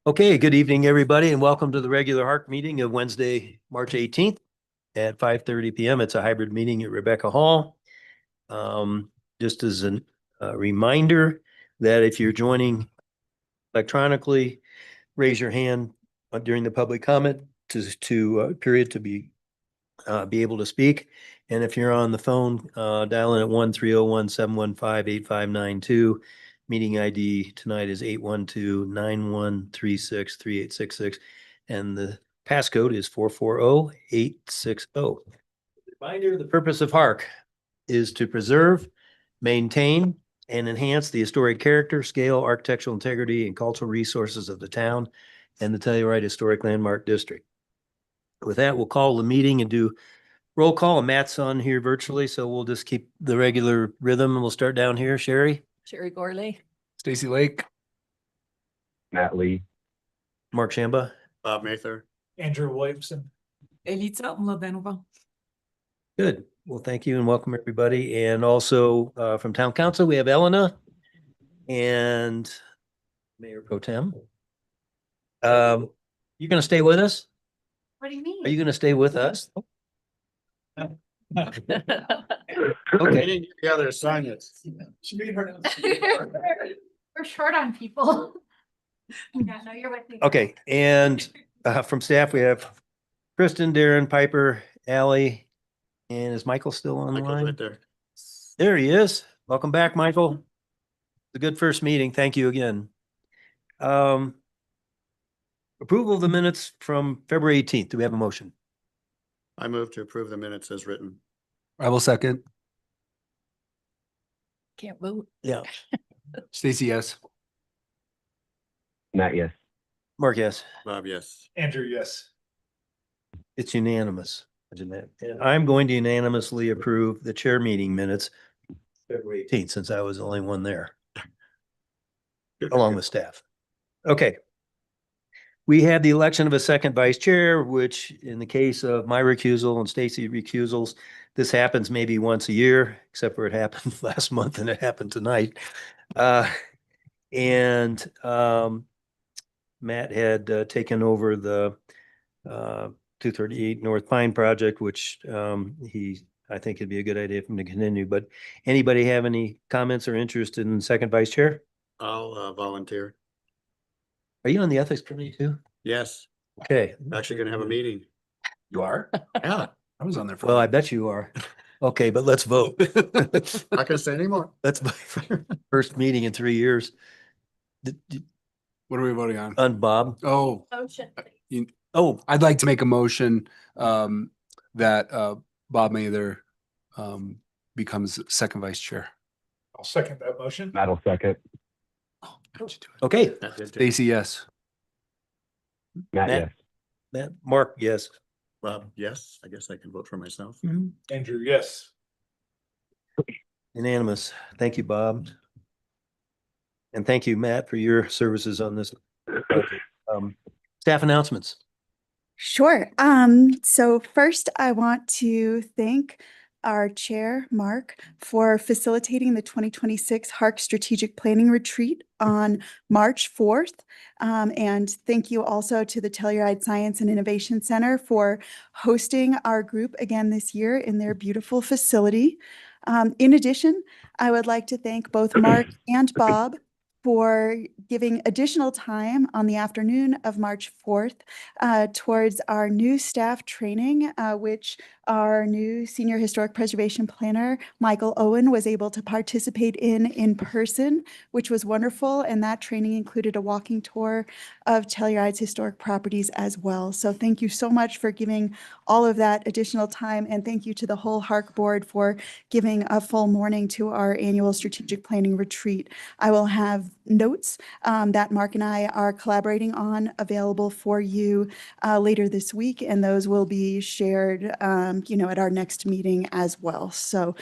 Okay, good evening, everybody, and welcome to the regular HARC meeting of Wednesday, March 18th at 5:30 p.m. It's a hybrid meeting at Rebecca Hall. Just as a reminder that if you're joining electronically, raise your hand during the public comment period to be able to speak. And if you're on the phone, dial in at 1-301-715-8592. Meeting ID tonight is 812-9136-3866. And the passcode is 440860. Reminder, the purpose of HARC is to preserve, maintain, and enhance the historic character, scale, architectural integrity, and cultural resources of the town and the Telluride Historic Landmark District. With that, we'll call the meeting and do roll call. Matt's on here virtually, so we'll just keep the regular rhythm and we'll start down here. Sherry, Gorley, Stacy Lake, Matt Lee, Mark Shamba, Bob Mather, Andrew Williamson. Elitza Mladenova. Good. Well, thank you and welcome everybody. And also from Town Council, we have Elena and Mayor Pro Tem. You going to stay with us? What do you mean? Are you going to stay with us? Okay. together, sign it. We're short on people. Yeah, no, you're with me. Okay. And from staff, we have Kristen, Darren, Piper, Allie, and is Michael still on the Michael's line? right there. There he is. Welcome back, Michael. It's a good first meeting. Thank you again. Approval of the minutes from February 18th. Do we have a motion? I move to approve the minutes as written. I will second. Can't vote. Yeah. Stacy, yes. Matt, yes. Mark, yes. Bob, yes. Andrew, yes. It's unanimous. And I'm going to unanimously approve the chair meeting minutes February 18th, since I was the only one there, along with staff. Okay. We had the election of a second vice chair, which in the case of my recusal and Stacy recusals, this happens maybe once a year, except for it happened last month and it happened tonight. Matt had taken over the 238 North Pine project, which I think it'd be a good idea for him to continue. But anybody have any comments or interest in second vice chair? I'll volunteer. Are you on the ethics committee too? Yes, Okay. I'm actually gonna have a meeting. You are? Yeah, I was on there for. Well, I bet you are. Okay, but let's vote. not gonna say anymore. That's my first meeting in 3 years. What are we voting on? On Bob. Oh, Motion. Oh, I'd like to make a motion that Bob Mather becomes second vice chair. I'll second that motion. Matt will second. okay. Matt did too. Stacy, yes. Matt, Matt. yes. Matt, Mark, yes. Bob, yes. I guess I can vote for myself. Andrew, yes. Unanimous. Thank you, Bob. And thank you, Matt, for your services on this. Staff announcements. Sure. So first I want to thank our chair, Mark, for facilitating the 2026 HARC Strategic Planning Retreat on March 4th. And thank you also to the Telluride Science and Innovation Center for hosting our group again this year in their beautiful facility. In addition, I would like to thank both Mark and Bob for giving additional time on the afternoon of March 4th towards our new staff training, which our new Senior Historic Preservation Planner, Michael Owen, was able to participate in person, which was wonderful. And that training included a walking tour of Telluride's historic properties as well. So thank you so much for giving all of that additional time. And thank you to the whole HARC board for giving a full morning to our annual strategic planning retreat. I will have notes that Mark and I are collaborating on available for you later this week, and those will be shared at our next meeting as well. So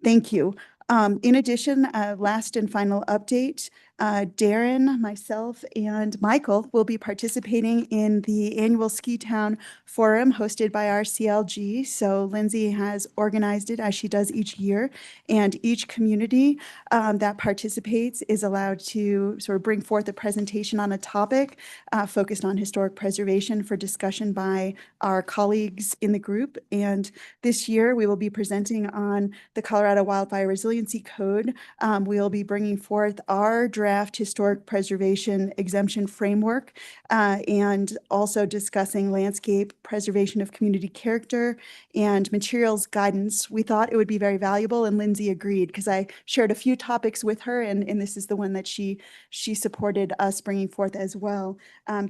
thank you. In addition, last and final update, Darren, myself, and Michael will be participating in the annual Ski Town Forum hosted by our CLG. So Lindsay has organized it as she does each year, and each community that participates is allowed to sort of bring forth a presentation on a topic focused on historic preservation for discussion by our colleagues in the group. And this year we will be presenting on the Colorado Wildfire Resiliency Code. We will be bringing forth our draft historic preservation exemption framework and also discussing landscape preservation of community character and materials guidance. We thought it would be very valuable, and Lindsay agreed because I shared a few topics with her, and this is the one that she supported us bringing forth as well.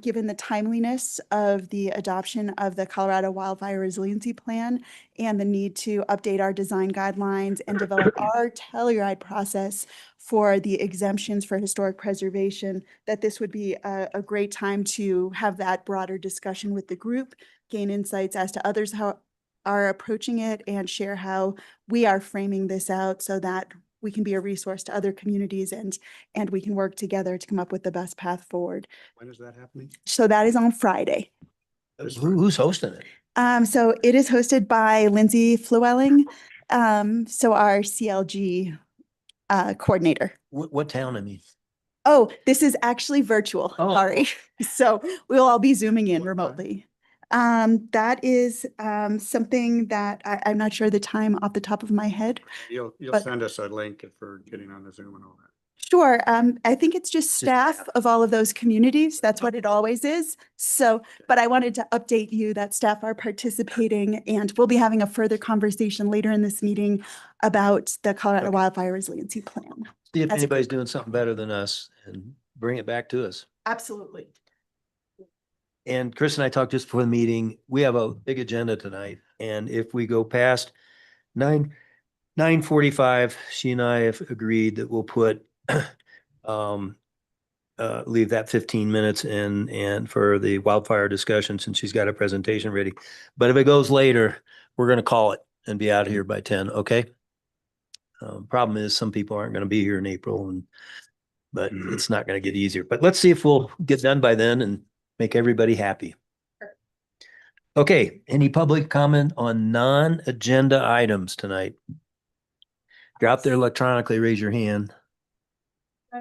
Given the timeliness of the adoption of the Colorado Wildfire Resiliency Plan and the need to update our design guidelines and develop our Telluride process for the exemptions for historic preservation, that this would be a great time to have that broader discussion with the group, gain insights as to others how are approaching it, and share how we are framing this out so that we can be a resource to other communities and we can work together to come up with the best path forward. When is that happening? So that is on Friday. Who's hosting it? So it is hosted by Lindsay Flewelling, so our CLG coordinator. What town, I mean? Oh, this is actually virtual. Oh. Sorry. So we'll all be zooming in What time? remotely. That is something that I'm not sure the time off the top of my head. You'll But- send us a link if we're getting on the Zoom and all that. Sure. I think it's just staff staff. of all of those communities. That's what it always is. So, but I wanted to update you that staff are participating, and we'll be having a further conversation later in this meeting about the Colorado Okay. Wildfire Resiliency Plan. See if That's anybody's doing something better than us and bring it back to us. Absolutely. And Chris and I talked just before the meeting, we have a big agenda tonight. And if we go past 9:45, she and I have agreed that we'll put leave that 15 minutes and for the wildfire discussion since she's got a presentation ready. But if it goes later, we're going to call it and be out of here by 10. Okay. Problem is some people aren't going to be here in April, but it's not going to get easier. But let's see if we'll get done by then and make everybody happy. Okay. Any public comment on non-agenda items tonight? If you're out there electronically, raise your hand.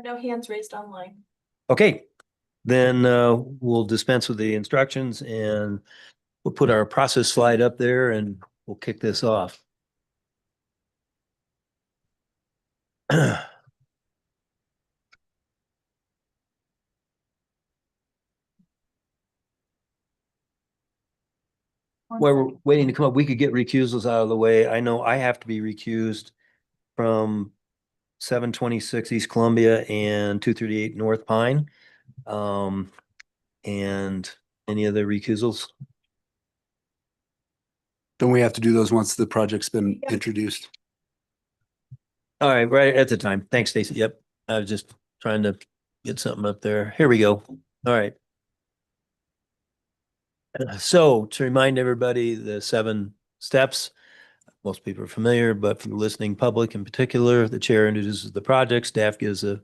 No hands raised online. Okay, then we'll dispense with the instructions and we'll put our process slide up there and we'll kick this off. While we're waiting to come up, we could get recusals out of the way. I know I have to be recused from 726 East Columbia and 238 North Pine. And any other recusals? Don't we have to do those once the project's been Yeah. introduced? All right, right at the time. Thanks, Stacy. Yep. I was just trying to get something up there. Here we go. All right. So to remind everybody, the 7 steps, most people are familiar, but for the listening public in particular, the chair introduces the project, staff gives a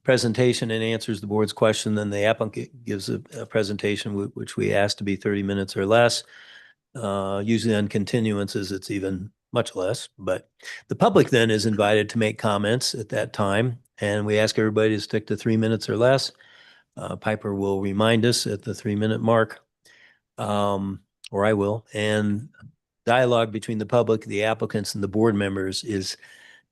presentation and answers the board's question, then the applicant gives a presentation which we ask to be 30 minutes or less. Usually on continuances, it's even much less, but the public then is invited to make comments at that time, and we ask everybody to stick to 3 minutes or less. Piper will remind us at the 3-minute mark, or I will, and dialogue between the public, the applicants, and the board members is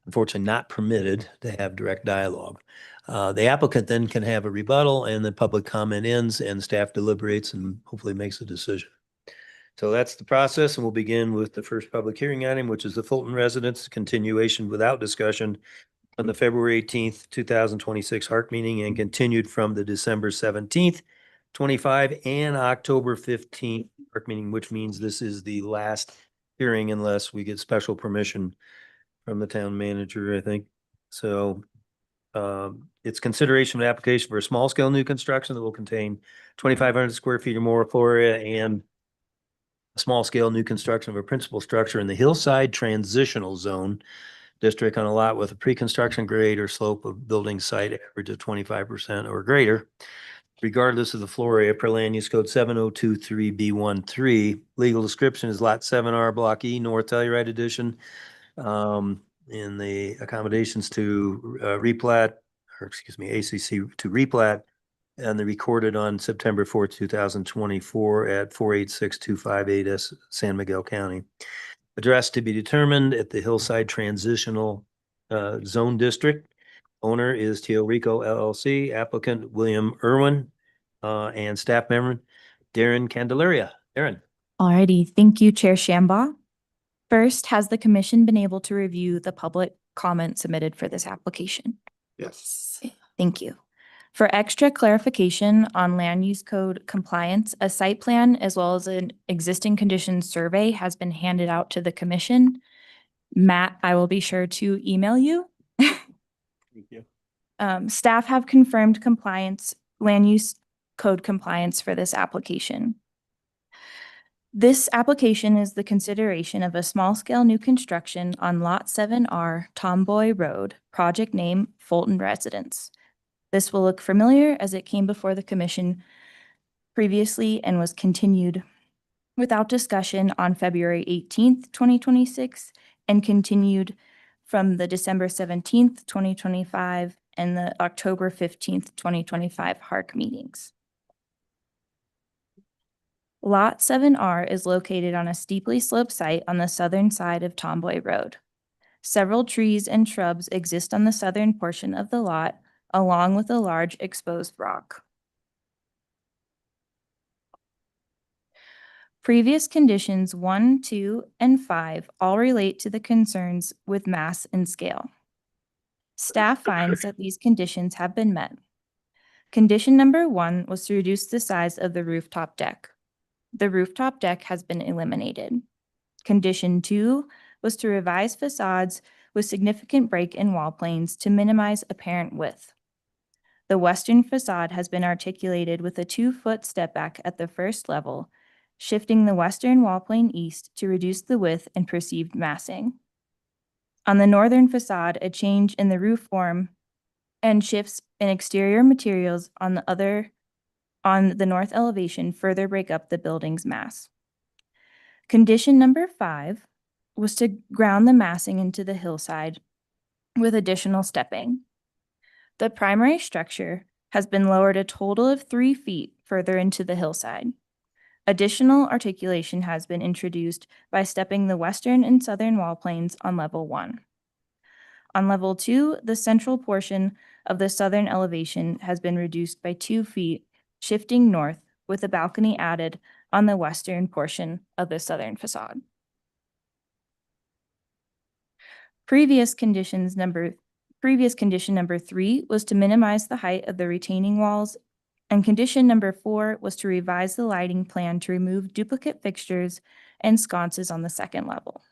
unfortunately not permitted to have direct dialogue. The applicant then can have a rebuttal and the public comment ends and staff deliberates and hopefully makes a decision. So that's the process, and we'll begin with the first public hearing item, which is the Fulton residents continuation without discussion on the February 18th, 2026 HARC meeting and continued from the December 17th, 25 and October 15th HARC meeting, which means this is the last hearing unless we get special permission from the town manager, I think. So it's consideration of an application for a small scale new construction that will contain 2,500 square feet or more floor area and a small scale new construction of a principal structure in the hillside transitional zone district on a lot with a pre-construction grade or slope of building site average of 25% or greater, regardless of the floor area per land use code 7023B13. Legal description is Lot 7R Block E, North Telluride Edition. In the accommodations to replat, or excuse me, ACC to replat, and they recorded on September 4th, 2024 at 486258 San Miguel County. Address to be determined at the Hillside Transitional Zone District. Owner is Teo Rico LLC, applicant William Irwin, and staff member Darren Candelaria. Darren. Alrighty, thank you, Chair Shambaugh. First, has the commission been able to review the public comment submitted for this application? Yes. Thank you. For extra clarification on land use code compliance, a site plan as well as an existing conditions survey has been handed out to the commission. Matt, I will be sure to email you. Thank you. Staff have confirmed compliance, land use code compliance for this application. This application is the consideration of a small-scale new construction on Lot 7R Tomboy Road, project name Fulton Residence. This will look familiar as it came before the commission previously and was continued without discussion on February 18th, 2026, and continued from the December 17th, 2025, and the October 15th, 2025 HARC meetings. Lot 7R is located on a steeply sloped site on the southern side of Tomboy Road. Several trees and shrubs exist on the southern portion of the lot, along with a large exposed rock. Previous conditions 1, 2, and 5 all relate to the concerns with mass and scale. Staff finds that these conditions have been met. Condition number 1 was to reduce the size of the rooftop deck. The rooftop deck has been eliminated. Condition 2 was to revise facades with significant break in wall planes to minimize apparent width. The western facade has been articulated with a 2-foot step back at the first level, shifting the western wall plane east to reduce the width and perceived massing. On the northern facade, a change in the roof form and shifts in exterior materials on the north elevation further break up the building's mass. Condition number 5 was to ground the massing into the hillside with additional stepping. The primary structure has been lowered a total of 3 feet further into the hillside. Additional articulation has been introduced by stepping the western and southern wall planes on level 1. On level 2, the central portion of the southern elevation has been reduced by 2 feet, shifting north with a balcony added on the western portion of the southern facade. Previous condition number 3 was to minimize the height of the retaining walls, and condition number 4 was to revise the lighting plan to remove duplicate fixtures and sconces on the second level.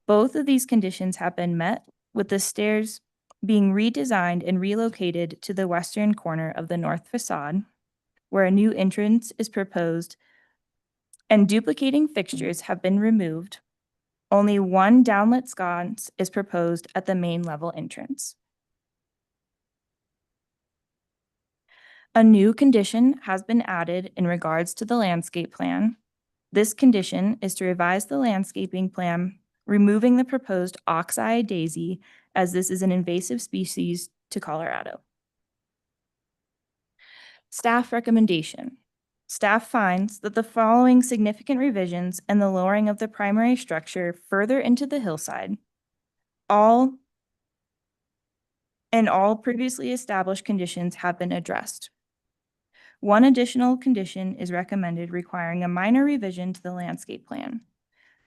Both of these conditions have been met, with the stairs being redesigned and relocated to the western corner of the north facade, where a new entrance is proposed, and duplicating fixtures have been removed. Only 1 downlit sconce is proposed at the main level entrance. A new condition has been added in regards to the landscape plan. This condition is to revise the landscaping plan, removing the proposed oxeye daisy, as this is an invasive species to Colorado. Staff recommendation. Staff finds that the following significant revisions and the lowering of the primary structure further into the hillside, all previously established conditions have been addressed. 1 additional condition is recommended requiring a minor revision to the landscape plan.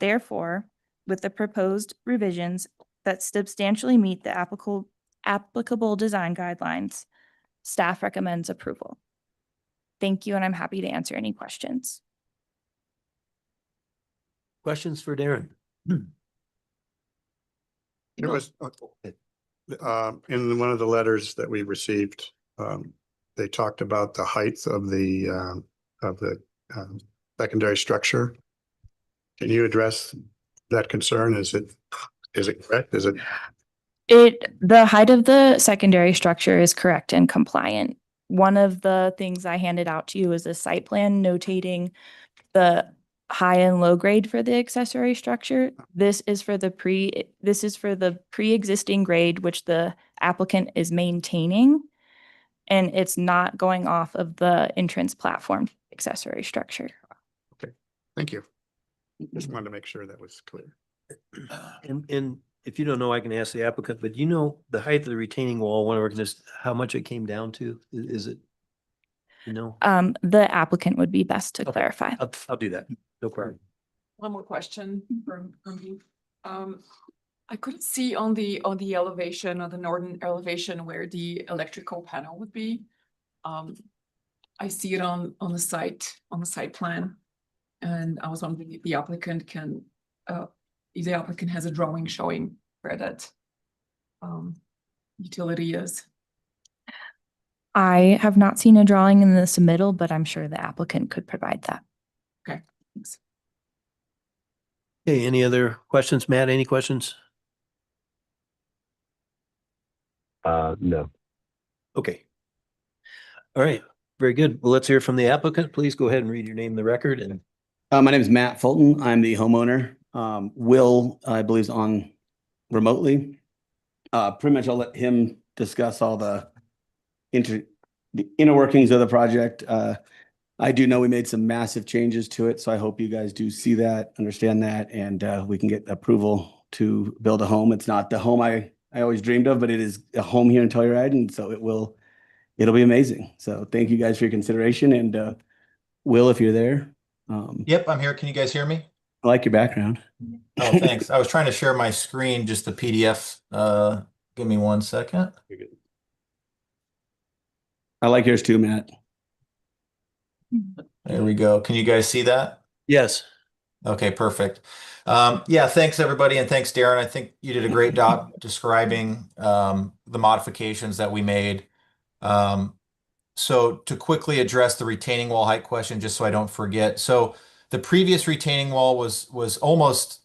Therefore, with the proposed revisions that substantially meet the applicable design guidelines, staff recommends approval. Thank you, and I'm happy to answer any questions. Questions for Darren? There was, in one of the letters that we received, they talked about the height of the secondary structure. Can you address that concern? Is it Is it correct? Is it? The height of the secondary structure is correct and compliant. One of the things I handed out to you is a site plan notating the high and low grade for the accessory structure. This is for the pre-existing grade, which the applicant is maintaining. And it's not going off of the entrance platform accessory structure. Thank you. Just wanted to make sure that was clear. And if you don't know, I can ask the applicant, but you know, the height of the retaining wall, when we're just how much it came down to? Is it? You know, The applicant would be best to Okay. clarify. I'll do that. No problem. One more question from you. I couldn't see on the elevation, on the northern elevation where the electrical panel would be. I see it on the site plan. And I was wondering if the applicant can, if the applicant has a drawing showing where that utility is. I have not seen a drawing in the submittal, but I'm sure the applicant could provide that. Okay, thanks. Okay, any other questions? Matt, any questions? No. Okay. All right, very good. Well, let's hear from the applicant. Please go ahead and read your name in the record and My name is Matt Fulton. I'm the homeowner. Will, I believe, is on remotely. Pretty much I'll let him discuss all the inner workings of the project. I do know we made some massive changes to it, so I hope you guys do see that, understand that, and we can get approval to build a home. It's not the home I always dreamed of, but it is a home here in Telluride, and so it'll be amazing. So thank you guys for your consideration, and Will, if you're there. Yep, I'm here. Can you guys hear me? I like your background. Oh, thanks. I was trying to share my screen, just the PDF. Give me 1 second. I like yours too, Matt. There we go. Can you guys see that? yes. Okay, perfect. Yeah, thanks everybody, and thanks Darren. I think you did a great job describing the modifications that we made. So to quickly address the retaining wall height question, just so I don't forget. So the previous retaining wall was almost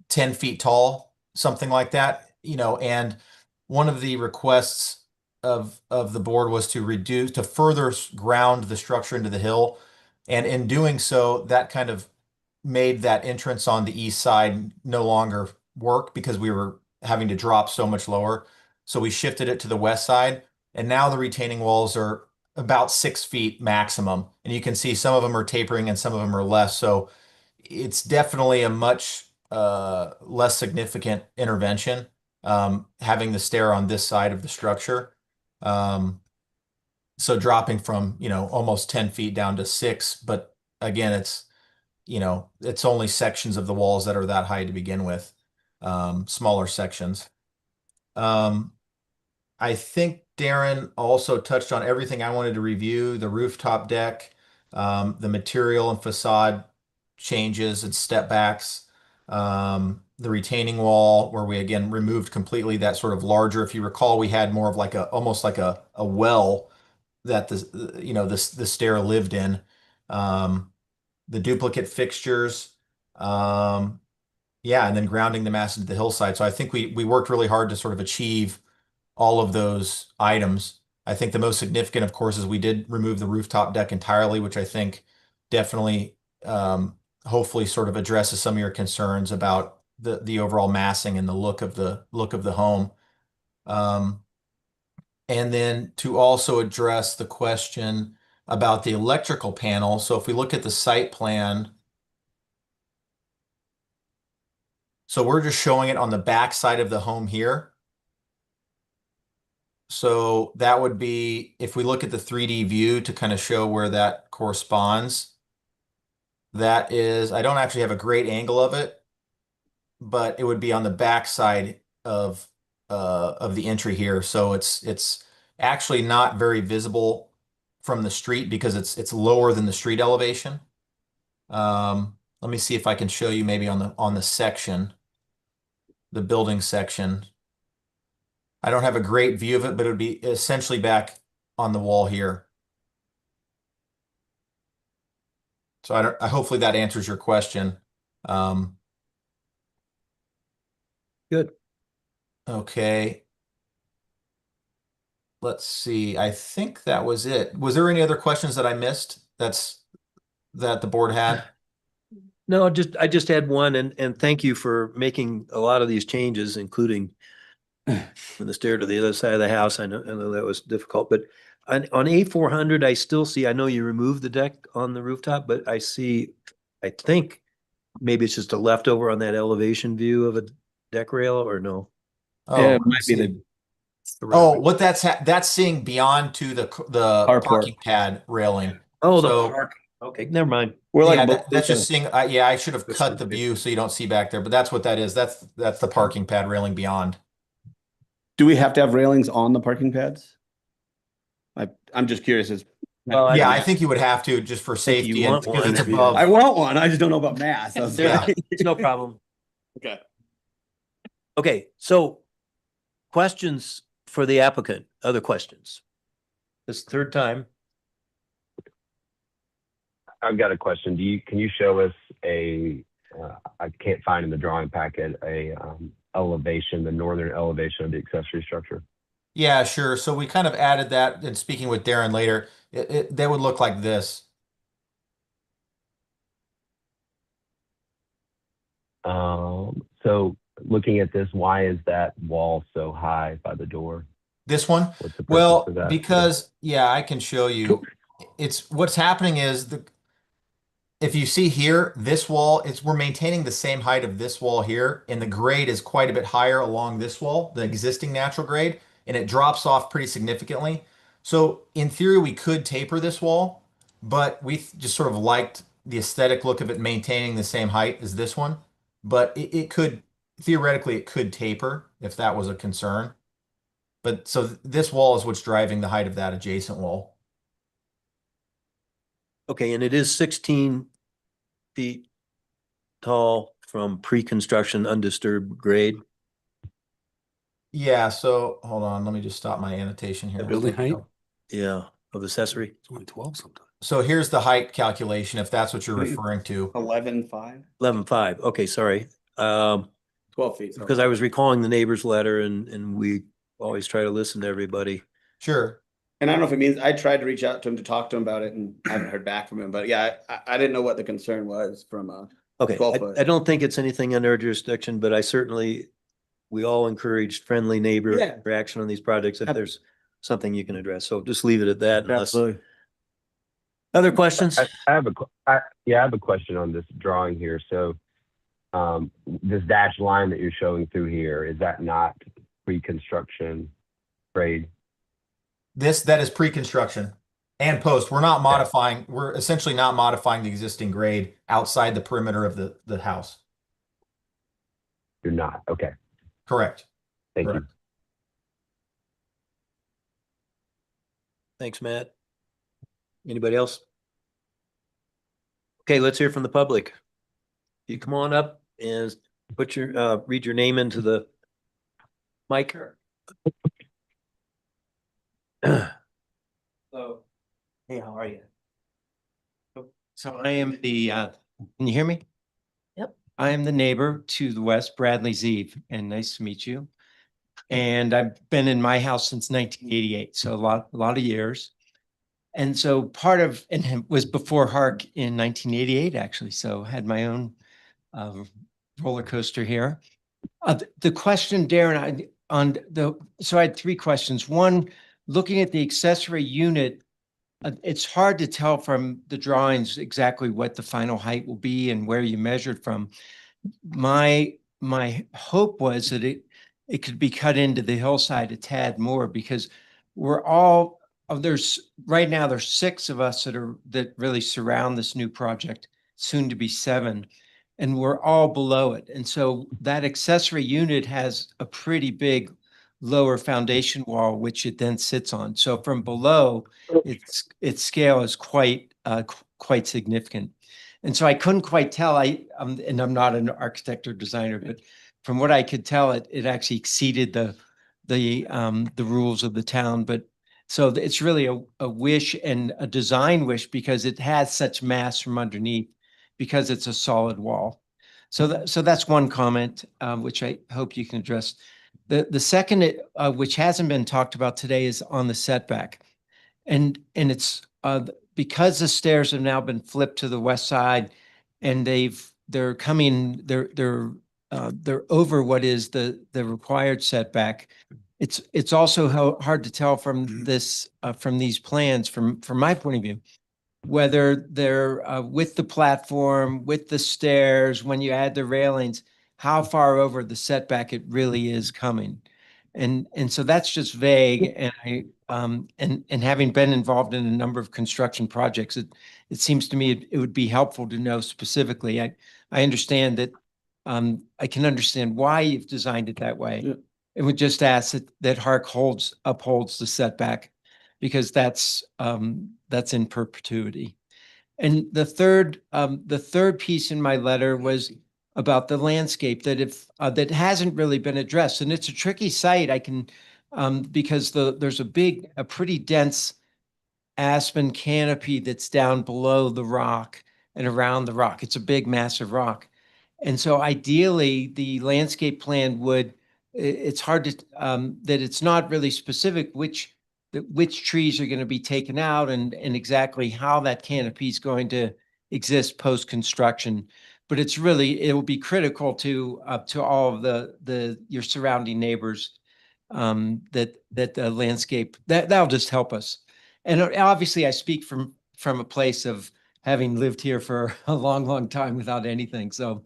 10 feet tall, something like that, and one of the requests of the board was to further ground the structure into the hill. And in doing so, that kind of made that entrance on the east side no longer work because we were having to drop so much lower. So we shifted it to the west side. And now the retaining walls are about 6 feet maximum. And you can see some of them are tapering and some of them are less. So it's definitely a much less significant intervention, having the stair on this side of the structure. So dropping from, almost 10 feet down to 6, but again, it's only sections of the walls that are that high to begin with, smaller sections. I think Darren also touched on everything I wanted to review: the rooftop deck, the material and facade changes and step backs, the retaining wall where we again removed completely that sort of larger. If you recall, we had more of almost like a well that the stair lived in. The duplicate fixtures, yeah, and then grounding the mass into the hillside. So I think we worked really hard to sort of achieve all of those items. I think the most significant, of course, is we did remove the rooftop deck entirely, which I think definitely, hopefully, sort of addresses some of your concerns about the overall massing and the look of the home. And then to also address the question about the electrical panel. So if we look at the site plan, so we're just showing it on the back side of the home here. So that would be, if we look at the 3D view to kind of show where that corresponds, that is, I don't actually have a great angle of it, but it would be on the back side of the entry here. So it's actually not very visible from the street because it's lower than the street elevation. Let me see if I can show you maybe on the section, the building section. I don't have a great view of it, but it would be essentially back on the wall here. So hopefully that answers your question. Good. Okay. Let's see. I think that was it. Was there any other questions that I missed that the board had? No, I just had one and thank you for making a lot of these changes, including from the stair to the other side of the house. I know that was difficult, but on A400, I still see, I know you removed the deck on the rooftop, but I think maybe it's just a leftover on that elevation view of a deck rail or no? Yeah, it let me might be see. the Oh, what that's seeing beyond to the Carport. parking pad railing. Oh, the So- park. Okay, never mind. we're Yeah, like that's just seeing, yeah, I should have This cut one the too. view so you don't see back there, but that's what that is. That's the parking pad railing beyond. Do we have to have railings on the parking pads? I'm just curious. Well, Yeah, I think you would have to just for think you safety and want because one it's if you- above. I want one. I just don't know about mass. That's Yeah. right. It's no problem. Okay. Okay, so questions for the applicant, other questions? This third time. I've got a question. Can you show us I can't find in the drawing packet, elevation, the northern elevation of the accessory structure? Yeah, sure. So we kind of added that and speaking with Darren later, they would look like this. So looking at this, why is that wall so high by the door? This one? What's the purpose Well, of that? because yeah, I can show you. It's what's happening is if you see here, this wall, we're maintaining the same height of this wall here, and the grade is quite a bit higher along this wall, the existing natural grade, and it drops off pretty significantly. So in theory, we could taper this wall, but we just sort of liked the aesthetic look of it maintaining the same height as this one. But it could, theoretically, it could taper if that was a concern. But so this wall is what's driving the height of that adjacent wall. Okay, and it is 16 feet tall from pre-construction undisturbed grade. Yeah, so hold on, let me just stop my annotation here. The building height? Yeah, of accessory. It's only 12 sometimes. So here's the height calculation, if that's what you're Wait. referring to. 11.5, 11.5. Okay, sorry. 12 feet. sorry. Because I was recalling the neighbor's letter and we always try to listen to everybody. Sure. And I don't know if it means, I tried to reach out to him to talk to him about it and I haven't heard back from him, but yeah, I didn't know what the concern was from, Okay, 12 foot. I don't think it's anything under our jurisdiction, but we all encourage friendly neighbor Yeah. interaction on these projects if there's something you can address. So just leave it at that unless absolutely. other questions? I have I have a question on this drawing here. So this dashed line that you're showing through here, is that not pre-construction grade? That is pre-construction and post. We're essentially not modifying the existing grade outside the perimeter of the house. You're not. Okay. Correct. Thank you. Correct. Thanks, Matt. Anybody else? Okay, let's hear from the public. You come on up and read your name into the mic. So, hey, how are you? So I am can you hear me? Yep. I am the neighbor to the west, Bradley Zeeve, and nice to meet you. And I've been in my house since 1988, so a lot of years. And so and it was before HARC in 1988, actually. So had my own roller coaster here. The question, Darren, so I had three questions. One, looking at the accessory unit, it's hard to tell from the drawings exactly what the final height will be and where you measured from. My hope was that it could be cut into the hillside a tad more because right now there's 6 of us that really surround this new project, soon to be 7, and we're all below it. And so that accessory unit has a pretty big lower foundation wall, which it then sits on. So from below, its scale is quite significant. And so I couldn't quite tell. And I'm not an architect or designer, but from what I could tell, it actually exceeded the rules of the town. But so it's really a wish and a design wish because it has such mass from underneath because it's a solid wall. So that's one comment, which I hope you can address. The second, which hasn't been talked about today, is on the setback. And it's because the stairs have now been flipped to the west side and they're over what is the required setback. It's also hard to tell from this, from these plans, from my point of view, whether they're with the platform, with the stairs, when you add the railings, how far over the setback it really is coming. And so that's just vague. And and having been involved in a number of construction projects, it seems to me it would be helpful to know specifically. I understand that I can understand why you've designed it that way. Yeah. It would just ask that HARC upholds the setback, because that's in perpetuity. And the third piece in my letter was about the landscape that hasn't really been addressed. And it's a tricky site. I can, because there's a pretty dense aspen canopy that's down below the rock and around the rock. It's a big, massive rock. And so ideally, the landscape plan it's hard to, that it's not really specific which trees are going to be taken out and exactly how that canopy is going to exist post-construction. But it will be critical to all of your surrounding neighbors, that the landscape, that'll just help us. And obviously I speak from a place of having lived here for a long, long time without anything. So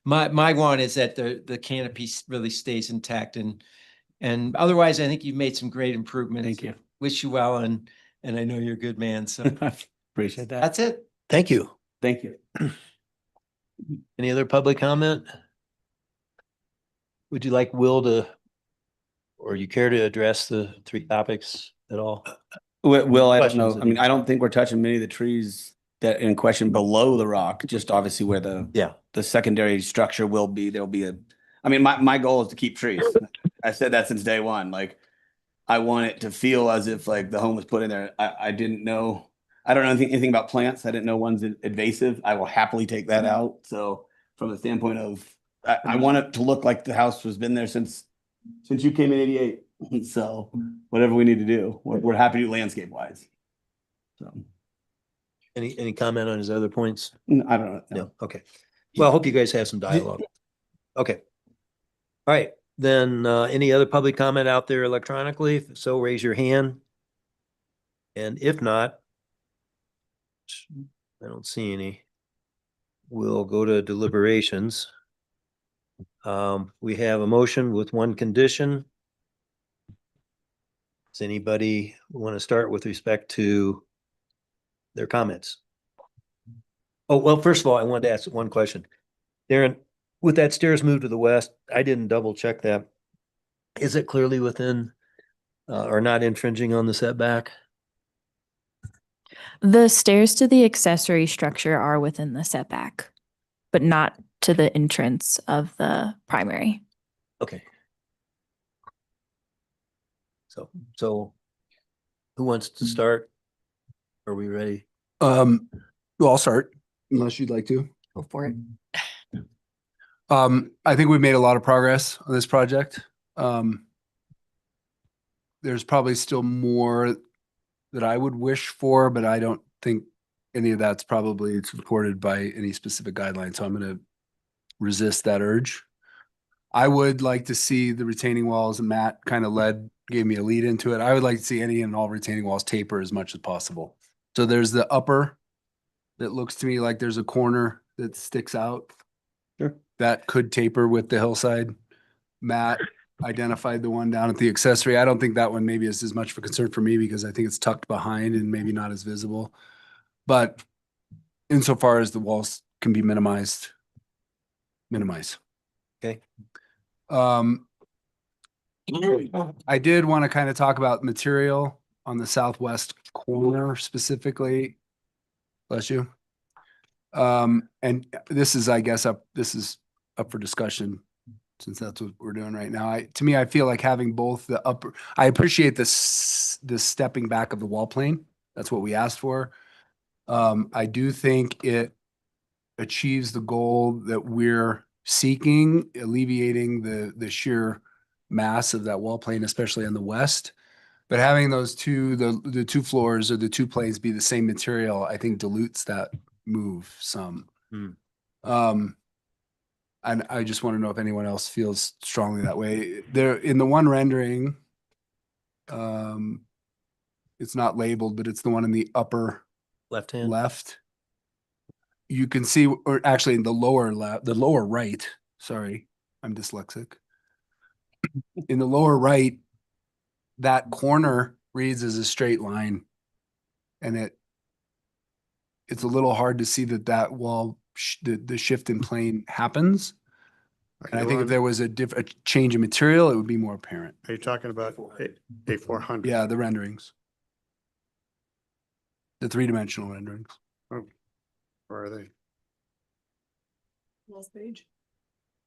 my one is that the canopy really stays intact, and otherwise I think you've made some great improvements. Thank you. Wish you well, and I know you're a good man. So Appreciate that. that's it. Thank you. Thank you. Any other public comment? Would you like or you care to address the three topics at all? Will, I don't Questions know. that I mean, you- I don't think we're touching many of the trees that in question below the rock, just obviously where the secondary structure will be. There'll be I mean, my goal is to keep trees. I said that since day one. Like, I want it to feel as if like the home was put in there. I don't know anything about plants. I didn't know one's invasive. I will happily take that out. So from the standpoint of, I want it to look like the house has been there since you came in '88. So whatever we need to do, we're happy to do landscape wise. So Any comment on his other points? I don't know. No. Okay. Well, I hope you guys have some dialogue. Okay. All right. Then any other public comment out there electronically? If so, raise your hand. And if not, I don't see any. We'll go to deliberations. We have a motion with one condition. Does anybody want to start with respect to their comments? Oh, well, first of all, I wanted to ask one question. Darren, with that stairs moved to the west, I didn't double check that. Is it clearly within or not infringing on the setback? The stairs to the accessory structure are within the setback, but not to the entrance of the primary. Okay. So who wants to start? Are we ready? Well, I'll start unless you'd like to. Go for it. I think we've made a lot of progress on this project. There's probably still more that I would wish for, but I don't think any of that's probably supported by any specific guidelines. So I'm going to resist that urge. I would like to see the retaining walls, and Matt kind of gave me a lead into it. I would like to see any and all retaining walls taper as much as possible. So there's the upper that looks to me like there's a corner that sticks out. Sure. That could taper with the hillside. Matt identified the one down at the accessory. I don't think that one maybe is as much of a concern for me because I think it's tucked behind and maybe not as visible. But insofar as the walls can be minimize. Okay. I did want to kind of talk about material on the southwest corner specifically. Bless you. And this is, I guess, up for discussion since that's what we're doing right now. To me, I feel like having both the upper, I appreciate this stepping back of the wall plane. That's what we asked for. I do think it achieves the goal that we're seeking alleviating the sheer mass of that wall plane, especially on the west. But having those the two floors or the two planes be the same material, I think dilutes that move some. Hmm. And I just want to know if anyone else feels strongly that way. There in the one rendering, it's not labeled, but it's the one in the upper Left hand. left. You can see, or actually in the lower left, the lower right, sorry, I'm dyslexic. In the lower right, that corner reads as a straight line. And it's a little hard to see that wall, the shift in plane happens. And I think if there was a change in material, it would be more apparent. Are you talking about A400? Yeah, the renderings. The three-dimensional renderings. Where are they? Last page.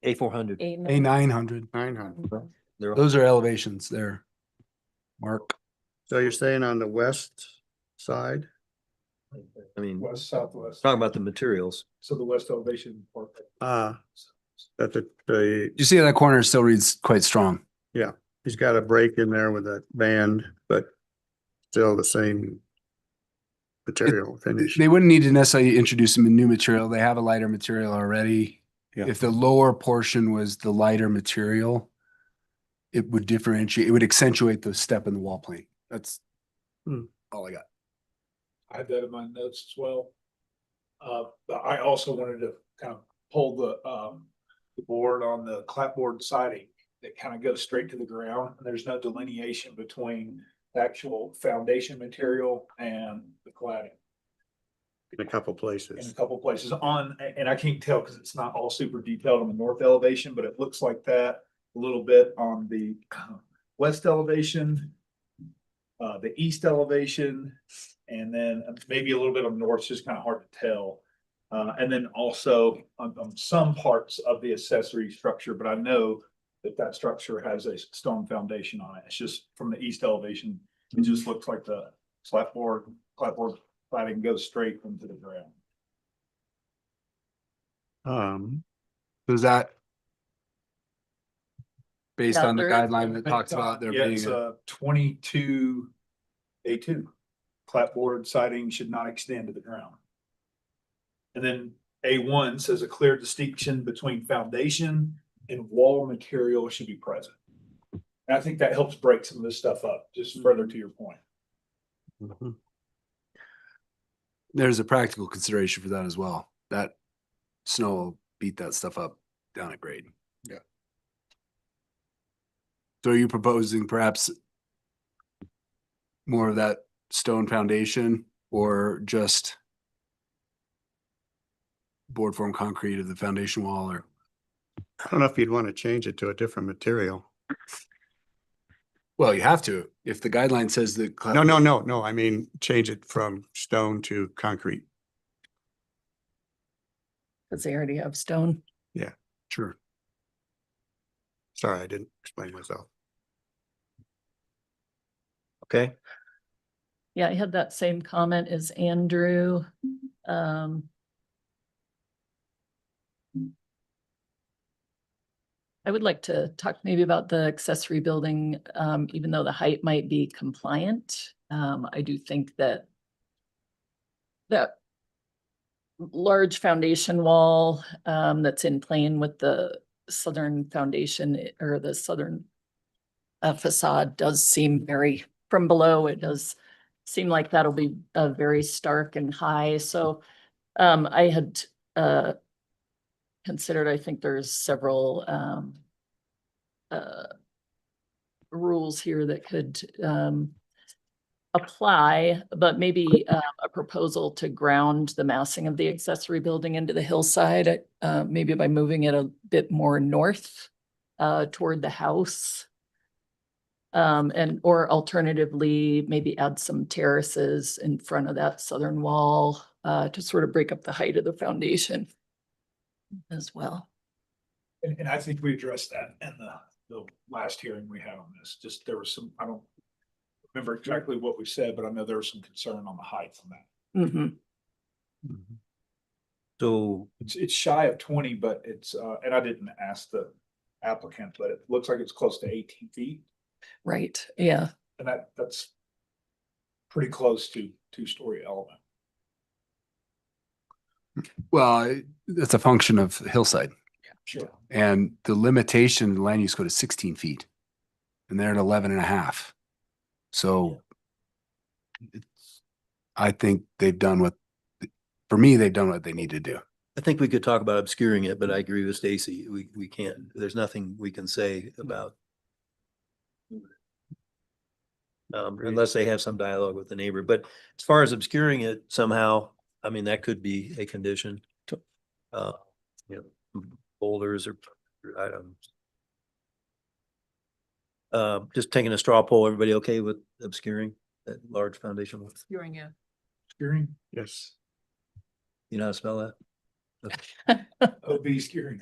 A400. A900. 900. They're all- Those are elevations there. Mark. So you're saying on the west side? I mean, West, southwest. talking about the materials. So the west elevation part. That the You see that corner still reads quite strong. he's got a break in there with a band, but still the same material finish. They wouldn't need to necessarily introduce some new material. They have a lighter material already. Yeah. If the lower portion was the lighter material, it would differentiate, it would accentuate the step in the wall plane. That's all I got. I had that in my notes as well. But I also wanted to kind of pull the board on the clapboard siding that kind of goes straight to the ground. And there's no delineation between the actual foundation material and the cladding In a couple in places. a couple places on, and I can't tell because it's not all super detailed on the north elevation, but it looks like that a little bit on the west elevation, the east elevation, and then maybe a little bit on the north, it's just kind of hard to tell. And then also on some parts of the accessory structure, but I know that structure has a stone foundation on it. It's just from the east elevation, it just looks like the clapboard cladding goes straight into the ground. Is that based Yeah, on the there- guideline that talks about there Yeah, being it's a, 22A2. Clapboard siding should not extend to the ground. And then A1 says a clear distinction between foundation and wall material should be present. And I think that helps break some of this stuff up, just further to your point. there's a practical consideration for that as well. That snow will beat that stuff up down at grade. Yeah. So are you proposing perhaps more of that stone foundation or just board form concrete of the foundation wall, or? I don't know if you'd want to change it to a different material. Well, you have to. If the guideline says that. No. I mean, change it from stone to concrete. Because they already have stone. Sure. Sorry, I didn't explain myself. Okay. Yeah, I had that same comment as Andrew. I would like to talk maybe about the accessory building, even though the height might be compliant. I do think that large foundation wall that's in plane with the southern foundation or the southern facade does seem very, from below, it does seem like that'll be very stark and high. So I had considered, I think there's several rules here that could apply, but maybe a proposal to ground the massing of the accessory building into the hillside, maybe by moving it a bit more north toward the house. Or alternatively, maybe add some terraces in front of that southern wall to sort of break up the height of the foundation as well. And I think we addressed that in the last hearing we had on this. Just there was some, I don't remember exactly what we said, but I know there was some concern on the height from that. Mm-hmm. So It's shy of 20, but it's, and I didn't ask the applicant, but it looks like it's close to 18 feet. Right, yeah. And that's pretty close to two-story element. Well, it's a function of hillside, Sure. and the limitation in land use code is 16 feet. And they're at 11 and a half. So I think they've done for me, they've done what they need to do. I think we could talk about obscuring it, but I agree with Stacy. We can't, there's nothing we can say about. Unless they have some dialogue with the neighbor, but as far as obscuring it somehow, I mean, that could be a condition. Uh, you know, boulders or items. Just taking a straw poll, everybody okay with obscuring that large foundation? Hearing you. Skewering? Yes. You know how to spell that? OB skewering.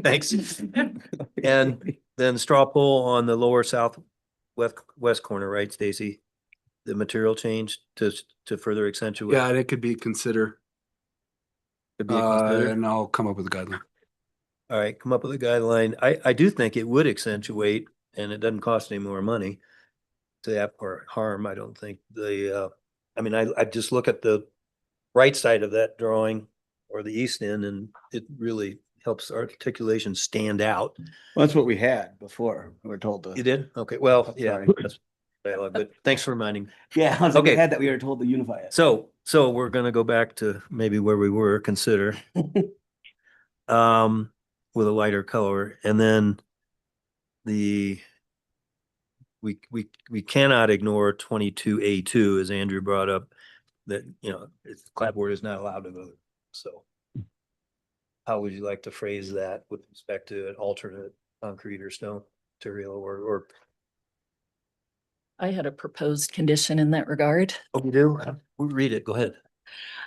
Thanks. And then straw poll on the lower west corner, right, Stacy? The material change to further accentuate. Yeah, and it could be consider, Could be a consider. and I'll come up with a guideline. All right, come up with a guideline. I do think it would accentuate, and it doesn't cost any more money to have or harm. I don't think I mean, I just look at the right side of that drawing or the east end, and it really helps articulation stand out. Well, that's what we had before. We were told You to. did? Okay, well, yeah, Sorry. that's dialogue, but thanks for reminding. Yeah, I was like, we Okay. had that. We were told to unify it. So we're gonna go back to maybe where we were, consider. With a lighter color, and then we cannot ignore 22A2, as Andrew brought up, that, you know, clapboard is not allowed to go. So how would you like to phrase that with respect to an alternate concrete or stone material or? I had a proposed condition in that regard. Oh, you do? Read it. Go ahead.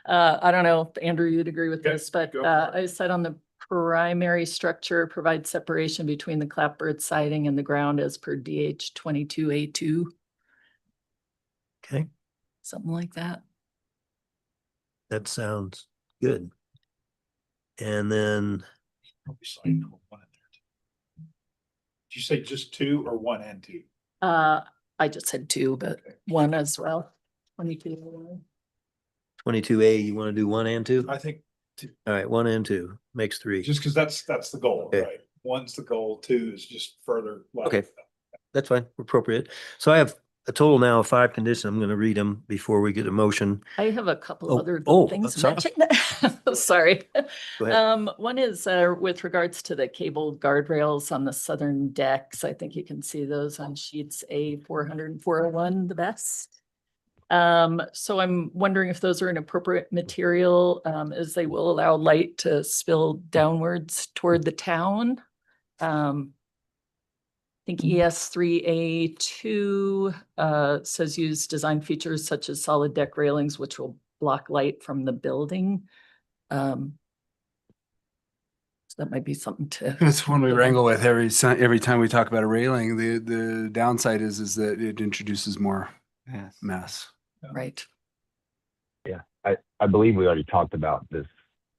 I don't know if Andrew, you'd agree with Okay, this, but go for it. I said on the primary structure, provide separation between the clapboard siding and the ground as per DH 22A2, Okay, something like that. that sounds good. And then Probably sign one in there. Did you say just two or one and two? I just said two, but one as well. 22. 22A, you want to do 1 and 2? I think All right, 1 and 2 makes 3. just because that's the goal, Okay. right? One's the goal, two is just further. Okay. That's fine, appropriate. So I have a total now of 5 conditions. I'm gonna read them before we get a motion. I have a couple Oh, other oh, things. sorry. matching that. Sorry. Go ahead. One is with regards to the cable guardrails on the southern decks. I think you can see those on sheets A400 and 401 the best. So I'm wondering if those are an appropriate material, as they will allow light to spill downwards toward the town. I think ES3A2 says use design features such as solid deck railings, which will block light from the building. So that might be something to. It's one we wrangle with every time we talk about a railing. The downside is that it introduces more mass. Right. Yeah, I believe we already talked about this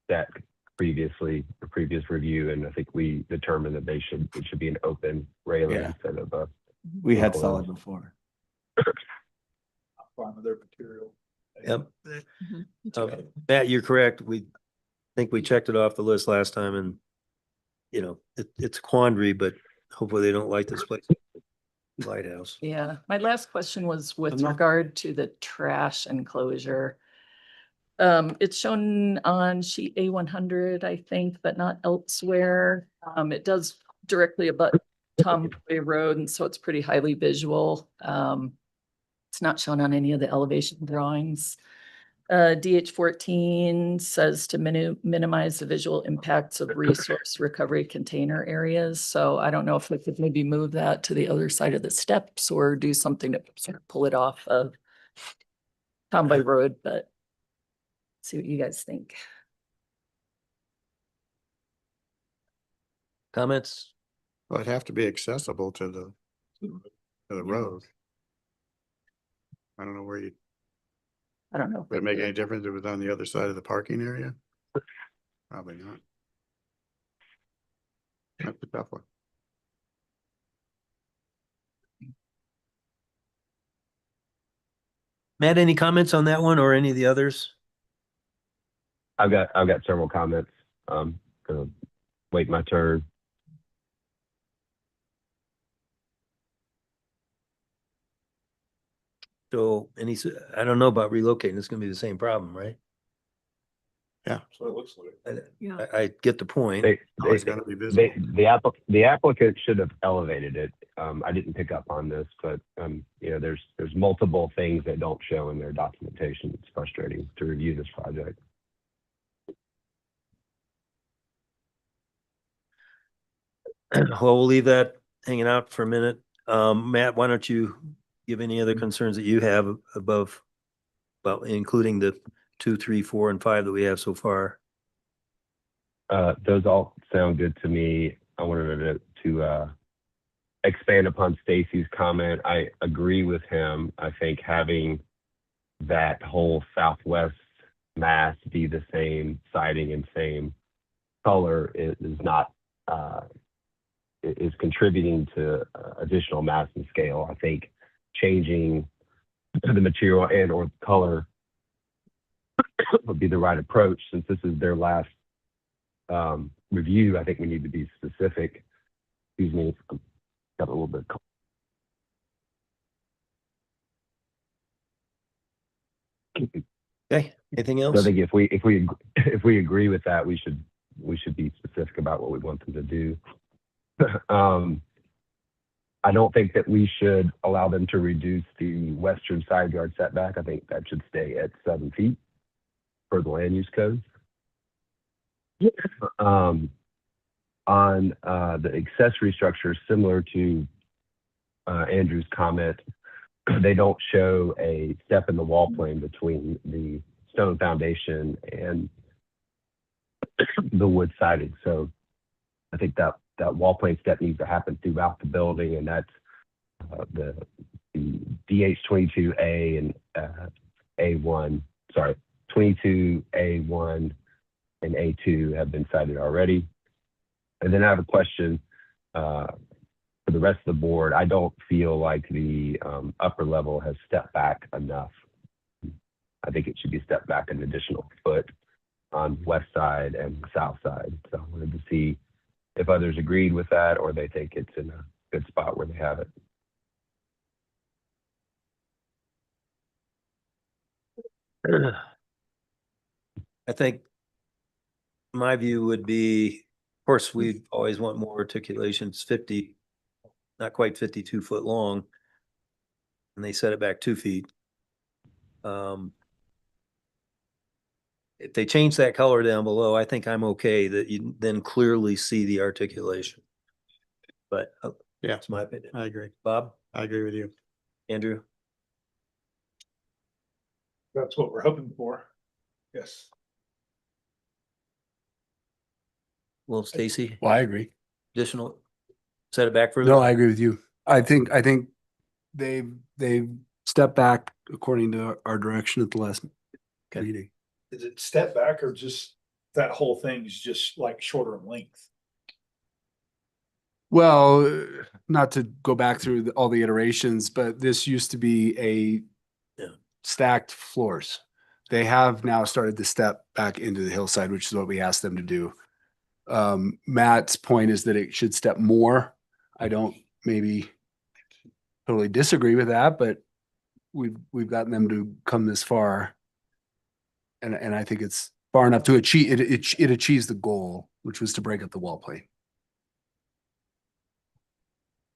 deck previously, the previous review, and I think we determined that it should be an open railing Yeah. instead of a. We had solid before. Fine with their material. Yep. Mhm. Matt, you're correct. We think we checked it off the list last time, and you know, it's a quandary, but hopefully they don't light this place. Lighthouse. Yeah, my last question was with I'm not- regard to the trash enclosure. It's shown on sheet A100, I think, but not elsewhere. It does directly abut Tom Way Road, and so it's pretty highly visual. It's not shown on any of the elevation drawings. DH14 says to minimize the visual impacts of resource recovery container areas. So I don't know if we could maybe move that to the other side of the steps or do something to sort of pull it off of Tomboy Road, but see what you guys think. Comments? Well, it'd have to be accessible to the road. I don't know where would it make any difference if it was on the other side of the parking area? Probably not. That's a tough one. Matt, any comments on that one or any of the others? I've got several comments. Gonna wait my turn. So, I don't know about relocating. It's gonna be the same problem, right? That's what it looks like. Yeah. I get the point. It's gotta be visible. The applicant should have elevated it. I didn't pick up on this, but you know, there's multiple things that don't show in their documentation. It's frustrating to review this project. Well, we'll leave that hanging out for a minute. Matt, why don't you give any other concerns that you have above, well, including the 2, 3, 4, and 5 that we have so far? Those all sound good to me. I wanted to expand upon Stacy's comment. I agree with him. I think having that whole southwest mass be the same siding and same color is not is contributing to additional mass and scale. I think changing the material and or color would be the right approach. Since this is their last review, I think we need to be specific. Excuse me, got a little bit cold. Okay, anything So I else? think if we agree with that, we should be specific about what we want them to do. I don't think that we should allow them to reduce the western side yard setback. I think that should stay at 7 feet per the land use code. On the accessory structure, similar to Andrew's comment, they don't show a step in the wall plane between the stone foundation and the wood siding. So I think that wall plane step needs to happen throughout the building, and that's the DH22A and A1. Sorry, 22A1 and A2 have been cited already. And then I have a question for the rest of the board. I don't feel like the upper level has stepped back enough. I think it should be stepped back an additional foot on west side and south side. So I wanted to see if others agreed with that or they think it's in a good spot where they have it. I think my view would be, of course, we always want more articulations, 50, not quite 52-foot long. And they set it back 2 feet. If they change that color down below, I think I'm okay that you then clearly see the articulation. But Yeah, that's my opinion. I agree. Bob, I agree with you. Andrew, That's what we're hoping for. Yes. well, Stacy, Well, I agree. additional, set it back further. No, I agree with you. I think they've stepped back according to our direction at the last meeting. Is it step back or just that whole thing is just like shorter in length? Well, not to go back through all the iterations, but this used to be a stacked floors. They have now started to step back into the hillside, which is what we asked them to do. Matt's point is that it should step more. I don't maybe totally disagree with that, but we've gotten them to come this far. And I think it's far enough to achieve it achieves the goal, which was to break up the wall plane.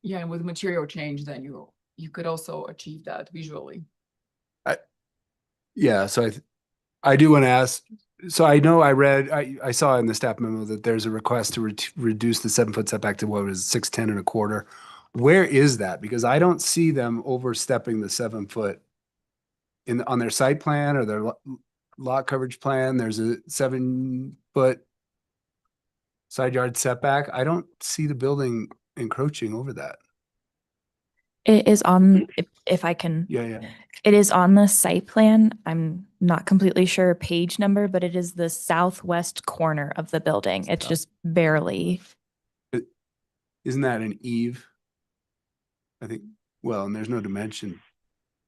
Yeah, and with material change, then you could also achieve that visually. Yeah, so I do want to ask, so I know I saw in the staff memo that there's a request to reduce the 7-foot setback to what was 6'10" and 1/4. Where is that? Because I don't see them overstepping the 7-foot on their site plan or their lot coverage plan. There's a 7-foot side yard setback. I don't see the building encroaching over that. It is on, if I can, Yeah. it is on the site plan. I'm not completely sure page number, but it is the southwest corner of the building. It's just barely. Isn't that an eave? I think, well, and there's no dimension.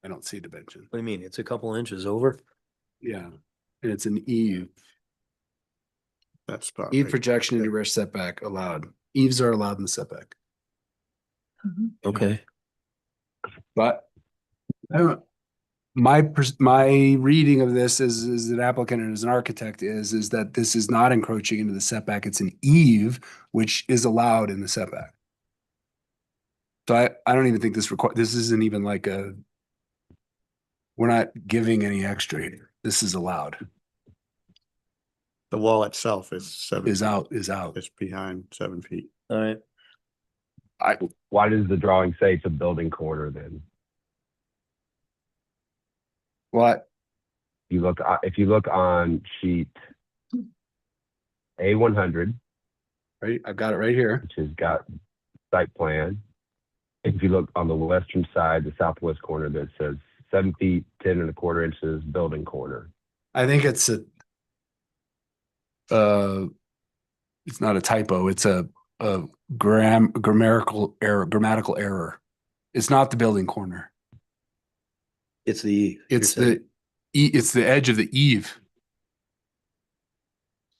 I don't see dimension. What do you mean? It's a couple inches over? Yeah, and it's an eave. That spot. Eave right projection into there. rear setback allowed. Eaves are allowed in the setback. Okay. But I don't, my reading of this as an applicant and as an architect is that this is not encroaching into the setback. It's an eave, which is allowed in the setback. So I don't even think this isn't even like we're not giving any extra here. This is allowed. The wall itself is 7 Is feet. out, is out. It's behind 7 feet. All right. Why does the drawing say it's a building corner then? What? If you look on sheet A100, Right, I've got it right here. which has got site plan. If you look on the western side, the southwest corner, that says 7 feet, 10 1/4 inches, building corner. I think it's it's not a typo. It's a grammatical error. It's not the building corner. It's the. It's it's the edge of the eave.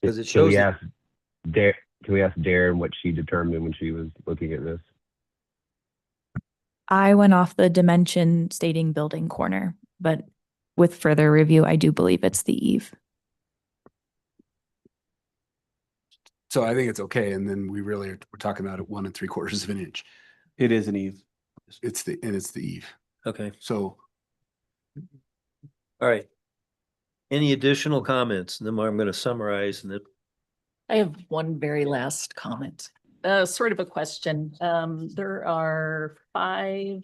Because it Can shows we that- ask Darren what she determined when she was looking at this? I went off the dimension stating building corner, but with further review, I do believe it's the eave. So I think it's okay. And then we're talking about it 1 3/4 of an inch. It is an eve. It's the eve. Okay. So All right. Any additional comments? And then I'm going to summarize and then. I have one very last comment, sort of a question. There are 5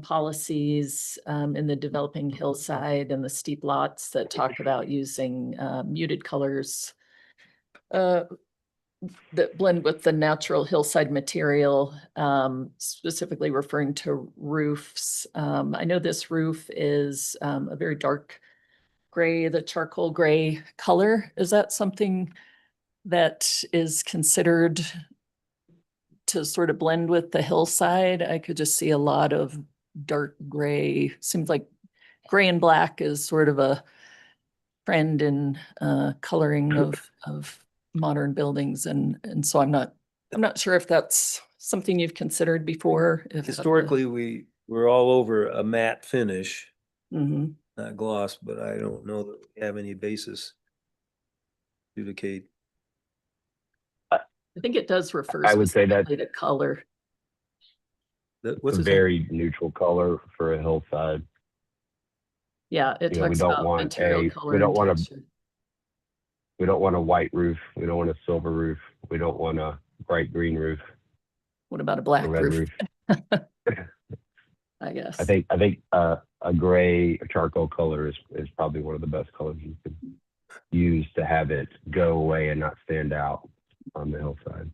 policies in the developing hillside and the steep lots that talk about using muted colors that blend with the natural hillside material, specifically referring to roofs. I know this roof is a very dark gray, the charcoal gray color. Is that something that is considered to sort of blend with the hillside? I could just see a lot of dark gray. Seems like gray and black is sort of a trend in coloring of modern buildings, and so I'm not sure if that's something you've considered before. Historically, we're all over a matte finish, Mm-hmm. not gloss, but I don't know that we have any basis to indicate. I think it does refer I would say that- specifically to color. What's It's a it say? very neutral color for a hillside. Yeah, it You know, we talks don't about want material, color, we don't and want texture. We don't want a white roof. We don't want a silver roof. We don't want a bright green roof, What about a a black red roof? roof. I guess. I think a gray charcoal color is probably one of the best colors you can use to have it go away and not stand out on the hillside.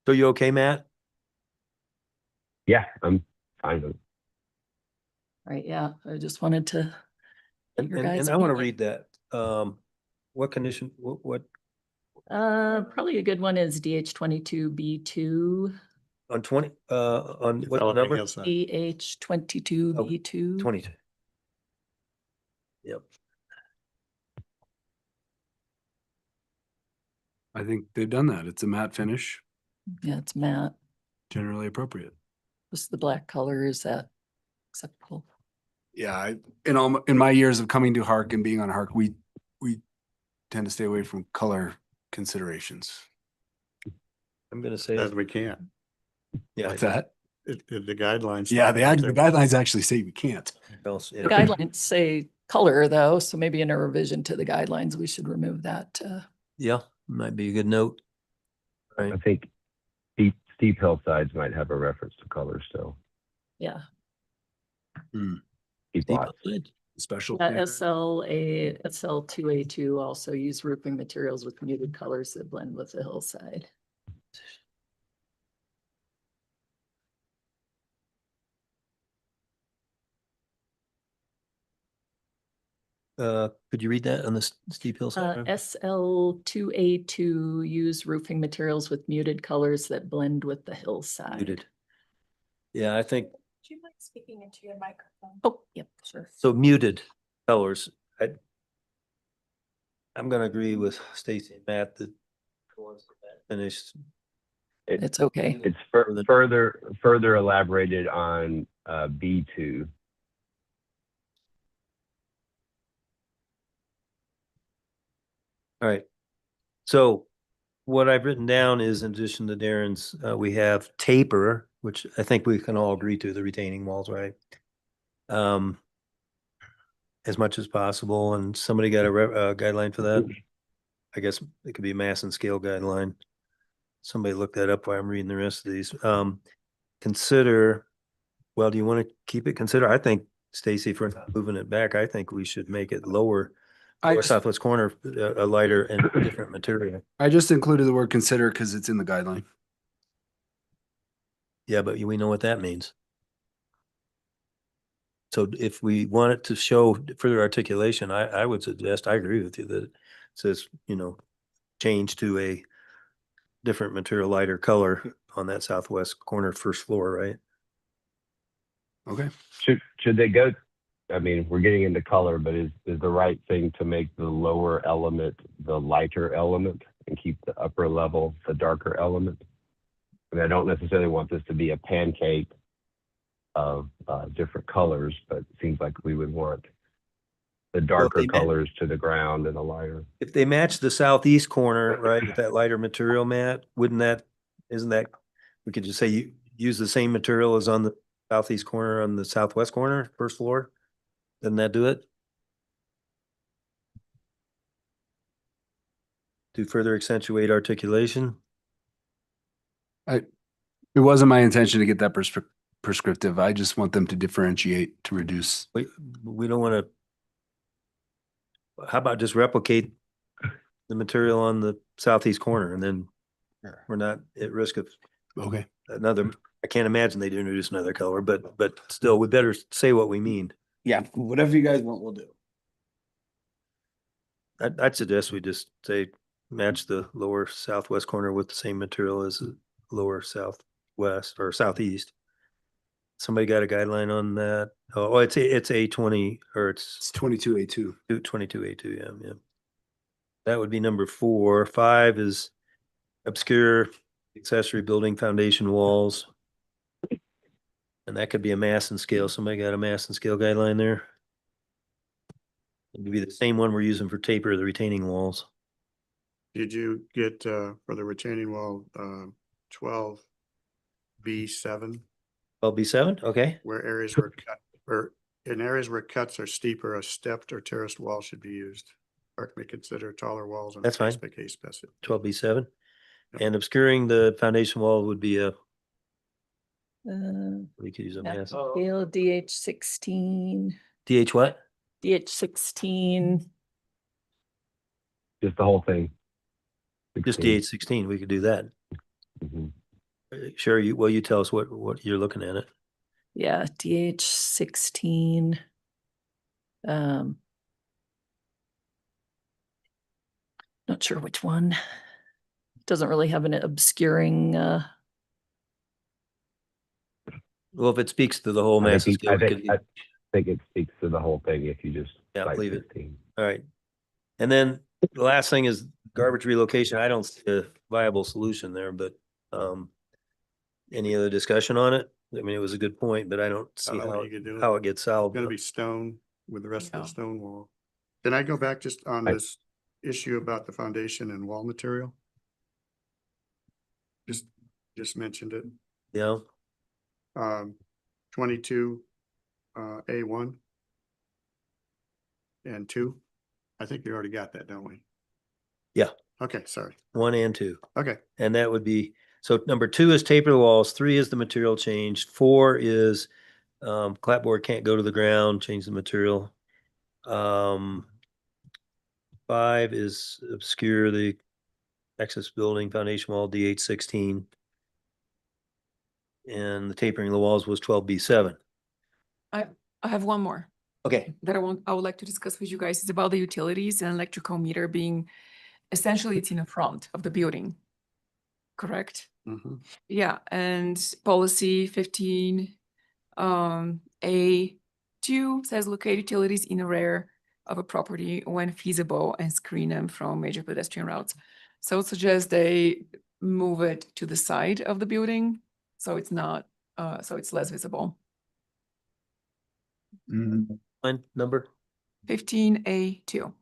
So you okay, Matt? Yeah, I'm fine with it. Right, yeah, I just wanted to. get your guys' And I want to opinion. read that. What condition, what, Probably a good one is DH22B2, on 20, on what Developing number? hillside. DH22B2. 22. Yep. I think they've done that. It's a matte finish, Yeah, it's matte. generally appropriate. Just the black color, is that acceptable? Yeah, in my years of coming to HARC and being on HARC, we tend to stay away from color considerations. I'm going to say, As we can. yeah. What's that? The guidelines. Yeah, the guidelines actually say we can't. Else, The yeah. guidelines say color though, so maybe in a revision to the guidelines, we should remove that. Yeah, might be a good note. Right. I think steep hillsides might have a reference to color still. Yeah, Steep lots. Special. SL2A2 also use roofing materials with muted colors that blend with the hillside. Could you read that on the steep hillside? SL2A2, use roofing materials with muted colors that blend with the hillside. Muted. Yeah, I think, Do you mind speaking into your microphone? Oh, yep, sure. so muted colors. I'm gonna agree with Stacy and Matt that finished. It's okay. It's Further- further elaborated on B2. All right. So what I've written down is in addition to Darren's, we have taper, which I think we can all agree to, the retaining walls, right? As much as possible, and somebody got a guideline for that? I guess it could be a mass and scale guideline. Somebody look that up while I'm reading the rest of these. Consider, well, do you want to keep it? Consider, I think, Stacy, for moving it back, I think we should make it lower southwest corner, a lighter and different material. I just included the word consider because it's in the guideline. Yeah, but we know what that means. So if we want it to show further articulation, I would suggest, I agree with you that it says, change to a different material, lighter color on that southwest corner, first floor, right? Okay. Should they go? I mean, we're getting into color, but is the right thing to make the lower element the lighter element and keep the upper level the darker element? I mean, I don't necessarily want this to be a pancake of different colors, but it seems like we would want the darker colors to the ground and the lighter. If they match the southeast corner, right, with that lighter material, Matt, isn't that, we could just say you use the same material as on the southeast corner, on the southwest corner, first floor? Doesn't that do it? To further accentuate articulation? It wasn't my intention to get that prescriptive. I just want them to differentiate to reduce. We don't want to, how about just replicate the material on the southeast corner and then we're not at risk of Okay. another, I can't imagine they'd introduce another color, but still, we better say what we mean. Yeah, whatever you guys want, we'll do. I'd suggest we just say match the lower southwest corner with the same material as the lower southwest or southeast. Somebody got a guideline on that? Oh, it's A20 or It's 22A2. 22A2, yeah. That would be number 4. 5 is obscure accessory building foundation walls. And that could be a mass and scale. Somebody got a mass and scale guideline there? It would be the same one we're using for taper, the retaining walls. Did you get for the retaining wall 12B7? 12B7, okay. Where areas were cut, or in areas where cuts are steeper, a stepped or terraced wall should be used. HARC may consider taller walls on a That's fine. case-by-case basis. 12B7. And obscuring the foundation wall would be we could use a mass. Scale DH16, DH what? DH16. Just the whole thing. Just 16. DH16, we could do that. Mhm. Sure, you tell us what you're looking at it. Yeah, DH16. Not sure which one. Doesn't really have an obscuring, Well, if it speaks to the whole I mass and think, scale, I we think, could, I think it speaks to the whole thing if you just. Yeah, cite leave it. 16. all right. And then the last thing is garbage relocation. I don't see a viable solution there, but any other discussion on it? I mean, it was a good point, but I don't see know what you could do. how it gets solved. It's gonna be stone with the rest of Yeah. the stone wall. Can I go back just on I- this issue about the foundation and wall material? Just mentioned it. Yeah, 22 A1 and 2. I think you already got that, don't we? Yeah. Okay, sorry. 1 and 2. Okay, And that would be, so number 2 is taper the walls, 3 is the material change, 4 is clapboard can't go to the ground, change the material. 5 is obscure the excess building foundation wall, DH16. And the tapering of the walls was 12B7. I have one more. Okay, that I would like to discuss with you guys is about the utilities and electrical meter being, essentially it's in the front of the building. Correct? Mhm. Yeah, and policy 15, A2 says locate utilities in the rear of a property when feasible and screen them from major pedestrian routes. So it suggests they move it to the side of the building, so it's not, so it's less visible. Mhm. line number, 15A2.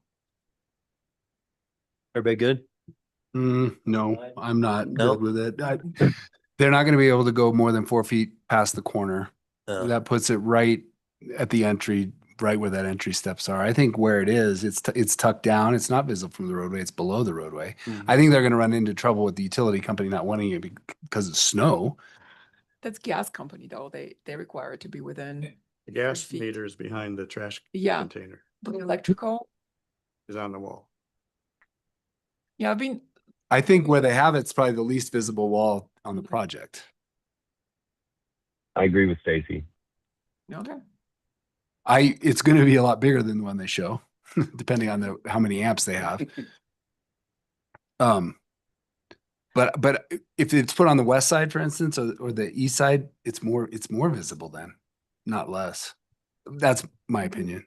everybody good? No, I'm not No? good with it. They're not gonna be able to go more than 4 feet past the corner. No. That puts it right at the entry, right where that entry steps are. I think where it is, it's tucked down. It's not visible from the roadway. It's below the roadway. I think they're gonna run into trouble with the utility company not wanting it because of snow. That's gas company though, they require it to be within, The gas 3 feet. meter is behind the trash Yeah. container, but electrical, is on the wall. yeah, I've been, I think where they have it's probably the least visible wall on the project. I agree with Stacy. okay. It's gonna be a lot bigger than the one they show, depending on how many amps they have. But if it's put on the west side, for instance, or the east side, it's more visible then, not less. That's my opinion.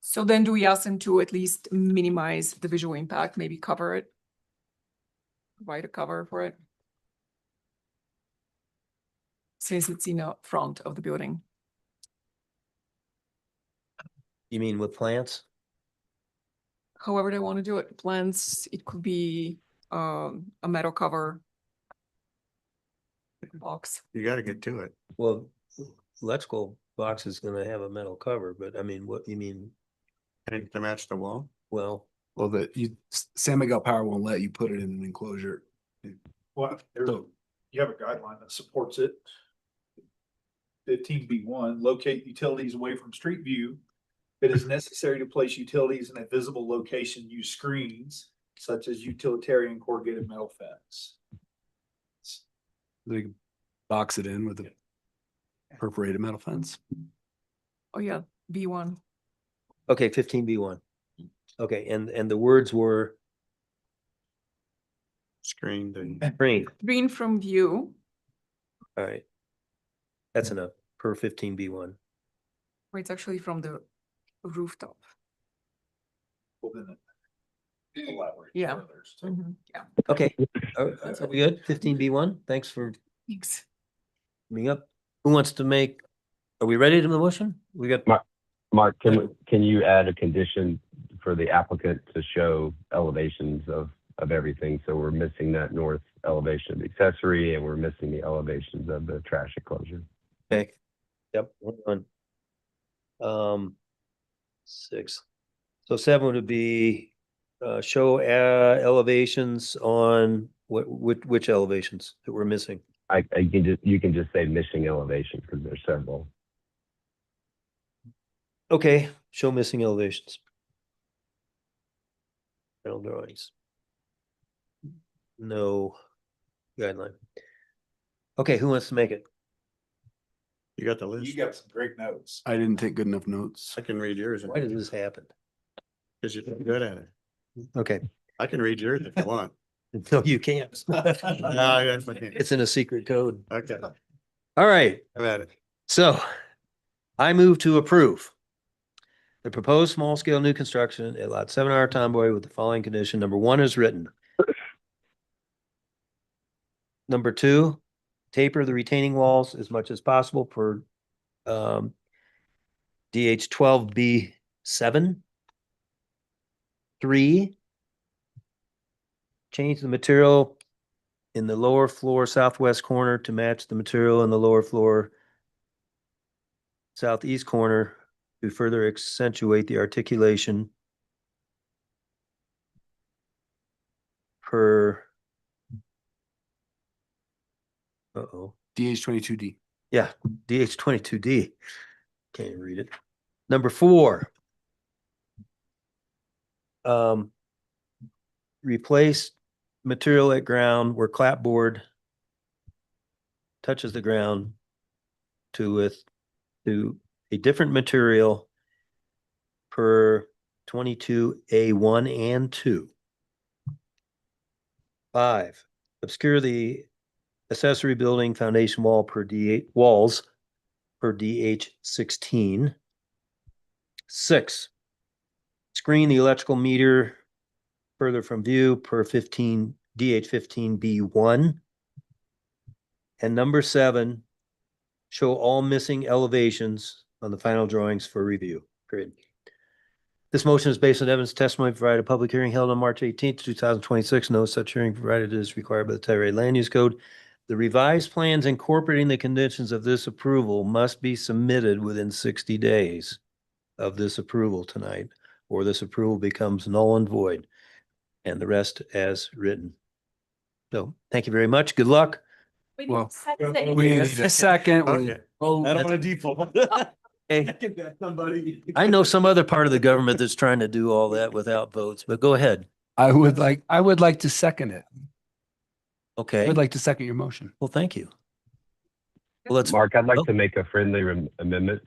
So then do we ask them to at least minimize the visual impact, maybe cover it? Provide a cover for it? Since it's in the front of the building. You mean with plants? However they want to do it, plants, it could be a metal cover. Box. You gotta get to it. Well, electrical box is gonna have a metal cover, but I mean, what you mean, And to match the wall. well, Well, San Miguel Power won't let you put it in an enclosure. Well, you have a guideline that supports it. 15B1, locate utilities away from street view. If it is necessary to place utilities in a visible location, use screens such as utilitarian corrugated metal fence. They can box it in with a perforated metal fence. Oh yeah, B1. okay, 15B1. Okay, and the words were Screened and green, Green from view, all right. That's enough per 15B1. or it's actually from the rooftop. Well, then it elaborates Yeah. further, so. Yeah, Okay, are we good? 15B1, thanks for thanks. coming up. Who wants to make, are we ready to the motion? We got, Mark, can you add a condition for the applicant to show elevations of everything? So we're missing that north elevation of the accessory and we're missing the elevations of the trash enclosure. okay, yep, hold on. 6. So 7 would be, show elevations on which elevations that we're missing? You can just say missing elevations because there's several. Okay, show missing elevations. No drawings. No guideline. Okay, who wants to make it? you got the list. You got some great notes. I didn't take good enough notes. I can read yours. Why did this happen? Because you're good at it. Okay, I can read yours if you want. no, you can't. No, I can't. It's in a secret code. Okay, All right, I've had it. so I move to approve the proposed small scale new construction at lot 7R Tomboy with the following condition. Number 1 is written. Number 2, taper the retaining walls as much as possible per DH 12B7. 3, change the material in the lower floor southwest corner to match the material in the lower floor southeast corner to further accentuate the articulation per DH22D. yeah, DH22D. Can't even read it. Number 4. Replace material at ground where clapboard touches the ground to a different material per 22A1 and 2. 5, obscure the accessory building foundation wall per D8 walls per DH 16. 6, screen the electrical meter further from view per 15 DH 15B1. And number 7, show all missing elevations on the final drawings for review. Period. This motion is based on evidence testimony provided at a public hearing held on March 18th, 2026. No such hearing provided is required by the Telluride Land Use Code. The revised plans incorporating the conditions of this approval must be submitted within 60 days of this approval tonight, or this approval becomes null and void, and the rest as written. So thank you very much. Good luck. Well, we need a second. Okay. Oh, I don't want to default. Hey, Somebody. I know some other part of the government that's trying to do all that without votes, but go ahead. I would like to second it. I Okay, would like to second your motion. well, thank you. Well, let's, Mark, I'd like Oh. to make a friendly amendment.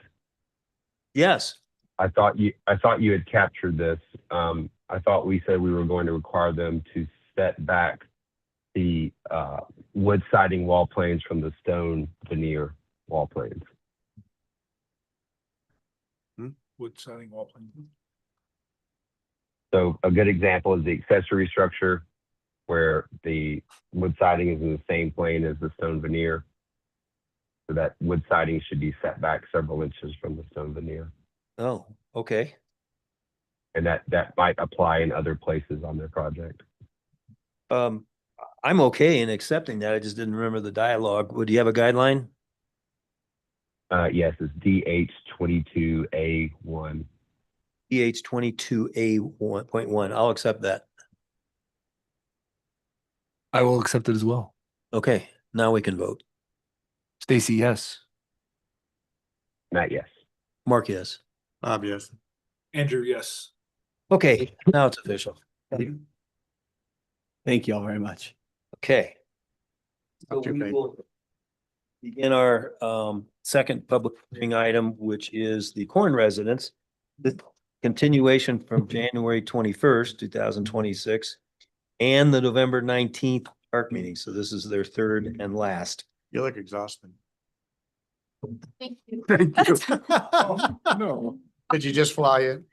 yes, I thought you had captured this. I thought we said we were going to require them to set back the wood siding wall planes from the stone veneer wall planes. Wood siding wall plan. So a good example is the accessory structure where the wood siding is in the same plane as the stone veneer. So that wood siding should be set back several inches from the stone veneer. oh, okay. And that might apply in other places on their project. I'm okay in accepting that. I just didn't remember the dialogue. Would you have a guideline? Yes, it's DH22A1. EH 22A1.1. I'll accept that. I will accept it as well. Okay, now we can vote. Stacy, yes. Matt, yes. Mark, yes. Obvious. Andrew, yes. Okay, now it's official. Thank you all very much. Okay. So Okay, we thank- will begin our second public hearing item, which is the Corn residence. The continuation from January 21st, 2026, and the November 19th HARC meeting. So this is their third and last. You look exhausted. Thank you. Thank you. No. Did you just fly in?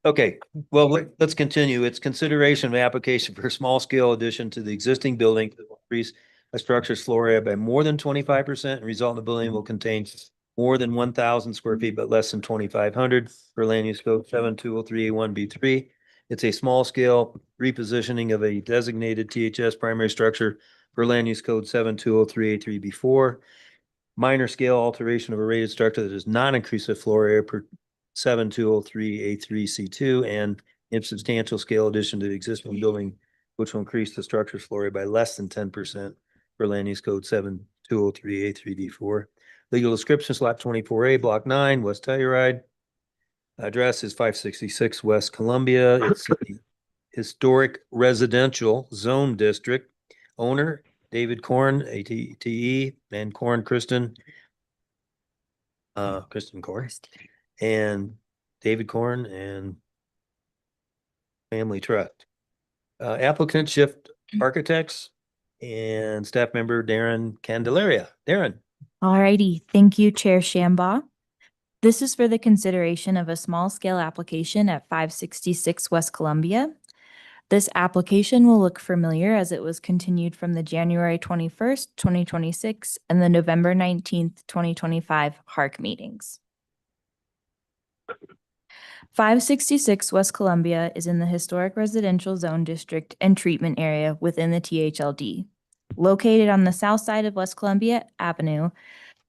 Okay, well, let's continue. It's consideration of application for a small scale addition to the existing building to increase a structure's floor area by more than 25% and result in the building will contain more than 1,000 square feet, but less than 2,500 for land use code 7203A1B3. It's a small scale repositioning of a designated THS primary structure for land use code 7203A3B4. Minor scale alteration of a rated structure that does not increase the floor area per 7203A3C2 and insubstantial scale addition to the existing building, which will increase the structure's floor area by less than 10% for land use code 7203A3D4. Legal description, lot 24A, block 9, West Telluride. Address is 566 West Columbia. It's the historic residential zone district. Owner, David Korn, ATE, and Korn Kristen. Kristen Korn. And David Korn and Family Trust. Applicant Shift Architects and staff member Darren Candelaria. Darren. Alrighty, thank you, Chair Shambaugh. This is for the consideration of a small-scale application at 566 West Columbia. This application will look familiar as it was continued from the January 21st, 2026 and the November 19th, 2025 HARC meetings. 566 West Columbia is in the historic residential zone district and treatment area within the THLD. Located on the south side of West Columbia Avenue,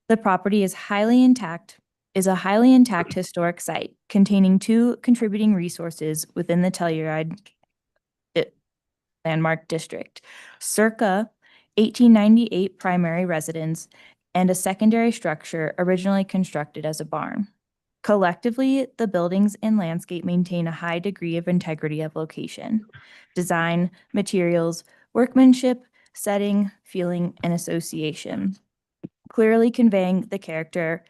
the property is a highly intact historic site containing two contributing resources within the Telluride Landmark District, circa 1898 primary residence and a secondary structure originally constructed as a barn. Collectively, the buildings and landscape maintain a high degree of integrity of location, design, materials, workmanship, setting, feeling, and association, clearly conveying the character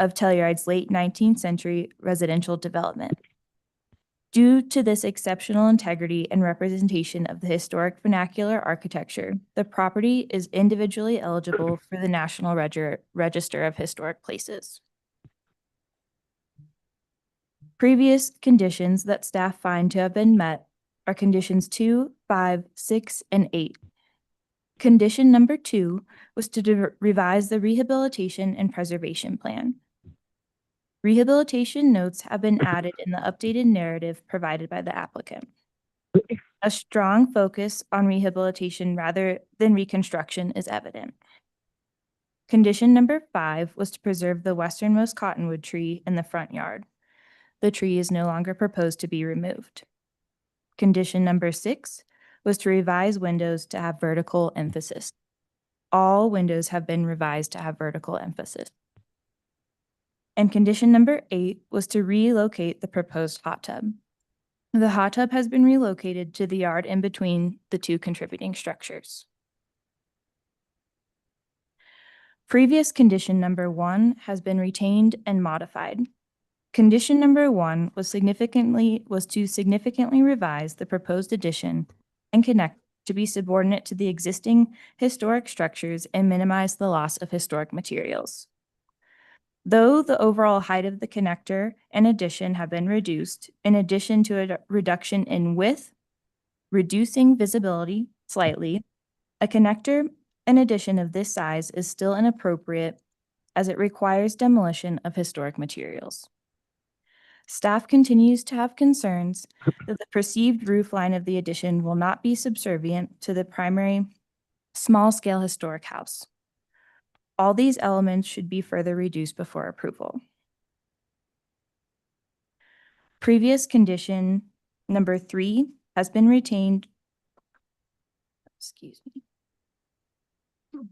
of Telluride's late 19th century residential development. Due to this exceptional integrity and representation of the historic vernacular architecture, the property is individually eligible for the National Register of Historic Places. Previous conditions that staff find to have been met are conditions 2, 5, 6, and 8. Condition number 2 was to revise the rehabilitation and preservation plan. Rehabilitation notes have been added in the updated narrative provided by the applicant. A strong focus on rehabilitation rather than reconstruction is evident. Condition number 5 was to preserve the westernmost cottonwood tree in the front yard. The tree is no longer proposed to be removed. Condition number 6 was to revise windows to have vertical emphasis. All windows have been revised to have vertical emphasis. And condition number 8 was to relocate the proposed hot tub. The hot tub has been relocated to the yard in between the two contributing structures. Previous condition number 1 has been retained and modified. Condition number 1 was to significantly revise the proposed addition and connect to be subordinate to the existing historic structures and minimize the loss of historic materials. Though the overall height of the connector and addition have been reduced, in addition to a reduction in width, reducing visibility slightly, a connector and addition of this size is still inappropriate as it requires demolition of historic materials. Staff continues to have concerns that the perceived roof line of the addition will not be subservient to the primary small-scale historic house. All these elements should be further reduced before approval. Previous condition number 3 has been retained. Excuse me.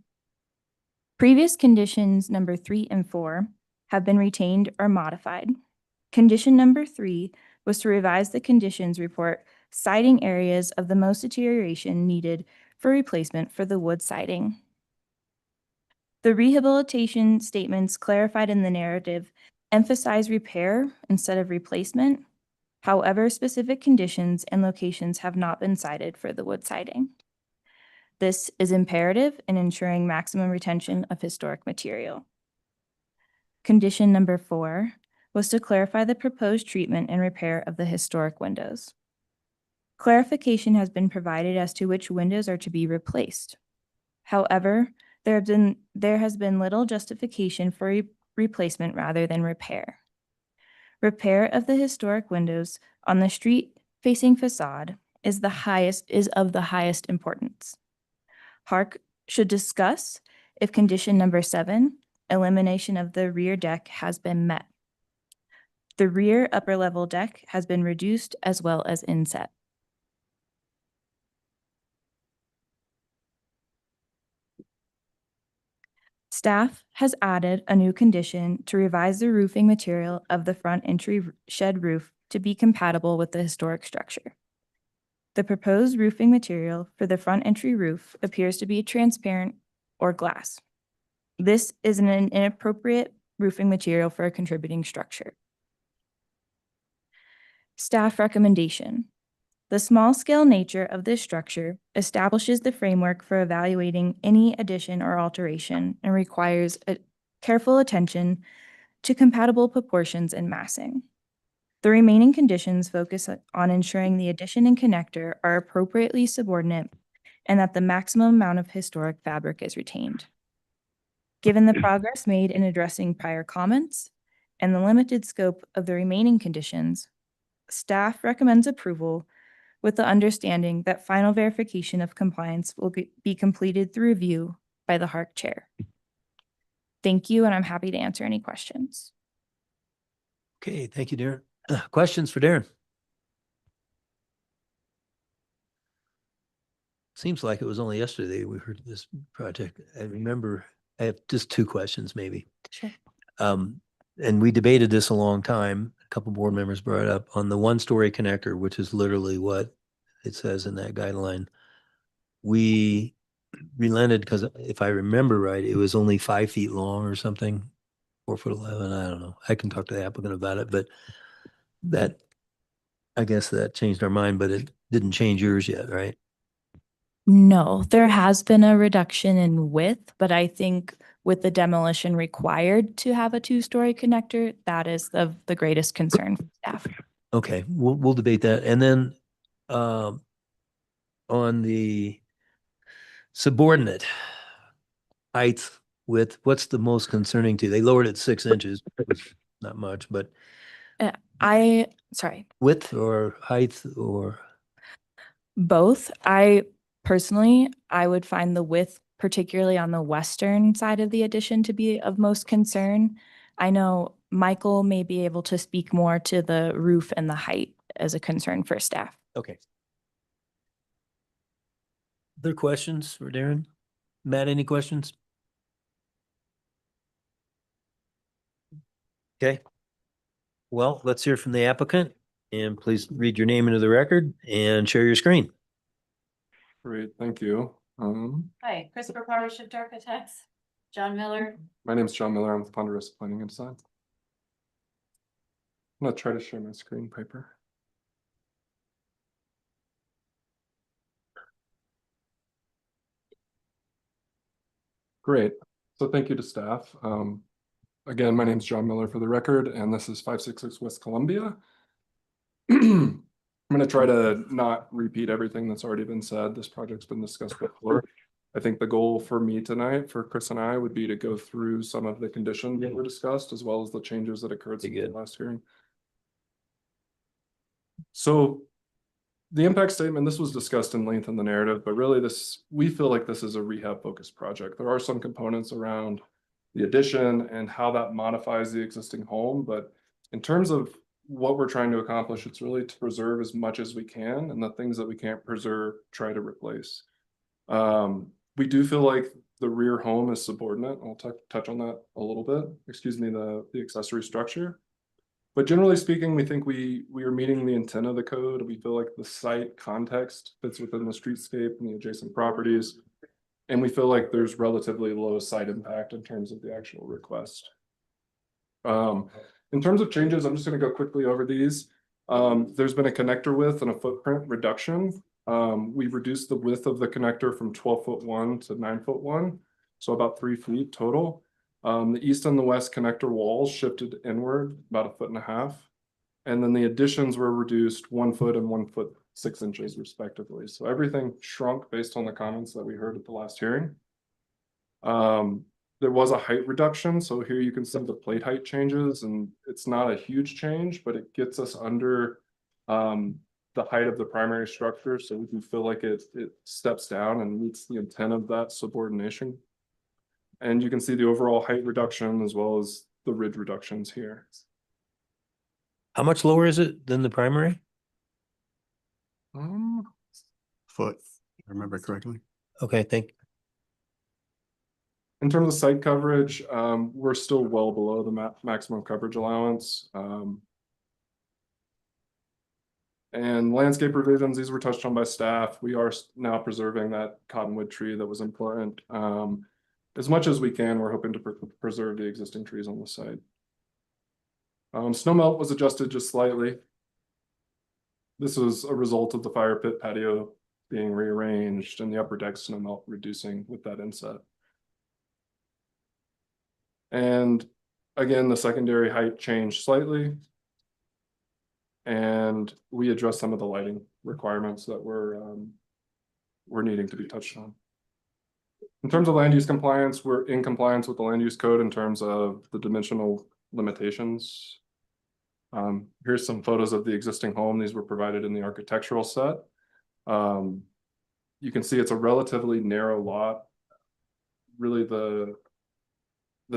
Previous conditions number 3 and 4 have been retained or modified. Condition number 3 was to revise the conditions report siding areas of the most deterioration needed for replacement for the wood siding. The rehabilitation statements clarified in the narrative emphasize repair instead of replacement. However, specific conditions and locations have not been cited for the wood siding. This is imperative in ensuring maximum retention of historic material. Condition number 4 was to clarify the proposed treatment and repair of the historic windows. Clarification has been provided as to which windows are to be replaced. However, there has been little justification for replacement rather than repair. Repair of the historic windows on the street-facing facade is of the highest importance. HARC should discuss if condition number 7, elimination of the rear deck, has been met. The rear upper level deck has been reduced as well as inset. Staff has added a new condition to revise the roofing material of the front entry shed roof to be compatible with the historic structure. The proposed roofing material for the front entry roof appears to be transparent or glass. This is an inappropriate roofing material for a contributing structure. Staff recommendation. The small-scale nature of this structure establishes the framework for evaluating any addition or alteration and requires a careful attention to compatible proportions and massing. The remaining conditions focus on ensuring the addition and connector are appropriately subordinate and that the maximum amount of historic fabric is retained. Given the progress made in addressing prior comments and the limited scope of the remaining conditions, staff recommends approval with the understanding that final verification of compliance will be completed through review by the HARC chair. Thank you, and I'm happy to answer any questions. Okay, thank you, Darren. Questions for Darren? Seems like it was only yesterday we heard this project. I remember, I have just 2 questions maybe. Sure. And we debated this a long time. A couple board members brought it up on the 1-story connector, which is literally what it says in that guideline. We relented because if I remember right, it was only 5 feet long or something, 4'11", I don't know. I can talk to the applicant about it, but that, I guess that changed our mind, but it didn't change yours yet, right? No, there has been a reduction in width, but I think with the demolition required to have a two-story connector, that is of the greatest concern for staff. Okay, we'll debate that. And then on the subordinate height width, what's the most concerning to you? They lowered it 6 inches, which not much, but Sorry, width or height or, both. I would find the width, particularly on the western side of the addition, to be of most concern. I know Michael may be able to speak more to the roof and the height as a concern for staff. okay. Other questions for Darren? Matt, any questions? Okay. Well, let's hear from the applicant, and please read your name into the record and share your screen. Great, thank you. Hi, Christopher Partnership Architects, John Miller. My name is John Miller. I'm with Ponderosa Planning and Design. I'm gonna try to share my screen, Piper. Great. So thank you to staff. Again, my name is John Miller for the record, and this is 566 West Columbia. I'm going to try to not repeat everything that's already been said. This project's been discussed before. I think the goal for me tonight, for Chris and I, would be to go through some of the conditions that were discussed, as well as the changes that occurred since the last hearing. So the impact statement, this was discussed in length in the narrative, but really we feel like this is a rehab focused project. There are some components around the addition and how that modifies the existing home, but in terms of what we're trying to accomplish, it's really to preserve as much as we can, and the things that we can't preserve, try to replace. We do feel like the rear home is subordinate. I'll touch on that a little bit. Excuse me, the accessory structure. But generally speaking, we think we are meeting the intent of the code. We feel like the site context fits within the streetscape and the adjacent properties. And we feel like there's relatively low site impact in terms of the actual request. In terms of changes, I'm just going to go quickly over these. There's been a connector width and a footprint reduction. We've reduced the width of the connector from 12'1" to 9'1", so about 3 feet total. The east and the west connector walls shifted inward about 1.5 feet. And then the additions were reduced 1 foot and 1 foot 6 inches respectively. So everything shrunk based on the comments that we heard at the last hearing. There was a height reduction. So here you can see the plate height changes, and it's not a huge change, but it gets us under the height of the primary structure. So we can feel like it steps down and meets the intent of that subordination. And you can see the overall height reduction as well as the ridge reductions here. How much lower is it than the primary? Foot, if I remember correctly. Okay, In terms of site coverage, we're still well below the maximum coverage allowance. And landscape revisions, these were touched on by staff. We are now preserving that cottonwood tree that was important. As much as we can, we're hoping to preserve the existing trees on the site. Snow melt was adjusted just slightly. This was a result of the fire pit patio being rearranged and the upper deck snow melt reducing with that inset. And again, the secondary height changed slightly. And we addressed some of the lighting requirements that were needing to be touched on. In terms of land use compliance, we're in compliance with the land use code in terms of the dimensional limitations. Here's some photos of the existing home. These were provided in the architectural set. You can see it's a relatively narrow lot. Really the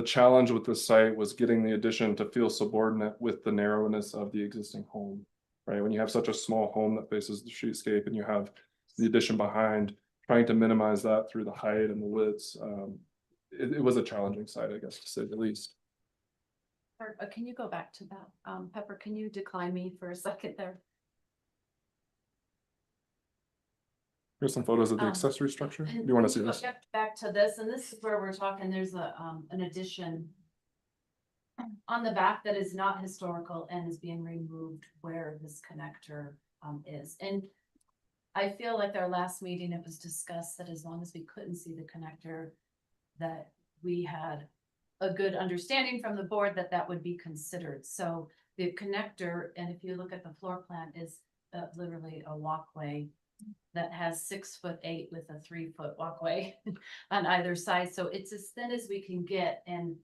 challenge with this site was getting the addition to feel subordinate with the narrowness of the existing home, right? When you have such a small home that faces the streetscape and you have the addition behind, trying to minimize that through the height and the widths, it was a challenging site, I guess, to say the least. Can you go back to that? Pepper, can you decline me for a second there? Here's some photos of the accessory structure. Do you want to see this? Back to this, and this is where we're talking, there's an addition on the back that is not historical and is being removed where this connector is. And I feel like our last meeting, it was discussed that as long as we couldn't see the connector, that we had a good understanding from the board that that would be considered. So the connector, and if you look at the floor plan, is literally a walkway that has 6'8" with a 3-foot walkway on either side. So it's as thin as we can get. And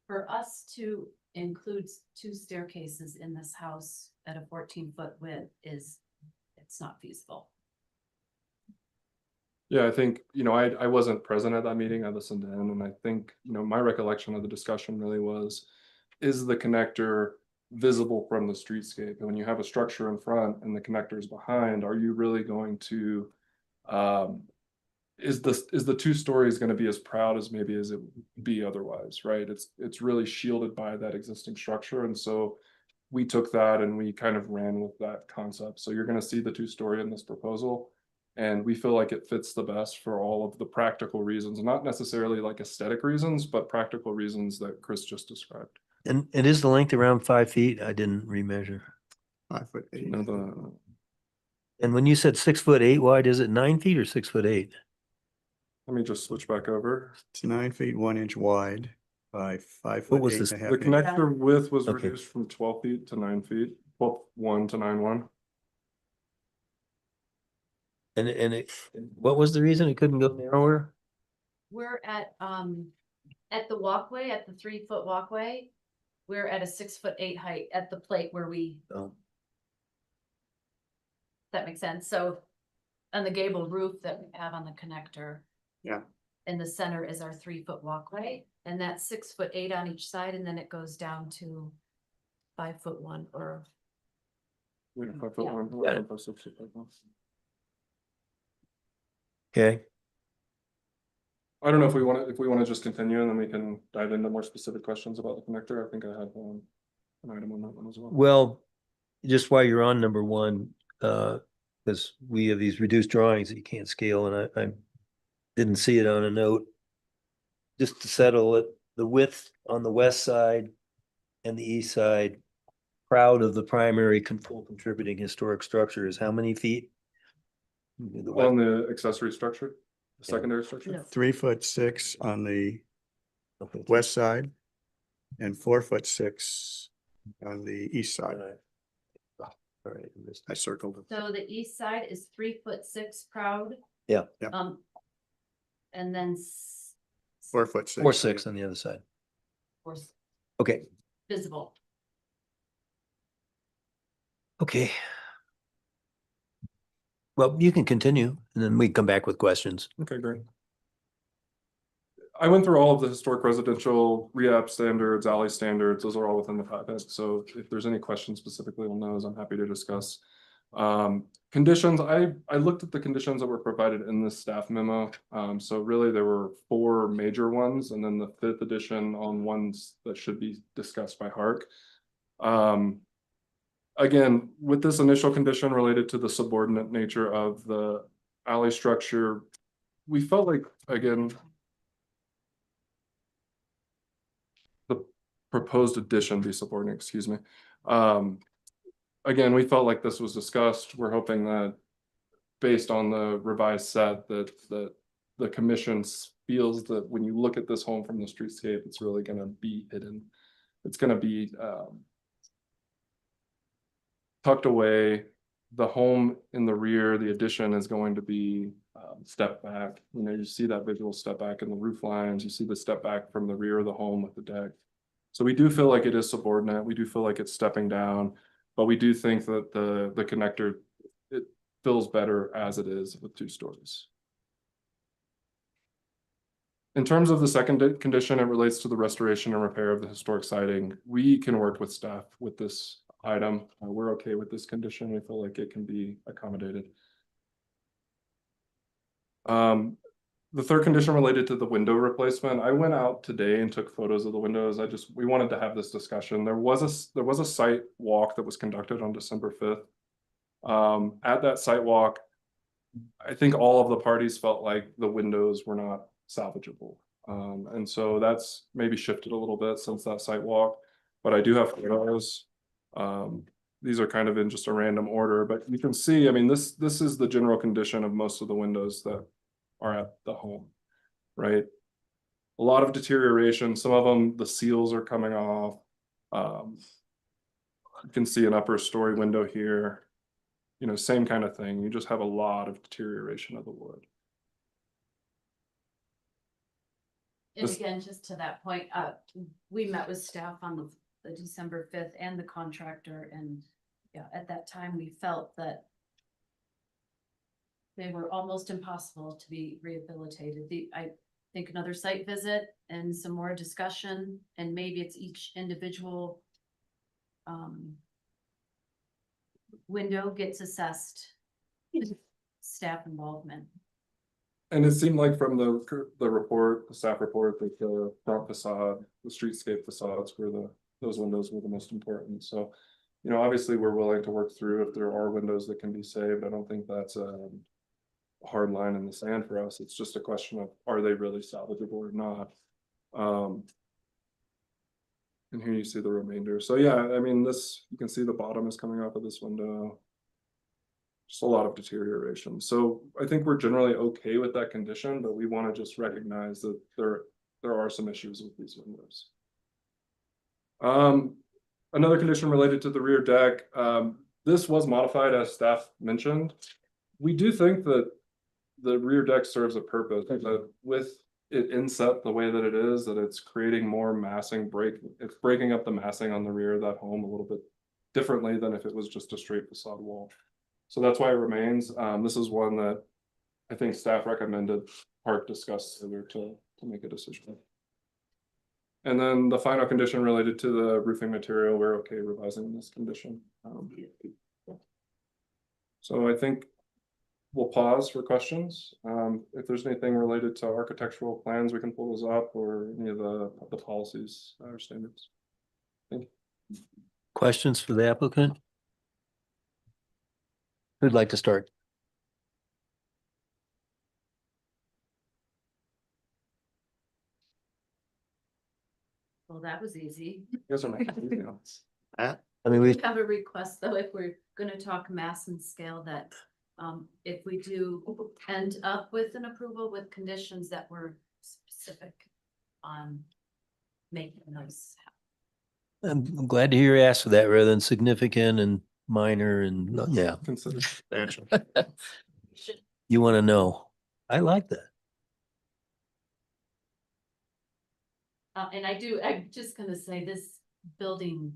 for us to include 2 staircases in this house at a 14-foot width it's not feasible. Yeah, I think, I wasn't present at that meeting. I listened in, and I think, my recollection of the discussion really was, is the connector visible from the streetscape? And when you have a structure in front and the connector is behind, are you really going to, is the 2 stories going to be as proud as maybe as it would be otherwise, right? It's really shielded by that existing structure. And so we took that and we kind of ran with that concept. So you're going to see the 2-story in this proposal. And we feel like it fits the best for all of the practical reasons, not necessarily like aesthetic reasons, but practical reasons that Chris just described. And is the length around 5 feet? I didn't remeasure. 5'8". And when you said 6'8" wide, is it 9 feet or 6'8"? Let me just switch back over. It's 9 feet 1 inch wide by 5 What foot was 8 this? and a half The inch. connector width was Okay. reduced from 12 feet to 9 feet, 12.1 to 9.1. And what was the reason it couldn't go narrower? We're at the walkway, at the 3-foot walkway, we're at a 6'8" height at the plate where we, Oh, that makes sense. So on the gable roof that we have on the connector. Yeah. In the center is our 3-foot walkway, and that's 6'8" on each side, and then it goes down to 5'1" or. Yeah, 5 foot Yeah. 1, Got it. 5 6 feet, 5 1. okay. I don't know if we want to just continue and then we can dive into more specific questions about the connector. I think I had an item on that one as well. Well, just while you're on number 1, because we have these reduced drawings that you can't scale, and I didn't see it on a note. Just to settle it, the width on the west side and the east side, proud of the primary full contributing historic structure is how many feet? The On west, the accessory structure, the Yeah. secondary structure. No. 3'6" on the okay. west side and 4'6" on the east side. All right, I missed I it. circled it. So the east side is 3'6" proud. Yeah. Yeah. And then 4'6". 4'6" on the other side. Okay, visible. okay. Well, you can continue, and then we can come back with questions. Okay, great. I went through all of the historic residential rehab standards, alley standards. Those are all within the packet. So if there's any questions specifically on those, I'm happy to discuss. Conditions, I looked at the conditions that were provided in the staff memo. So really there were 4 major ones, and then the 5th edition on ones that should be discussed by HARC. Again, with this initial condition related to the subordinate nature of the alley structure, we felt like, again, the proposed addition be subordinate, excuse me. Again, we felt like this was discussed. We're hoping that based on the revised set that the commission feels that when you look at this home from the streetscape, it's really going to be hidden. It's going to be tucked away. The home in the rear, the addition is going to be stepped back. You see that visual step back in the roof lines. You see the step back from the rear of the home with the deck. So we do feel like it is subordinate. We do feel like it's stepping down, but we do think that the connector, it feels better as it is with 2 stories. In terms of the second condition, it relates to the restoration and repair of the historic siding. We can work with staff with this item. We're okay with this condition. We feel like it can be accommodated. The third condition related to the window replacement. I went out today and took photos of the windows. We wanted to have this discussion. There was a site walk that was conducted on December 5th. At that site walk, I think all of the parties felt like the windows were not salvageable. And so that's maybe shifted a little bit since that site walk. but I do have photos. These are kind of in just a random order, but you can see, I mean, this is the general condition of most of the windows that are at the home, right? A lot of deterioration. Some of them, the seals are coming off. You can see an upper story window here. You know, same kind of thing. You just have a lot of deterioration of the wood. And This- again, just to that point, we met with staff on the December 5th and the contractor, and yeah, at that time, we felt that they were almost impossible to be rehabilitated. I think another site visit and some more discussion, and maybe it's each individual window gets assessed, staff involvement. And it seemed like from the report, the staff report, that the front facade, the streetscape facades were those windows were the most important. So, you know, obviously we're willing to work through if there are windows that can be saved. I don't think that's a hard line in the sand for us. It's just a question of, are they really salvageable or not? And here you see the remainder. So yeah, I mean, you can see the bottom is coming off of this window. Just a lot of deterioration. So I think we're generally okay with that condition, but we want to just recognize that there are some issues with these windows. Another condition related to the rear deck. This was modified as staff mentioned. We do think that the rear deck serves a purpose, that with it inset the way that it is, that it's creating more massing it's breaking up the massing on the rear of that home a little bit differently than if it was just a straight facade wall. So that's why it remains. This is one that I think staff recommended HARC discuss further to make a decision. And then the final condition related to the roofing material, we're okay revising this condition. So I think we'll pause for questions. If there's anything related to architectural plans, we can pull those up, or any of the policies or standards. Thank you. Questions for the applicant? Who'd like to start? Well, that was easy. You guys are making me notes. I mean, we, We have a request, though, if we're gonna talk mass and scale, that if we do end up with an approval with conditions that were specific on making those happen. I'm glad to hear you ask for that rather than significant and minor and, yeah, Consider substantial. you want to know. I like that. And I'm just gonna say this building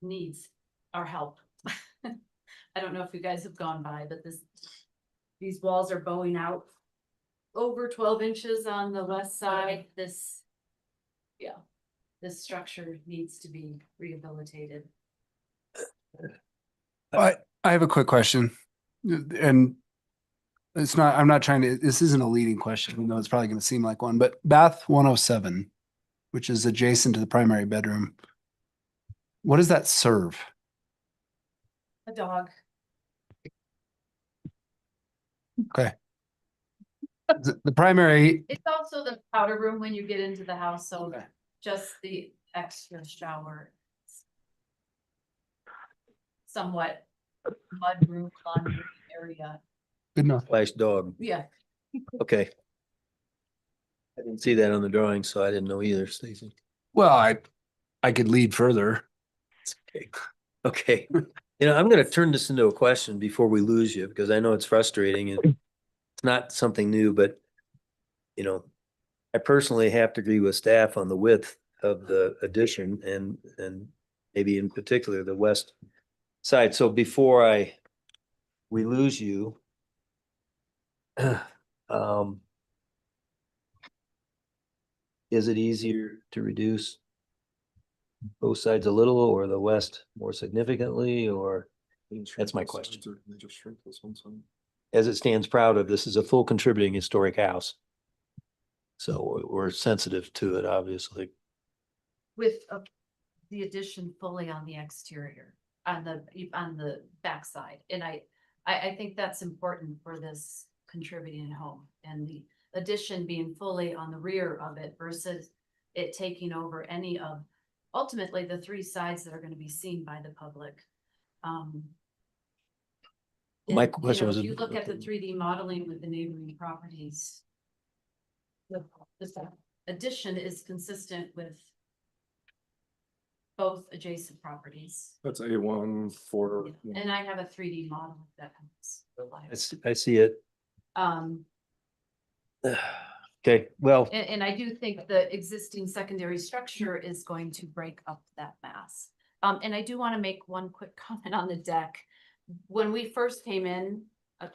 needs our help. I don't know if you guys have gone by, but these walls are bowing out over 12 inches on the west side. This structure needs to be rehabilitated. I have a quick question, and I'm not trying to, this isn't a leading question. I know it's probably going to seem like one, but bath 107, which is adjacent to the primary bedroom, what does that serve? A dog. Okay. The primary, It's also the powder room when you get into the house, so Okay. just the extra shower. Somewhat mudroom laundry area. good enough. Flash dog. Yeah. Okay. I didn't see that on the drawing, so I didn't know either, Stacy. Well, I could lead further. Okay. Okay. You know, I'm going to turn this into a question before we lose you, because I know it's frustrating and it's not something new, but you know, I personally have to agree with staff on the width of the addition and maybe in particular the west side. So before we lose you, is it easier to reduce both sides a little or the west more significantly, or that's my question. Just shrink this one some. As it stands proud of, this is a full contributing historic house. So we're sensitive to it, obviously. With the addition fully on the exterior, on the backside. And I think that's important for this contributing home, and the addition being fully on the rear of it versus it taking over any of ultimately the three sides that are gonna be seen by the public. My and, question was. If you look at the 3D modeling with the neighboring properties, the addition is consistent with both adjacent properties. That's A1 for. And I have a 3D model that comes. I see it. Um, Okay, well, and I do think the existing secondary structure is going to break up that mass. And I do want to make one quick comment on the deck. When we first came in,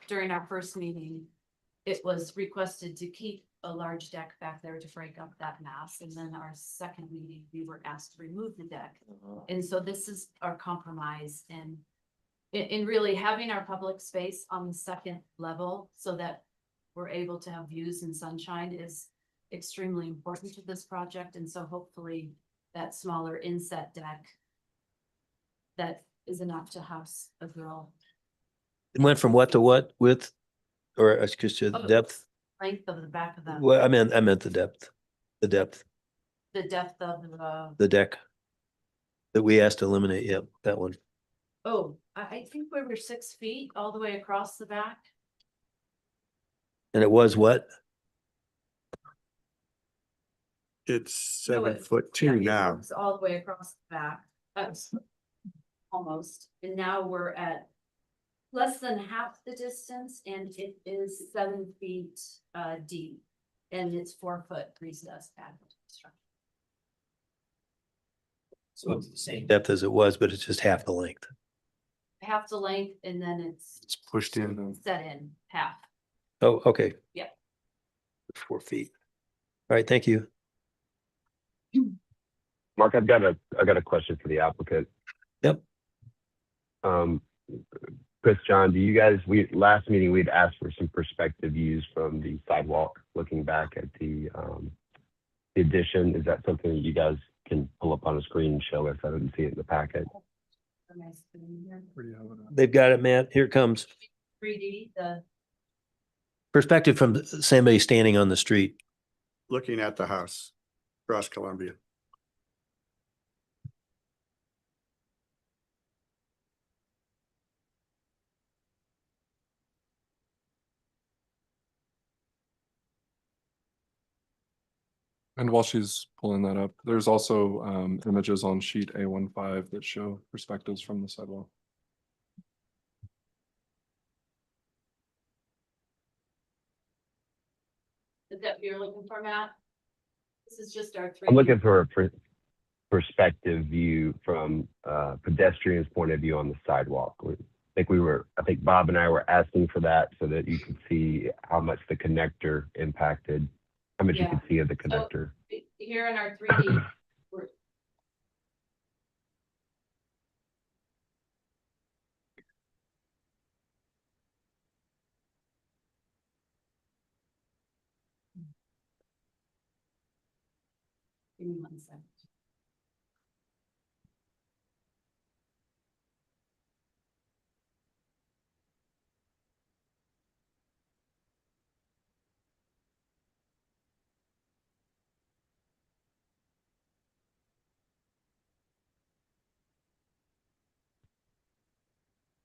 during our first meeting, it was requested to keep a large deck back there to break up that mass. And then our second meeting, we were asked to remove the deck. And so this is our compromise and in really having our public space on the second level so that we're able to have views and sunshine is extremely important to this project. And so hopefully that smaller inset deck that is enough to house a grill. it went from what to what width? Or excuse me, Oh. depth? Length of the back of that, Well, I meant the depth. The depth, the depth of the deck. That we asked to eliminate, yep, that one. I think we were 6 feet all the way across the back. And it was what? It's No, 7'2" yeah, it now. was all the way across the back. Almost, and now we're at less than half the distance and it is 7 feet deep. And it's 4 foot recessed pad structure. So it's the same depth as it was, but it's just half the length. Half the length and then It's pushed in. set in half. Oh, okay. Yeah. 4 feet. All right, thank you. Mark, I've got a question for the applicant. Yep. Chris, John, last meeting, we'd asked for some perspective views from the sidewalk, looking back at the addition. Is that something that you guys can pull up on a screen and show us? I didn't see it in the packet. Where do you have it at? They've got it, Matt. Here it comes. 3D, the Perspective from somebody standing on the street. Looking at the house across Columbia. And while she's pulling that up, there's also images on sheet A15 that show perspectives from the sidewalk. is that what you're looking for, Matt? This is just our 3D. I'm looking for a perspective view from a pedestrian's point of view on the sidewalk. I think Bob and I were asking for that so that you could see how much the connector impacted, how much you Yeah. could see of the connector. Here in our 3D, give me 1 second.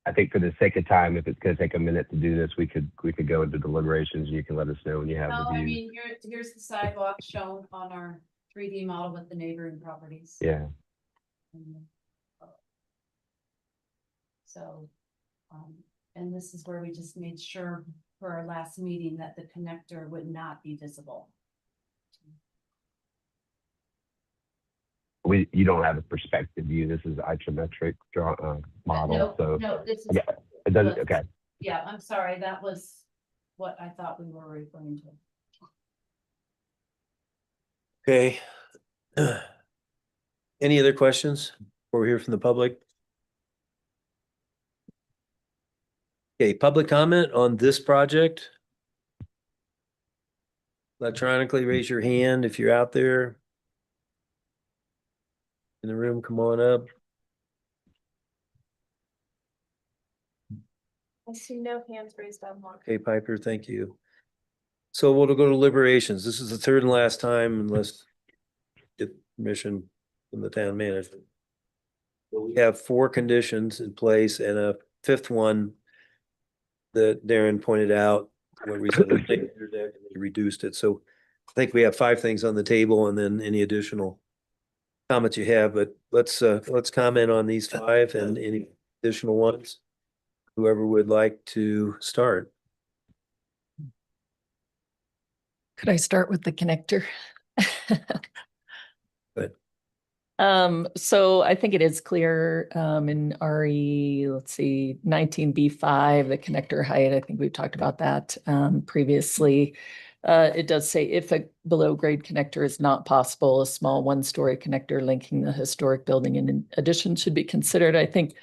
I think for the sake of time, if it's going to take a minute to do this, we could go into deliberations and you can let us know when you have No, the I views. mean, here's the sidewalk shown on our 3D model with the neighboring properties. Yeah. So, and this is where we just made sure for our last meeting that the connector would not be visible. You don't have a perspective view. This is isometric model. No, So no, this is. yeah, it doesn't. was- Okay. Yeah, I'm sorry, that was what I thought we were referring to. Okay. Any other questions before we hear from the public? Okay, public comment on this project? Electronically, raise your hand if you're out there. In the room, come on up. I see no hands raised on one. Okay, Piper, thank you. So we'll go to deliberations. This is the third and last time unless get permission from the town manager. So we have 4 conditions in place and a 5th one that Darren pointed out when we said we reduced it. So I think we have 5 things on the table and then any additional comments you have, but let's comment on these 5 and any additional ones. Whoever would like to start. Could I start with the connector? Good. So I think it is clear, in RE, let's see, 19B5, the connector height, I think we've talked about that, previously. It does say if a below grade connector is not possible, a small 1-story connector linking the historic building in addition should be considered. I think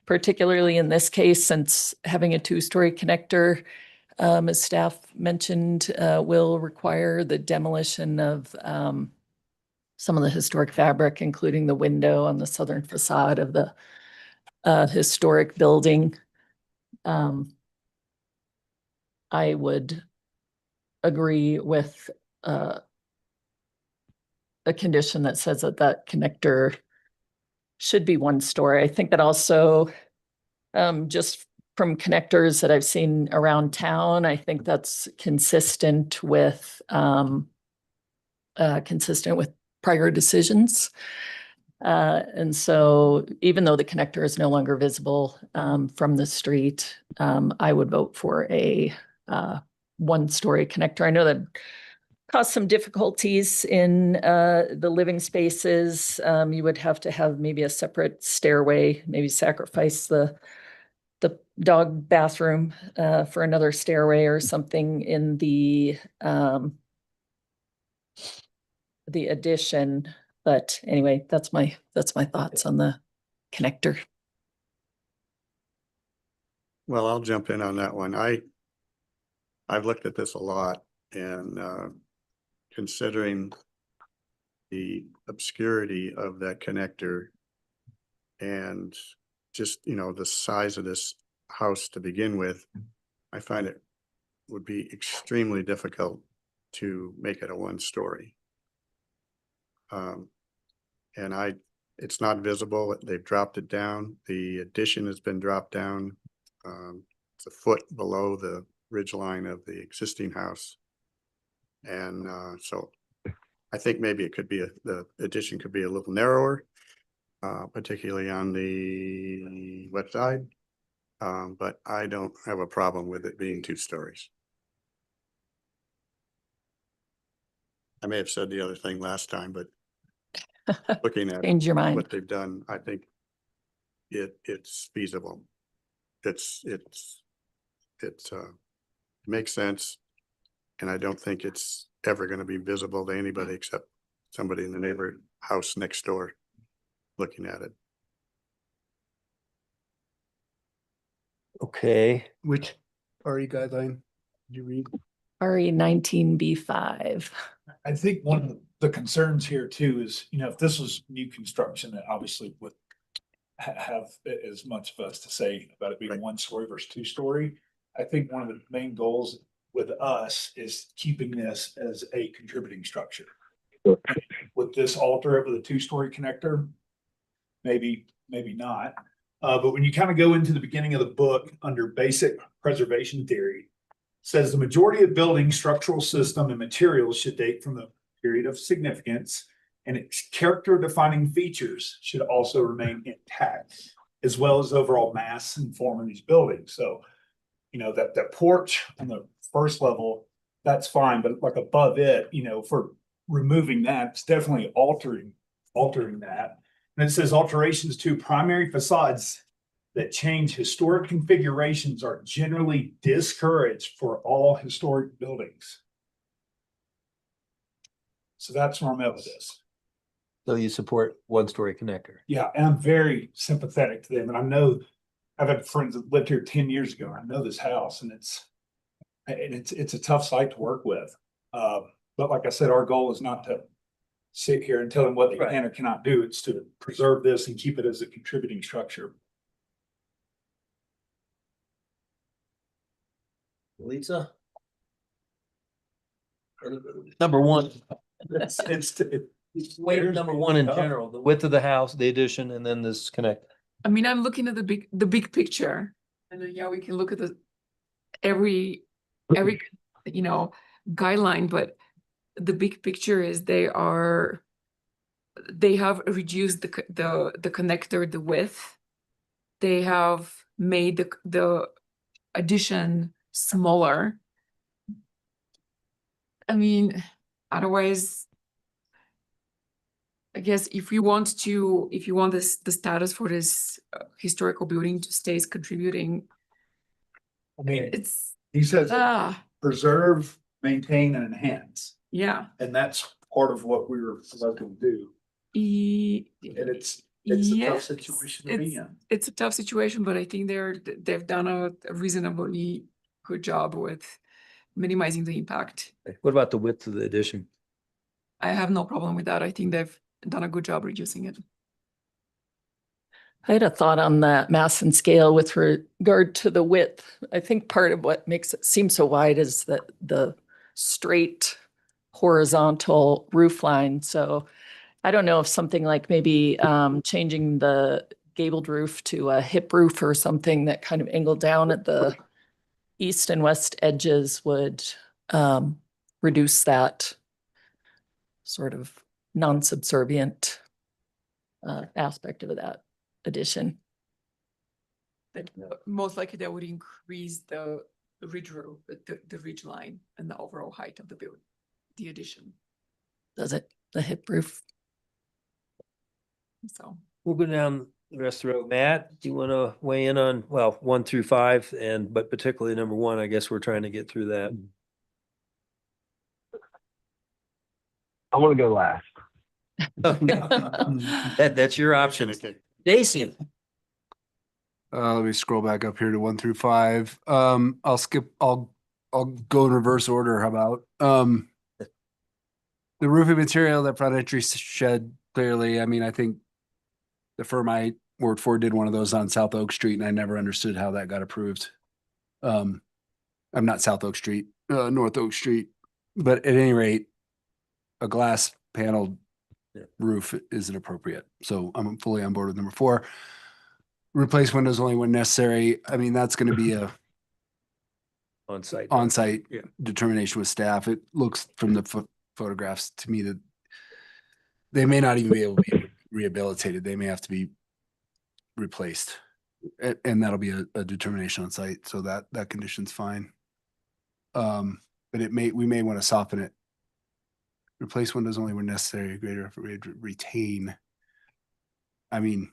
particularly in this case, since having a 2-story connector, as staff mentioned, will require the demolition of some of the historic fabric, including the window on the southern facade of the historic building. I would agree with a condition that says that that connector should be 1-story. I think that also, just from connectors that I've seen around town, I think that's consistent with prior decisions. And so even though the connector is no longer visible from the street, I would vote for a 1-story connector. I know that caused some difficulties in the living spaces. You would have to have maybe a separate stairway, maybe sacrifice the dog bathroom for another stairway or something in the addition. But anyway, that's my thoughts on the connector. Well, I'll jump in on that one. I've looked at this a lot and considering the obscurity of that connector and just, the size of this house to begin with, I find it would be extremely difficult to make it a 1-story. And it's not visible. They've dropped it down. The addition has been dropped down. It's a foot below the ridge line of the existing house. And so I think maybe it could be the addition could be a little narrower, particularly on the west side. But I don't have a problem with it being 2 stories. I may have said the other thing last time, but looking at Change your mind. what they've done, I think it's feasible. It makes sense. And I don't think it's ever going to be visible to anybody except somebody in the neighborhood house next door looking at it. Okay. Which RE guideline did you read? RE 19B5. I think one of the concerns here too is, if this was new construction, that obviously would have as much of us to say about it being Right. 1-story versus 2-story. I think one of the main goals with us is keeping this as a contributing structure. Would this alter it with a 2-story connector? Maybe not. But when you kind of go into the beginning of the book under basic preservation theory, says the majority of building structural system and materials should date from the period of significance, and its character defining features should also remain intact, as well as overall mass and form of these buildings. So, that porch on the first level, that's fine, but like above it, for removing that, it's definitely altering that. And it says alterations to primary facades that change historic configurations are generally discouraged for all historic buildings. So that's where I'm at with this. So you support 1-story connector? Yeah, and I'm very sympathetic to them. And I know I've had friends that lived here 10 years ago. I know this house, and it's a tough site to work with. But like I said, our goal is not to sit here and tell them what they Right. can or cannot do. It's to preserve this and keep it as a contributing structure. Lisa? Number 1. It's Number one in general, the width of the house, the addition, and then this connect. I mean, I'm looking at the big picture, and then, yeah, we can look at every, you know, guideline, but the big picture is they have reduced the connector, the width. They have made the addition smaller. I mean, otherwise, I guess if you want the status for this historical building to stays contributing, I mean, it's, he says preserve, maintain and enhance, yeah. and that's part of what we were looking to do. And it's a tough Yes, situation to be in. It's a tough situation, but I think they've done a reasonably good job with minimizing the impact. What about the width of the addition? I have no problem with that. I think they've done a good job reducing it. I had a thought on that mass and scale with regard to the width. I think part of what makes it seem so wide is that the straight horizontal roof line. So I don't know if something like maybe changing the gabled roof to a hip roof or something that kind of angled down at the east and west edges would reduce that sort of non-subservient aspect of that addition. That most likely that would increase the ridge roof, the ridge line and the overall height of the building, the addition. Does it, the hip roof? So We'll go down the rest of the road. Matt, do you want to weigh in on, well, 1 through 5 but particularly number 1, I guess we're trying to get through that. I want to go last. That's your option. Jason. Let me scroll back up here to 1 through 5. I'll go in reverse order. How about, the roofing material, that front entry shed, clearly, I mean, I think the firm I worked for did one of those on South Oak Street, and I never understood how that got approved. I'm not South Oak Street, North Oak Street, but at any rate, a glass paneled roof isn't appropriate. So I'm fully on board with number 4. Replace windows only when necessary. I mean, that's going to be a on-site Yeah. determination with staff. It looks from the photographs to me that they may not even be able to be rehabilitated. They may have to be replaced, and that'll be a determination on site. So that condition's fine. But we may want to soften it. Replace windows only when necessary. Greater retain. I mean,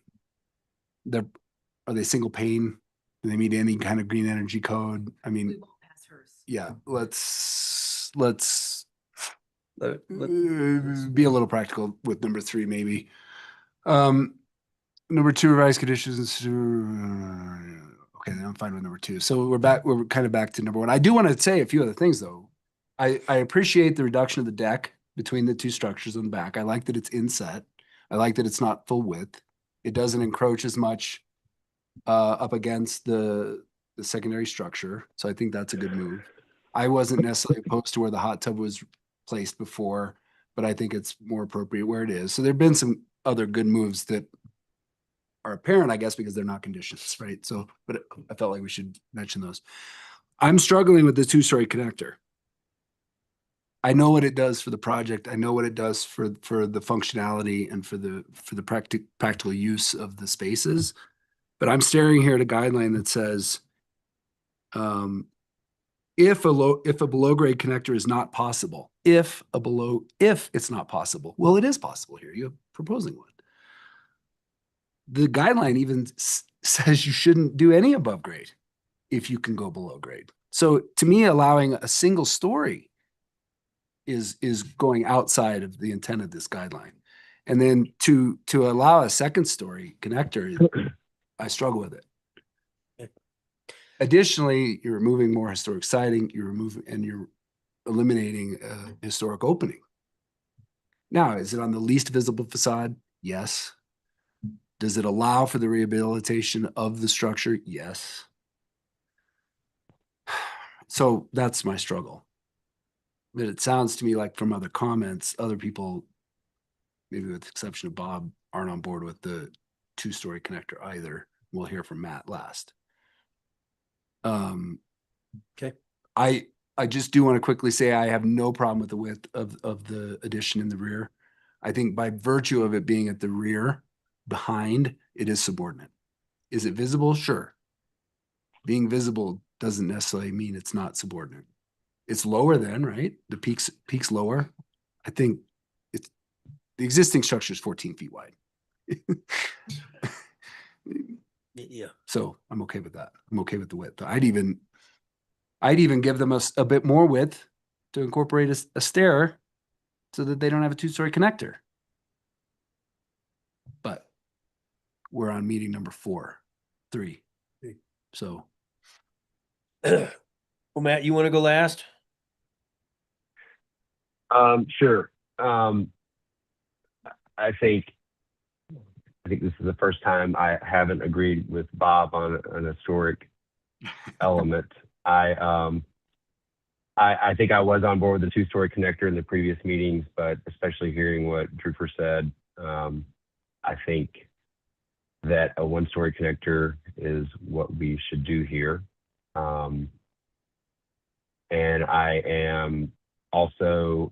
are they single pane? Do they meet any kind of green energy code? I mean, yeah, let's be a little practical with number 3, maybe. Number 2, revised conditions. Okay, then I'm fine with number 2. So we're kind of back to number 1. I do want to say a few other things though. I appreciate the reduction of the deck between the 2 structures on the back. I like that it's inset. I like that it's not full width. It doesn't encroach as much up against the secondary structure. So I think that's a good move. I wasn't necessarily opposed to where the hot tub was placed before, but I think it's more appropriate where it is. So there've been some other good moves that are apparent, I guess, because they're not conditions, right? So, but I felt like we should mention those. I'm struggling with the 2-story connector. I know what it does for the project. I know what it does for the functionality and for the practical use of the spaces. But I'm staring here at a guideline that says, if a below grade connector is not possible, if it's not possible, well, it is possible here. You're proposing one. The guideline even says you shouldn't do any above grade if you can go below grade. So to me, allowing a single story is going outside of the intent of this guideline. And then to allow a second story connector, I struggle with it. Additionally, you're removing more historic siding, you're eliminating a historic opening. Now, is it on the least visible facade? Yes. Does it allow for the rehabilitation of the structure? Yes. So that's my struggle. But it sounds to me like from other comments, other people maybe with the exception of Bob, aren't on board with the two-story connector either. We'll hear from Matt last. Okay. I just do want to quickly say I have no problem with the width of the addition in the rear. I think by virtue of it being at the rear, behind, it is subordinate. Is it visible? Sure. Being visible doesn't necessarily mean it's not subordinate. It's lower than, right? The peak's lower. I think it's the existing structure is 14 feet wide. Yeah. So I'm okay with that. I'm okay with the width. I'd even give them a bit more width to incorporate a stair so that they don't have a two-story connector. But we're on meeting number 3. So Well, Matt, you want to go last? Sure. I think this is the first time I haven't agreed with Bob on an historic element. I think I was on board with the two-story connector in the previous meetings, but especially hearing what Druper said, I think that a one-story connector is what we should do here. And I am also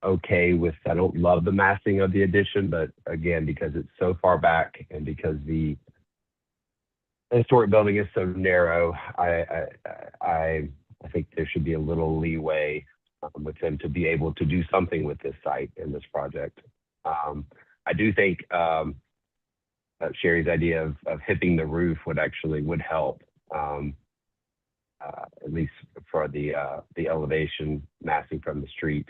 okay with, I don't love the massing of the addition, but again, because it's so far back and because the historic building is so narrow, I think there should be a little leeway with them to be able to do something with this site and this project. I do think Sherry's idea of hipping the roof would help, at least for the elevation massing from the street.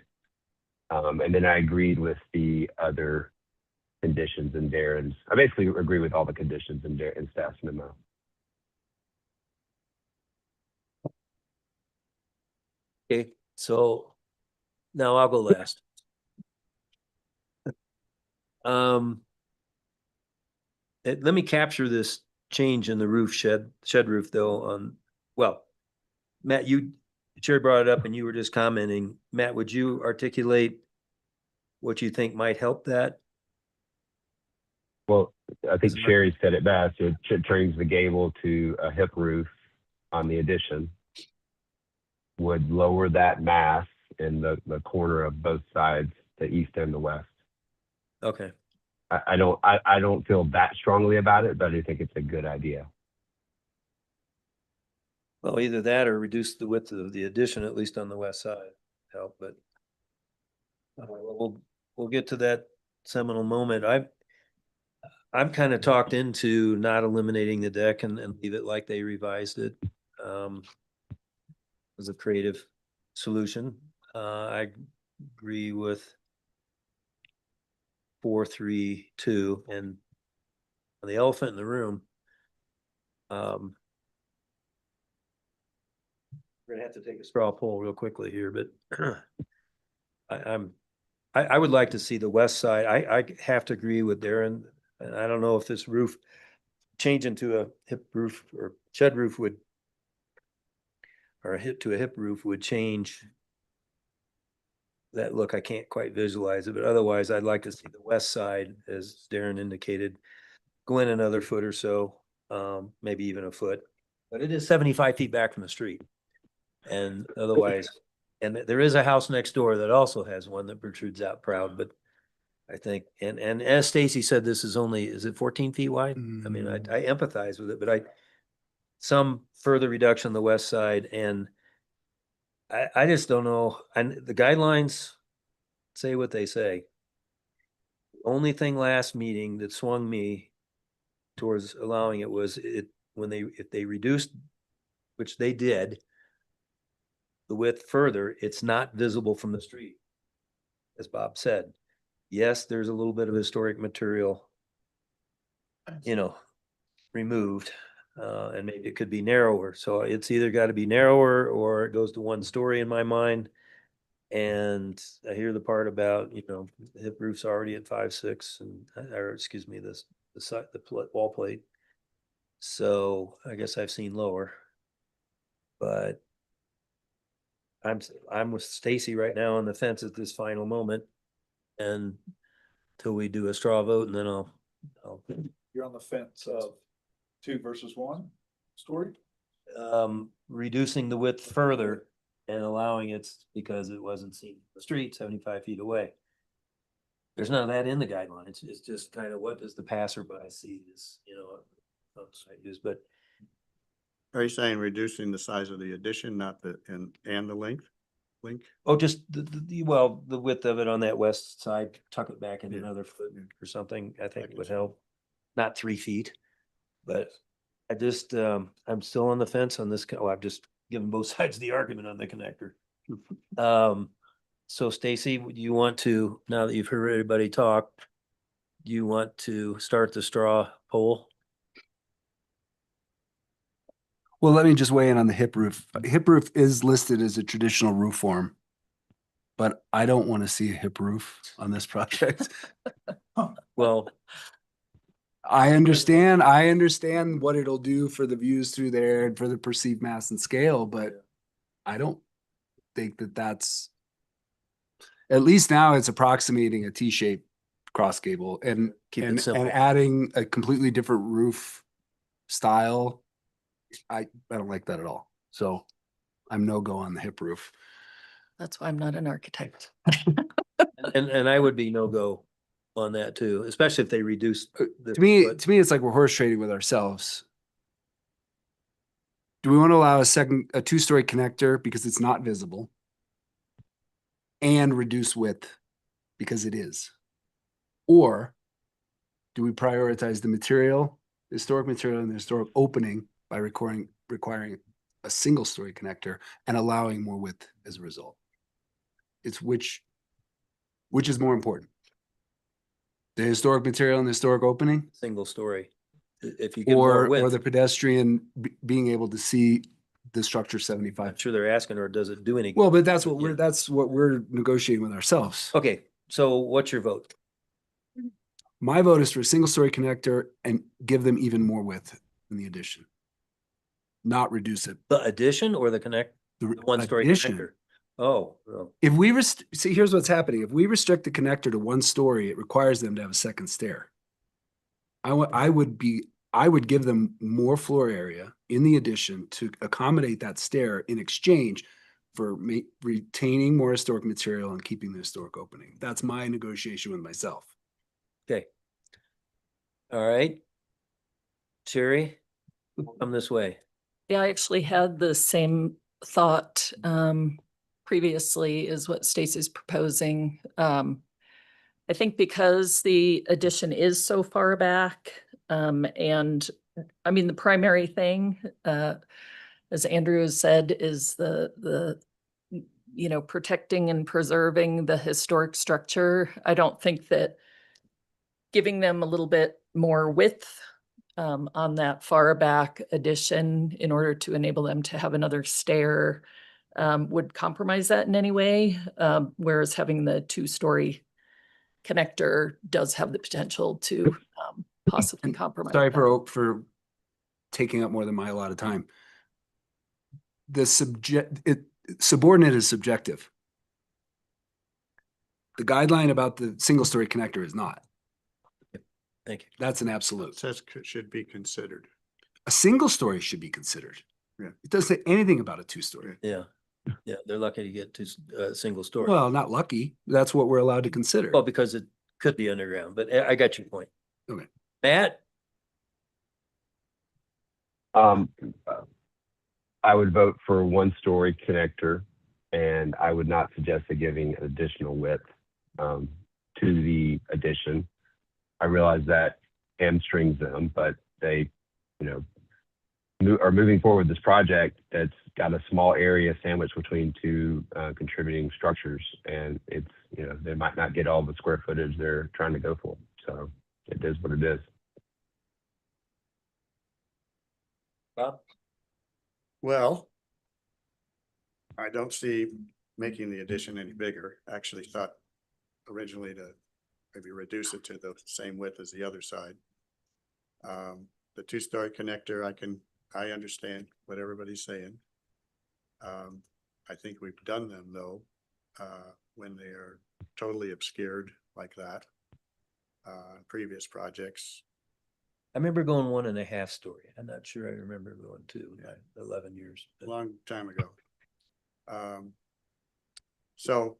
And then I agreed with the other conditions in Darren's. I basically agree with all the conditions in staff's memo. Okay, so now I'll go last. Let me capture this change in the roof shed roof though well, Matt, Sherry brought it up and you were just commenting. Matt, would you articulate what you think might help that? Well, I think Sherry said it best. It turns the gable to a hip roof on the addition, would lower that mass in the corner of both sides, the east and the west. Okay. I don't feel that strongly about it, but I do think it's a good idea. Well, either that or reduce the width of the addition, at least on the west side, help, but we'll get to that seminal moment. I'm kind of talked into not eliminating the deck and leave it like they revised it. As a creative solution. I agree with 4-3-2 and the elephant in the room. We're gonna have to take a straw poll real quickly here, but I would like to see the west side. I have to agree with Darren. And I don't know if this roof changing to a hip roof or shed roof would, or a hip roof would change that look. I can't quite visualize it, but otherwise I'd like to see the west side, as Darren indicated, go in another foot or so, maybe even a foot. But it is 75 feet back from the street. And otherwise, and there is a house next door that also has one that protrudes out proud, but I think, and as Stacy said, this is only, is it 14 feet wide? I mean, I empathize with it, but some further reduction on the west side, and I just don't know. And the guidelines say what they say. The only thing last meeting that swung me towards allowing it was if they reduced, which they did, the width further, it's not visible from the street, as Bob said. Yes, there's a little bit of historic material, removed, and maybe it could be narrower. So it's either got to be narrower or it goes to one story in my mind. And I hear the part about, the hip roof's already at 5'6" or excuse me, the wall plate. So I guess I've seen lower, but I'm with Stacy right now on the fence at this final moment. And till we do a straw vote and then I'll You're on the fence of 2 versus 1 story? reducing the width further and allowing it because it wasn't seen in the street 75 feet away. There's none of that in the guidelines. It's just kind of what does the passerby see as, outside use, but Are you saying reducing the size of the addition, not the, and the length? oh, just the width of it on that west side, tuck it back in Yeah. another foot or something, I think can would see. help. Not 3 feet, but I just, I'm still on the fence on this. I've just given both sides of the argument on the connector. So Stacy, do you want to, now that you've heard everybody talk, do you want to start the straw poll? Well, let me just weigh in on the hip roof. Hip roof is listed as a traditional roof form, but I don't want to see a hip roof on this project. Well, I understand what it'll do for the views through there and for the perceived mass and scale, but I don't think that that's, at least now it's approximating a T-shaped cross gable and, Keep it and simple. adding a completely different roof style. I don't like that at all. So I'm no go on the hip roof. That's why I'm not an architect. and I would be no go on that too, especially if they reduce. the To me, foot. it's like we're horse trading with ourselves. Do we want to allow a two-story connector because it's not visible and reduce width because it is? Or do we prioritize the material, the historic material and the historic opening by requiring a single-story connector and allowing more width as a result? It's which is more important? The historic material and the historic opening? Single story. If you give more Or width, the pedestrian being able to see the structure I'm 75? sure they're asking, or does it do any? Well, but that's Yeah. what we're negotiating with ourselves. Okay, so what's your vote? My vote is for a single story connector and give them even more width in the addition. Not reduce it. The addition or the connect, The the one story addition. connector? Oh, well, If we see, here's what's happening. If we restrict the connector to one story, it requires them to have a second stair. I would give them more floor area in the addition to accommodate that stair in exchange for retaining more historic material and keeping the historic opening. That's my negotiation with myself. okay. All right. Sherry, come this way. Yeah, I actually had the same thought previously is what Stacy's proposing. I think because the addition is so far back, and I mean, the primary thing, as Andrew has said, is the protecting and preserving the historic structure. I don't think that giving them a little bit more width on that far back addition in order to enable them to have another stair would compromise that in any way. Whereas having the two-story connector does have the potential to possibly And compromise. sorry that. for taking up more than my allotted time. The subordinate is subjective. The guideline about the single story connector is not. Thank you. That's an It absolute. says should be considered. A single story should be considered. Yeah. It doesn't say anything about a two-story. Yeah, yeah, they're lucky to get to single story. Well, not lucky. That's what we're allowed to consider. Well, because it could be underground, but I got your point. Okay. Matt, I would vote for one story connector, and I would not suggest giving additional width to the addition. I realize that hamstrings them, but they, are moving forward with this project that's got a small area sandwiched between two contributing structures, and it's, they might not get all the square footage they're trying to go for. So it is what it is. Bob? Well, I don't see making the addition any bigger. I actually thought originally to maybe reduce it to the same width as the other side. The two-story connector, I understand what everybody's saying. I think we've done them though, when they are totally obscured like that. previous projects. I remember going 1.5 story. I'm not sure I remember going 2, Yeah. 11 years. A long time ago. So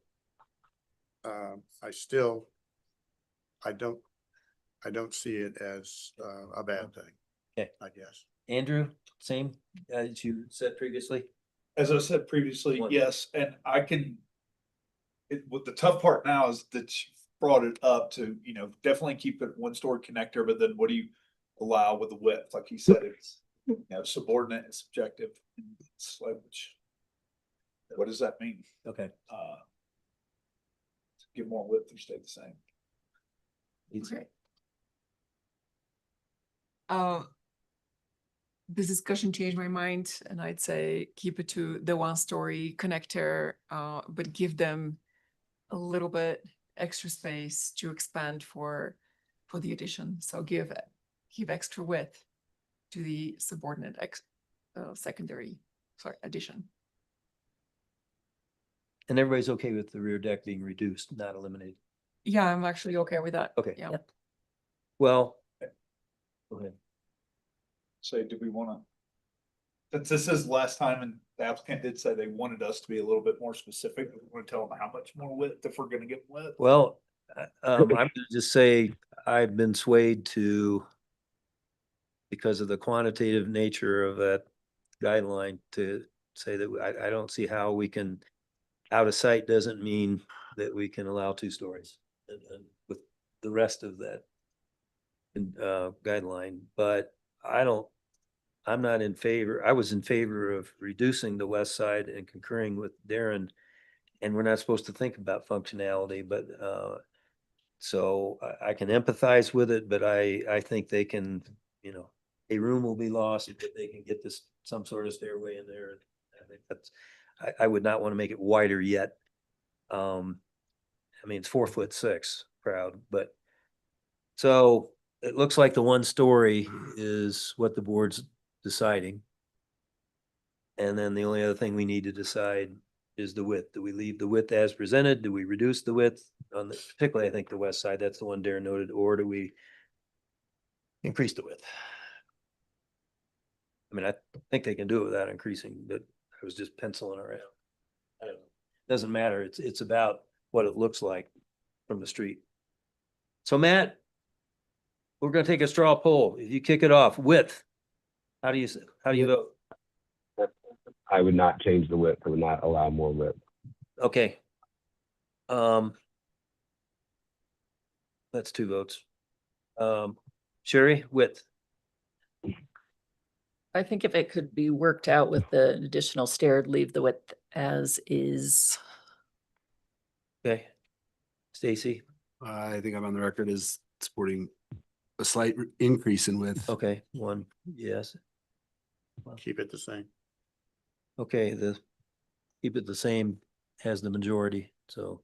I don't see it as a bad thing. Okay. I guess. Andrew, same as you said previously? As I said previously, One. yes, and I can. What the tough part now is that you brought it up to, definitely keep it 1-story connector, but then what do you allow with the width? Like he said, it's, subordinate and subjective. It's like, what does that mean? Okay. Get more width or stay the same? Okay. This discussion changed my mind, and I'd say keep it to the 1-story connector, but give them a little bit extra space to expand for the addition. So give extra width to the subordinate addition. And everybody's okay with the rear deck being reduced, not eliminated? Yeah, I'm actually okay with that. Okay. Yeah. Well, go ahead. So do we wanna? Since this is the last time and the applicant did say they wanted us to be a little bit more specific, we wanna tell them how much more width if we're gonna get width? Well, I'm gonna just say I've been swayed to, because of the quantitative nature of that guideline, to say that I don't see how we can, out of sight doesn't mean that we can allow 2 stories and with the rest of that guideline, but I'm not in favor. I was in favor of reducing the west side and concurring with Darren, and we're not supposed to think about functionality, but so I can empathize with it, but I think they can, a room will be lost if they can get this, some sort of stairway in there. I think I would not want to make it wider yet. I mean, it's 4'6" proud, but so it looks like the 1 story is what the board's deciding. And then the only other thing we need to decide is the width. Do we leave the width as presented? Do we reduce the width on the, particularly, I think the west side, that's the one Darren noted, or do we increase the width? I mean, I think they can do it without increasing, but I was just penciling around. I don't know. Doesn't matter. It's about what it looks like from the street. So Matt, we're gonna take a straw poll. If you kick it off, width, how do you vote? I would not change the width. I would not allow more width. Okay. That's 2 votes. Sherry, width. I think if it could be worked out with the additional stair, leave the width as is. Okay. Stacy. I think I'm on the record as supporting a slight increase in width. Okay, 1, yes. Keep it the same. Okay, keep it the same as the majority, so.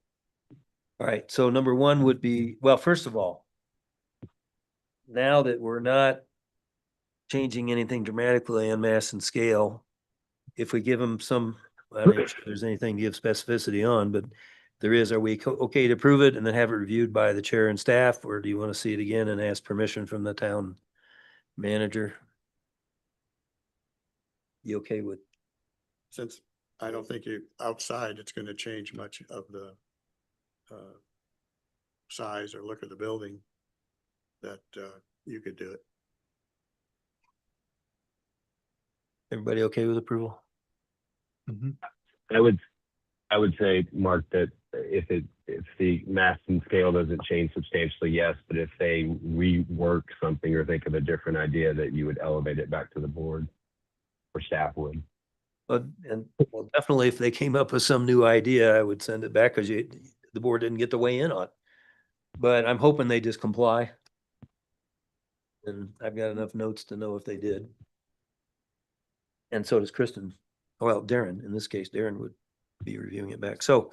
All right, so number 1 would be, well, first of all, now that we're not changing anything dramatically on mass and scale, if we give them some, I don't know if there's anything to give specificity on, but there is, are we okay to approve it and then have it reviewed by the chair and staff, or do you want to see it again and ask permission from the town manager? You okay with? Since I don't think outside it's gonna change much of the size or look of the building, that you could do it. Everybody okay with approval? I would say, Mark, that if the mass and scale doesn't change substantially, yes, but if they rework something or think of a different idea, that you would elevate it back to the board, or staff would. Well, definitely if they came up with some new idea, I would send it back because the board didn't get to weigh in on. But I'm hoping they just comply. And I've got enough notes to know if they did. And so does Kristen. Well, Darren, in this case, Darren would be reviewing it back. So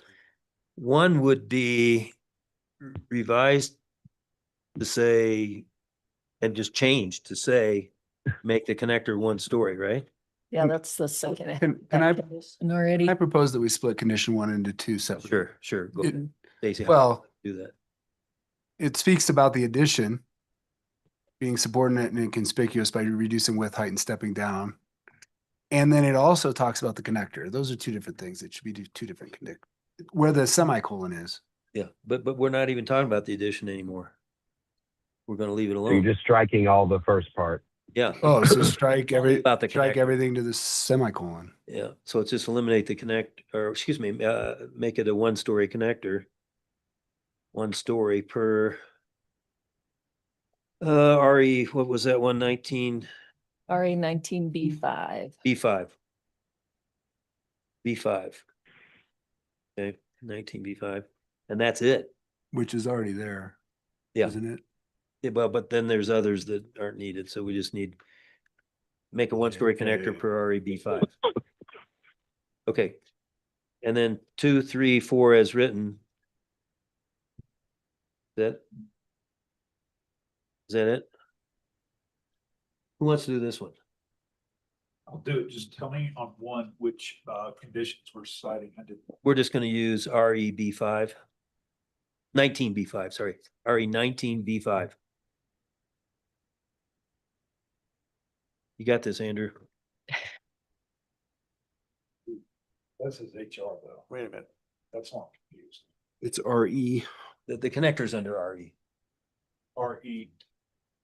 1 would be revised to say, and just change to say, make the connector 1 story, right? Yeah, that's the second. Can I Already. propose that we split condition 1 into 2 separate? Sure. Go It- ahead. Stacy, how well- do that? it speaks about the addition being subordinate and inconspicuous by reducing width, height, and stepping down. And then it also talks about the connector. Those are two different things. It should be two different where the semicolon is. Yeah, but we're not even talking about the addition anymore. We're gonna leave it So you're alone. just striking all the first part. Yeah. Oh, so strike About the strike connector. everything to the semicolon. Yeah, so it's just eliminate the make it a one-story connector. One story per RE, what was that, 119 RA 19B5. B5? B5. Okay, 19B5, and that's it. Which is already there, Yeah, isn't it? yeah, well, but then there's others that aren't needed, so we just need make a one-story connector Okay. per RE B5. Okay, and then 2, 3, 4 as written. Is that it? Who wants to do this one? I'll do it. Just tell me on one which conditions we're citing. I did. We're just gonna use RE B5. 19B5, sorry, RE 19B5. You got this, Andrew. This is HR though. Wait a minute. That's not confused. It's RE. The connector's under RE RE.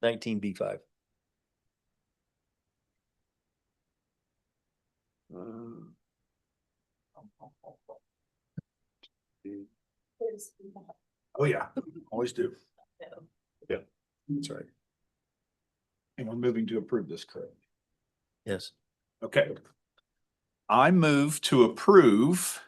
19B5. Oh, yeah, always do. Yeah, that's right. And we're moving to approve this, correct? Yes. Okay. I move to approve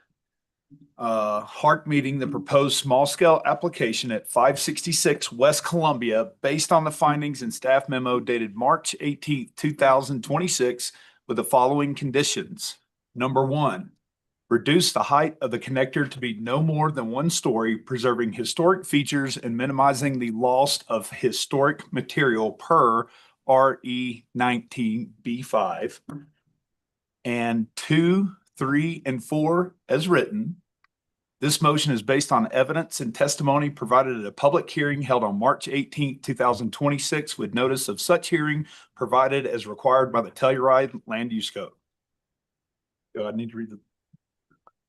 HARC meeting the proposed small scale application at 566 West Columbia based on the findings in staff memo dated March 18th, 2026 with the following conditions. Number 1, reduce the height of the connector to be no more than 1 story, preserving historic features and minimizing the loss of historic material per RE 19B5. And 2, 3, and 4 as written. This motion is based on evidence and testimony provided at a public hearing held on March 18th, 2026 with notice of such hearing provided as required by the Telluride Land Use Code. Do I need to read the?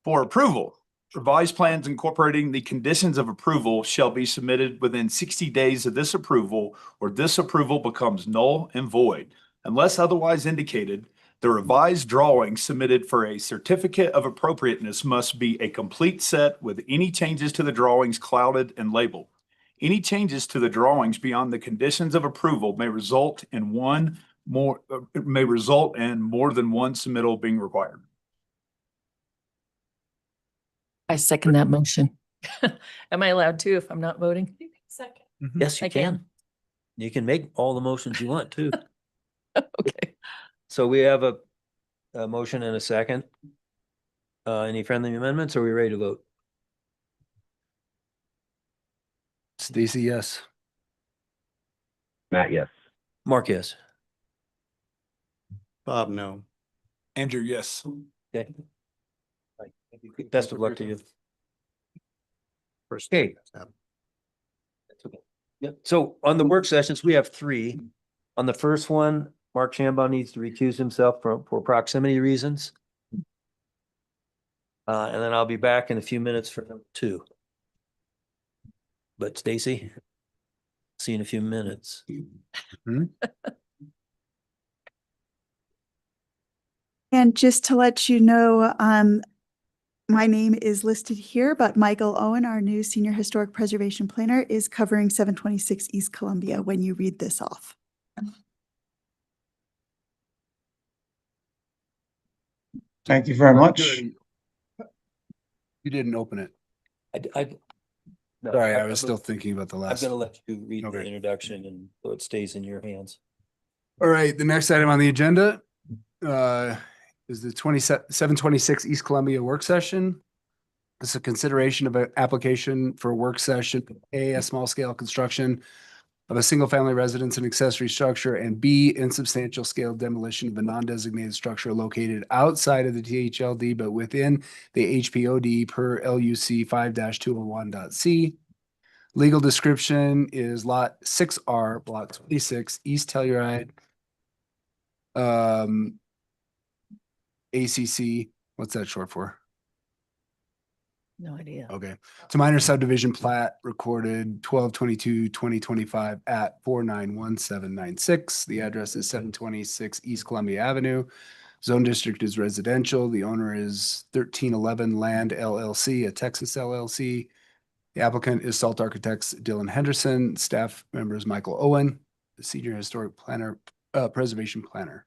For approval, revised plans incorporating the conditions of approval shall be submitted within 60 days of this approval, or this approval becomes null and void. Unless otherwise indicated, the revised drawing submitted for a certificate of appropriateness must be a complete set with any changes to the drawings clouded and labeled. Any changes to the drawings beyond the conditions of approval may result in more than one submittal being required. I second that motion. Am I allowed to if I'm not voting? Second. Yes, you I can. can. You can make all the motions you want too. Okay. So we have a motion and a second. Any friendly amendments? Or are we ready to vote? Stacy, yes. Matt, yes. Mark, yes. Bob, no. Andrew, yes. Okay. Right. Best of luck to you. First. Okay. That's okay. Yep. So on the work sessions, we have 3. On the first one, Mark Shambaugh needs to recuse himself for proximity reasons. And then I'll be back in a few minutes for number 2. But Stacy, see you in a few minutes. And just to let you know, my name is listed here, but Michael Owen, our new Senior Historic Preservation Planner, is covering 726 East Columbia when you read this off. Thank you very much. You didn't open it. No, Sorry, I was still thinking about the I'm last. gonna let you read the Okay. introduction and so it stays in your hands. All right, the next item on the agenda is the 726 East Columbia work session. This is a consideration of an application for a work session, A, small scale construction of a single family residence and accessory structure, and B, insubstantial scale demolition of a non-designated structure located outside of the THLD but within the HPOD per LUC 5-201.c. Legal description is lot 6R, block 26, East Telluride. ACC, what's that short for? No idea. Okay. It's a minor subdivision plat recorded 12/22/2025 at 491796. The address is 726 East Columbia Avenue. Zone district is residential. The owner is 1311 Land LLC, a Texas LLC. The applicant is Salt Architects Dylan Henderson. Staff members Michael Owen, the senior historic planner, preservation planner.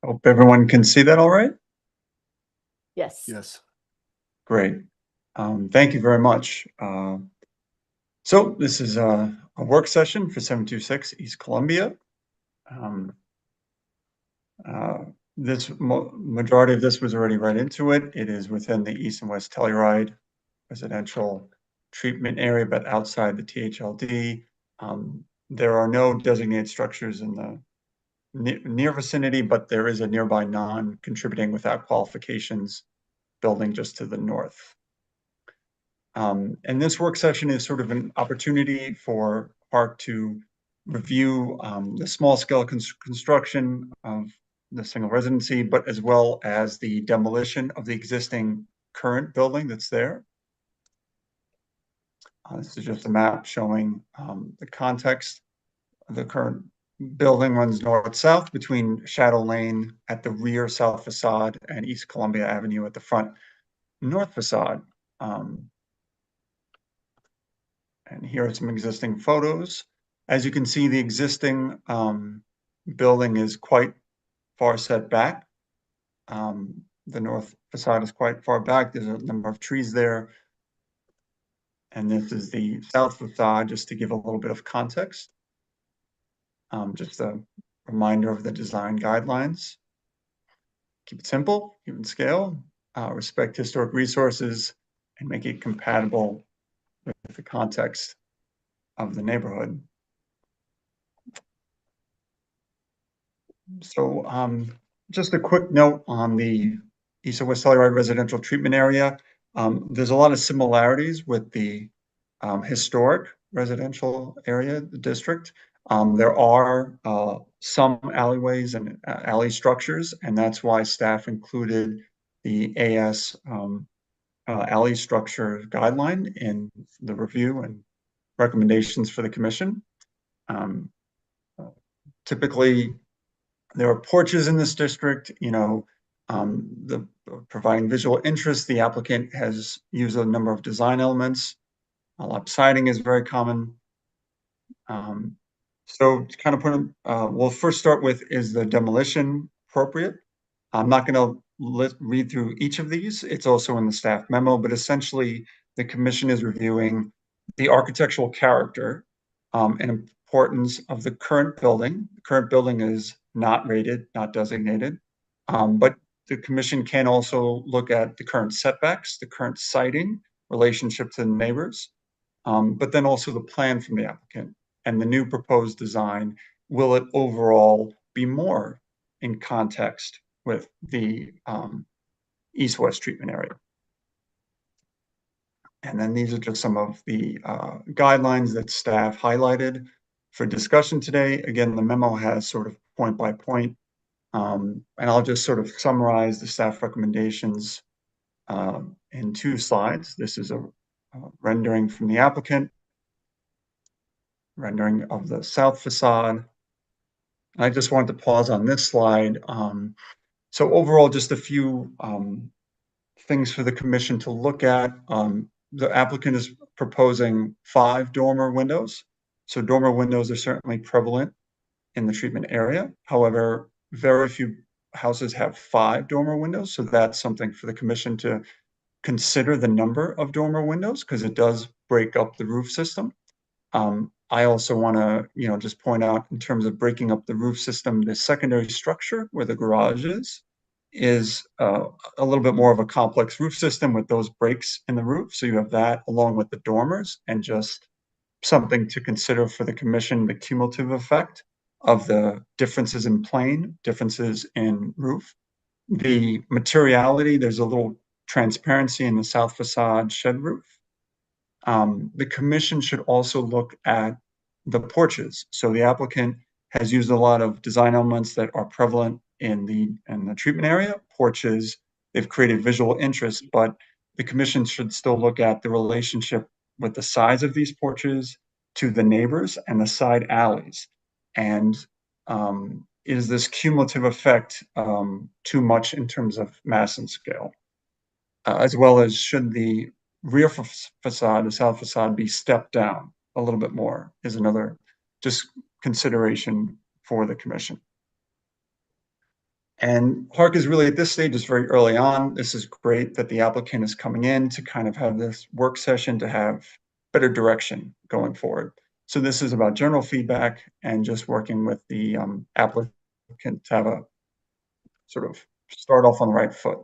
Hope everyone can see that all right. Yes. Yes. Great. Thank you very much. So this is a work session for 726 East Columbia. This majority of this was already read into it. It is within the East and West Telluride residential treatment area, but outside the THLD. There are no designated structures in the near vicinity, but there is a nearby non-contributing without qualifications building just to the north. And this work session is sort of an opportunity for HARC to review the small scale construction of the single residency, but as well as the demolition of the existing current building that's there. This is just a map showing the context. The current building runs north-south between Shadow Lane at the rear south facade and East Columbia Avenue at the front north facade. And here are some existing photos. As you can see, the existing building is quite far set back. The north facade is quite far back. There's a number of trees there. And this is the south facade, just to give a little bit of context. Just a reminder of the design guidelines. Keep it simple, keep it scale, respect historic resources, and make it compatible with the context of the neighborhood. So just a quick note on the East and West Telluride residential treatment area. There's a lot of similarities with the historic residential area, the district. There are some alleyways and alley structures, and that's why staff included the AS alley structure guideline in the review and recommendations for the commission. Typically, there are porches in this district, providing visual interest. The applicant has used a number of design elements. Lap siding is very common. So to kind of put them, we'll first start with, is the demolition appropriate? I'm not going to read through each of these. It's also in the staff memo, but essentially the commission is reviewing the architectural character and importance of the current building. The current building is not rated, not designated, but the commission can also look at the current setbacks, the current siting, relationship to the neighbors, but then also the plan from the applicant and the new proposed design. Will it overall be more in context with the east-west treatment area? And then these are just some of the guidelines that staff highlighted for discussion today. Again, the memo has sort of point by point, and I'll just sort of summarize the staff recommendations in 2 slides. This is a rendering from the applicant, rendering of the south facade. I just wanted to pause on this slide. So overall, just a few things for the commission to look at. The applicant is proposing 5 dormer windows. So dormer windows are certainly prevalent in the treatment area. However, very few houses have 5 dormer windows. So that's something for the commission to consider, the number of dormer windows, because it does break up the roof system. I also want to, just point out, in terms of breaking up the roof system, the secondary structure where the garage is a little bit more of a complex roof system with those breaks in the roof. So you have that along with the dormers, and just something to consider for the commission, the cumulative effect of the differences in plane, differences in roof. The materiality, there's a little transparency in the south facade shed roof. The commission should also look at the porches. So the applicant has used a lot of design elements that are prevalent in the treatment area, porches. They've created visual interest, but the commission should still look at the relationship with the size of these porches to the neighbors and the side alleys. And is this cumulative effect too much in terms of mass and scale? As well as should the rear facade, the south facade, be stepped down a little bit more is another just consideration for the commission. And HARC is really at this stage, is very early on. This is great that the applicant is coming in to kind of have this work session to have better direction going forward. So this is about general feedback and just working with the applicant to have a sort of start off on the right foot.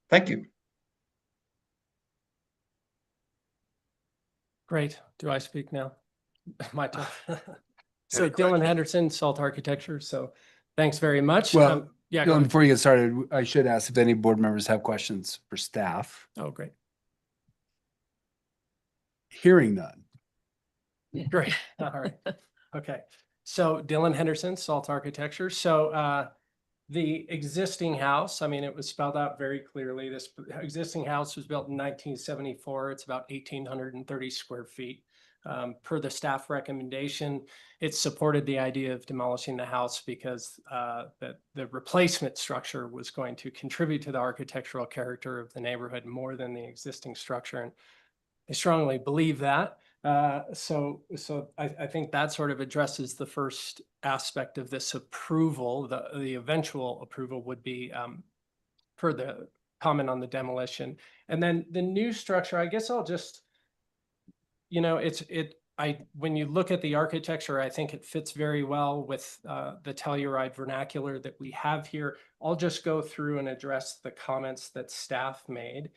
Thank you. Great. Do I speak now? My turn. So Dylan Henderson, Salt Architecture. So thanks very much. Well, yeah. go Dylan, ahead. before you get started, I should ask if any board members have questions for staff. Oh, great. Hearing none. Great. All right. Okay. So Dylan Henderson, Salt Architecture. So the existing house, I mean, it was spelled out very clearly. This existing house was built in 1974. It's about 1,830 square feet. Per the staff recommendation, it supported the idea of demolishing the house because the replacement structure was going to contribute to the architectural character of the neighborhood more than the existing structure. And I strongly believe that. So I think that sort of addresses the first aspect of this approval. The eventual approval would be for the comment on the demolition. And then the new structure, I guess I'll just, you know, when you look at the architecture, I think it fits very well with the Telluride vernacular that we have here. I'll just go through and address the comments that staff made.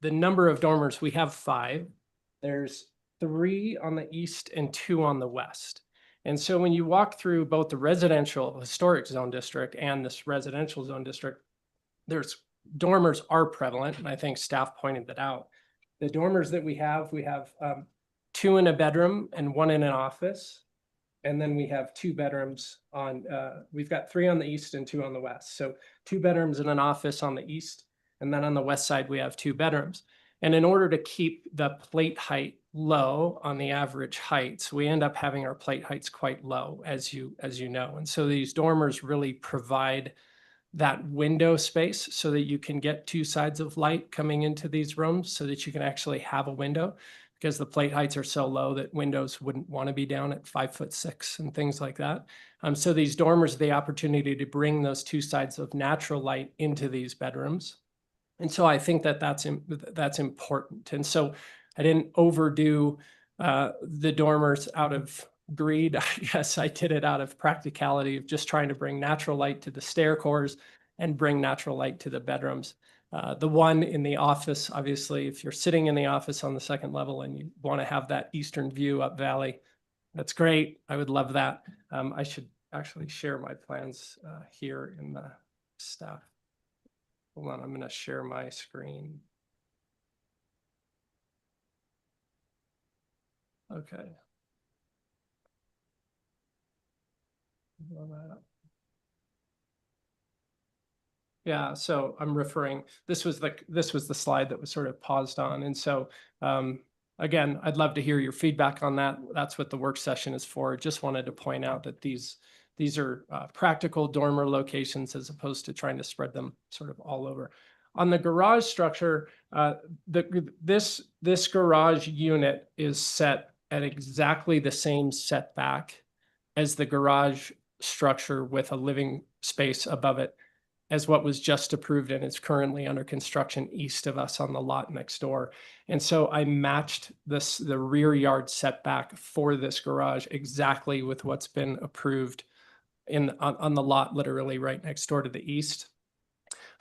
The number of dormers, we have 5. There's 3 on the east and 2 on the west. And so when you walk through both the residential historic zone district and this residential zone district, dormers are prevalent, and I think staff pointed that out. The dormers that we have 2 in a bedroom and 1 in an office. And then we have 2 bedrooms on, we've got 3 on the east and 2 on the west. So 2 bedrooms and an office on the east. And then on the west side, we have 2 bedrooms. And in order to keep the plate height low on the average heights, we end up having our plate heights quite low, as you know. And so these dormers really provide that window space so that you can get 2 sides of light coming into these rooms so that you can actually have a window, because the plate heights are so low that windows wouldn't want to be down at 5'6" and things like that. So these dormers, the opportunity to bring those 2 sides of natural light into these bedrooms. And so I think that that's important. And so I didn't overdo the dormers out of greed. I guess I did it out of practicality of just trying to bring natural light to the stair cores and bring natural light to the bedrooms. The one in the office, obviously, if you're sitting in the office on the 2nd level and you want to have that eastern view up valley, that's great. I would love that. I should actually share my plans here in the staff. Hold on, I'm going to share my screen. Okay. Yeah, so I'm referring, this was the slide that was sort of paused on. And so again, I'd love to hear your feedback on that. That's what the work session is for. Just wanted to point out that these are practical dormer locations as opposed to trying to spread them sort of all over. On the garage structure, this garage unit is set at exactly the same setback as the garage structure with a living space above it as what was just approved and is currently under construction east of us on the lot next door. And so I matched the rear yard setback for this garage exactly with what's been approved on the lot literally right next door to the east.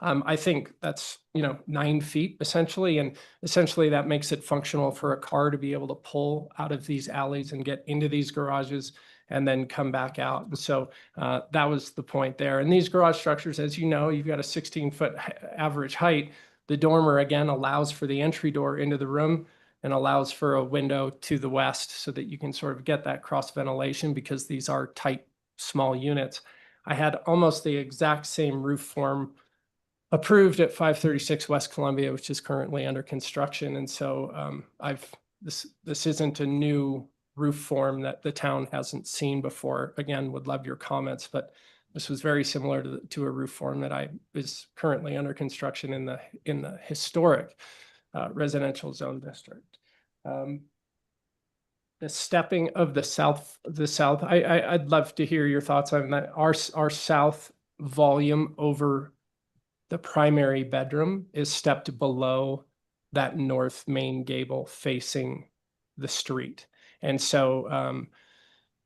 I think that's, 9 feet essentially, and essentially that makes it functional for a car to be able to pull out of these alleys and get into these garages and then come back out. And so that was the point there. And these garage structures, as you know, you've got a 16-foot average height. The dormer again allows for the entry door into the room and allows for a window to the west so that you can sort of get that cross ventilation because these are tight, small units. I had almost the exact same roof form approved at 536 West Columbia, which is currently under construction. And so this isn't a new roof form that the town hasn't seen before. Again, would love your comments, but this was very similar to a roof form that is currently under construction in the historic residential zone district. The stepping of the south, I'd love to hear your thoughts on that. Our south volume over the primary bedroom is stepped below that north main gable facing the street. And so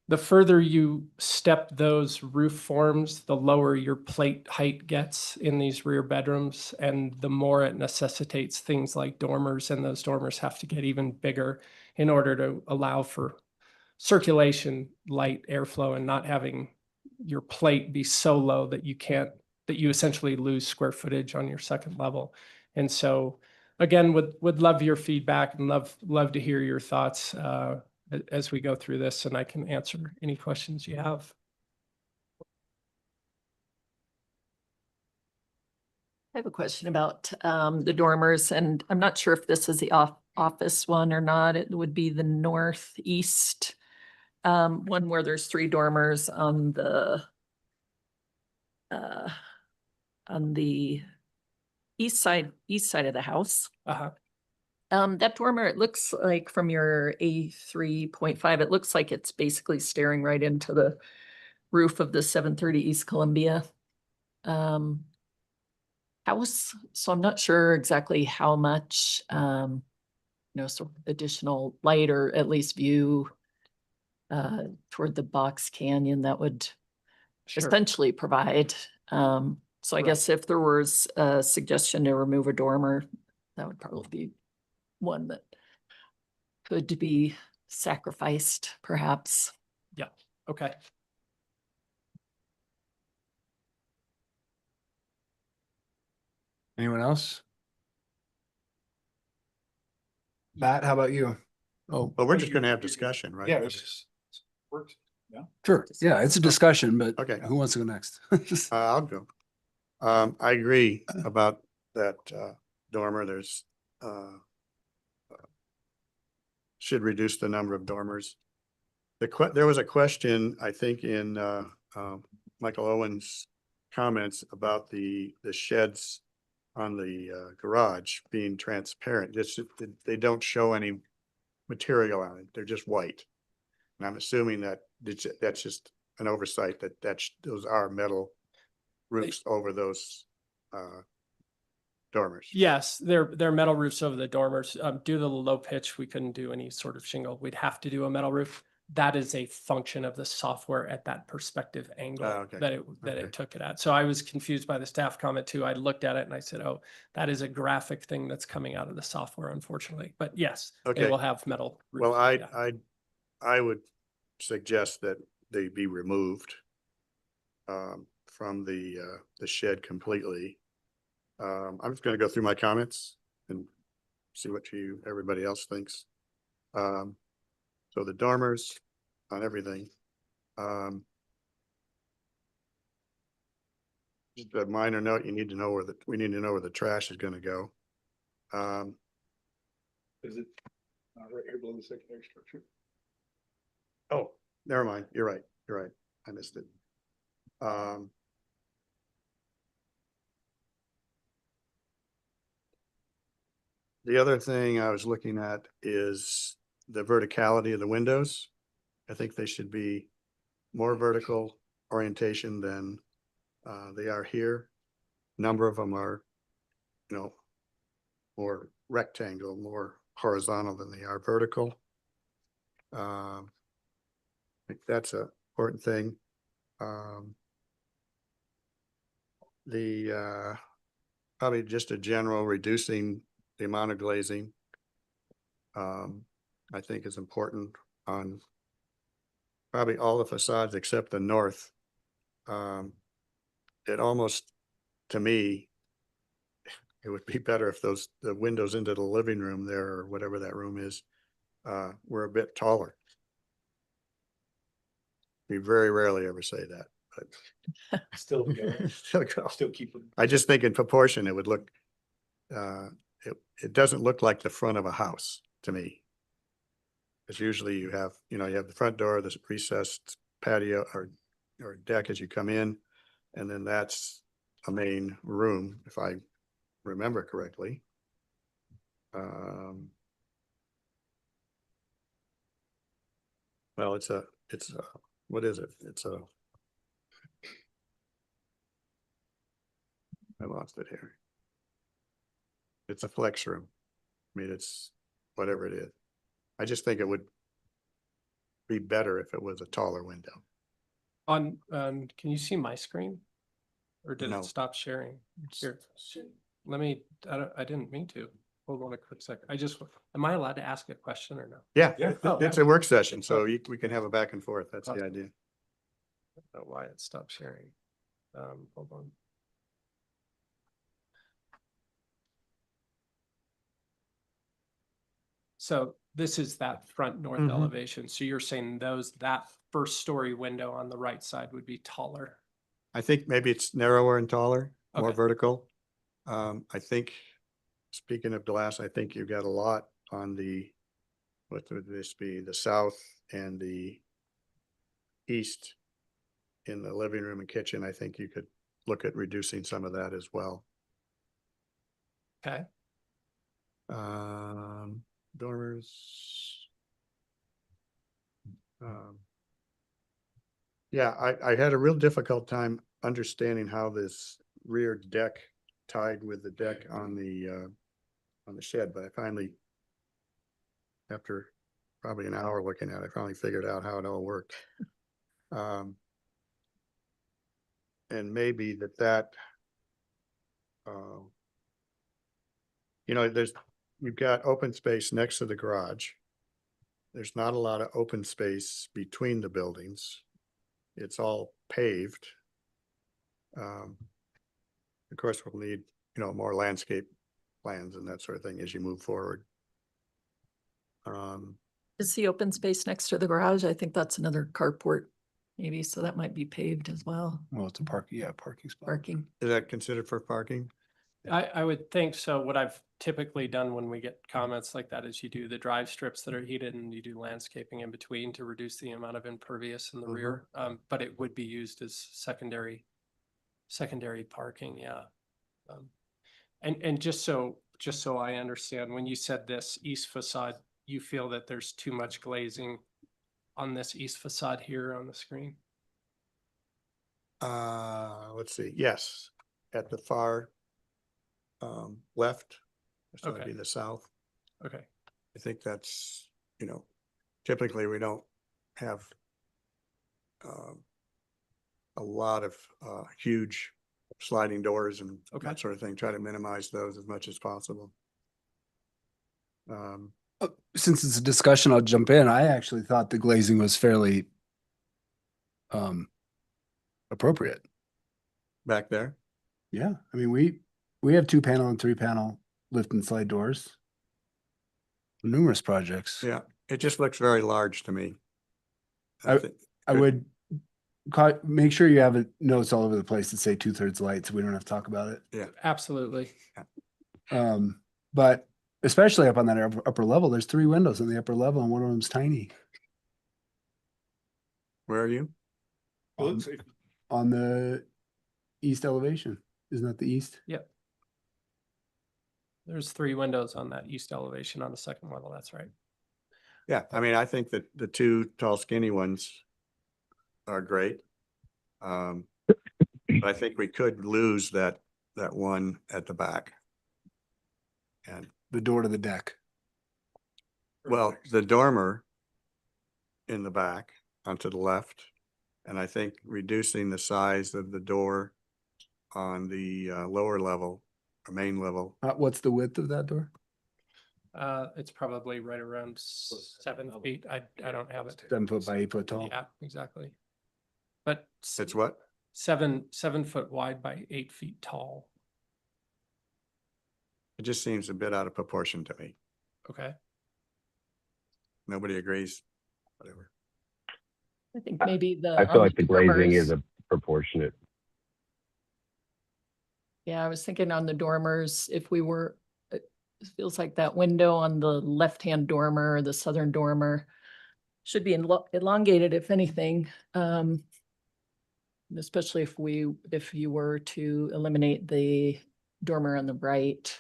the further you step those roof forms, the lower your plate height gets in these rear bedrooms, and the more it necessitates things like dormers, and those dormers have to get even bigger in order to allow for circulation, light, airflow, and not having your plate be so low that you essentially lose square footage on your second level. And so again, would love your feedback and love to hear your thoughts as we go through this, and I can answer any questions you have. I have a question about the dormers, and I'm not sure if this is the office one or not. It would be the northeast one where there's 3 dormers on the east side of the house. That dormer, it looks like from your A3.5, it looks like it's basically staring right into the roof of the 730 East Columbia house. So I'm not sure exactly how much, sort of additional light or at least view toward the box canyon that would essentially provide. So I guess if there was a suggestion to remove a dormer, that would probably be one that could be sacrificed, perhaps. Yeah, okay. Anyone else? Matt, how about you? Oh, But we're just gonna have discussion, right? Yeah, it's works. Yeah. sure. Yeah, it's a discussion, but Okay. who wants to go next? I'll go. I agree about that, dormer. There's, should reduce the number of dormers. There was a question, I think, in, Michael Owen's comments about the sheds on the, garage being transparent. They don't show any material on it. They're just white. And I'm assuming that that's just an oversight, those are metal roofs over those dormers. Yes, they're metal roofs over the dormers. Due to the low pitch, we couldn't do any sort of shingle. We'd have to do a metal roof. That is a function of the software at that perspective angle okay. that it took it at. So I was confused by the staff comment too. I looked at it and I said, oh, that is a graphic thing that's coming out of the software, unfortunately. But yes, they Okay. will have metal roofs. Well, yeah. I would suggest that they be removed from the shed completely. I'm just gonna go through my comments and see what everybody else thinks. So the dormers on everything. Just a minor note, we need to know where the trash is gonna go. Is it right here below the secondary structure? Oh, never mind. You're right. I missed it. The other thing I was looking at is the verticality of the windows. I think they should be more vertical orientation than they are here. A number of them are, more rectangle, more horizontal than they are vertical. I think that's an important thing. probably just a general reducing the amount of glazing. I think is important on probably all the facades except the north. It almost, to me, it would be better if the windows into the living room there, or whatever that room is, were a bit taller. We very rarely ever say that, but Still go. still go. Still keep them. I just think in proportion, it would look, it doesn't look like the front of a house to me. Because usually you have the front door, this recessed patio or deck as you come in, and then that's a main room, if I remember correctly. Well, it's a, what is it? I lost it here. It's a flex room. I mean, it's whatever it is. I just think it would be better if it was a taller window. On, can you see my screen? Or did No. it stop sharing? Here, let me, I didn't mean to. Hold on a quick second. Am I allowed to ask a question or no? Yeah, Oh, it's a work session, so we can have a back and forth. That's the idea. I don't know why it stopped sharing. Hold on. So this is that front north Mhm. elevation. So you're saying that first story window on the right side would be taller? I think maybe it's narrower and taller, more Okay. vertical. I think, speaking of glass, I think you've got a lot on what would this be, the south and the east in the living room and kitchen. I think you could look at reducing some of that as well. Okay. Dormers. Yeah, I had a real difficult time understanding how this rear deck tied with the deck on the shed, but I finally, after probably an hour looking at it, I finally figured out how it all worked. And maybe you've got open space next to the garage. There's not a lot of open space between the buildings. It's all paved. Of course, we'll need, more landscape plans and that sort of thing as you move forward. Is the open space next to the garage? I think that's another carport, maybe, so that might be paved as well, Well, it's a parking spot. parking. Is that considered for parking? I would think so. What I've typically done when we get comments like that is you do the drive strips that are heated and you do landscaping in between to reduce the amount of impervious in the rear. But it would be used as secondary parking, yeah. And just so I understand, when you said this east facade, you feel that there's too much glazing on this east facade here on the screen? Let's see. Yes, at the far left, so that'd Okay. be the south. Okay. I think that's, typically we don't have a lot of huge sliding doors and that sort of thing. Try to minimize those as much as possible. Since it's a discussion, I'll jump in. I actually thought the glazing was fairly appropriate. Back there. Yeah, I mean, we have 2-panel and 3-panel lift and slide doors. Numerous projects. Yeah, it just looks very large to me. I would make sure you have notes all over the place that say 2/3 light, so we don't have to talk about it. Yeah, Absolutely. But especially up on that upper level, there's 3 windows in the upper level and one of them's tiny. Where are you? On the east elevation. Isn't that the east? Yep. There's 3 windows on that east elevation on the second level. That's right. Yeah, I mean, I think that the 2 tall skinny ones are great. But I think we could lose that one at the back. And The door to the deck. well, the dormer in the back onto the left. And I think reducing the size of the door on the lower level main level. What's the width of that door? It's probably right around 7 feet. I don't have it. 7 foot by 8 foot tall. Yeah, exactly. But It's what? 7 foot wide by 8 feet tall. It just seems a bit out of proportion to me. Okay. Nobody agrees, whatever. I think maybe the. I feel on like the glazing dormers- is a proportionate. Yeah, I was thinking on the dormers, if we were, it feels like that window on the left-hand dormer, the southern dormer should be elongated if anything. Especially if you were to eliminate the dormer on the right.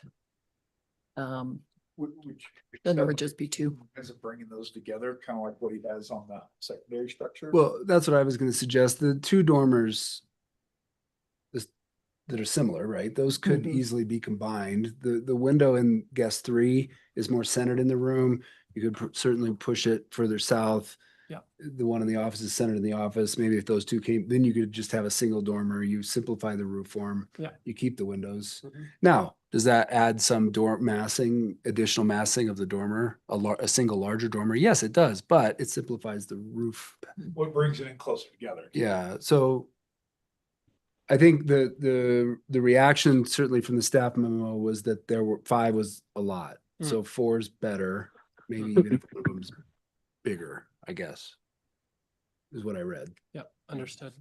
Then there would just be two. As of bringing those together, kind of like what he has on the secondary structure. Well, that's what I was going to suggest. The two dormers that are similar, right? Those could Mhm. easily be combined. The window in guest 3 is more centered in the room. You could certainly push it further south. Yeah. The one in the office is centered in the office. Maybe if those two came, then you could just have a single dormer. You simplify the roof form. Yeah. You keep the windows. Mhm. Now, does that add some additional massing of the dormer, a single larger dormer? Yes, it does, but it simplifies the roof. What brings it in closer together? Yeah, so I think the reaction certainly from the staff memo was that 5 was a lot. Mm. So 4 is better, maybe even if one of them's bigger, I guess, is what I read. Yep, understood.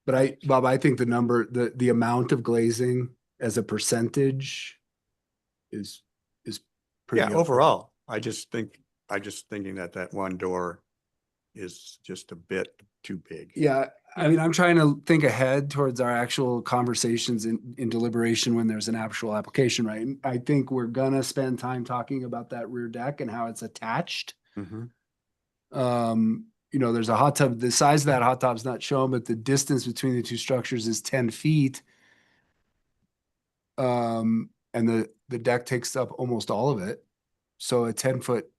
But Bob, I think the amount of glazing as a percentage is pretty. Yeah, overall, I just thinking that one door is just a bit too big. Yeah, I mean, I'm trying to think ahead towards our actual conversations in deliberation when there's an actual application, right? And I think we're gonna spend time talking about that rear deck and how it's attached. Mhm. There's a hot tub, the size of that hot tub is not shown, but the distance between the two structures is 10 feet. And the deck takes up almost all of it. So a 10-foot,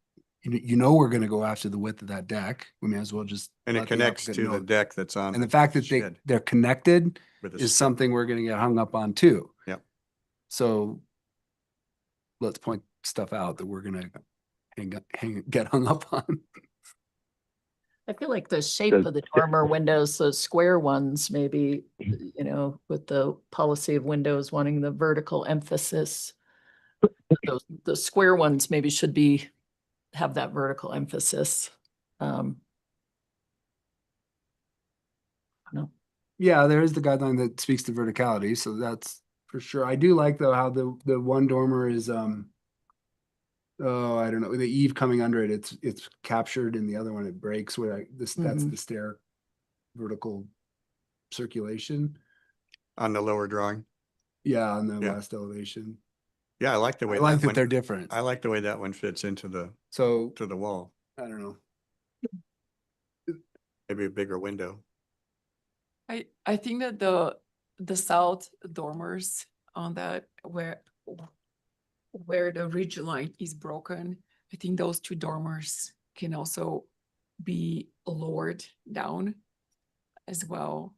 we're gonna go after the width of that deck. We may as well just. And let it the connects applicant to the know. deck that's on. And the fact that shed they're connected with a is strip. something we're gonna get hung up on too. Yep. So let's point stuff out that we're gonna get hung up on. I feel like the shape Does- of the dormer windows, those square ones, maybe, with the policy of windows wanting the vertical emphasis. The square ones maybe should have that vertical emphasis. No, Yeah, there is the guideline that speaks to verticality, so that's for sure. I do like though how the one dormer is I don't know, the eave coming under it, it's captured, and the other one it breaks where that's Mhm. the stair vertical circulation. On the lower drawing. Yeah, on the Yeah. last elevation. Yeah, I like the way. I like that one- they're different. I like the way that one fits into the So wall. I don't know. Maybe a bigger window. I think that the south dormers on that where the ridge line is broken, I think those two dormers can also be lowered down as well.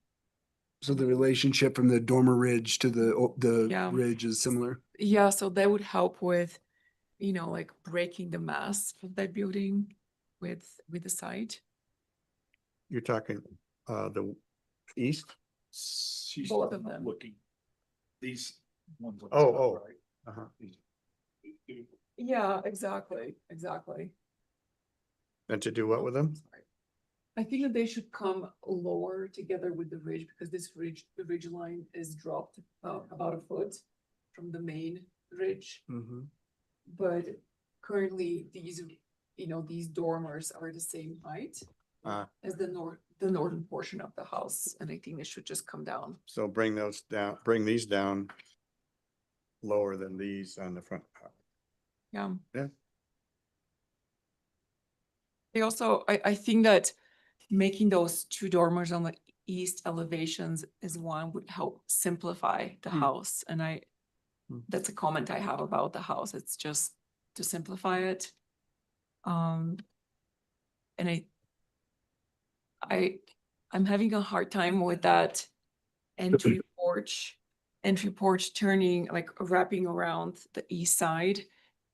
So the relationship from the dormer ridge to the Yeah. ridge is similar. Yeah, so that would help with, like breaking the mass of that building with the site. You're talking the east? She's Both of them. looking. These ones. on the Oh, top, oh. right? Uh-huh. Yeah, exactly. And to do what with them? Sorry. I think that they should come lower together with the ridge because the ridge line is dropped about a foot from the main ridge. Mm-hmm. But currently these dormers are the same height as the northern portion of the house. And I think they should just come down. So bring these down lower than these on the front. Yeah. Yeah. They also, I think that making those two dormers on the east elevations would help simplify the house. And that's a comment I have about the house. It's just to simplify it. And I'm having a hard time with that entry porch entry porch turning, like wrapping around the east side.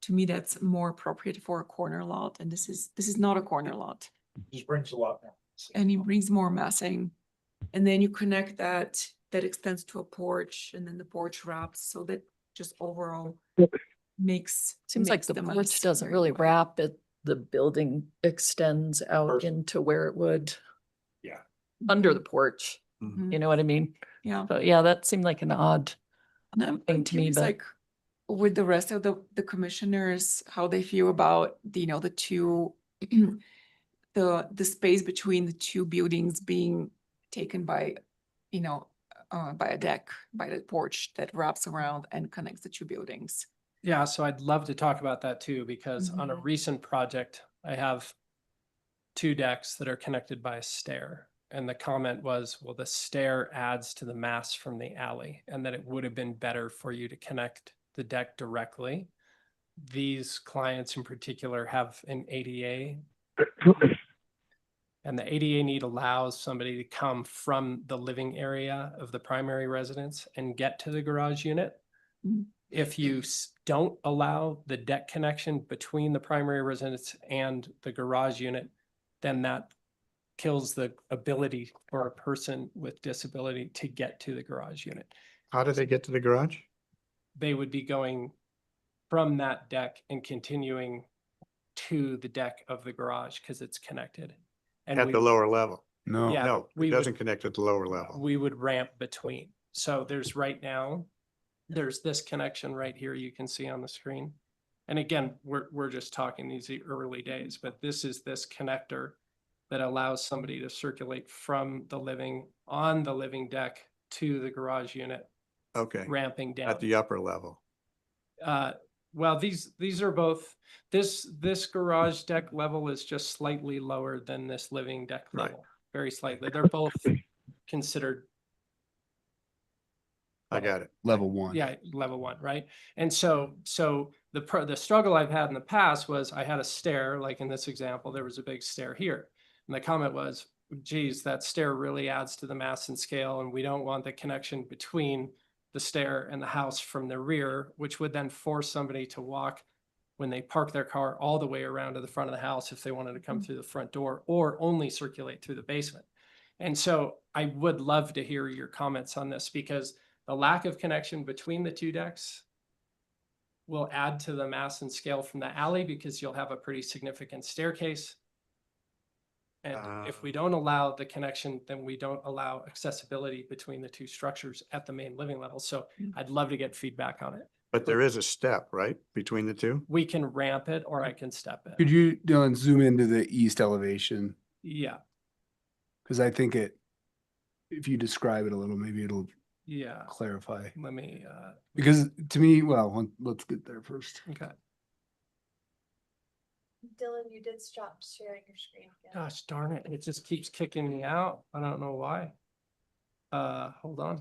To me, that's more appropriate for a corner lot, and this is not a corner lot. Just brings a lot more. And it brings more massing. And then you connect that extends to a porch, and then the porch wraps, so that just overall makes. Seems like makes the mass porch doesn't very really wide. wrap it. The building extends out First- into where it would Yeah. under the porch. Mhm. You know what I mean? Yeah. But yeah, that seemed like an odd. And I'm thing to me, curious, but- like, with the rest of the commissioners, how they feel about, the two, the space between the two buildings being taken by, by a deck, by the porch that wraps around and connects the two buildings. Yeah, so I'd love to talk about that too, because on a Mhm. recent project, I have two decks that are connected by a stair. And the comment was, well, the stair adds to the mass from the alley, and that it would have been better for you to connect the deck directly. These clients in particular have an ADA. And the ADA need allows somebody to come from the living area of the primary residence and get to the garage unit. Mhm. If you don't allow the deck connection between the primary residence and the garage unit, then that kills the ability for a person with disability to get to the garage unit. How do they get to the garage? They would be going from that deck and continuing to the deck of the garage because it's connected. And At the lower level? No. Yeah, No, we it would- doesn't connect at the lower level. we would ramp between. So there's right now, there's this connection right here you can see on the screen. And again, we're just talking these early days, but this is this connector that allows somebody to circulate from the on the living deck to the garage unit, Okay, ramping down. at the upper level. Well, these are both, this garage deck level is just slightly lower than this living deck Right. level, very slightly. They're both considered, I got it. Level one. yeah, level one, right? And so the struggle I've had in the past was I had a stair, like in this example, there was a big stair here. And the comment was, geez, that stair really adds to the mass and scale, and we don't want the connection between the stair and the house from the rear, which would then force somebody to walk when they park their car all the way around to the front of the house if they wanted to come through the front door, or only circulate through the basement. And so I would love to hear your comments on this, because the lack of connection between the two decks will add to the mass and scale from the alley, because you'll have a pretty significant staircase. And if we don't allow the connection, then we don't allow accessibility between the two structures at the main living level. So I'd love to get feedback on it. But there is a step, right, between the two? We can ramp it or I can step it. Could you, Dylan, zoom into the east elevation? Yeah, Because I think if you describe it a little, maybe it'll yeah. clarify. Let me, Because to me, well, let's get there first. okay. Dylan, you did stop sharing your screen again. Gosh darn it. It just keeps kicking me out. I don't know why. Hold on.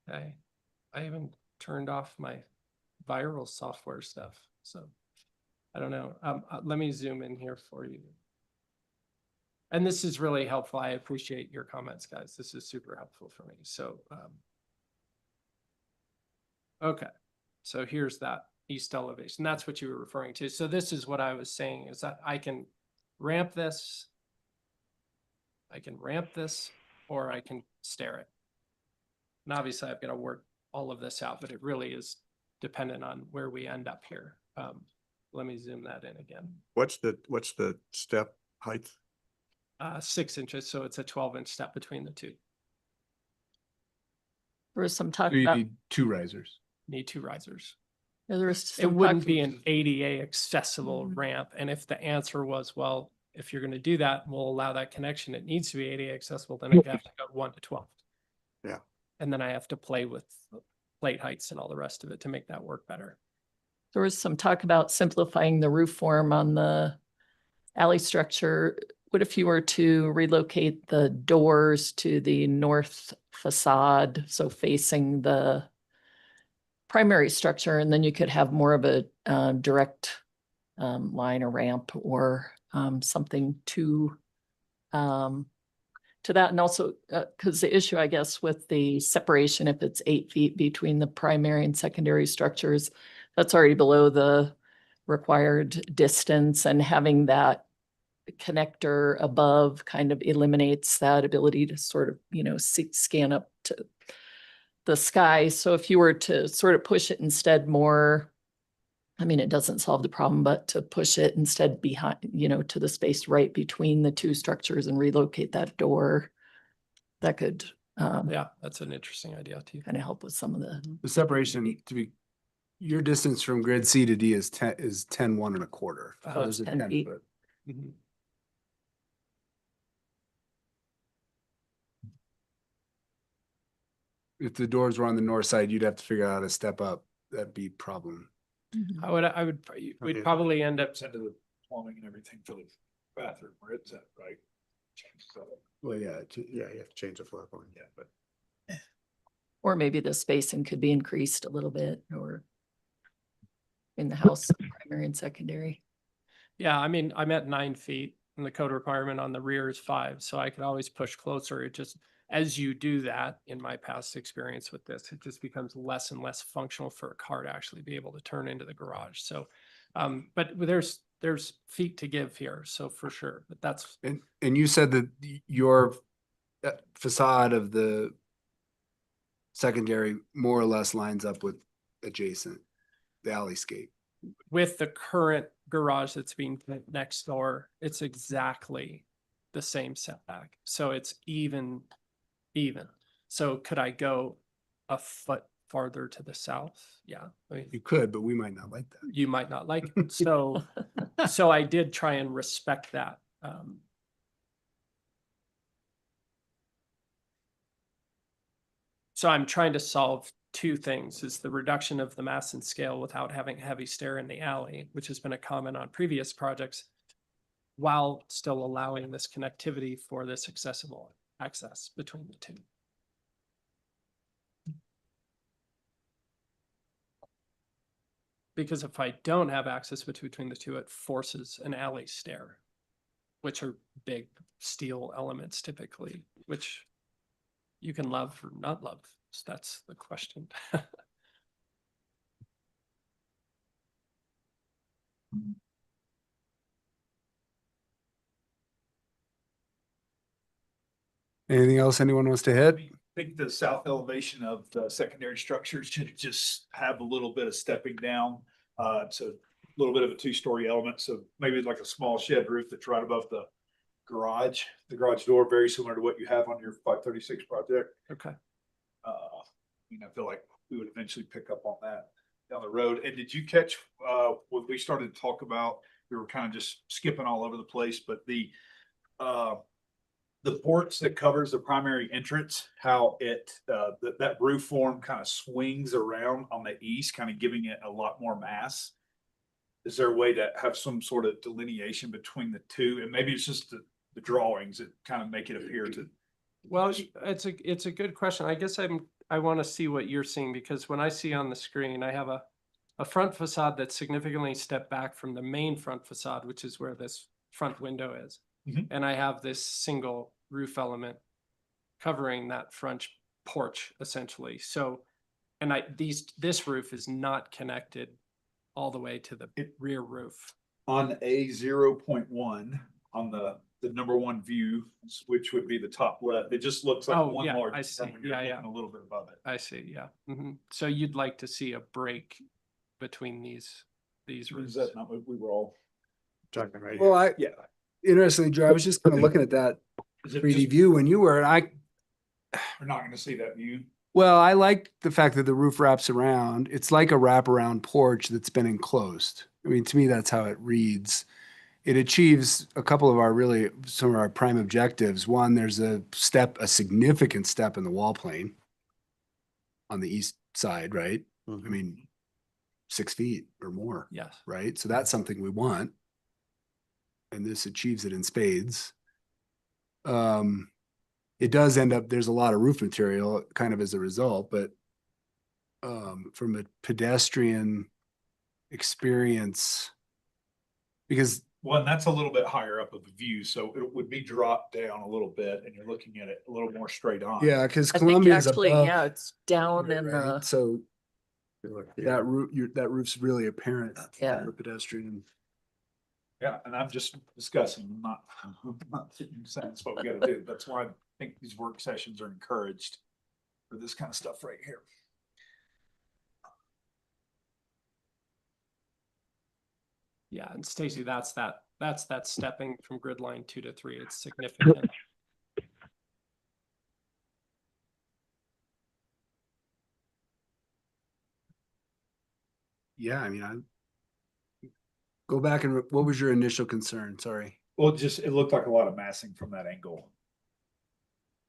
Okay. I haven't turned off my viral software stuff, so I don't know. Let me zoom in here for you. And this is really helpful. I appreciate your comments, guys. This is super helpful for me. So, okay. So here's that east elevation. That's what you were referring to. So this is what I was saying, is that I can ramp this. I can ramp this, or I can stair it. And obviously I've got to work all of this out, but it really is dependent on where we end up here. Let me zoom that in again. What's the step height? 6 inches, so it's a 12-inch step between the two. There was some talk So you about, need two risers. Need 2 risers. there was It some wouldn't talk- be an ADA accessible ramp. And if the answer was, well, if you're going to do that, we'll allow that connection, it needs to be ADA accessible, then I have to go 1 to 12. Yeah. And then I have to play with plate heights and all the rest of it to make that work better. There was some talk about simplifying the roof form on the alley structure. What if you were to relocate the doors to the north facade, so facing the primary structure, and then you could have more of a direct line or ramp or something to to that, and also, because the issue, I guess, with the separation, if it's 8 feet between the primary and secondary structures, that's already below the required distance, and having that connector above kind of eliminates that ability to sort of, scan up to the sky. So if you were to sort of push it instead more, I mean, it doesn't solve the problem, but to push it instead behind, to the space right between the two structures and relocate that door, that could Yeah, that's an interesting idea too. kind of help with some of The separation to be, your distance from grid C to D is 10, 1 1/4. Oh, There's a 10 10 feet. foot. If the doors were on the north side, you'd have to figure out how to step up. That'd be a problem. We'd probably end up Into the plumbing and everything for the bathroom where it's at, right? Well, yeah, Yeah, you have to change the floor plan. Yeah, but or maybe the spacing could be increased a little bit, or in the house, primary and secondary. Yeah, I mean, I'm at 9 feet and the code requirement on the rear is 5, so I could always push closer. It just, as you do that, in my past experience with this, it just becomes less and less functional for a car to actually be able to turn into the garage. So, but there's feet to give here, so for sure, but that's. And you said that your facade of the secondary more or less lines up with adjacent, the alleyscape. With the current garage that's being put next door, it's exactly the same setback. So it's even. So could I go a foot farther to the south? Yeah. I mean, You could, but we might not like that. you might not like it. So, so I did try and respect that. So I'm trying to solve two things, is the reduction of the mass and scale without having heavy stair in the alley, which has been a comment on previous projects, while still allowing this connectivity for this accessible access between the two. Because if I don't have access between the two, it forces an alley stair, which are big steel elements typically, which you can love or not love. So that's the question. Anything else anyone wants to hit? I think the south elevation of the secondary structures should just have a little bit of stepping down. So a little bit of a 2-story element. So maybe like a small shed roof that's right above the garage door, very similar to what you have on your 536 project. Okay. I feel like we would eventually pick up on that down the road. And did you catch, when we started to talk about, we were kind of just skipping all over the place, but the porch that covers the primary entrance, how it, that roof form kind of swings around on the east, kind of giving it a lot more mass. Is there a way to have some sort of delineation between the two? And maybe it's just the drawings that kind of make it appear to. Well, it's a good question. I guess I want to see what you're seeing, because when I see on the screen, I have a front facade that's significantly stepped back from the main front facade, which is where this front window is. Mhm. And I have this single roof element covering that front porch essentially. So, and this roof is not connected all the way to the rear roof. On a 0.1 on the number one view, which would be the top left, it just looks like Oh, one yeah, large. I see. You're Yeah, yeah. looking a little bit above it. I see, yeah. So you'd like to see a break between these Is roofs. that not what we were all Talking right Well, here. Yeah. Interestingly, Drew, I was just kind of looking at that Is it 3D just, view when you were, and we're not gonna see that view? well, I like the fact that the roof wraps around. It's like a wraparound porch that's been enclosed. I mean, to me, that's how it reads. It achieves a couple of some of our prime objectives. One, there's a significant step in the wall plane on the east side, right? I mean, 6 feet or more. Yes. Right? So that's something we want. And this achieves it in spades. It does end up, there's a lot of roof material kind of as a result, but from a pedestrian experience, because Well, and that's a little bit higher up of the view, so it would be dropped down a little bit and you're looking at it a little more straight on. Yeah, because I think Columbia's actually, above. yeah, it's down it, in right? the, So You look here. that roof, that roof's really apparent Yeah. for a pedestrian. Yeah, and I'm just discussing, I'm not, I'm not saying that's what we gotta do. That's why I think these work sessions are encouraged for this kind of stuff right here. Yeah, and Stacy, that's that stepping from grid line 2 to 3. It's significant. Yeah, I mean, go back and, what was your initial concern? Sorry. Well, it looked like a lot of massing from that angle.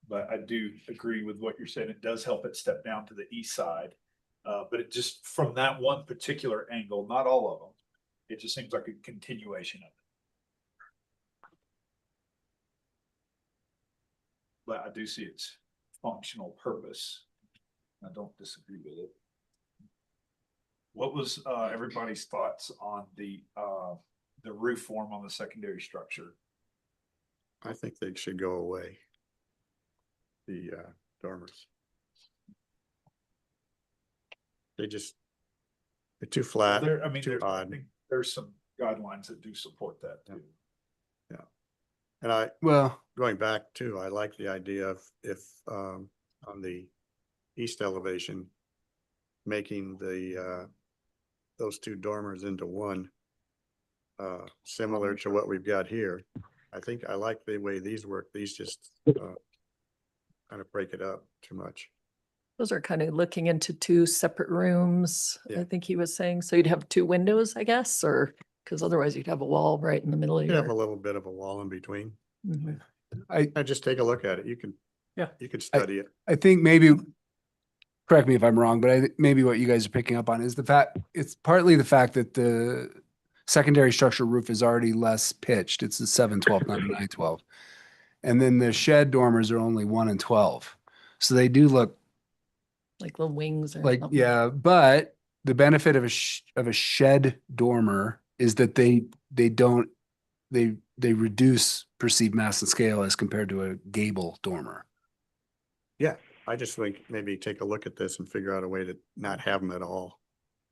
But I do agree with what you're saying. It does help it step down to the east side. But it just, from that one particular angle, not all of them, it just seems like a continuation of it. But I do see its functional purpose. I don't disagree with it. What was everybody's thoughts on the roof form on the secondary structure? I think they should go away. The dormers. They're too flat, I mean, too I odd. think there's some guidelines that do support that too. And Well, going back too, I like the idea of if on the east elevation, making those two dormers into one, similar to what we've got here. I like the way these work. These just kind of break it up too much. those are kind of looking into 2 separate rooms, Yeah. I think he was saying. So you'd have 2 windows, I guess, or, because otherwise you'd have a wall right in the middle of You have a your. little bit of a wall in between. Mhm. I just take a look at it. You can, Yeah. you could study it. I think maybe, correct me if I'm wrong, but maybe what you guys are picking up on is it's partly the fact that the secondary structure roof is already less pitched. It's a 7/12, not a 9/12. And then the shed dormers are only 1 and 12. So they do look Like little wings or like, something. yeah, but the benefit of a shed dormer is that they reduce perceived mass and scale as compared to a gable dormer. Yeah, I just think maybe take a look at this and figure out a way to not have them at all.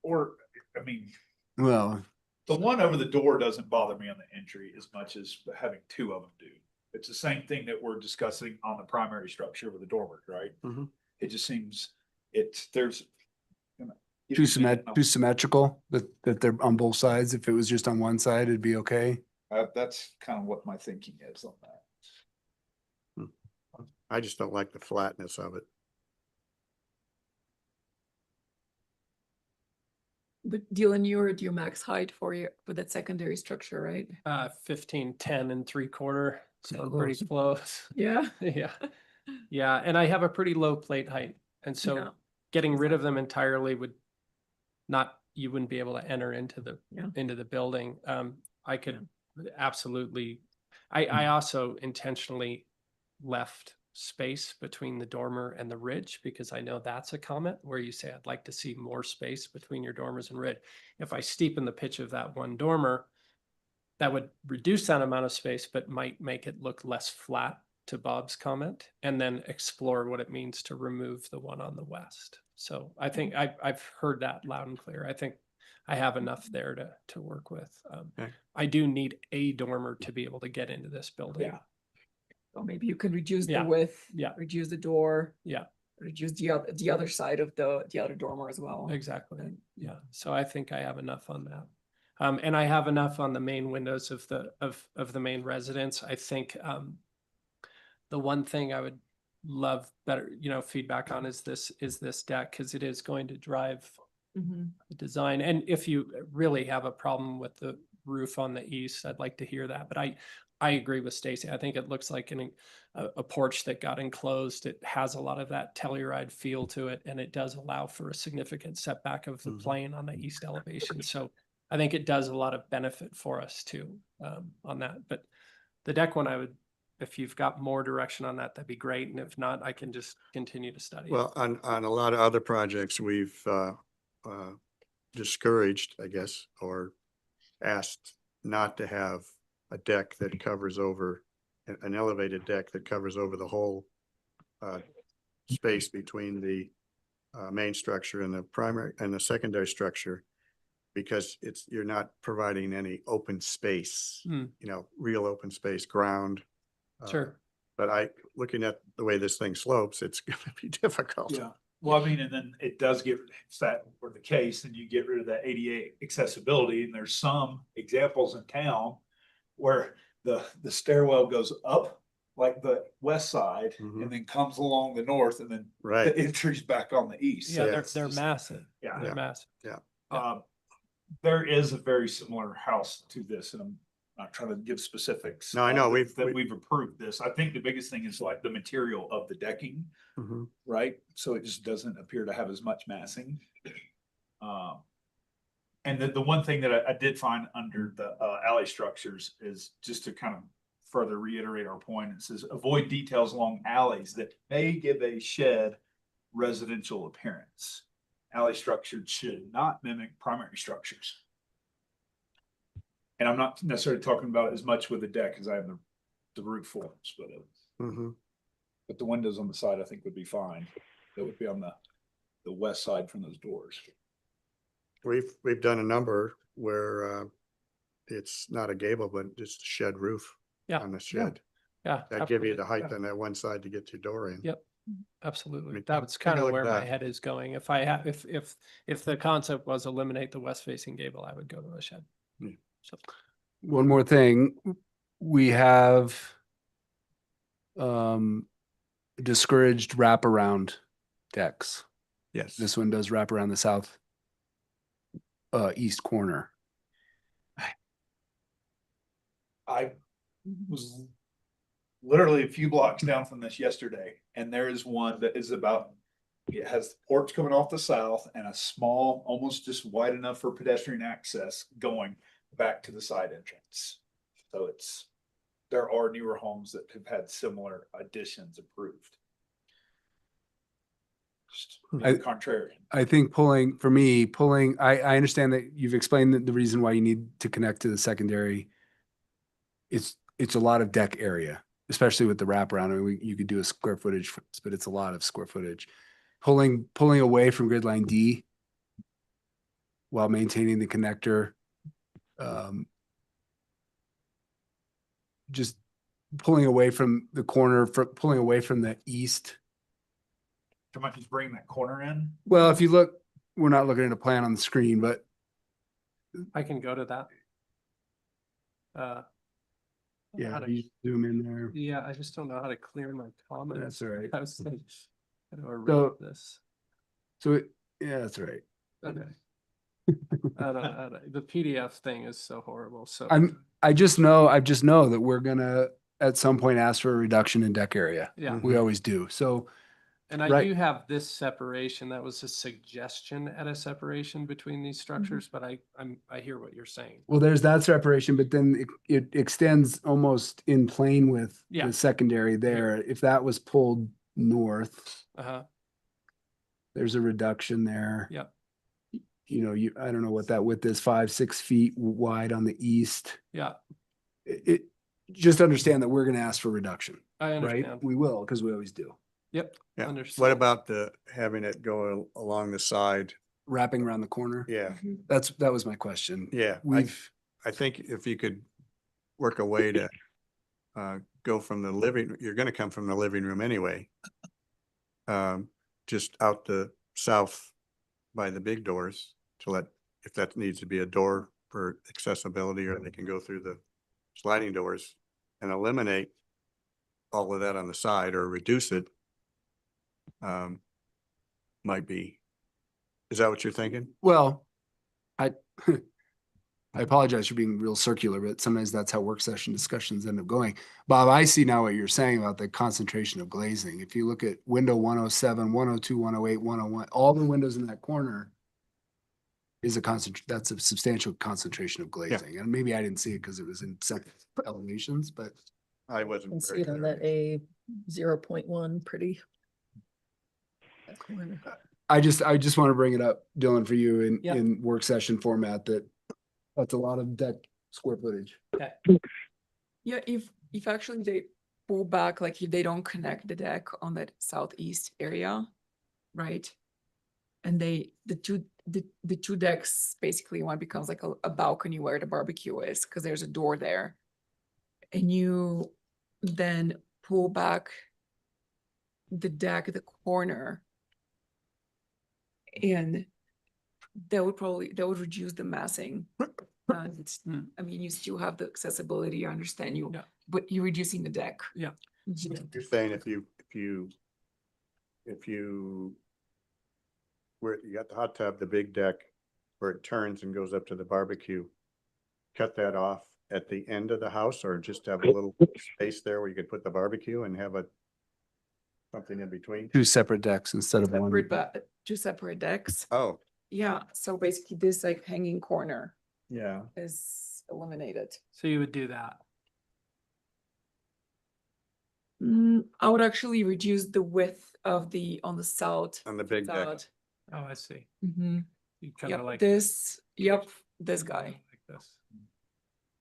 Or, I mean, Well, the one over the door doesn't bother me on the entry as much as having 2 of them do. It's the same thing that we're discussing on the primary structure with the dormers, right? Mhm. It just seems there's. too symmetrical that they're on both sides. If it was just on one side, it'd be okay. That's kind of what my thinking is on that. I just don't like the flatness of it. But Dylan, you're at your max height for that secondary structure, right? 15, 10 and 3/4. So So pretty close. Yeah. Yeah. Yeah. And I have a pretty low plate height. And so Yeah. getting rid of them entirely you wouldn't be able to enter into the building. I could absolutely, I also intentionally left space between the dormer and the ridge because I know that's a comment where you say, I'd like to see more space between your dormers and ridge. If I steepen the pitch of that one dormer, that would reduce that amount of space, but might make it look less flat, to Bob's comment, and then explore what it means to remove the one on the west. So I think I've heard that loud and clear. I think I have enough there to work with. Okay. I do need a dormer to be able to get into this building. Yeah. Or maybe you could reduce the Yeah. width. Yeah. Reduce the door. Yeah. Reduce the other side of the other dormer as well. Exactly. Yeah. So I think I have enough on that. And I have enough on the main windows of the main residence. I think the one thing I would love better, feedback on is this deck, because it is going to drive the design. And if you really have a problem with the roof on the east, I'd like to hear that. But I agree with Stacy. I think it looks like a porch that got enclosed. It has a lot of that Telluride feel to it, and it does allow for a significant setback of the plane on the east elevation. So I think it does a lot of benefit for us too on that. But the deck one, if you've got more direction on that, that'd be great. And if not, I can just continue to study. Well, on a lot of other projects, we've discouraged, I guess, or asked not to have a deck that covers over, an elevated deck that covers over the whole space between the main structure and the primary and the secondary structure, because you're not providing any open space, Hmm. real open space, ground. Sure. But looking at the way this thing slopes, it's gonna be difficult. Yeah, well, I mean, and then it does get, if that were the case, then you get rid of that ADA accessibility, and there's some examples in town where the stairwell goes up like the west side and then comes along the north, and then Right. the entry's back on the east. Yeah, So it's they're just- massive. Yeah. They're massive. There is a very similar house to this, and I'm not trying to give specifics. No, I know, that we've approved this. I think the biggest thing is like the material of the decking, Mhm. right? So it just doesn't appear to have as much massing. And the one thing that I did find under the alley structures is just to kind of further reiterate our point. It says avoid details along alleys that may give a shed residential appearance. Alley structures should not mimic primary structures. And I'm not necessarily talking about it as much with the deck as I have the roof forms, but the windows on the side I think would be fine. That would be on the west side from those doors. We've done a number where it's not a gable, but just a shed roof Yeah. on the shed. Yeah. That give you the absolutely. height on that one side to get your door in. Yep. Absolutely. mean, That's take a kind of look at where my that. head is going. If I have, if the concept was eliminate the west facing gable, I would go to a shed. Yeah. So, One more thing, we have discouraged wraparound decks. Yes. This one does wrap around the south east corner. I was literally a few blocks down from this yesterday, and there is one that is about, it has the porch coming off the south and a small, almost just wide enough for pedestrian access going back to the side entrance. So there are newer homes that have had similar additions approved. Just being contrarian. I think I understand that you've explained the reason why you need to connect to the secondary. It's a lot of deck area, especially with the wraparound. I mean, you could do a square footage, but it's a lot of square footage. Pulling away from grid line D while maintaining the connector. Just pulling away from the corner, pulling away from the east. Do you mind just bringing that corner in? Well, if you look, we're not looking at a plan on the screen, but I can go to that. yeah, how to- you zoom in there. Yeah, I just don't know how to clear my comments. That's all right. I was like, how do I read So- this? Yeah, that's right. Okay. I don't, the PDF thing is so horrible, so. I just know that we're gonna at some point ask for a reduction in deck area. Yeah. We always do. So And I right. do have this separation. That was a suggestion at a separation between these structures, but I hear what you're saying. well, there's that separation, but then it extends almost in plane with Yeah. the secondary there. If that was pulled north, Uh-huh. there's a reduction there. Yep. You know, I don't know what that width is, 5-6 feet wide on the east. Yeah, Just understand that we're gonna ask for reduction, I right? understand. We will, because we always do. Yep. Yeah. Understood. What about having it go along the side? Wrapping around the corner. Yeah, That was my question. yeah. I think if you could work a way to go from you're gonna come from the living room anyway. Just out the south by the big doors to if that needs to be a door for accessibility, or they can go through the sliding doors and eliminate all of that on the side or reduce it. Is that what you're thinking? Well, I apologize for being real circular, but sometimes that's how work session discussions end up going. Bob, I see now what you're saying about the concentration of glazing. If you look at window 107, 102, 108, 101, all the windows in that corner is that's a substantial concentration of glazing. And maybe I didn't see it because it was in second elevations, but I You wasn't. can see very it on clear. that A 0.1 pretty. That corner. I just want to bring it up, Dylan, for you Yep. in work session format that's a lot of deck square footage. Okay. Yeah, if actually they pull back, like if they don't connect the deck on that southeast area, right? And the two decks, basically one becomes like a balcony where the barbecue is, because there's a door there. And you then pull back the deck, the corner. And that would reduce the massing. And I mean, you still have the accessibility, I understand you, Yeah. but you're reducing the deck. Yeah. Mhm. You're saying if you where you got the hot tub, the big deck, where it turns and goes up to the barbecue, cut that off at the end of the house, or just have a little space there where you could put the barbecue and have something in between? Two separate decks instead of one. Two separate decks. Oh, Yeah, so basically this like hanging corner yeah. is eliminated. So you would do that. I would actually reduce the width of on the south. On the big deck. side. Oh, I see. Mhm. You kind Yep, of like. this guy. Like this.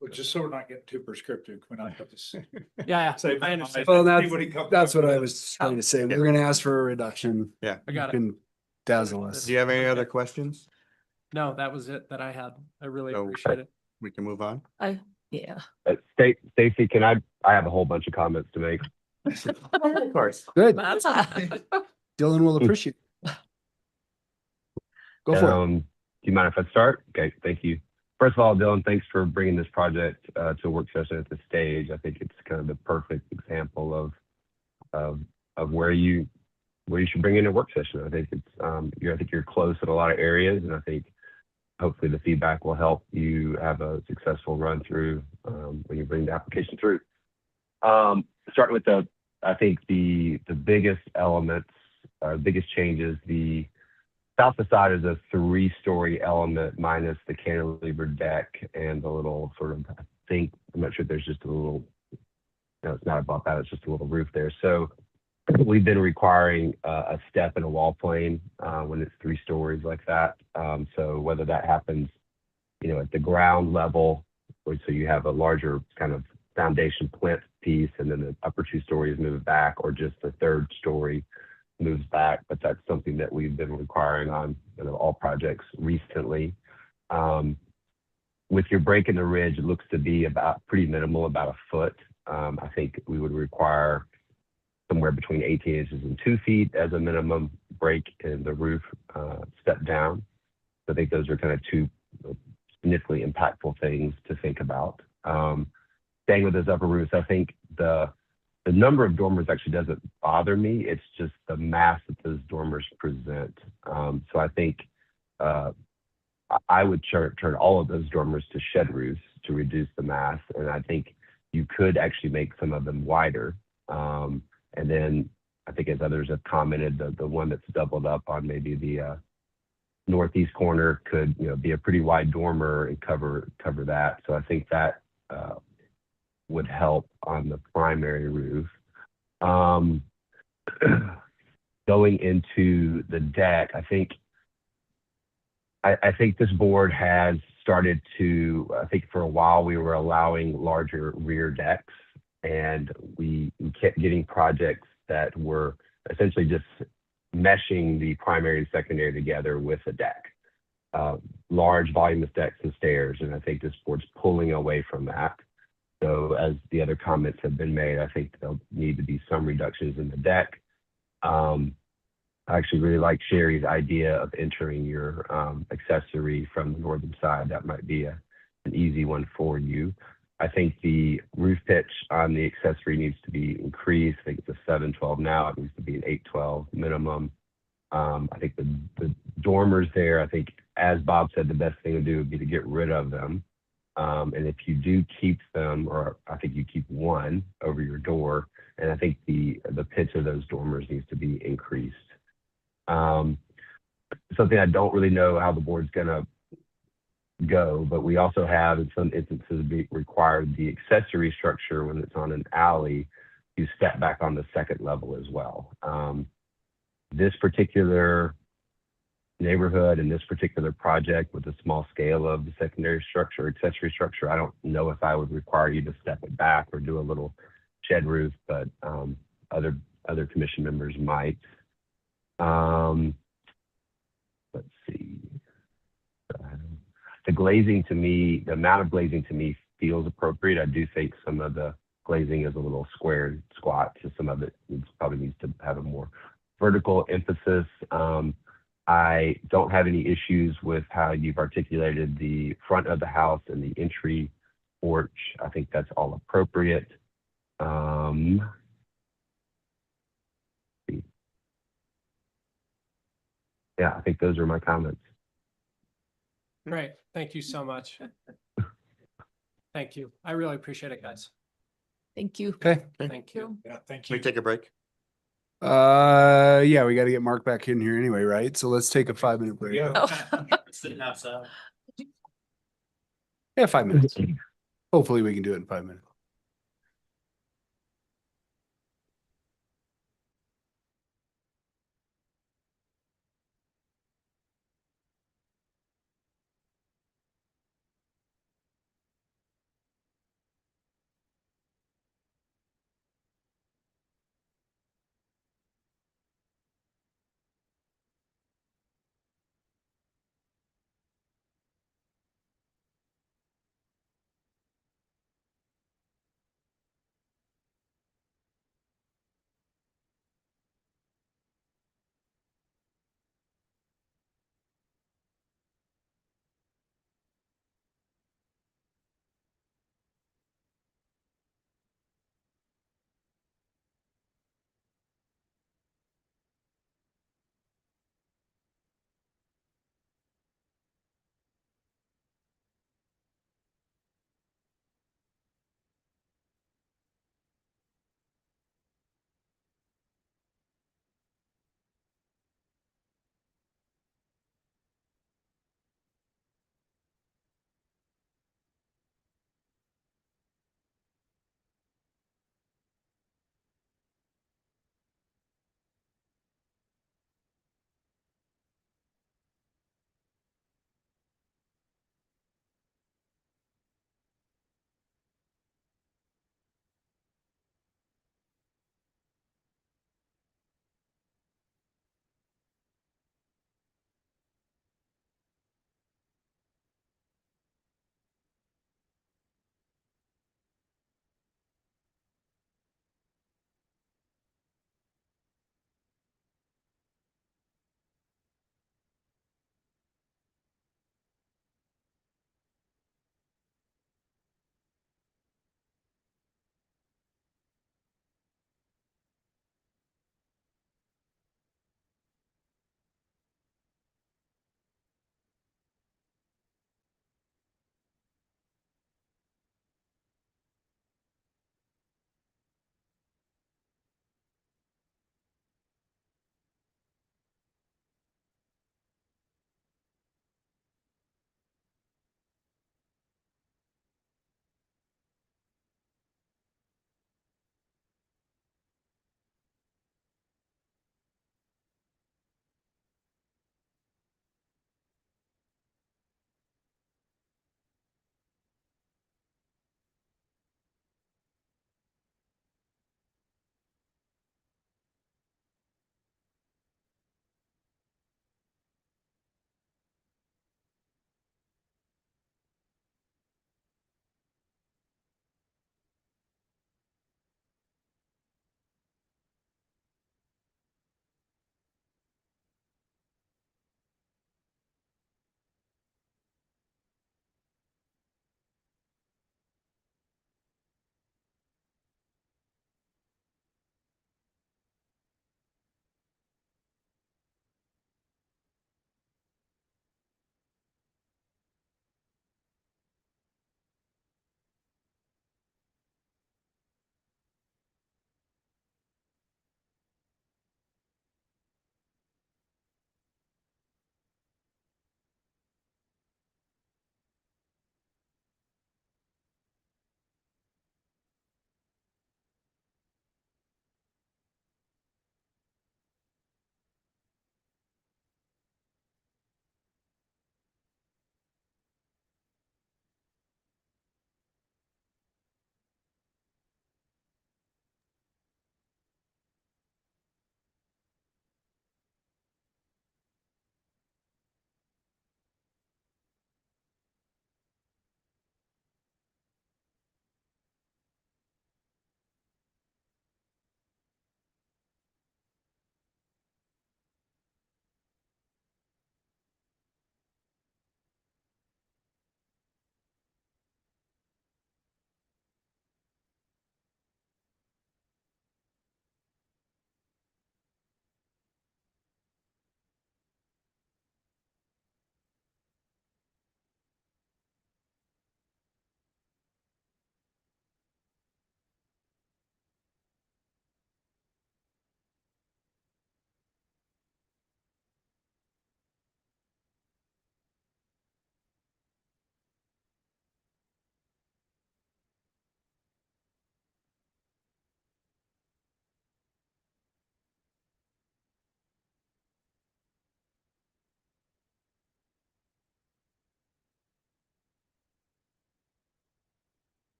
But just so we're not getting too prescriptive, we're not have to Yeah, say. I understand. Well, What that's what I was trying to say. We're gonna ask for a reduction. Yeah. I got You it. can dazzle us. Do you have any other questions? No, that was it that I had. I really So- appreciate it. We can move on. Yeah. Stacy, I have a whole bunch of comments to make. Of course. Good. That's Dylan will appreciate. Go for it. Do you mind if I start? Okay, thank you. First of all, Dylan, thanks for bringing this project to a work session at this stage. I think it's kind of the perfect example of where you should bring in a work session. I think it's I think you're close in a lot of areas, and I think hopefully the feedback will help you have a successful run through when you bring the application through. Starting with I think the biggest elements, biggest changes, the south facade is a 3-story element minus the cantilever deck and the little sort of, I'm not sure if there's just a little, no, it's not about that, it's just a little roof there. So we've been requiring a step and a wall plane when it's 3 stories like that. So whether that happens, at the ground level, or so you have a larger kind of foundation plinth piece and then the upper 2 stories move back, or just the 3rd story moves back, but that's something that we've been requiring on all projects recently. With your break in the ridge, it looks to be about pretty minimal, about 1 foot. I think we would require somewhere between 18 inches and 2 feet as a minimum break in the roof step down. So I think those are kind of two significantly impactful things to think about. Staying with those upper roofs, I think the number of dormers actually doesn't bother me. It's just the mass that those dormers present. So I think I would turn all of those dormers to shed roofs to reduce the mass. And I think you could actually make some of them wider. And then I think, as others have commented, the one that's doubled up on maybe the northeast corner could be a pretty wide dormer and cover that. So I think that would help on the primary roof. Going into the deck, I think this board has started to, I think for a while we were allowing larger rear decks, and we kept getting projects that were essentially just meshing the primary and secondary together with a deck. Large voluminous decks and stairs, and I think this board's pulling away from that. So as the other comments have been made, I think there'll need to be some reductions in the deck. I actually really like Sherry's idea of entering your accessory from the northern side. That might be an easy one for you. I think the roof pitch on the accessory needs to be increased. I think it's a 712 now. It needs to be an 812 minimum. I think the dormers there, I think, as Bob said, the best thing to do would be to get rid of them. And if you do keep them, or I think you keep one over your door, and I think the pitch of those dormers needs to be increased. Something I don't really know how the board's gonna go, but we also have in some instances required the accessory structure when it's on an alley to step back on the 2nd level as well. This particular neighborhood and this particular project with the small scale of the secondary structure, accessory structure, I don't know if I would require you to step it back or do a little shed roof, but other commission members might. Let's see. The glazing to me, the amount of glazing to me feels appropriate. I do think some of the glazing is a little square and squat, so some of it probably needs to have a more vertical emphasis. I don't have any issues with how you've articulated the front of the house and the entry porch. I think that's all appropriate. Yeah, I think those are my comments. Great. Thank you so much. Thank you. I really appreciate it, guys. Thank you. Okay. Thank you. Yeah, thank Can we you. take a break? Yeah, we got to get Mark back in here anyway, right? So let's take a 5-minute break. Yeah. Yeah, 5 minutes. Hopefully we can do it in 5 minutes.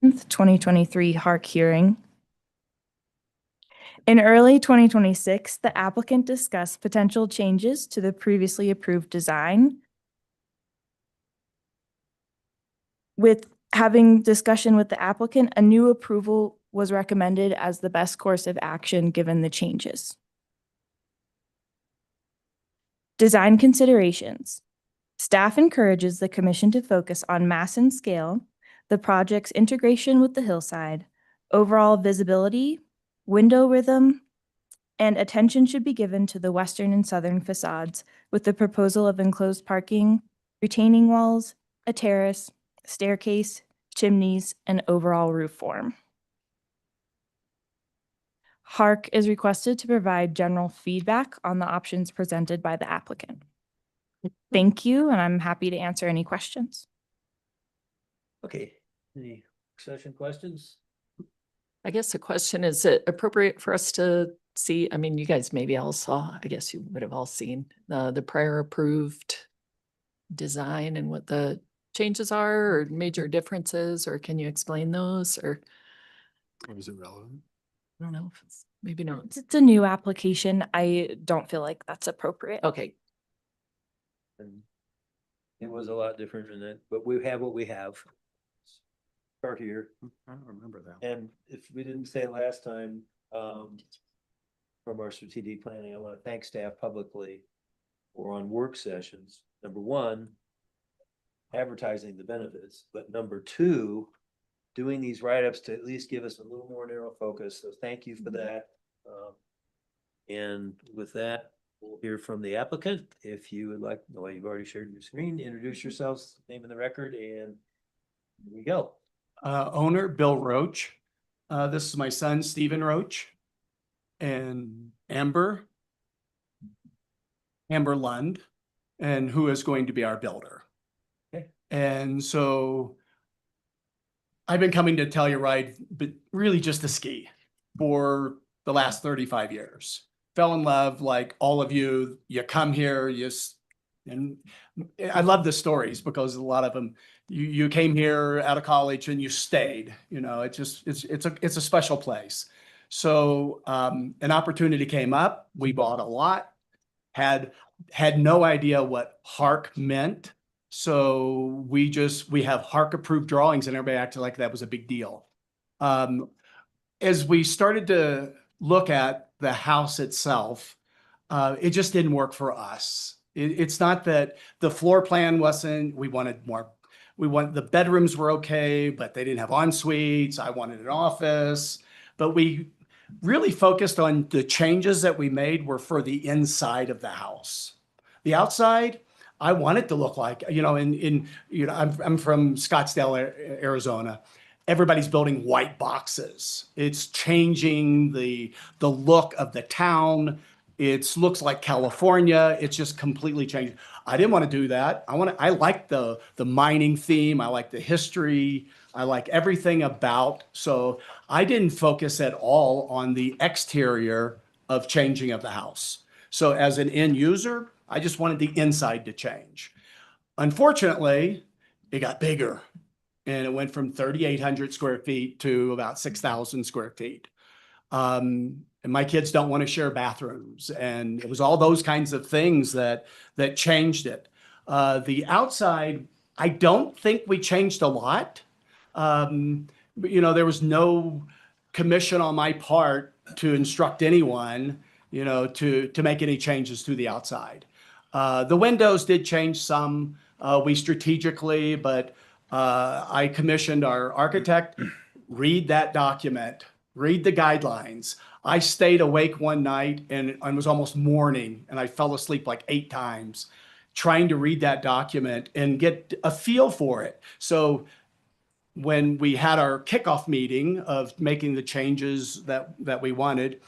2023 HARC hearing. In early 2026, the applicant discussed potential changes to the previously approved design. With having discussion with the applicant, a new approval was recommended as the best course of action given the changes. Design considerations. Staff encourages the commission to focus on mass and scale, the project's integration with the hillside, overall visibility, window rhythm, and attention should be given to the western and southern facades with the proposal of enclosed parking, retaining walls, a terrace, staircase, chimneys, and overall roof form. HARC is requested to provide general feedback on the options presented by the applicant. Thank you, and I'm happy to answer any questions. Okay, any session questions? I guess the question, is it appropriate for us to see, I mean, you guys maybe all saw, I guess you would have all seen the prior approved design and what the changes are or major differences, or can you explain those, or? Or is it relevant? I don't know if it's, maybe not. It's a new application. I don't feel like that's appropriate. Okay, And it was a lot different than that, but we have what we have. Start here. I don't remember that. And if we didn't say it last time, from our strategic planning, I want to thank staff publicly for on work sessions. Number one, advertising the benefits, but number two, doing these write-ups to at least give us a little more narrow focus. So thank you for that. And with that, we'll hear from the applicant. If you would like, well, you've already shared your screen, introduce yourselves, name in the record, and here we go. Owner Bill Roach. This is my son, Stephen Roach, and Amber Lund, and who is going to be our builder. Okay. And so I've been coming to Telluride, but really just to ski for the last 35 years. Fell in love, like all of you. You come here, and I love the stories because a lot of them, you came here out of college and you stayed. You know, it's a special place. So an opportunity came up. We bought a lot. Had no idea what HARC meant. So we have HARC approved drawings, and everybody acted like that was a big deal. As we started to look at the house itself, it just didn't work for us. It's not that the floor plan wasn't, we wanted the bedrooms were okay, but they didn't have en suites. I wanted an office, but we really focused on the changes that we made were for the inside of the house. The outside, I want it to look like, I'm from Scottsdale, Arizona. Everybody's building white boxes. It's changing the look of the town. It looks like California. It's just completely changed. I didn't want to do that. I like the mining theme. I like the history. I like everything about. So I didn't focus at all on the exterior of changing of the house. So as an end user, I just wanted the inside to change. Unfortunately, it got bigger, and it went from 3,800 square feet to about 6,000 square feet. And my kids don't want to share bathrooms, and it was all those kinds of things that changed it. The outside, I don't think we changed a lot. But, there was no commission on my part to instruct anyone, to make any changes to the outside. The windows did change some. We strategically, but I commissioned our architect, read that document, read the guidelines. I stayed awake one night and it was almost morning, and I fell asleep like 8 times trying to read that document and get a feel for it. So when we had our kickoff meeting of making the changes that we wanted,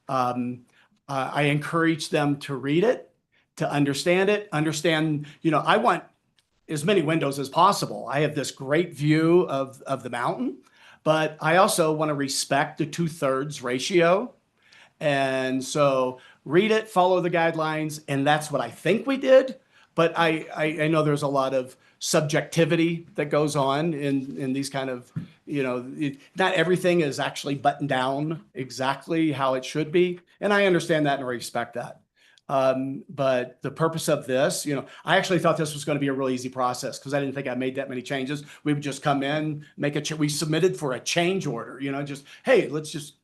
I encouraged them to read it, to understand it, I want as many windows as possible. I have this great view of the mountain, but I also want to respect the 2/3 ratio. And so read it, follow the guidelines, and that's what I think we did. But I know there's a lot of subjectivity that goes on in these kind of not everything is actually buttoned down exactly how it should be. And I understand that and respect that. But the purpose of this, I actually thought this was going to be a really easy process because I didn't think I made that many changes. We would just come in, we submitted for a change order, just, hey, let's just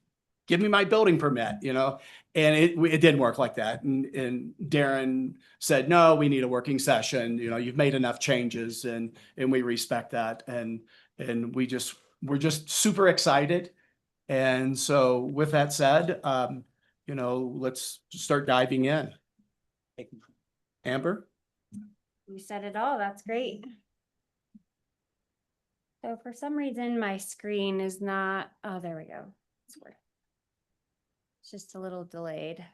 give me my building permit, and it didn't work like that. And Darren said, no, we need a working session. You've made enough changes and we respect that. And we're just super excited. And so with that said, let's start diving in. Amber? You said it all. That's great. So for some reason, my screen is not, oh, there we go. It's just a little delayed.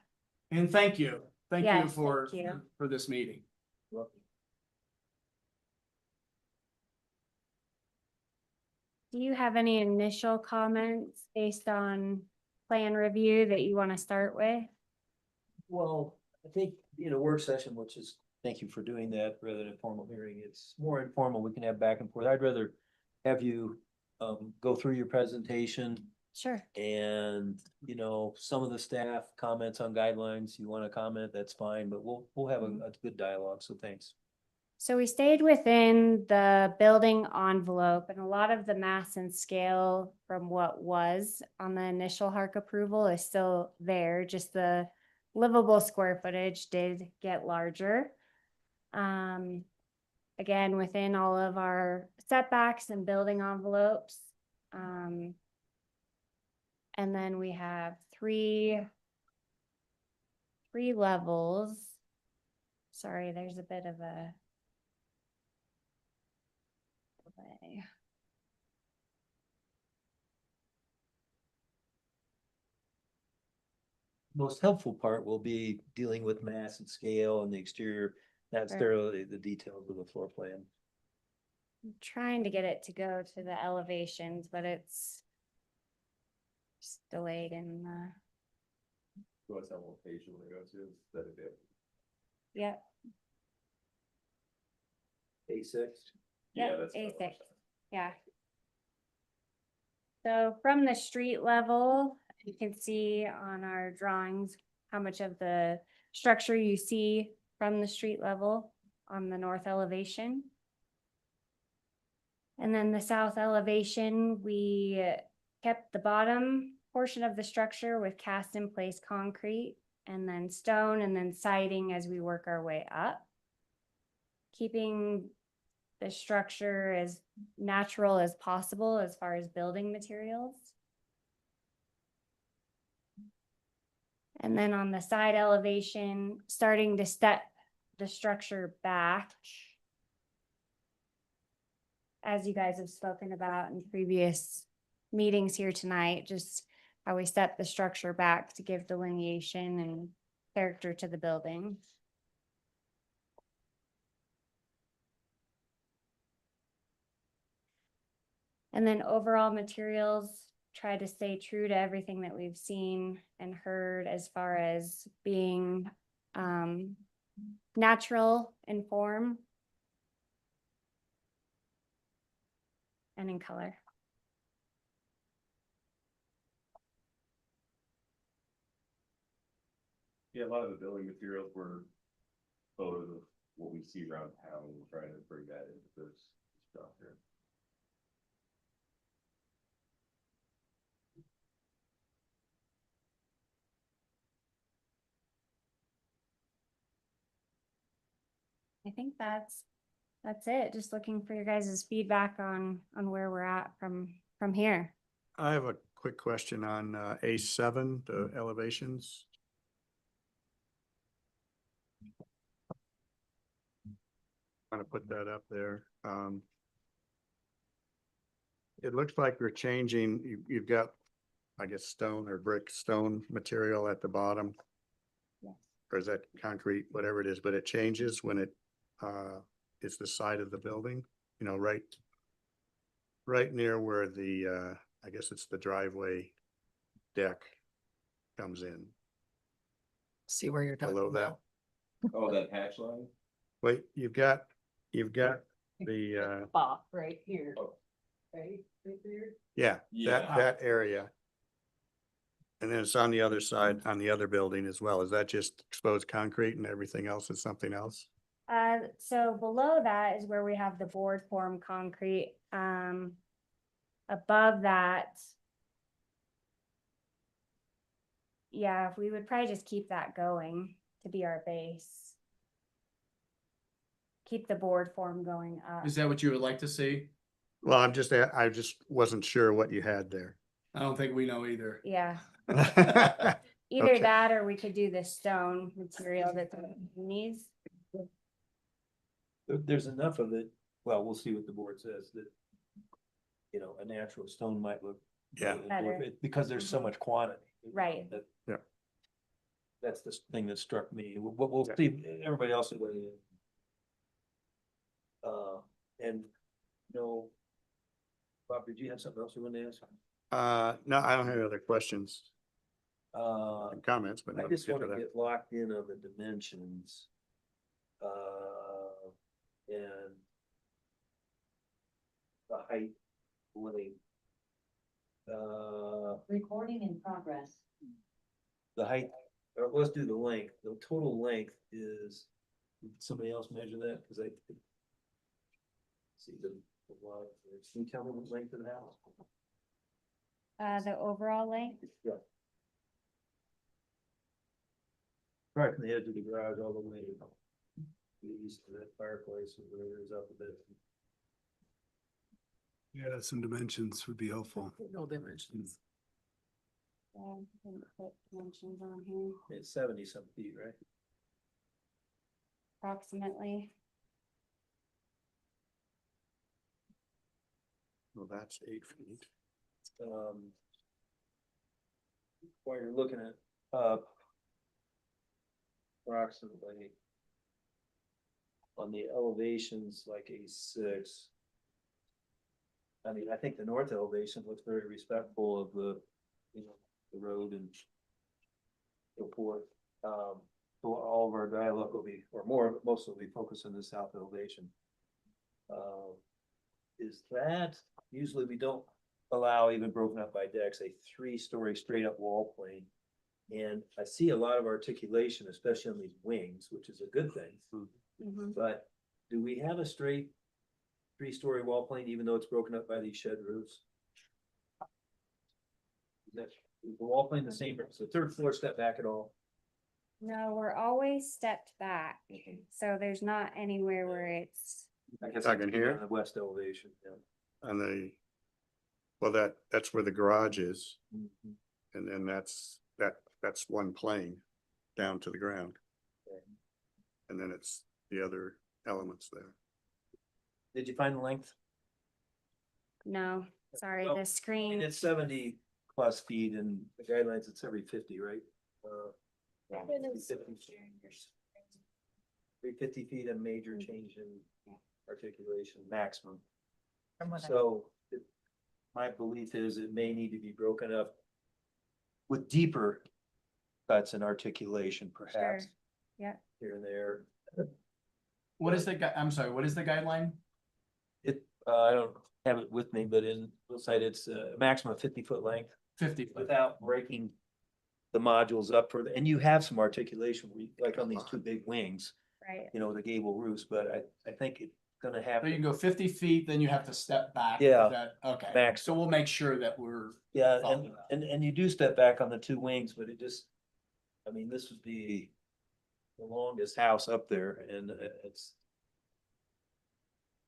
And thank you. Thank you Yes, for thank you. for this meeting. Do you have any initial comments based on plan review that you want to start with? Well, I think in a work session, which is, thank you for doing that rather than a formal hearing, it's more informal. We can have back and forth. I'd rather have you go through your presentation. Sure. And, some of the staff comments on guidelines, you want to comment, that's fine, but we'll have a good dialogue. So thanks. So we stayed within the building envelope, and a lot of the mass and scale from what was on the initial HARC approval is still there. Just the livable square footage did get larger. Again, within all of our setbacks and building envelopes. And then we have three levels. Sorry, there's a bit of a delay. Most helpful part will be dealing with mass and scale and the exterior, not necessarily the details of the floor plan. I'm trying to get it to go to the elevations, but it's just delayed in the. What's that one page you want to go to? That it is. Yep. A6. Yep, A6. Yeah. So from the street level, you can see on our drawings how much of the structure you see from the street level on the north elevation. And then the south elevation, we kept the bottom portion of the structure with cast in place concrete and then stone and then siding as we work our way up. Keeping the structure as natural as possible as far as building materials. And then on the side elevation, starting to step the structure back. As you guys have spoken about in previous meetings here tonight, just how we step the structure back to give delineation and character to the building. And then overall materials, try to stay true to everything that we've seen and heard as far as being natural in form and in color. Yeah, a lot of the building materials were photos of what we see around town. We're trying to bring that into this stuff here. I think that's it. Just looking for your guys' feedback on where we're at from here. I have a quick question on A7, the elevations. I'm gonna put that up there. It looks like we're changing, you've got, I guess, stone or brick stone material at the bottom. Yes. Or is that concrete, whatever it is, but it changes when it is the side of the building, right near where the I guess it's the driveway deck comes in. See where you're talking Below that. about. Oh, that hatch line? Wait, you've got the Spot right here. Oh. Right there. Yeah, Yeah. that area. And then it's on the other side, on the other building as well. Is that just exposed concrete and everything else is something else? So below that is where we have the board form concrete. Above that. Yeah, we would probably just keep that going to be our base. Keep the board form going up. Is that what you would like to see? Well, I just wasn't sure what you had there. I don't think we know either. Yeah, Okay. either that or we could do the stone material that needs. There's enough of it. Well, we'll see what the board says that, you know, a natural stone might look. Yeah. Better. Because there's so much quantity. Right. Yeah. That's the thing that struck me. We'll see, everybody else will weigh in. And, you know, Bob, did you have something else you wanted to ask? No, I don't have any other questions And comments, but. I no, just get want to to that. get locked in on the dimensions. And the height, length. Recording in progress. The height, or let's do the length. The total length is, did somebody else measure that? Cause I see the line. Can you tell me the length of the house? The overall length, Yeah. Right from the edge of the garage all the way to the east of that fireplace, or whatever is up a bit. Yeah, some dimensions would be helpful. No dimensions. didn't put dimensions on here, It's 70 some feet, right? approximately. Well, that's 8 feet. While you're looking at approximately on the elevations like A6. I mean, I think the north elevation looks very respectful of the, you know, the road and so forth. So all of our dialogue will be, or more, but most will be focused on the south elevation. Is that, usually we don't allow, even broken up by decks, a 3-story straight up wall plane. And I see a lot of articulation, especially on these wings, which is a good thing. Mhm. But do we have a straight 3-story wall plane, even though it's broken up by these shed roofs? Is the wall plane the same, is the third floor step back at all? No, we're always stepped back, so there's not anywhere where it's, I guess Talking here? on the west elevation, yeah. On the, well, that's where the garage is. And then that's one plane down to the ground. And then it's the other elements there. Did you find the length? no, sorry, Oh, the And screen. it's 70 plus feet and the guidelines, it's every 50, right? 350 feet, a major change in articulation maximum. So my belief is it may need to be broken up with deeper cuts and articulation perhaps. Sure. Yeah. Here and there. What is I'm sorry, what is the guideline? I don't have it with me, but in the site, it's a maximum of 50-foot length 50 foot. without breaking the modules up further. And you have some articulation, like on these two big wings, Right. you know, the gable roofs, but I think it's gonna have. So you can go 50 feet, then you have to step back. Yeah. Okay, Max. so we'll make sure that we're. Yeah, following that. and you do step back on the two wings, but it just, I mean, this would be the longest house up there and it's.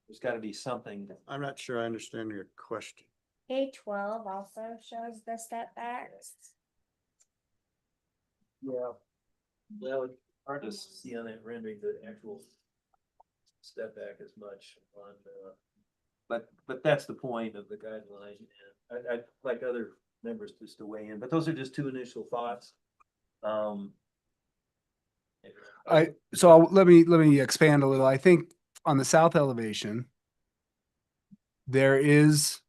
There's gotta be something. I'm not sure I understand your question. A12 also shows the step backs. Yeah. Well, it's hard to see on that rendering the actual step back as much on, but that's the point of the guideline. And I'd like other members just to weigh in, but those are just two initial thoughts. Let me expand a little. I think on the south elevation, there is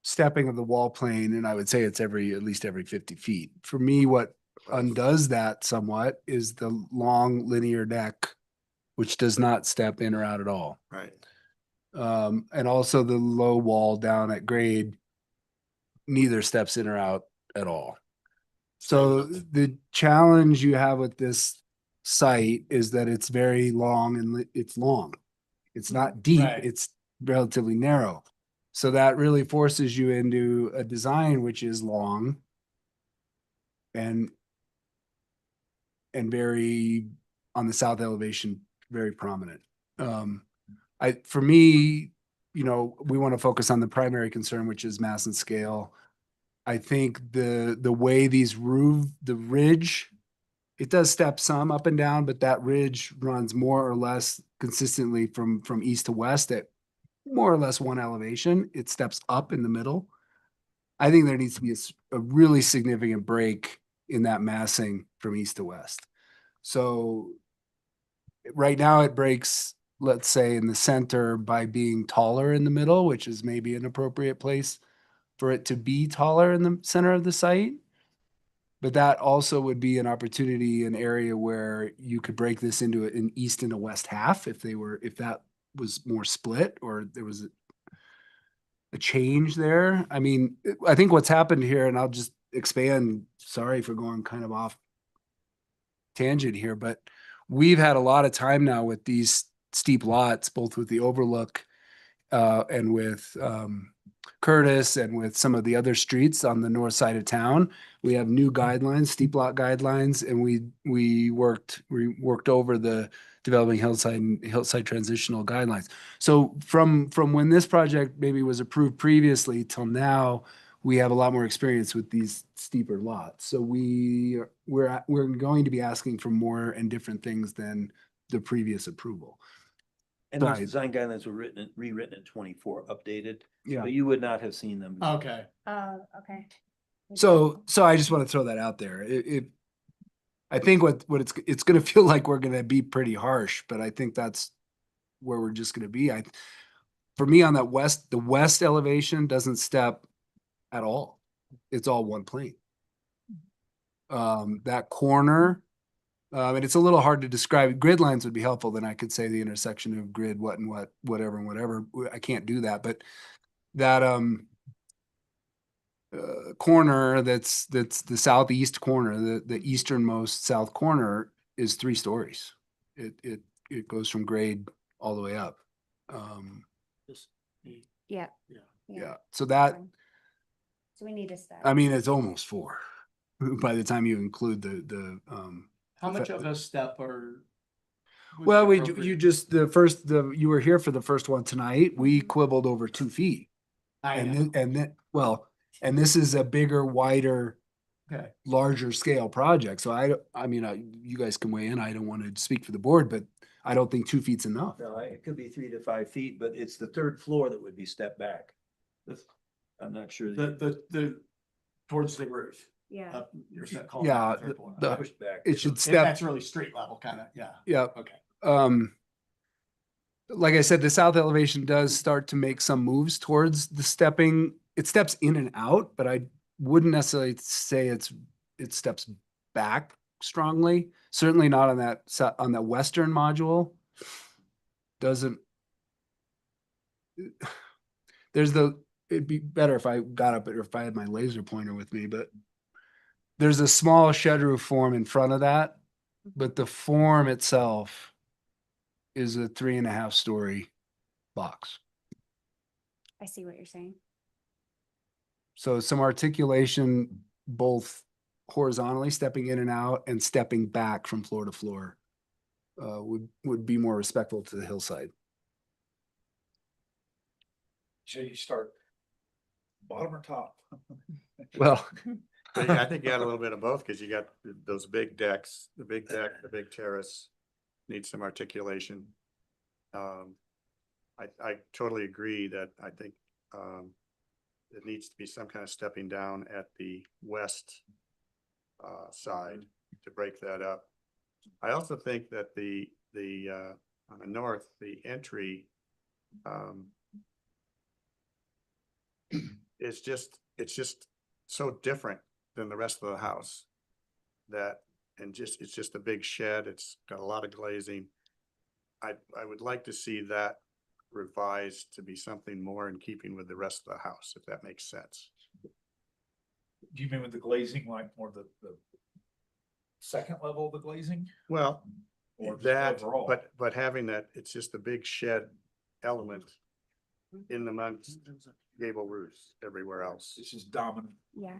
stepping of the wall plane, and I would say it's at least every 50 feet. For me, what undoes that somewhat is the long linear deck, which does not step in or out at all. Right. And also the low wall down at grade, neither steps in or out at all. So the challenge you have with this site is that it's very long and it's long. It's not deep, Right. it's relatively narrow. So that really forces you into a design which is long and very on the south elevation, very prominent. For me, you know, we want to focus on the primary concern, which is mass and scale. I think the way the ridge, it does step some up and down, but that ridge runs more or less consistently from east to west at more or less one elevation. It steps up in the middle. I think there needs to be a really significant break in that massing from east to west. So right now it breaks, let's say, in the center by being taller in the middle, which is maybe an appropriate place for it to be taller in the center of the site. But that also would be an opportunity, an area where you could break this into an east and a west half if that was more split or there was a change there. I mean, I think what's happened here, and I'll just expand, sorry for going kind of off tangent here, but we've had a lot of time now with these steep lots, both with the overlook and with Curtis and with some of the other streets on the north side of town. We have new guidelines, steep lot guidelines, and we worked over the developing hillside transitional guidelines. So from when this project maybe was approved previously till now, we have a lot more experience with these steeper lots. So we're going to be asking for more and different things than the previous approval. And those Right. design guidelines were rewritten in 24, updated. Yeah. So you would not have seen them. Okay. Oh, okay. So I just want to throw that out there. I think what it's going to feel like we're going to be pretty harsh, but I think that's where we're just going to be. For me on that the west elevation doesn't step at all. It's all one plane. That corner, and it's a little hard to describe. Grid lines would be helpful. Then I could say the intersection of grid, what and what, whatever and whatever. I can't do that, but that corner that's the southeast corner, the easternmost south corner is 3 stories. It goes from grade all the way up. Yeah. Yeah. So that, So we need to step. I mean, it's almost 4 by the time you include the How much of a step or? would well, be you appropriate? just you were here for the first one tonight. We quibbled over 2 feet. I know. And this is a bigger, wider, Okay. larger scale project. So I mean, you guys can weigh in. I don't want to speak for the board, but I don't think 2 feet's enough. No, it could be 3 to 5 feet, but it's the 3rd floor that would be stepped back. I'm not sure. The towards the roof. Yeah. Up, you're calling Yeah, that the third floor. the- Pushed back. It should If step. that's really street level, kind of, yeah. Yeah. Okay. Like I said, the south elevation does start to make some moves towards the stepping. It steps in and out, but I wouldn't necessarily say it steps back strongly. Certainly not on that western module. Doesn't. It'd be better if I got up or if I had my laser pointer with me, but there's a small shed roof form in front of that, but the form itself is a 3.5 story box. I see what you're saying. So some articulation, both horizontally stepping in and out and stepping back from floor to floor, would be more respectful to the hillside. So you start bottom or top? Well, But yeah, I think you got a little bit of both because you got those big decks, the big deck, the big terrace needs some articulation. I totally agree that I think it needs to be some kind of stepping down at the west side to break that up. I also think that the on the north, the entry it's just so different than the rest of the house it's just a big shed. It's got a lot of glazing. I would like to see that revised to be something more in keeping with the rest of the house, if that makes sense. Do you mean with the glazing, like more the second level of the glazing? Well, Or just that, overall? but having that, it's just a big shed element in amongst gable roofs everywhere else. It's just dominant. Yeah.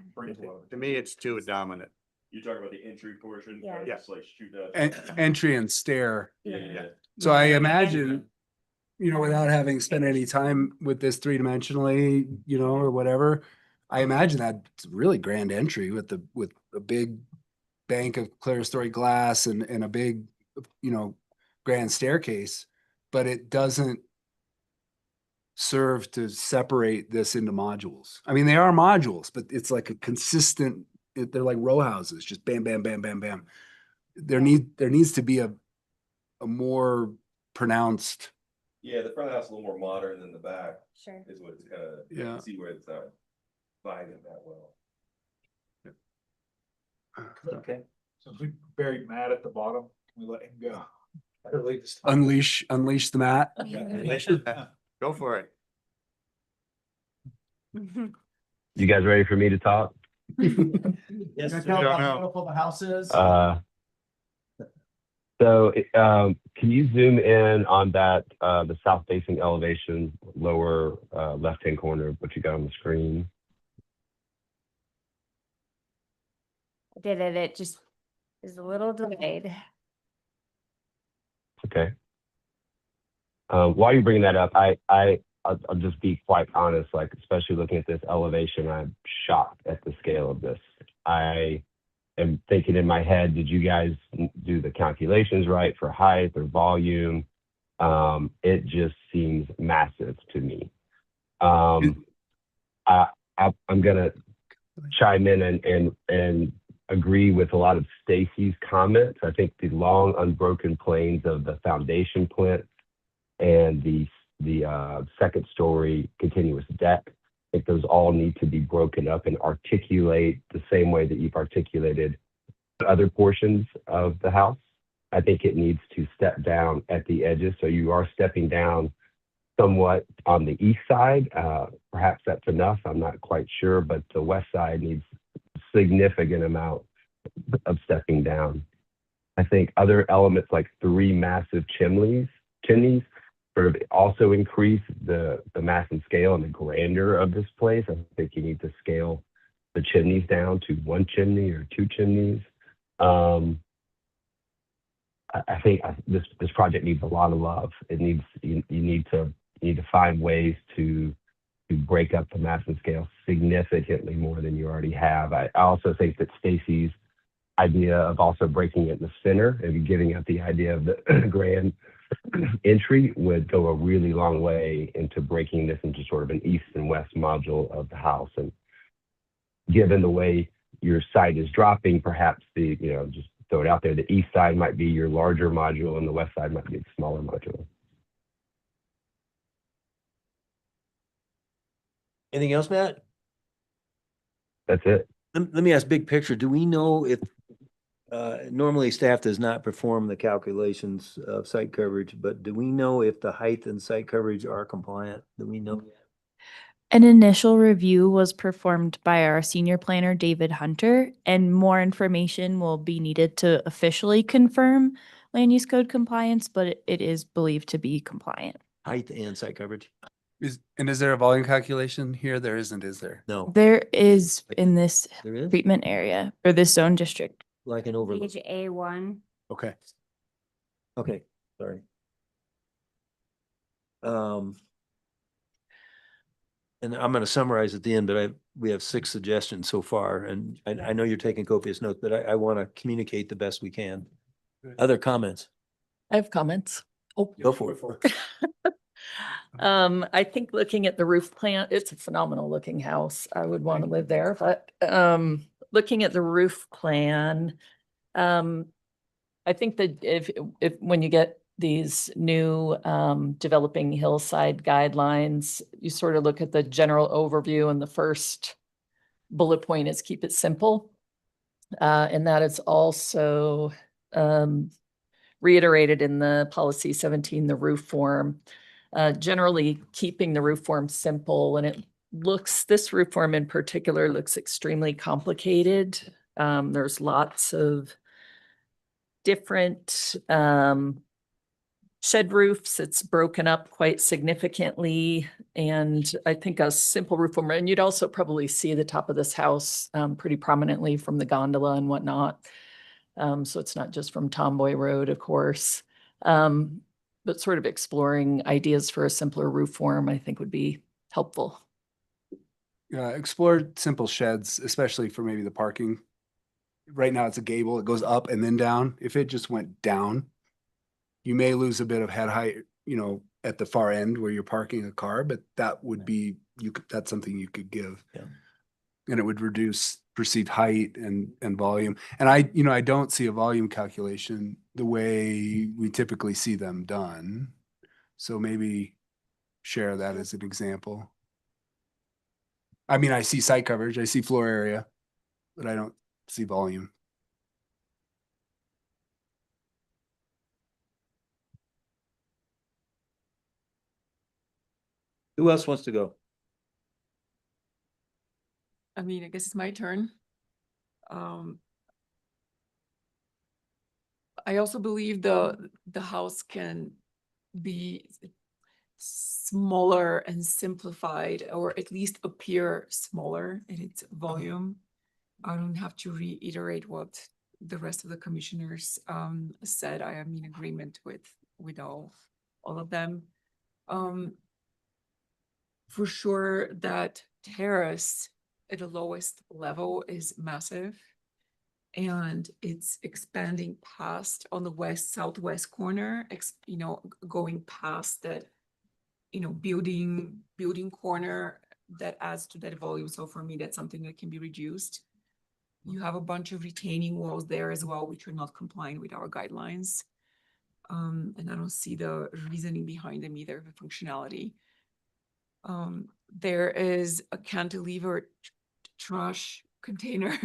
To me, it's too dominant. You're talking about the entry portion? Yeah. Yeah. Just like shoot up. Entry and stair. Yeah. So I imagine, you know, without having spent any time with this three-dimensionally, you know, or whatever, I imagine that's a really grand entry with a big bank of clerestory glass and a big, you know, grand staircase, but it doesn't serve to separate this into modules. I mean, they are modules, but it's like a consistent, they're like row houses, just bam, bam, bam, bam, bam. There needs to be a more pronounced. Yeah, the front of the house is a little more modern than the back. Sure. Is what it's kind of, you Yeah. can see where it's not vibing that well. Okay. So if we buried Matt at the bottom, can we let him go? Or leave this- Unleash the mat. Go for it. You guys ready for me to talk? Yes, Can I sir. tell Don't how know. beautiful the house is? So, can you zoom in on that, the south facing elevation, lower, left-hand corner of what you got on the screen? Did it, it just is a little delayed. Okay. While you're bringing that up, I'll just be quite honest, like, especially looking at this elevation, I'm shocked at the scale of this. I am thinking in my head, did you guys do the calculations right for height or volume? It just seems massive to me. I'm gonna chime in and agree with a lot of Stacy's comments. I think the long unbroken planes of the foundation plinth and the second story continuous deck, I think those all need to be broken up and articulate the same way that you've articulated other portions of the house. I think it needs to step down at the edges. So you are stepping down somewhat on the east side. Perhaps that's enough. I'm not quite sure, but the west side needs significant amount of stepping down. I think other elements like 3 massive chimneys sort of also increase the mass and scale and the grandeur of this place. I think you need to scale the chimneys down to 1 chimney or 2 chimneys. I think this project needs a lot of love. It needs you need to find ways to break up the mass and scale significantly more than you already have. I also think that Stacy's idea of also breaking it in the center and giving up the idea of the grand entry would go a really long way into breaking this into sort of an east and west module of the house. And given the way your site is dropping, perhaps just throw it out there, the east side might be your larger module and the west side might be the smaller module. Anything else, Matt? That's it. Let me ask big picture. Do we know if, normally staff does not perform the calculations of site coverage, but do we know if the height and site coverage are compliant? Do we know? An initial review was performed by our senior planner, David Hunter, and more information will be needed to officially confirm land use code compliance, but it is believed to be compliant. Height and site coverage? Is there a volume calculation here? There isn't, is there? No. There is in this There is? treatment area or this zone district. Like an overlook. Page A1. Okay. Okay, sorry. And I'm going to summarize at the end, but we have 6 suggestions so far, and I know you're taking copious notes, but I want to communicate the best we can. Other comments? I have comments. Oh, Go for it. I think looking at the roof plan, it's a phenomenal looking house. I would want to live there, but looking at the roof plan, I think that if when you get these new developing hillside guidelines, you sort of look at the general overview, and the first bullet point is keep it simple. And that is also reiterated in the policy 17, the roof form. generally keeping the roof form simple, and it looks, this roof form in particular looks extremely complicated. There's lots of different shed roofs. It's broken up quite significantly. And I think a simple roof form, and you'd also probably see the top of this house pretty prominently from the gondola and whatnot. So it's not just from Tomboy Road, of course. But sort of exploring ideas for a simpler roof form, I think would be helpful. Explore simple sheds, especially for maybe the parking. Right now it's a gable, it goes up and then down. If it just went down, you may lose a bit of head height, at the far end where you're parking a car, but that would be, that's something you could give. Yeah. And it would reduce perceived height and volume. And I don't see a volume calculation the way we typically see them done. So maybe share that as an example. I mean, I see site coverage, I see floor area, but I don't see volume. Who else wants to go? I mean, I guess it's my turn. I also believe the house can be smaller and simplified, or at least appear smaller in its volume. I don't have to reiterate what the rest of the commissioners said. I am in agreement with all of them. For sure, that terrace at the lowest level is massive, and it's expanding past on the west southwest corner, going past that, building corner that adds to that volume. So for me, that's something that can be reduced. You have a bunch of retaining walls there as well, which are not complying with our guidelines. And I don't see the reasoning behind them either, the functionality. There is a cantilever trash container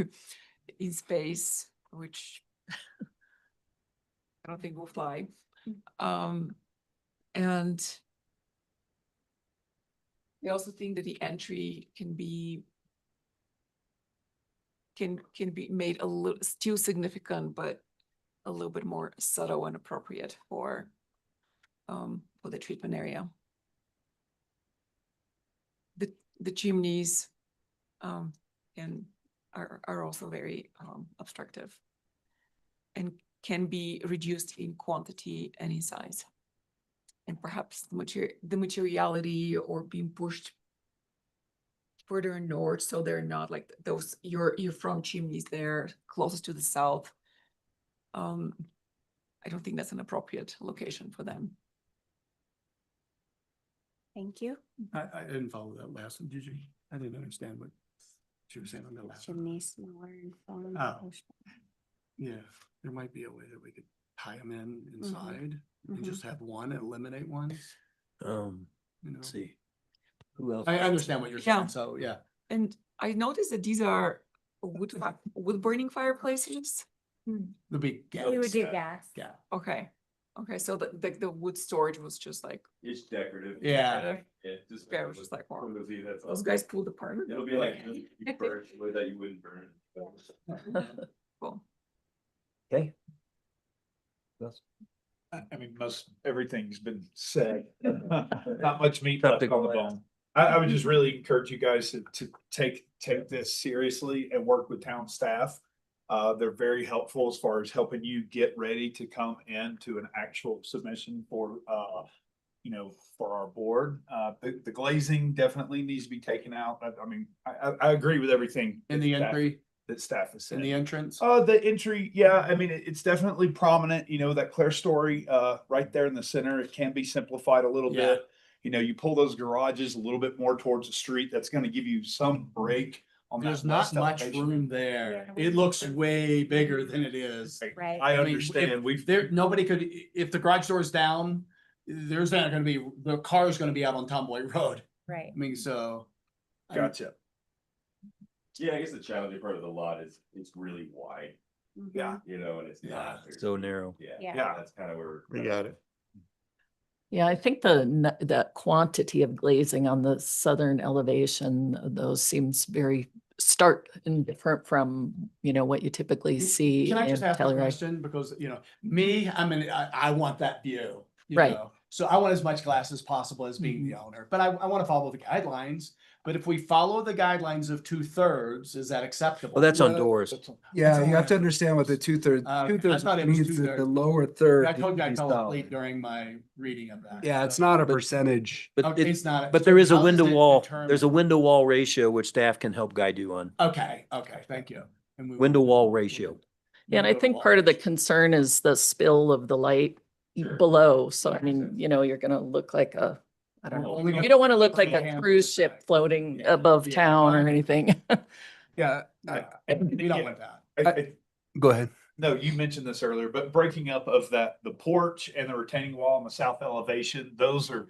in space, which I don't think will fly. And I also think that the entry can be made a little still significant, but a little bit more subtle and appropriate for the treatment area. The chimneys are also very obstructive and can be reduced in quantity and in size. And perhaps the materiality or being pushed further north, so they're not like those your front chimneys there closest to the south. I don't think that's an appropriate location for them. Thank you. I didn't follow that last one, did you? I didn't understand what she was saying on the last one. Chimney smaller and form. Oh. Yeah, there might be a way that we could tie them in inside and just have one and eliminate one. Let's see. Who else? I understand what you're Yeah. saying, so yeah. And I noticed that these are wood burning fireplaces. The big gas. You would do gas. Yeah. Okay. So the wood storage was just like, It's decorative. Yeah. It just. yeah, it was just like, wow, Flimsy, that's all. those guys pulled apart. It'll be like birch wood that you wouldn't burn. Cool. Okay. I mean, everything's been said. Not much meat Tough left to on the go bone. I would just really encourage you guys to take this seriously and work with town staff. They're very helpful as far as helping you get ready to come into an actual submission for, for our board. The glazing definitely needs to be taken out. I mean, I agree with everything. In the that staff- entry, That staff has said. in the entrance. The entry, yeah, I mean, it's definitely prominent, that clear story, right there in the center. It can be simplified a little Yeah. bit. You pull those garages a little bit more towards the street, that's gonna give you some break on that. There's not west much elevation. room there. It looks way bigger than it is. Right. I mean, understand, we've, Nobody could, if the garage door's down, there's not gonna be, the car's gonna be out on Tomboy Road. Right. I mean, so. gotcha, Yeah, I guess the challenging part of the lot is it's really wide, yeah. and it's not. So narrow. Yeah, Yeah. Yeah. that's kind of where. We got it. Yeah, I think the quantity of glazing on the southern elevation, those seems very stark and different from, what you typically see Can I in just ask a Telluride. question? Because, me, I want that view. you Right. know? So I want as much glass as possible as being the owner, but I want to follow the guidelines. But if we follow the guidelines of 2/3, is that acceptable? Well, that's on doors. Yeah, you have to understand what the two-thirds I thought it was means that 2/3. the lower third. I told you I is fell solid. asleep during my reading of that. Yeah, it's so- not a percentage. But Okay, it's not. but So there is a how does window it wall, determine- there's a window wall ratio which staff can help guide you on. Okay, thank you. And we will- Window wall ratio. Yeah, and I window think wall. part of the concern is the spill of the light below. So I mean, you're gonna look like I don't know. Only You don't want to look like only a handle cruise the ship fact. floating Yeah, above yeah, town no, I or know. anything. Yeah, You don't want that. go ahead. No, you mentioned this earlier, but breaking up of the porch and the retaining wall on the south elevation, those are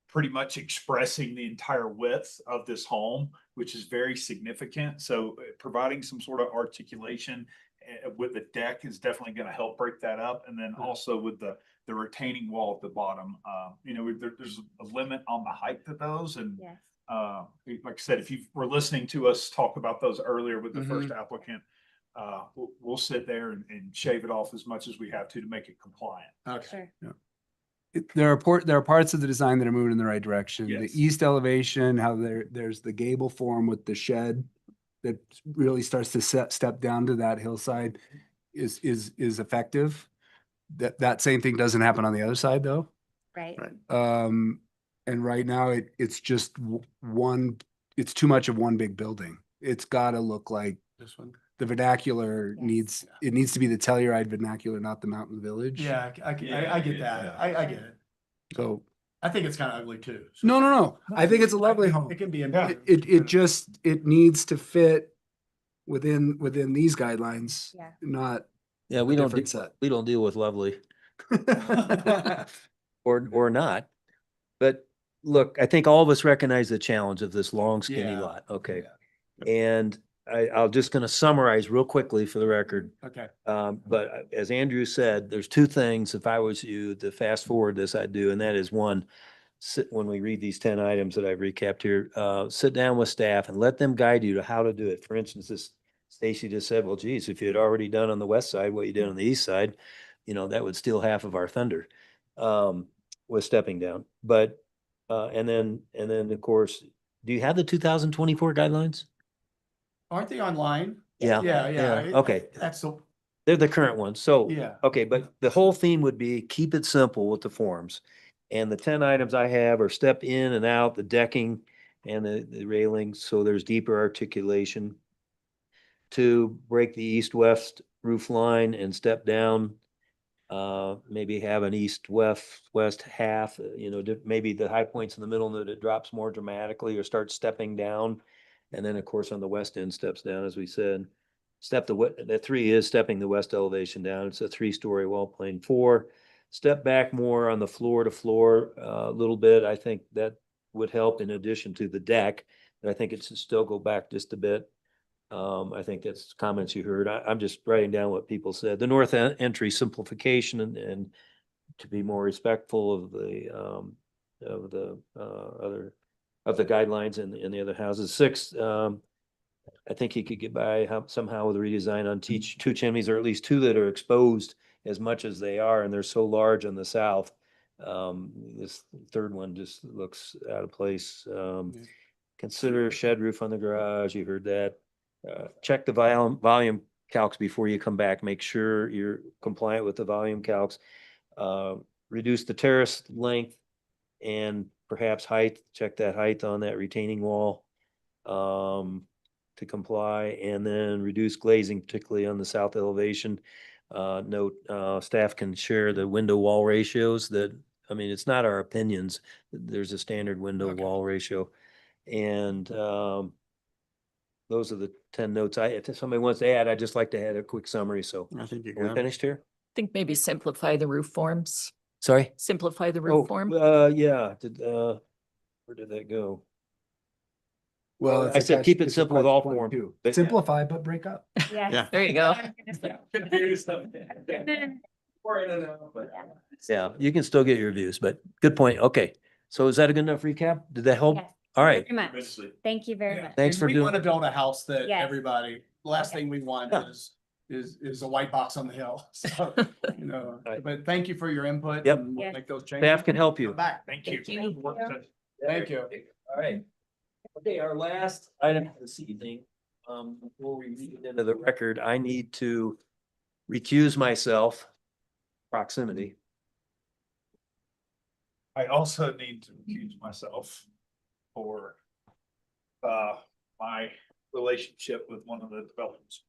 pretty much expressing the entire width of this home, which is very significant. So providing some sort of articulation with the deck is definitely going to help break that up. And then also with the retaining wall at the bottom, there's a limit on the height of those. And Yes. like I said, if you were listening to us talk about those earlier with the first applicant, we'll sit there and shave it off as much as we have to make it compliant. Okay. Sure. There are parts of the design that are moving in the right direction. Yes. The east elevation, how there's the gable form with the shed that really starts to step down to that hillside is effective. That same thing doesn't happen on the other side though. Right. And right now it's just one, it's too much of one big building. It's gotta look like This one. the vernacular Yes. needs to be the Telluride vernacular, not the Mountain Village. Yeah, I get that. I get it. So, I think it's kind of ugly too. so- no. I think it's a lovely home. It can be. It needs to fit within these guidelines, Yeah. not Yeah, a we don't, different set. we don't deal with lovely or not. But look, I think all of us recognize the challenge of this long skinny Yeah. lot. Okay. And I'll just gonna summarize real quickly for the record. Okay. But as Andrew said, there's two things, if I was you, to fast forward this, I'd do, and that is one, when we read these 10 items that I've recapped here, sit down with staff and let them guide you to how to do it. For instance, this Stacy just said, well, geez, if you had already done on the west side what you did on the east side, that would steal half of our thunder with stepping down. But and then of course, do you have the 2024 guidelines? Aren't they online? Yeah. Yeah. Okay. That's the, They're the current ones. So, Yeah. okay, but the whole theme would be keep it simple with the forms. And the 10 items I have are step in and out, the decking and the railings, so there's deeper articulation. To break the east-west roof line and step down, maybe have an east-west half, maybe the high points in the middle that it drops more dramatically or starts stepping down. And then, of course, on the west end steps down, as we said. The 3 is stepping the west elevation down. It's a 3-story wall plane. 4, step back more on the floor to floor a little bit. I think that would help in addition to the deck. But I think it should still go back just a bit. I think that's comments you heard. I'm just writing down what people said. The north entry simplification and to be more respectful of the guidelines in the other houses. 6, I think he could get by somehow with a redesign on two chimneys, or at least 2 that are exposed as much as they are, and they're so large on the south. This third one just looks out of place. Consider shed roof on the garage. You heard that. Check the volume calcs before you come back. Make sure you're compliant with the volume calcs. Reduce the terrace length and perhaps height. Check that height on that retaining wall to comply, and then reduce glazing, particularly on the south elevation. Note, staff can share the window wall ratios it's not our opinions. There's a standard window wall ratio. And those are the 10 notes. If somebody wants to add, I'd just like to add a quick summary. So I think you are we got it. finished here? I think maybe simplify the roof forms. Sorry? Simplify the Oh, roof form. yeah. Where did that go? Well, I said keep it it's simple with all attached form. 22. But- Simplify, but break up. Yes. Yeah. There you go. Yeah, you can still get your views, but good point. Okay. So is that a good enough recap? Did that help? Yes, All right. very much. Thank you very much. Thanks for We want to doing. build a house that Yes. everybody, the last thing we want Yeah. is a white box on the hill. So, you know, Right. but thank you for your input. Yep. and we'll Yes. Make those changes. Staff can help you. Come back. Thank you. Thank you. All right. Okay, our last item this evening, before we read it into the record, I need to recuse myself. Proximity. I also need to recuse myself for my relationship with one of the developers.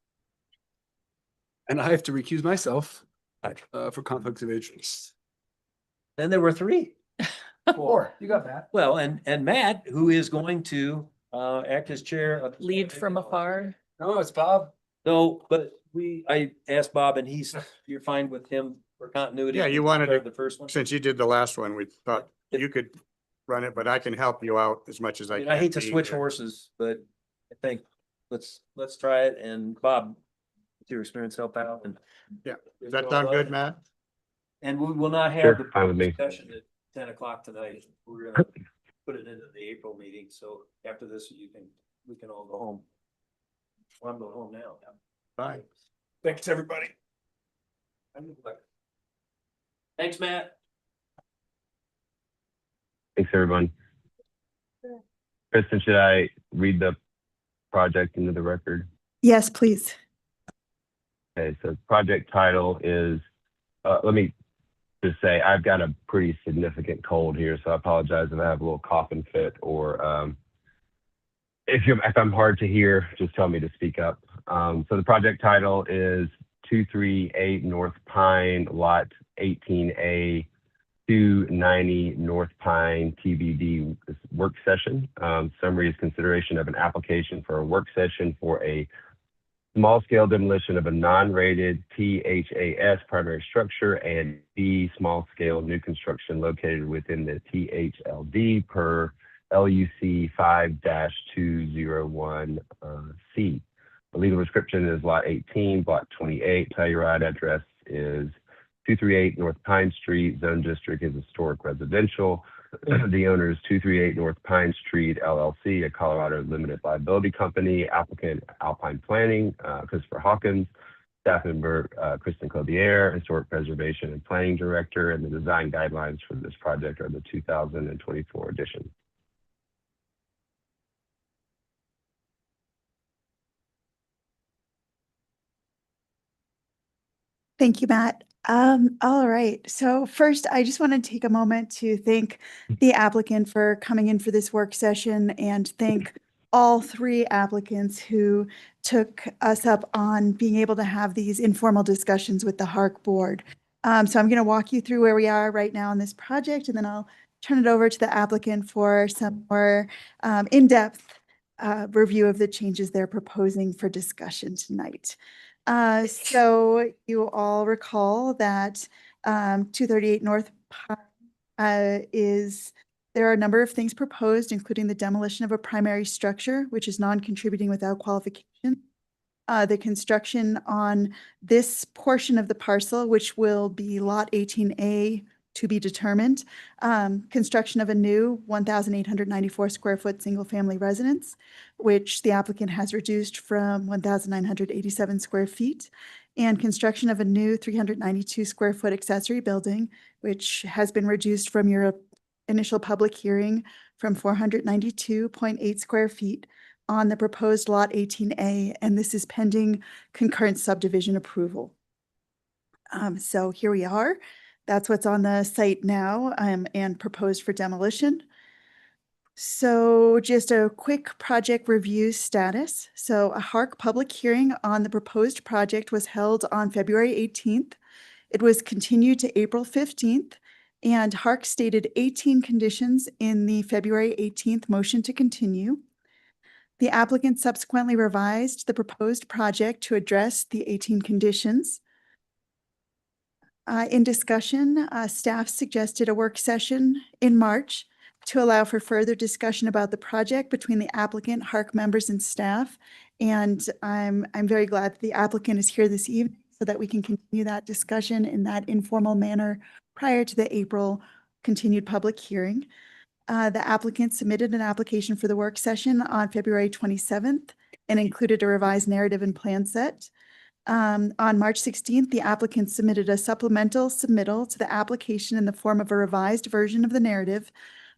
And I have to recuse myself for conflicts of interest. Then there were three. Four. You got that. Well, and Matt, who is going to act as chair of. Lead from afar. No, it's Bob. No, but I asked Bob and you're fine with him for continuity. Yeah, you wanted Started to- the first one. Since you did the last one, we thought you could run it, but I can help you out as much as I I mean, can. I hate to be switch here. horses, but I think let's try it. And Bob, with your experience, help out. And Yeah, does that sound good, Matt? And we will not Sure, have fine with the me. discussion at 10 o'clock tonight. We're gonna put it into the April meeting. So after this, we can all go home. Well, I'm going home now. Bye. Thanks, everybody. Thanks, Matt. Thanks, everyone. Kristen, should I read the project into the record? Yes, please. Okay, so project title is, let me just say, I've got a pretty significant cold here, so I apologize if I have a little coughing fit or if I'm hard to hear, just tell me to speak up. So the project title is 238 North Pine, Lot 18A, 290 North Pine TBD work session. Summary is consideration of an application for a work session for a small-scale demolition of a non-rated THAS primary structure and B small-scale new construction located within the THLD per LUC 5-201C. The legal description is Lot 18, Block 28. Telluride address is 238 North Pine Street. Zone district is historic residential. The owner is 238 North Pine Street LLC, a Colorado limited liability company. Applicant Alpine Planning, Christopher Hawkins. Staff member Kristen Clothier, Historic Preservation and Planning Director. And the design guidelines for this project are the 2024 edition. Thank you, Matt. All right. So first, I just want to take a moment to thank the applicant for coming in for this work session and thank all three applicants who took us up on being able to have these informal discussions with the HARC board. So I'm going to walk you through where we are right now in this project, and then I'll turn it over to the applicant for some more in-depth review of the changes they're proposing for discussion tonight. So you all recall that 238 North Pine there are a number of things proposed, including the demolition of a primary structure, which is non-contributing without qualification. The construction on this portion of the parcel, which will be Lot 18A to be determined. Construction of a new 1,894 square foot single-family residence, which the applicant has reduced from 1,987 square feet, and construction of a new 392 square foot accessory building, which has been reduced from your initial public hearing from 492.8 square feet on the proposed Lot 18A, and this is pending concurrent subdivision approval. So here we are. That's what's on the site now and proposed for demolition. So just a quick project review status. So a HARC public hearing on the proposed project was held on February 18th. It was continued to April 15th, and HARC stated 18 conditions in the February 18th motion to continue. The applicant subsequently revised the proposed project to address the 18 conditions. In discussion, staff suggested a work session in March to allow for further discussion about the project between the applicant, HARC members, and staff. And I'm very glad that the applicant is here this evening, so that we can continue that discussion in that informal manner prior to the April continued public hearing. The applicant submitted an application for the work session on February 27th and included a revised narrative and plan set. On March 16th, the applicant submitted a supplemental submittal to the application in the form of a revised version of the narrative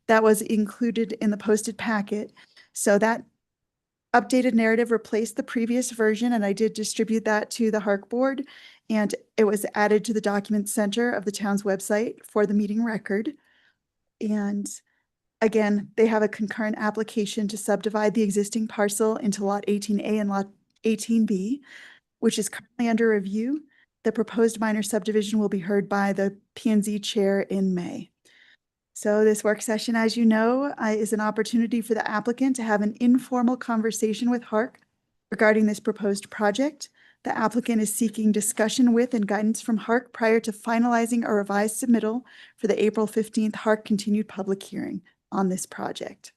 that was included in the posted packet. So that updated narrative replaced the previous version, and I did distribute that to the HARC board, and it was added to the document center of the town's website for the meeting record. And again, they have a concurrent application to subdivide the existing parcel into Lot 18A and Lot 18B, which is currently under review. The proposed minor subdivision will be heard by the P&Z chair in May. So this work session, as you know, is an opportunity for the applicant to have an informal conversation with HARC regarding this proposed project. The applicant is seeking discussion with and guidance from HARC prior to finalizing a revised submittal for the April 15th HARC continued public hearing on this project.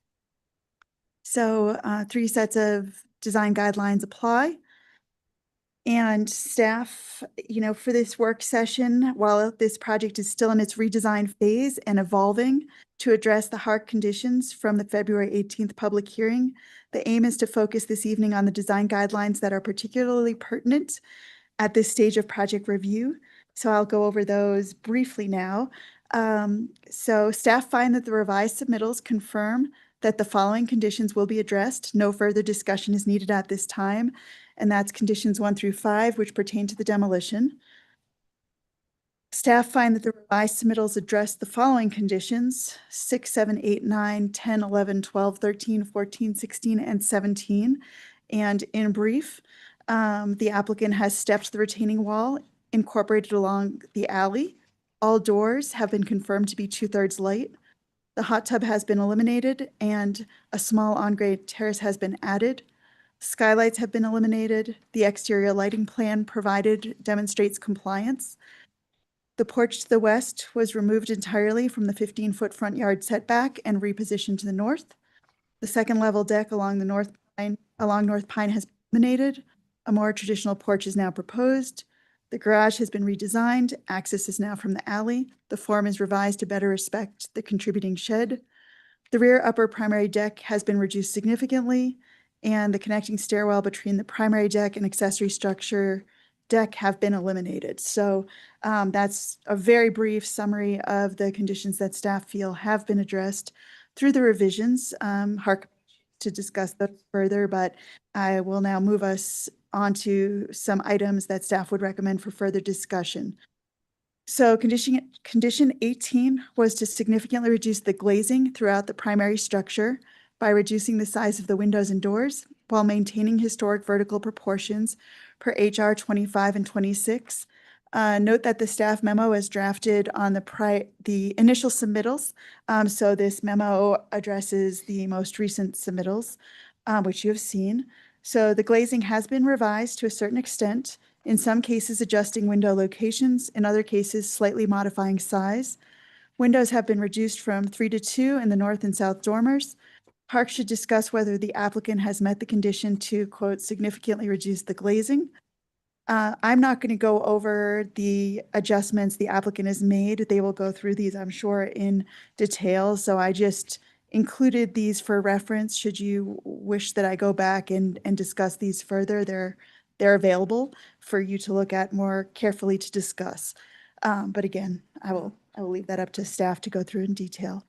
So 3 sets of design guidelines apply. And staff, for this work session, while this project is still in its redesign phase and evolving to address the HARC conditions from the February 18th public hearing, the aim is to focus this evening on the design guidelines that are particularly pertinent at this stage of project review. So I'll go over those briefly now. So staff find that the revised submittals confirm that the following conditions will be addressed. No further discussion is needed at this time. And that's conditions 1 through 5, which pertain to the demolition. Staff find that the revised submittals address the following conditions: 6, 7, 8, 9, 10, 11, 12, 13, 14, 16, and 17. And in brief, the applicant has stepped the retaining wall incorporated along the alley. All doors have been confirmed to be 2/3 light. The hot tub has been eliminated and a small on-grade terrace has been added. Skylights have been eliminated. The exterior lighting plan provided demonstrates compliance. The porch to the west was removed entirely from the 15-foot front yard setback and repositioned to the north. The second level deck along North Pine has been eliminated. A more traditional porch is now proposed. The garage has been redesigned. Access is now from the alley. The form is revised to better respect the contributing shed. The rear upper primary deck has been reduced significantly, and the connecting stairwell between the primary deck and accessory structure deck have been eliminated. So that's a very brief summary of the conditions that staff feel have been addressed through the revisions. HARC to discuss those further, but I will now move us on to some items that staff would recommend for further discussion. So condition 18 was to significantly reduce the glazing throughout the primary structure by reducing the size of the windows and doors while maintaining historic vertical proportions per HR 25 and 26. Note that the staff memo is drafted on the initial submittals. So this memo addresses the most recent submittals, which you have seen. So the glazing has been revised to a certain extent, in some cases adjusting window locations, in other cases slightly modifying size. Windows have been reduced from 3 to 2 in the north and south dormers. HARC should discuss whether the applicant has met the condition to, quote, significantly reduce the glazing. I'm not going to go over the adjustments the applicant has made. They will go through these, I'm sure, in detail. So I just included these for reference. Should you wish that I go back and discuss these further, they're available for you to look at more carefully to discuss. But again, I will leave that up to staff to go through in detail.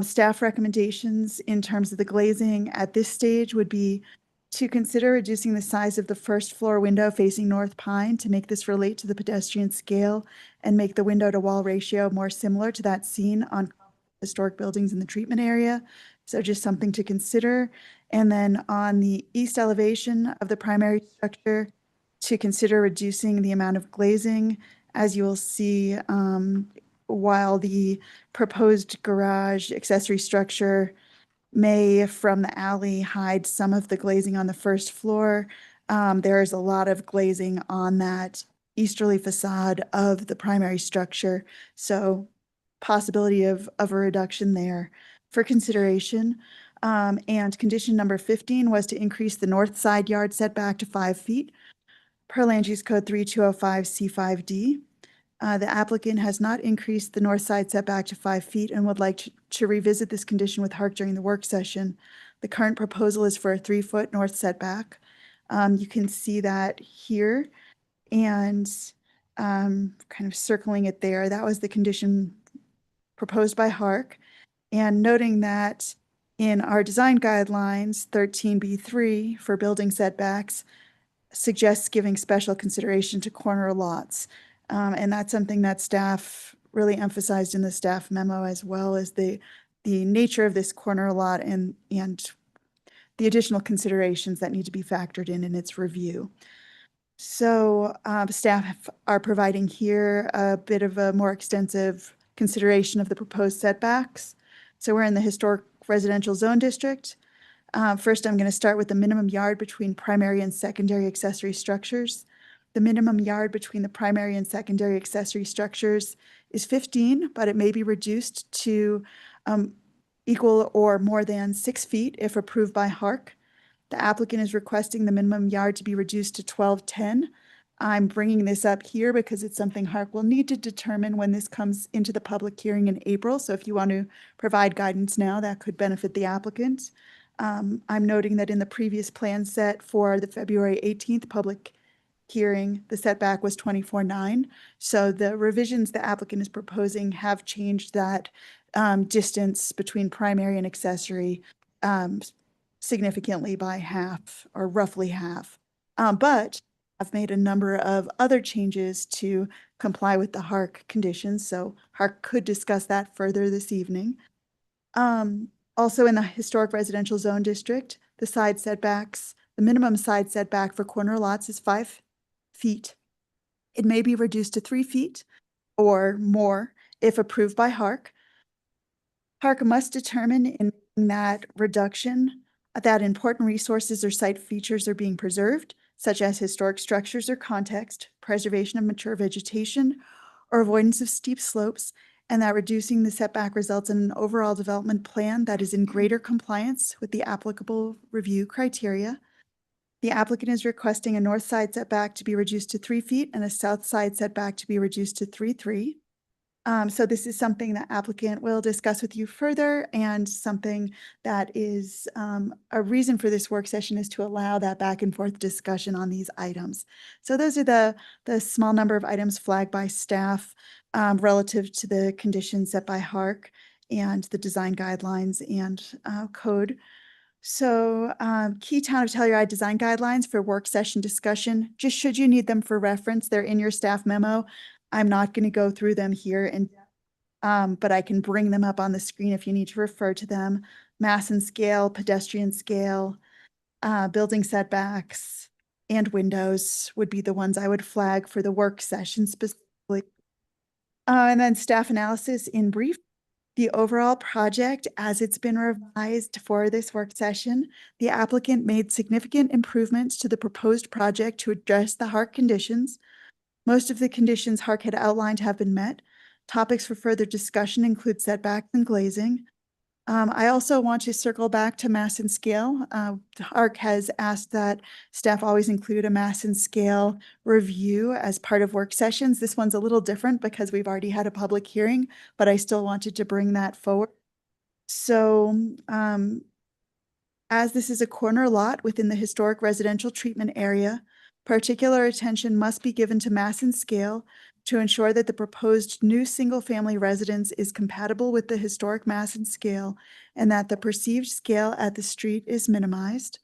Staff recommendations in terms of the glazing at this stage would be to consider reducing the size of the first floor window facing North Pine to make this relate to the pedestrian scale and make the window to wall ratio more similar to that seen on historic buildings in the treatment area. So just something to consider. And then on the east elevation of the primary structure, to consider reducing the amount of glazing. As you will see, while the proposed garage accessory structure may, from the alley, hide some of the glazing on the first floor, there is a lot of glazing on that easterly facade of the primary structure. So possibility of a reduction there for consideration. And condition number 15 was to increase the north side yard setback to 5 feet. per Land Use Code 3205 C5D. The applicant has not increased the north side setback to 5 feet and would like to revisit this condition with HARC during the work session. The current proposal is for a 3-foot north setback. You can see that here, and kind of circling it there. That was the condition proposed by HARC. And noting that in our design guidelines, 13B3 for building setbacks suggests giving special consideration to corner lots. And that's something that staff really emphasized in the staff memo, as well as the nature of this corner lot and the additional considerations that need to be factored in its review. So staff are providing here a bit of a more extensive consideration of the proposed setbacks. So we're in the historic residential zone district. First, I'm going to start with the minimum yard between primary and secondary accessory structures. The minimum yard between the primary and secondary accessory structures is 15, but it may be reduced to equal or more than 6 feet if approved by HARC. The applicant is requesting the minimum yard to be reduced to 1210. I'm bringing this up here because it's something HARC will need to determine when this comes into the public hearing in April. So if you want to provide guidance now, that could benefit the applicant. I'm noting that in the previous plan set for the February 18th public hearing, the setback was 24.9. So the revisions the applicant is proposing have changed that distance between primary and accessory significantly by half, or roughly half. But I've made a number of other changes to comply with the HARC conditions, so HARC could discuss that further this evening. Also in the historic residential zone district, the side setbacks, the minimum side setback for corner lots is 5 feet. It may be reduced to 3 feet or more if approved by HARC. HARC must determine in that reduction that important resources or site features are being preserved, such as historic structures or context, preservation of mature vegetation, or avoidance of steep slopes, and that reducing the setback results in an overall development plan that is in greater compliance with the applicable review criteria. The applicant is requesting a north side setback to be reduced to 3 feet and a south side setback to be reduced to 3.3. So this is something that applicant will discuss with you further, and something that is a reason for this work session is to allow that back and forth discussion on these items. So those are the small number of items flagged by staff relative to the conditions set by HARC and the design guidelines and code. So key town of Telluride design guidelines for work session discussion, just should you need them for reference, they're in your staff memo. I'm not going to go through them here, but I can bring them up on the screen if you need to refer to them. Mass and scale, pedestrian scale, building setbacks, and windows would be the ones I would flag for the work session specifically. And then staff analysis in brief. The overall project, as it's been revised for this work session, the applicant made significant improvements to the proposed project to address the HARC conditions. Most of the conditions HARC had outlined have been met. Topics for further discussion include setbacks and glazing. I also want to circle back to mass and scale. HARC has asked that staff always include a mass and scale review as part of work sessions. This one's a little different because we've already had a public hearing, but I still wanted to bring that forward. So as this is a corner lot within the historic residential treatment area, particular attention must be given to mass and scale to ensure that the proposed new single-family residence is compatible with the historic mass and scale, and that the perceived scale at the street is minimized.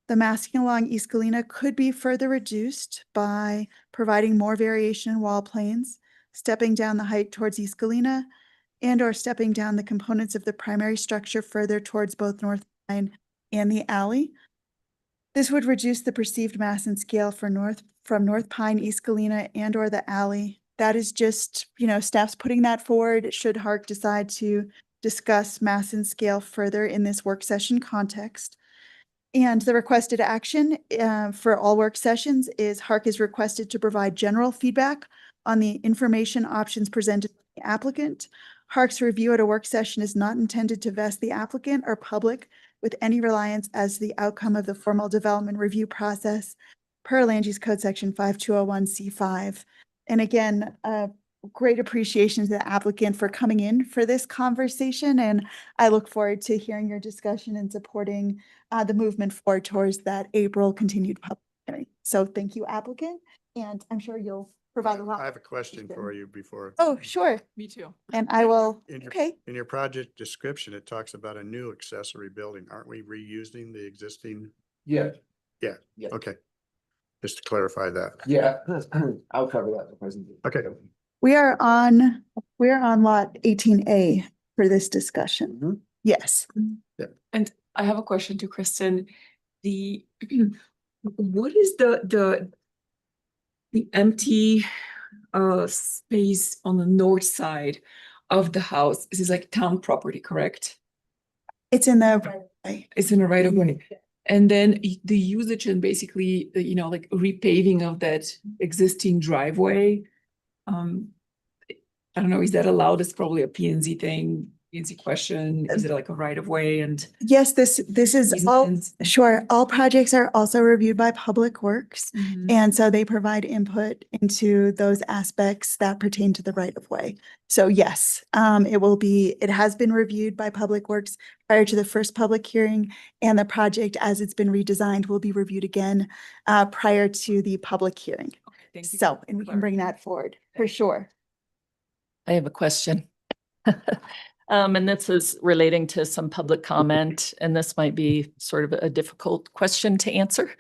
The massing along East Galena could be further reduced by providing more variation in wall planes, stepping down the height towards East Galena, and/or stepping down the components of the primary structure further towards both North Pine and the alley. This would reduce the perceived mass and scale from North Pine, East Galena, and/or the alley. That is just, staff's putting that forward should HARC decide to discuss mass and scale further in this work session context. And the requested action for all work sessions is HARC is requested to provide general feedback on the information options presented by the applicant. HARC's review at a work session is not intended to vest the applicant or public with any reliance as to the outcome of the formal development review process. per Land Use Code Section 5201C5. And again, great appreciation to the applicant for coming in for this conversation. And I look forward to hearing your discussion and supporting the movement forward towards that April continued public hearing. So thank you, applicant. And I'm sure you'll provide a lot. I have a question for you before. Oh, sure. Me too. And I will, In your, okay. in your project description, it talks about a new accessory building. Aren't we reusing the existing? Yeah. Yeah, Yeah. okay. Just to clarify that. Yeah, I'll cover that in the presentation. Okay. We are on lot 18A for this discussion. Yes. And I have a question to Kristen. What is the empty space on the north side of the house? This is like town property, correct? It's in the right of way. It's in the right of way. And then the usage and basically, like repaving of that existing driveway. I don't know, is that allowed? It's probably a P&Z thing, P&Z question. Is it like a right of way? And Yes, this is all, sure. All projects are also reviewed by Public Works. And so they provide input into those aspects that pertain to the right of way. So yes, it has been reviewed by Public Works prior to the first public hearing, and the project as it's been redesigned will be reviewed again prior to the public hearing. Thank you. So, and we can bring that forward for sure. I have a question. And this is relating to some public comment, and this might be sort of a difficult question to answer.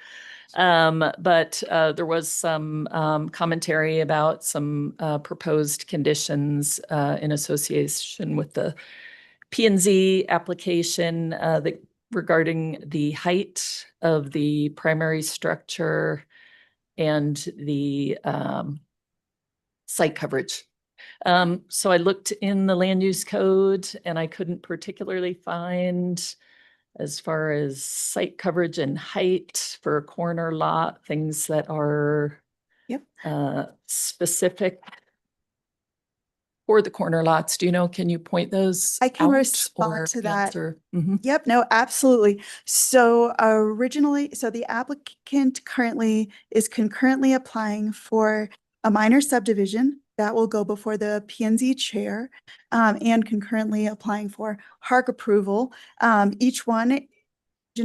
But there was some commentary about some proposed conditions in association with the P&Z application regarding the height of the primary structure and the site coverage. So I looked in the land use code and I couldn't particularly find, as far as site coverage and height for a corner lot, things that are specific for the corner lots. Do you know, can you point those I can out respond or to that. answer? Mhm. Yep, no, absolutely. So the applicant currently is concurrently applying for a minor subdivision that will go before the P&Z chair, and concurrently applying for HARC approval. Each one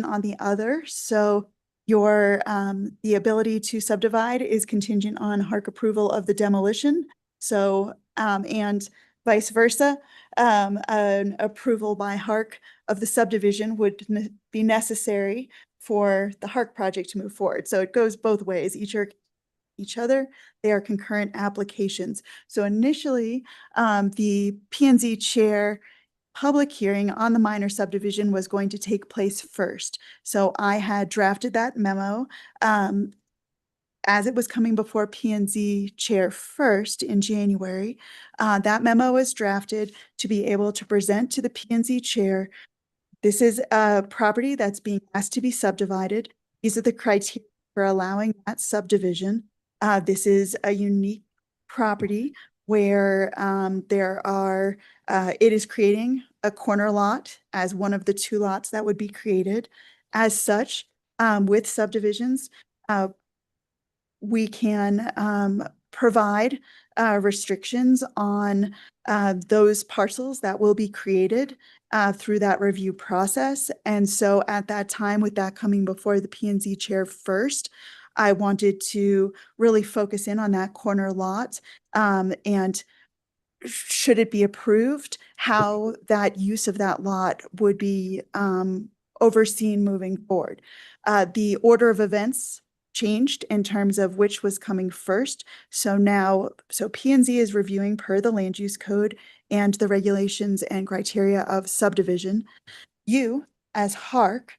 on the other. So the ability to subdivide is contingent on HARC approval of the demolition. So, and vice versa, an approval by HARC of the subdivision would be necessary for the HARC project to move forward. So it goes both ways. Each other, they are concurrent applications. So initially, the P&Z chair public hearing on the minor subdivision was going to take place first. So I had drafted that memo as it was coming before P&Z chair first in January. That memo was drafted to be able to present to the P&Z chair. This is a property that's being asked to be subdivided. These are the criteria for allowing that subdivision. This is a unique property where it is creating a corner lot as one of the two lots that would be created. As such, with subdivisions, we can provide restrictions on those parcels that will be created through that review process. And so at that time, with that coming before the P&Z chair first, I wanted to really focus in on that corner lot, and should it be approved, how that use of that lot would be overseen moving forward. The order of events changed in terms of which was coming first. So P&Z is reviewing per the land use code and the regulations and criteria of subdivision. You, as HARC,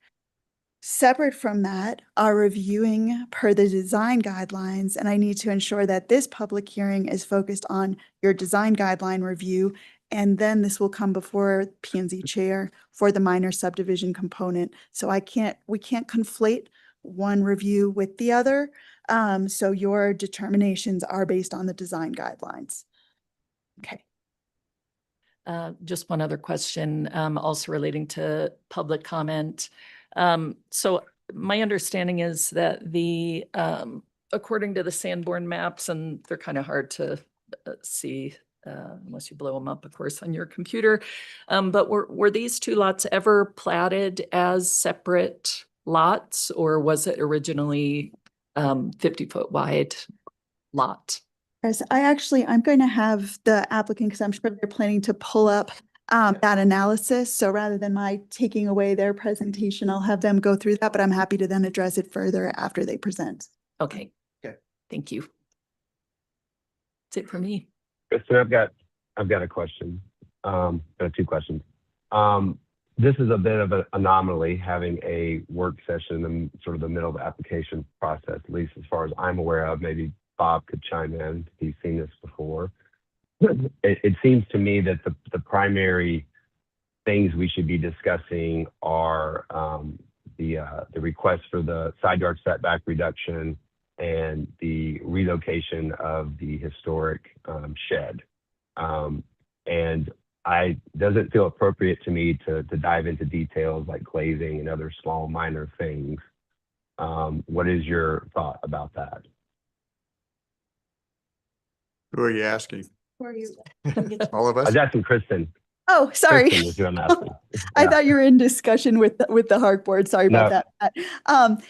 separate from that, are reviewing per the design guidelines, and I need to ensure that this public hearing is focused on your design guideline review, and then this will come before P&Z chair for the minor subdivision component. So we can't conflate one review with the other. So your determinations are based on the design guidelines. Okay. Just one other question, also relating to public comment. So my understanding is that the, according to the Sanborn maps, and they're kind of hard to see unless you blow them up, of course, on your computer. But were these two lots ever platted as separate lots, or was it originally 50-foot wide lot? Yes, I'm going to have the applicant, because I'm sure they're planning to pull up that analysis. So rather than my taking away their presentation, I'll have them go through that, but I'm happy to then address it further after they present. Okay. Okay. Thank you. That's it for me. Kristen, I've got a question. Two questions. This is a bit of an anomaly, having a work session in sort of the middle of the application process, at least as far as I'm aware of. Maybe Bob could chime in. He's seen this before. It seems to me that the primary things we should be discussing are the request for the side yard setback reduction and the relocation of the historic shed. And doesn't feel appropriate to me to dive into details like glazing and other small minor things. What is your thought about that? Who are you asking? Who are you? All of I us? was asking Kristen. Oh, sorry. Kristen is who I'm asking. I Yeah. thought you were in discussion with the HARC board. Sorry about No. that.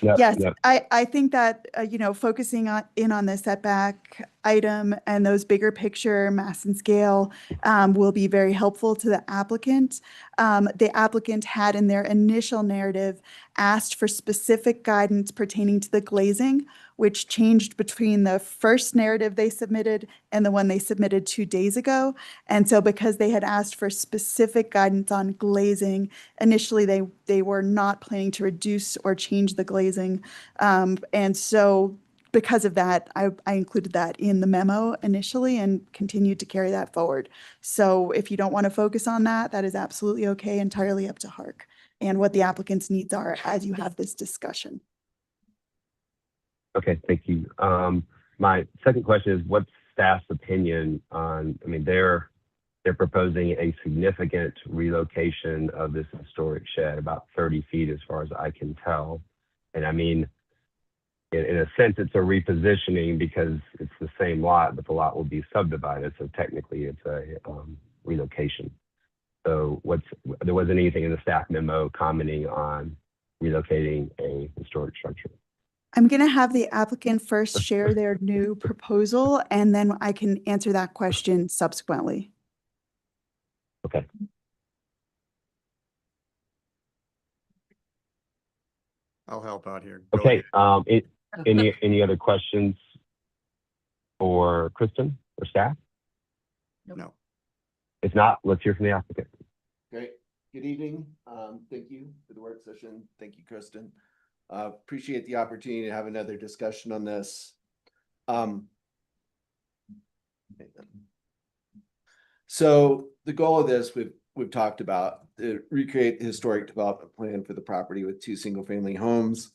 Yep, Yes, yep. I think that, focusing on the setback item and those bigger picture mass and scale will be very helpful to the applicant. The applicant had in their initial narrative asked for specific guidance pertaining to the glazing, which changed between the first narrative they submitted and the one they submitted 2 days ago. And so because they had asked for specific guidance on glazing, initially they were not planning to reduce or change the glazing. And so because of that, I included that in the memo initially and continued to carry that forward. So if you don't want to focus on that, that is absolutely okay, entirely up to HARC and what the applicant's needs are as you have this discussion. Okay, thank you. My second question is, what's staff's opinion on, they're proposing a significant relocation of this historic shed, about 30 feet as far as I can tell. And in a sense, it's a repositioning because it's the same lot, but the lot will be subdivided. So technically it's a relocation. So there wasn't anything in the staff memo commenting on relocating a historic structure. I'm going to have the applicant first share their new proposal, and then I can answer that question subsequently. Okay. I'll help out here. Go Okay. ahead. Any other questions for Kristen or staff? No. If not, let's hear from the applicant. Great. Good evening. Thank you for the work session. Thank you, Kristen. Appreciate the opportunity to have another discussion on this. So the goal of this, we've talked about, to recreate the historic development plan for the property with 2 single-family homes.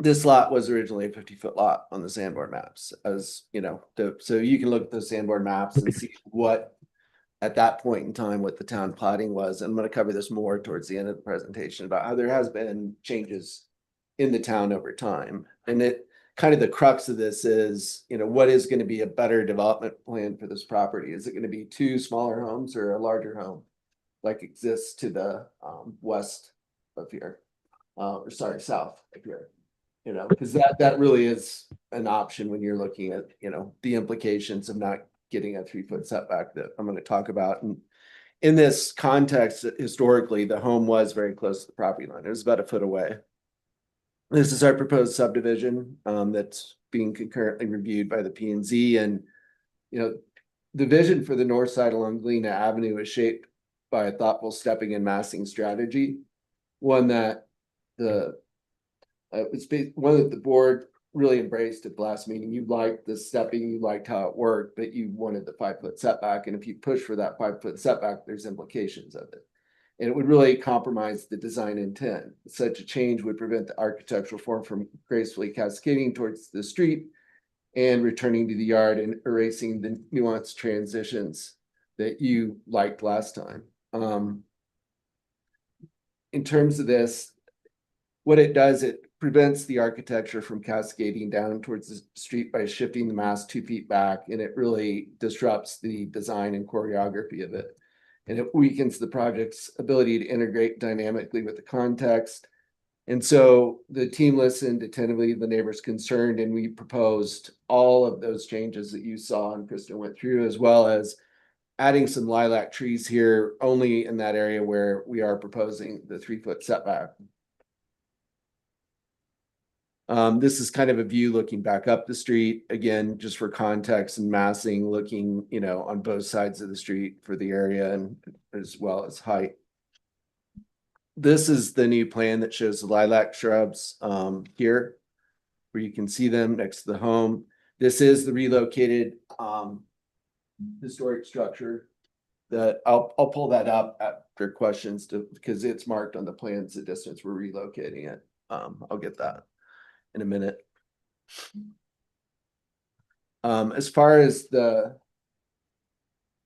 This lot was originally a 50-foot lot on the Sanborn maps, as you know. So you can look at the Sanborn maps and see what, at that point in time, what the town plotting was. I'm going to cover this more towards the end of the presentation about how there has been changes in the town over time. And it kind of the crux of this is, what is going to be a better development plan for this property? Is it going to be 2 smaller homes or a larger home like exists to the west of here? Or sorry, south of here. Because that really is an option when you're looking at, the implications of not getting a 3-foot setback that I'm going to talk about. And in this context, historically, the home was very close to the property line. It was about 1 foot away. This is our proposed subdivision that's being concurrently reviewed by the P&Z. And, the vision for the north side along Galena Avenue is shaped by a thoughtful stepping and massing strategy. One that one that the board really embraced at the last meeting. You liked the stepping, you liked how it worked, but you wanted the 5-foot setback. And if you push for that 5-foot setback, there's implications of it. And it would really compromise the design intent. Such a change would prevent the architectural form from gracefully cascading towards the street and returning to the yard and erasing the nuanced transitions that you liked last time. In terms of this, what it does, it prevents the architecture from cascading down towards the street by shifting the mass 2 feet back, and it really disrupts the design and choreography of it. And it weakens the project's ability to integrate dynamically with the context. And so the team listened attentively to the neighbors concerned, and we proposed all of those changes that you saw and Kristen went through, as well as adding some lilac trees here only in that area where we are proposing the 3-foot setback. This is kind of a view looking back up the street, again, just for context and massing, looking, you know, on both sides of the street for the area and as well as height. This is the new plan that shows the lilac shrubs here, where you can see them next to the home. This is the relocated historic structure that I'll pull that up after questions because it's marked on the plans, the distance we're relocating it. I'll get that in a minute. As far as the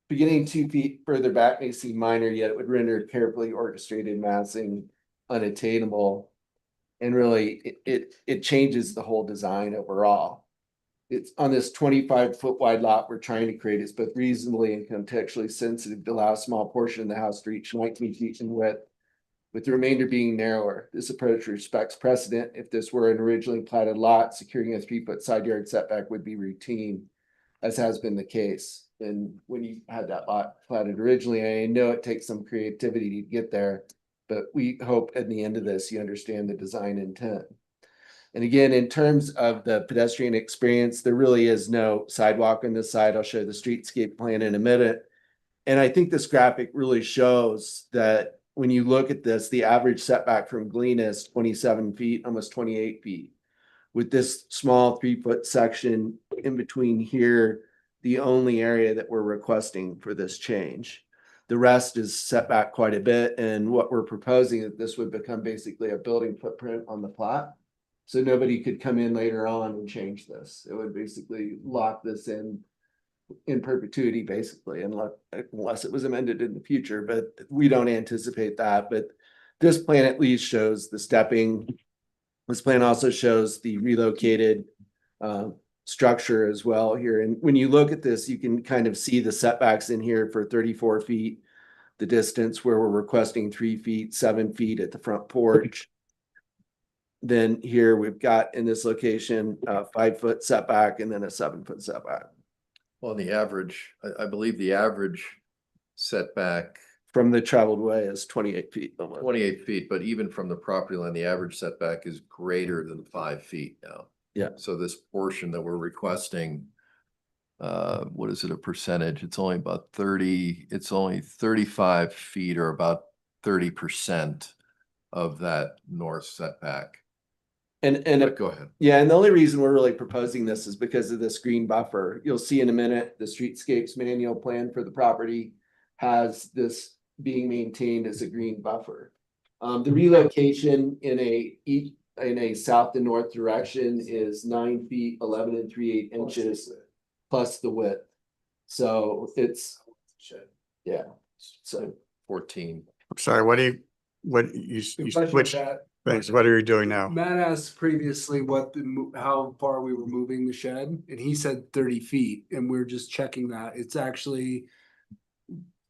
beginning 2 feet further back may seem minor, yet it would render carefully orchestrated massing unattainable. And really, it changes the whole design overall. It's on this 25-foot wide lot we're trying to create. It's both reasonably and contextually sensitive to allow a small portion of the house to reach 19 feet in width, with the remainder being narrower. This approach respects precedent. If this were an originally platted lot, securing a 3-foot side yard setback would be routine, as has been the case. And when you had that lot platted originally, I know it takes some creativity to get there, but we hope at the end of this, you understand the design intent. And again, in terms of the pedestrian experience, there really is no sidewalk on this side. I'll show the streetscape plan in a minute. And I think this graphic really shows that when you look at this, the average setback from Galena is 27 feet, almost 28 feet. With this small 3-foot section in between here, the only area that we're requesting for this change. The rest is set back quite a bit. And what we're proposing is this would become basically a building footprint on the plot. So nobody could come in later on and change this. It would basically lock this in perpetuity, basically, unless it was amended in the future, but we don't anticipate that. But this plan at least shows the stepping. This plan also shows the relocated structure as well here. And when you look at this, you can kind of see the setbacks in here for 34 feet, the distance where we're requesting 3 feet, 7 feet at the front porch. Then here we've got in this location, 5-foot setback and then a 7-foot setback. Well, the average, I believe the average setback From the traveled way is 28 feet. 28 feet, but even from the property line, the average setback is greater than 5 feet now. Yeah. So this portion that we're requesting, what is it, a percentage? It's only about 30, it's only 35 feet or about 30% of that north setback. And go ahead. Yeah, and the only reason we're really proposing this is because of this green buffer. You'll see in a minute, the streetscapes manual plan for the property has this being maintained as a green buffer. The relocation in a south to north direction is 9 feet, 11 3/8 inches, plus the width. So it's, yeah, so 14. I'm sorry, what you switched? Thanks. What are you doing now? Matt asked previously how far we were moving the shed, and he said 30 feet, and we're just checking that. It's actually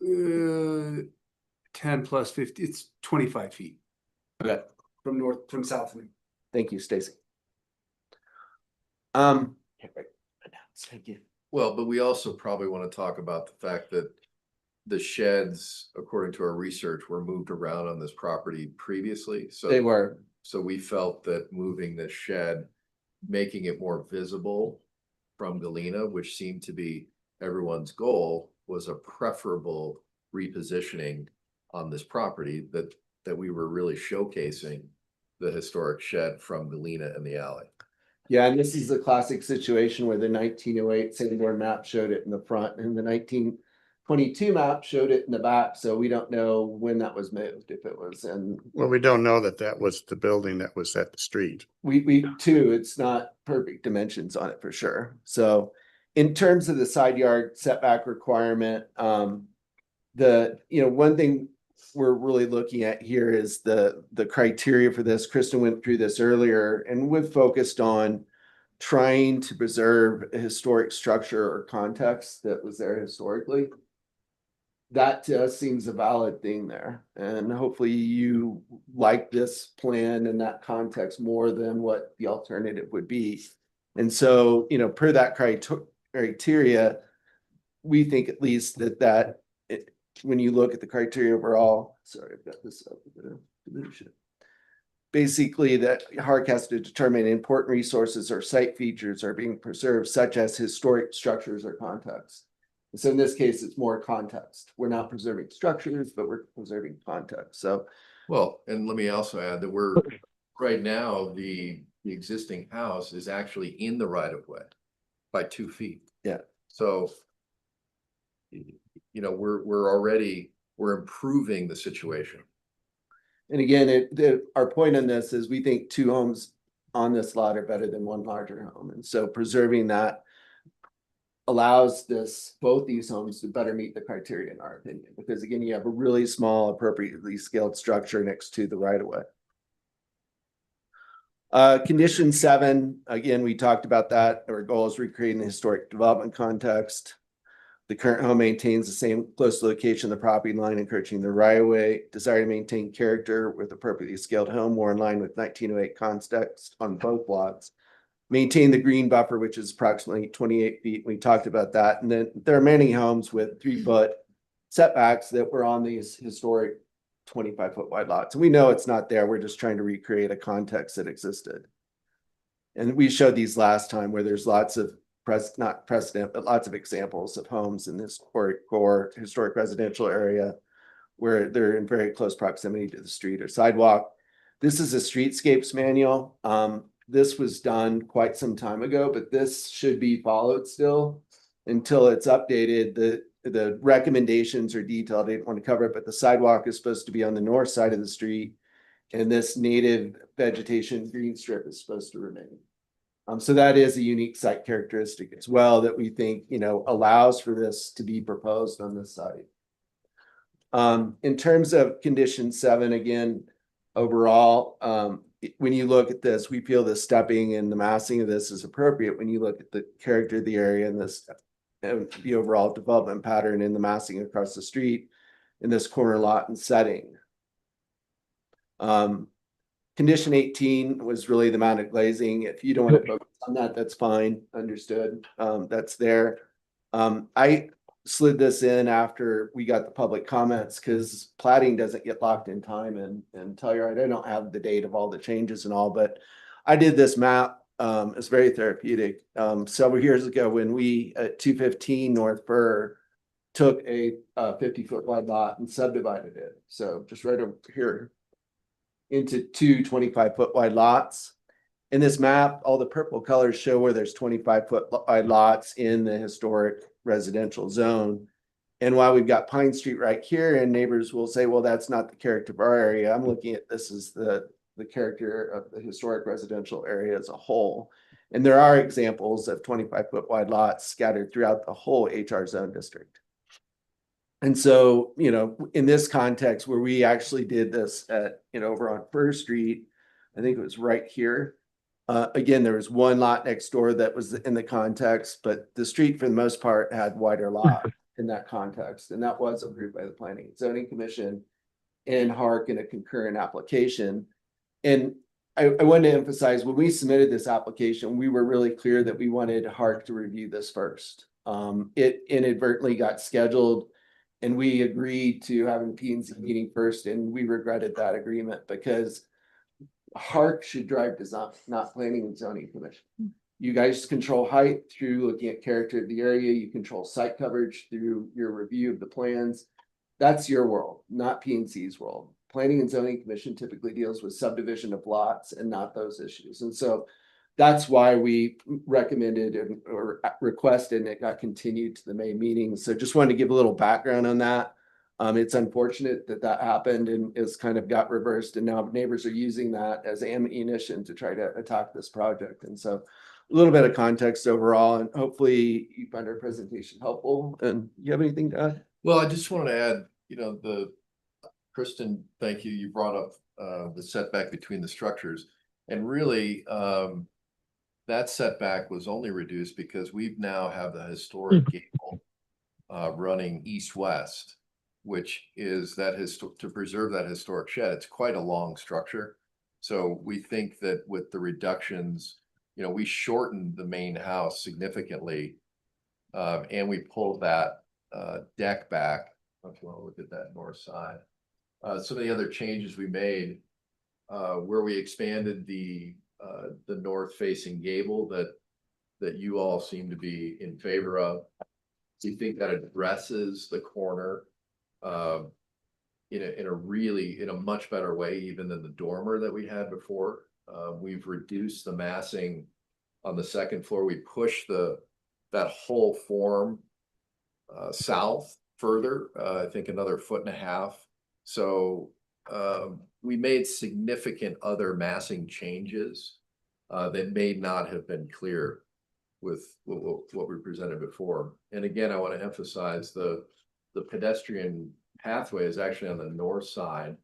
10 plus 50, it's 25 feet. Okay. From south. Thank you, Stacy. Thank you. Well, but we also probably want to talk about the fact that the sheds, according to our research, were moved around on this property previously. So They were. So we felt that moving the shed, making it more visible from Galena, which seemed to be everyone's goal, was a preferable repositioning on this property that we were really showcasing the historic shed from Galena and the alley. Yeah, and this is a classic situation where the 1908 Sanborn map showed it in the front and the 1922 map showed it in the back. So we don't know when that was moved, if it was in. Well, we don't know that was the building that was at the street. We too, it's not perfect dimensions on it for sure. So in terms of the side yard setback requirement, one thing we're really looking at here is the criteria for this. Kristen went through this earlier, and we've focused on trying to preserve a historic structure or context that was there historically. That to us seems a valid thing there, and hopefully you like this plan in that context more than what the alternative would be. And so, you know, per that criteria, we think at least that when you look at the criteria overall, sorry, I've got this up. Basically, that HARC has to determine important resources or site features are being preserved, such as historic structures or context. So in this case, it's more context. We're not preserving structures, but we're preserving context. So, Well, and let me also add that we're, right now, the existing house is actually in the right of way by 2 feet. yeah. So, you know, we're improving the situation. And again, our point on this is we think 2 homes on this lot are better than 1 larger home. And so preserving that allows both these homes to better meet the criteria in our opinion, because again, you have a really small, appropriately scaled structure next to the right of way. Condition 7, again, we talked about that. Our goal is recreating the historic development context. The current home maintains the same close location of the property line, encouraging the right of way. Desire to maintain character with appropriately scaled home, more in line with 1908 context on both lots. Maintain the green buffer, which is approximately 28 feet. We talked about that. And then there are many homes with 3-foot setbacks that were on these historic 25-foot wide lots. And we know it's not there. We're just trying to recreate a context that existed. And we showed these last time where there's lots of not precedent, but lots of examples of homes in this core historic residential area where they're in very close proximity to the street or sidewalk. This is a streetscapes manual. This was done quite some time ago, but this should be followed still until it's updated. The recommendations are detailed. I didn't want to cover it, but the sidewalk is supposed to be on the north side of the street, and this native vegetation green strip is supposed to remain. So that is a unique site characteristic as well that we think, you know, allows for this to be proposed on this site. In terms of condition 7, again, overall, when you look at this, we feel the stepping and the massing of this is appropriate when you look at the character of the area and this and the overall development pattern and the massing across the street in this corner lot and setting. Condition 18 was really the mounted glazing. If you don't want to focus on that, that's fine. Understood. That's there. I slid this in after we got the public comments because plating doesn't get locked in time and Telluride, I don't have the date of all the changes and all, but I did this map. It's very therapeutic. Several years ago when we at 215 North Burr took a 50-foot wide lot and subdivided it. So just right over here into 2 25-foot wide lots. In this map, all the purple colors show where there's 25-foot wide lots in the historic residential zone. And while we've got Pine Street right here, and neighbors will say, well, that's not the character of our area. I'm looking at this as the character of the historic residential area as a whole. And there are examples of 25-foot wide lots scattered throughout the whole HR zone district. And so, you know, in this context where we actually did this at, you know, over on First Street, I think it was right here. Again, there was one lot next door that was in the context, but the street for the most part had wider lot in that context. And that was approved by the Planning and Zoning Commission and HARC in a concurrent application. And I wanted to emphasize when we submitted this application, we were really clear that we wanted HARC to review this first. It inadvertently got scheduled and we agreed to having P&Z meeting first, and we regretted that agreement because HARC should drive design, not Planning and Zoning Commission. You guys control height through looking at character of the area. You control site coverage through your review of the plans. That's your world, not P&Z's world. Planning and Zoning Commission typically deals with subdivision of lots and not those issues. And so that's why we recommended or requested, and it got continued to the May meeting. So just wanted to give a little background on that. It's unfortunate that that happened and it's kind of got reversed, and now neighbors are using that as ammunition to try to attack this project. And so a little bit of context overall, and hopefully you find our presentation helpful. And you have anything to add? Well, I just wanted to add, you know, Kristen, thank you. You brought up the setback between the structures. And really, that setback was only reduced because we now have the historic gable running east-west, which is that to preserve that historic shed. It's quite a long structure. So we think that with the reductions, you know, we shortened the main house significantly, and we pulled that deck back. If you want to look at that north side. Some of the other changes we made, where we expanded the north-facing gable that you all seem to be in favor of. We think that addresses the corner in a much better way, even than the dormer that we had before. We've reduced the massing on the second floor. We pushed that whole form south further, I think another 1.5 feet. So we made significant other massing changes that may not have been clear with what we presented before. And again, I want to emphasize the pedestrian pathway is actually on the north side,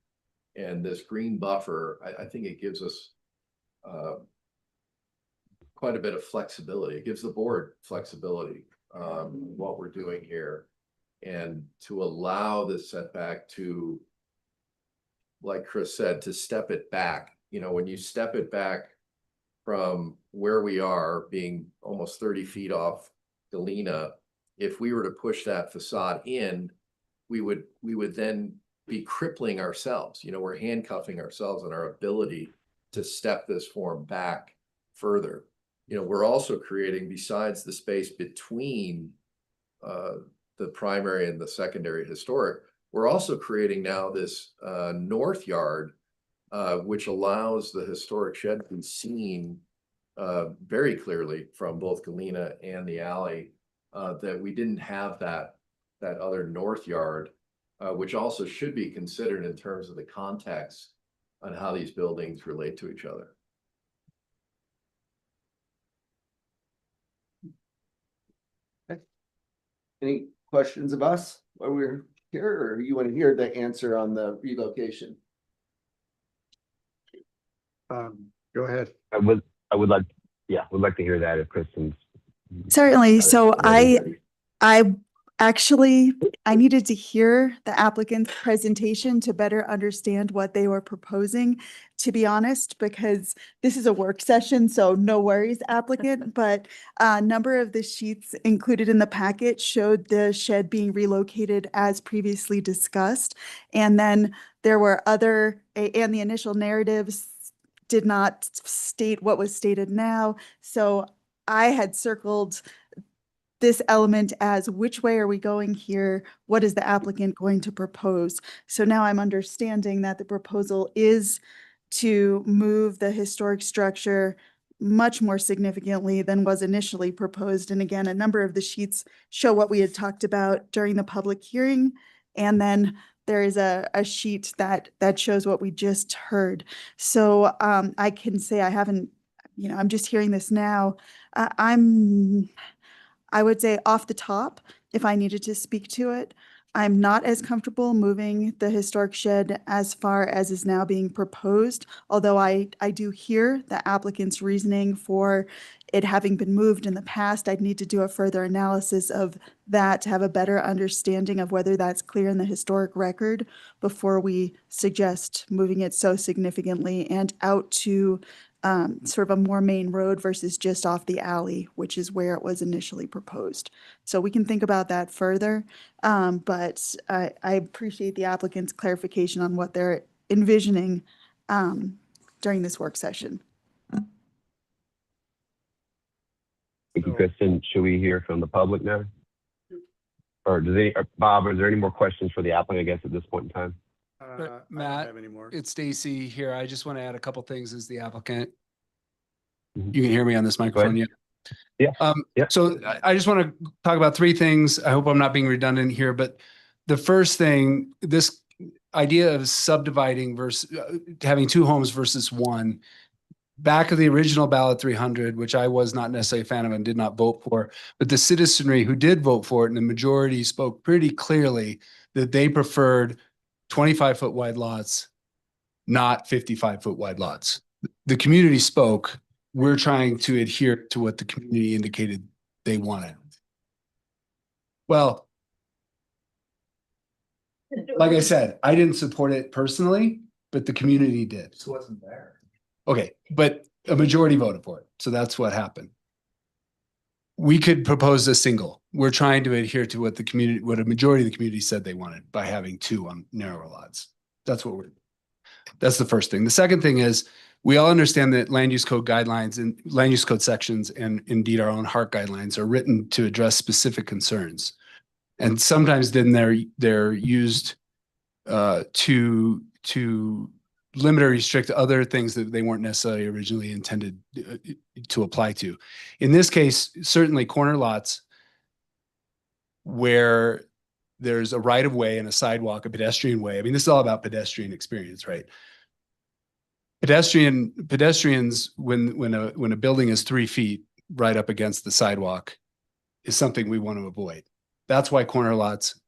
and this green buffer, I think it gives us quite a bit of flexibility. It gives the board flexibility what we're doing here, and to allow this setback to, like Chris said, to step it back. You know, when you step it back from where we are, being almost 30 feet off Galena, if we were to push that facade in, we would then be crippling ourselves. You know, we're handcuffing ourselves in our ability to step this form back further. You know, we're also creating, besides the space between the primary and the secondary historic, we're also creating now this north yard, which allows the historic shed to be seen very clearly from both Galena and the alley, that we didn't have that other north yard, which also should be considered in terms of the context on how these buildings relate to each other. Any questions of us while we're here, or you want to hear the answer on the relocation? Go ahead. I would like to hear that if Kristen's. Certainly. So ready. I needed to hear the applicant's presentation to better understand what they were proposing, to be honest, because this is a work session, so no worries, applicant. But a number of the sheets included in the packet showed the shed being relocated as previously discussed. And then there were and the initial narratives did not state what was stated now. So I had circled this element as which way are we going here? What is the applicant going to propose? So now I'm understanding that the proposal is to move the historic structure much more significantly than was initially proposed. And again, a number of the sheets show what we had talked about during the public hearing. And then there is a sheet that shows what we just heard. So I can say I haven't, I'm just hearing this now. I would say off the top, if I needed to speak to it, I'm not as comfortable moving the historic shed as far as is now being proposed, although I do hear the applicant's reasoning for it having been moved in the past. I'd need to do a further analysis of that to have a better understanding of whether that's clear in the historic record before we suggest moving it so significantly and out to sort of a more main road versus just off the alley, which is where it was initially proposed. So we can think about that further, but I appreciate the applicant's clarification on what they're envisioning during this work session. Thank you, Kristen. Should we hear from the public now? Or Bob, are there any more questions for the applicant, I guess, at this point in time? Matt, anymore. it's Stacy here. I just want to add a couple things as the applicant. Mhm. You can hear me on this microphone, yeah? Yeah. Yeah. So I just want to talk about three things. I hope I'm not being redundant here, but the first thing, this idea of subdividing versus having two homes versus one, back of the original ballot 300, which I was not necessarily a fan of and did not vote for, but the citizenry who did vote for it and the majority spoke pretty clearly that they preferred 25-foot wide lots, not 55-foot wide lots. The community spoke. We're trying to adhere to what the community indicated they wanted. Well, like I said, I didn't support it personally, but the community did. This wasn't there. Okay, but a majority voted for it. So that's what happened. We could propose a single. We're trying to adhere to what a majority of the community said they wanted by having 2 on narrower lots. That's the first thing. The second thing is we all understand that land use code guidelines and land use code sections and indeed our own HARC guidelines are written to address specific concerns. And sometimes then they're used to limit or restrict other things that they weren't necessarily originally intended to apply to. In this case, certainly corner lots where there's a right of way and a sidewalk, a pedestrian way. I mean, this is all about pedestrian experience, right? Pedestrians, when a building is 3 feet right up against the sidewalk is something we want to avoid. That's why corner lots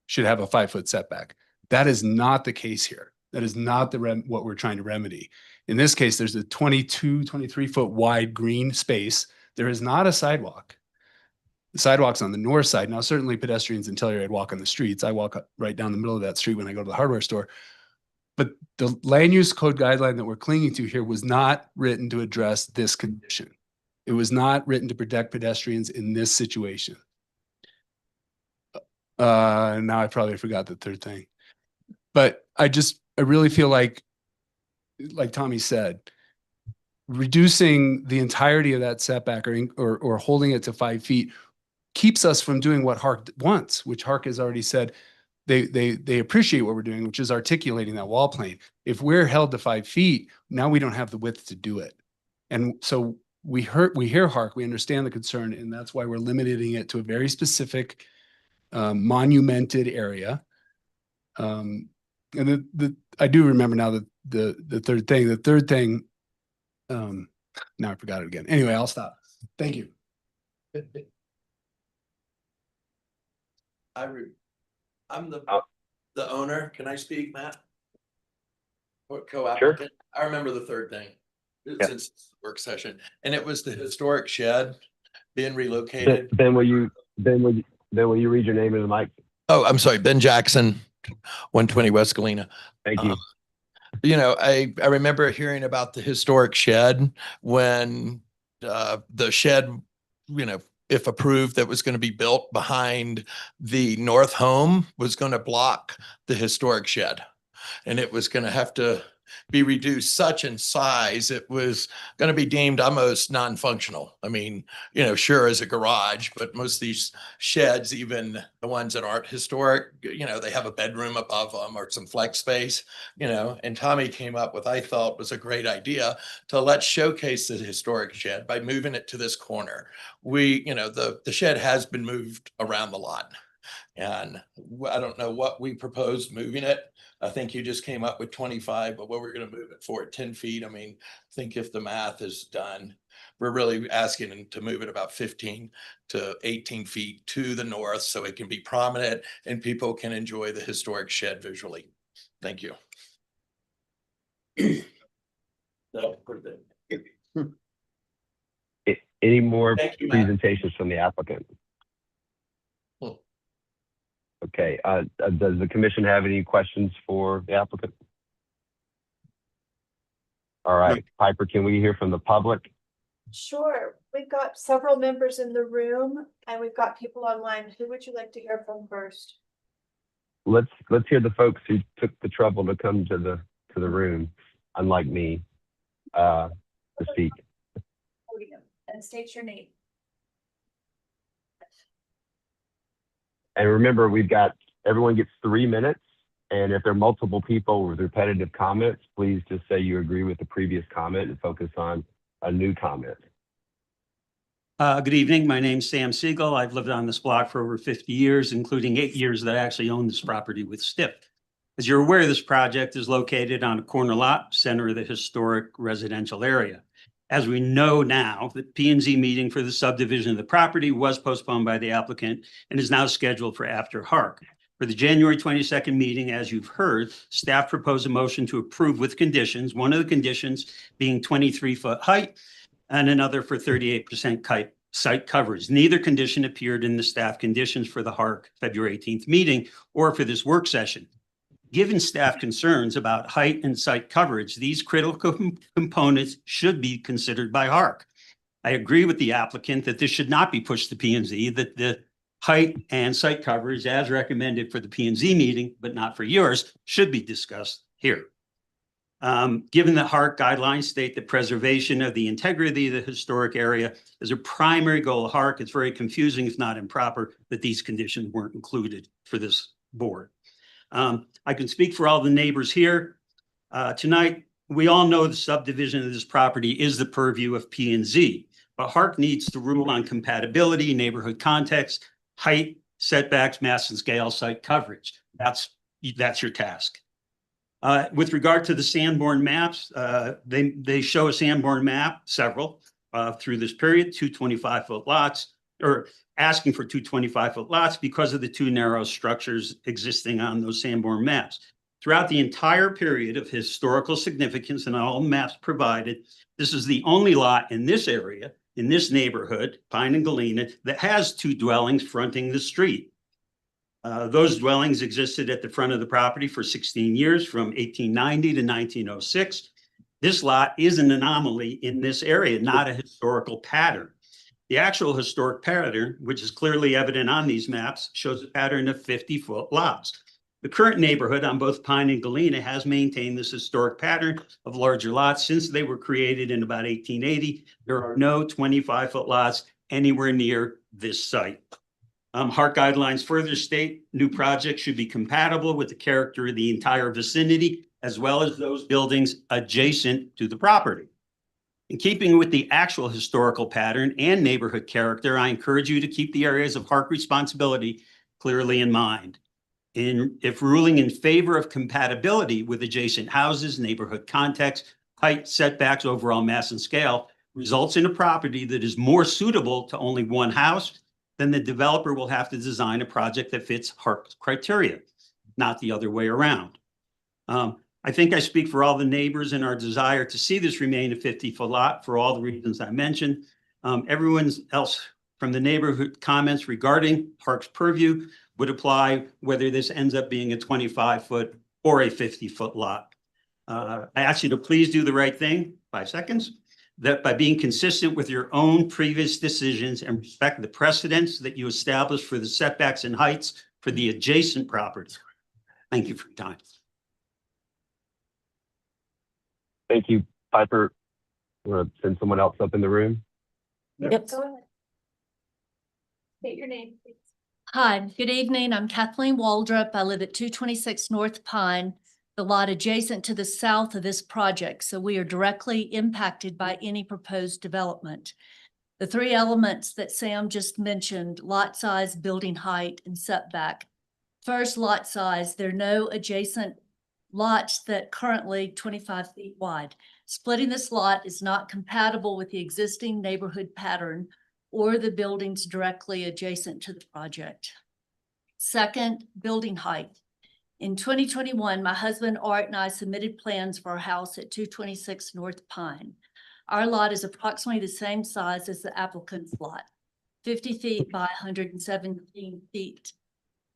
should have a 5-foot setback. That is not the case here. That is not what we're trying to remedy. In this case, there's a 23-foot wide green space. There is not a sidewalk. The sidewalk's on the north side. Now, certainly pedestrians in Telluride walk on the streets. I walk right down the middle of that street when I go to the hardware store. But the land use code guideline that we're clinging to here was not written to address this condition. It was not written to protect pedestrians in this situation. Now I probably forgot the third thing. But I really feel like Tommy said, reducing the entirety of that setback or holding it to 5 feet keeps us from doing what HARC wants, which HARC has already said they appreciate what we're doing, which is articulating that wall plane. If we're held to 5 feet, now we don't have the width to do it. And so we hear HARC, we understand the concern, and that's why we're limiting it to a very specific monumented area. And I do remember now the third thing. The third thing, now I forgot it again. Anyway, I'll stop. Thank you. I'm the owner. Can I speak, Matt? Or co-applicant? I remember the third thing since the work session, and it was the historic shed being relocated. Ben, will you read your name in the mic? Oh, I'm sorry, Ben Jackson, 120 West Galena. Thank you. You know, I remember hearing about the historic shed when the shed, you know, if approved, that was going to be built behind the north home was going to block the historic shed. And it was going to have to be reduced such in size, it was going to be deemed almost non-functional. I mean, you know, sure, as a garage, but most of these sheds, even the ones that aren't historic, you know, they have a bedroom above them or some flex space, you know, and Tommy came up with, I thought was a great idea to let's showcase the historic shed by moving it to this corner. You know, the shed has been moved around the lot. And I don't know what we proposed moving it. I think you just came up with 25, but what we're going to move it for 10 feet. I mean, I think if the math is done, we're really asking them to move it about 15 to 18 feet to the north so it can be prominent and people can enjoy the historic shed visually. Thank you. Any more Thank you, Matt. presentations from the applicant? Okay, does the commission have any questions for the applicant? All right, Piper, can we hear from the public? Sure. We've got several members in the room and we've got people online. Who would you like to hear from first? Let's hear the folks who took the trouble to come to the room, unlike me, to speak. Podium and state your name. And remember, everyone gets 3 minutes. And if there are multiple people with repetitive comments, please just say you agree with the previous comment and focus on a new comment. Good evening. My name's Sam Siegel. I've lived on this block for over 50 years, including 8 years that I actually own this property with STIP. As you're aware, this project is located on a corner lot, center of the historic residential area. As we know now, the P&Z meeting for the subdivision of the property was postponed by the applicant and is now scheduled for after HARC. For the January 22nd meeting, as you've heard, staff proposed a motion to approve with conditions, one of the conditions being 23-foot height and another for 38% site coverage. Neither condition appeared in the staff conditions for the HARC February 18th meeting or for this work session. Given staff concerns about height and site coverage, these critical components should be considered by HARC. I agree with the applicant that this should not be pushed to P&Z, that the height and site coverage as recommended for the P&Z meeting, but not for yours, should be discussed here. Given that HARC guidelines state that preservation of the integrity of the historic area is a primary goal of HARC, it's very confusing, if not improper, that these conditions weren't included for this board. I can speak for all the neighbors here. Tonight, we all know the subdivision of this property is the purview of P&Z, but HARC needs to rule on compatibility, neighborhood context, height, setbacks, mass and scale, site coverage. That's your task. With regard to the Sanborn maps, they show a Sanborn map, several, through this period, 2 25-foot lots, or asking for 2 25-foot lots because of the 2 narrow structures existing on those Sanborn maps. Throughout the entire period of historical significance and all maps provided, this is the only lot in this area, in this neighborhood, Pine and Galena, that has 2 dwellings fronting the street. Those dwellings existed at the front of the property for 16 years, from 1890 to 1906. This lot is an anomaly in this area, not a historical pattern. The actual historic pattern, which is clearly evident on these maps, shows a pattern of 50-foot lots. The current neighborhood on both Pine and Galena has maintained this historic pattern of larger lots since they were created in about 1880. There are no 25-foot lots anywhere near this site. HARC guidelines further state new projects should be compatible with the character of the entire vicinity, as well as those buildings adjacent to the property. In keeping with the actual historical pattern and neighborhood character, I encourage you to keep the areas of HARC responsibility clearly in mind. If ruling in favor of compatibility with adjacent houses, neighborhood context, height, setbacks, overall mass and scale results in a property that is more suitable to only one house, then the developer will have to design a project that fits HARC's criteria, not the other way around. I think I speak for all the neighbors in our desire to see this remain a 50-foot lot for all the reasons I mentioned. Everyone else from the neighborhood comments regarding HARC's purview would apply whether this ends up being a 25-foot or a 50-foot lot. I ask you to please do the right thing, 5 seconds, that by being consistent with your own previous decisions and respect the precedents that you established for the setbacks and heights for the adjacent properties. Thank you for your time. Thank you, Piper. Want to send someone else up in the room? Yep. Go ahead. State your name, please. Hi, good evening. I'm Kathleen Waldrop. I live at 226 North Pine, the lot adjacent to the south of this project. So we are directly impacted by any proposed development. The 3 elements that Sam just mentioned, lot size, building height, and setback. First, lot size. There are no adjacent lots that currently 25 feet wide. Splitting this lot is not compatible with the existing neighborhood pattern or the buildings directly adjacent to the project. Second, building height. In 2021, my husband Art and I submitted plans for our house at 226 North Pine. Our lot is approximately the same size as the applicant's lot, 50 feet by 117 feet.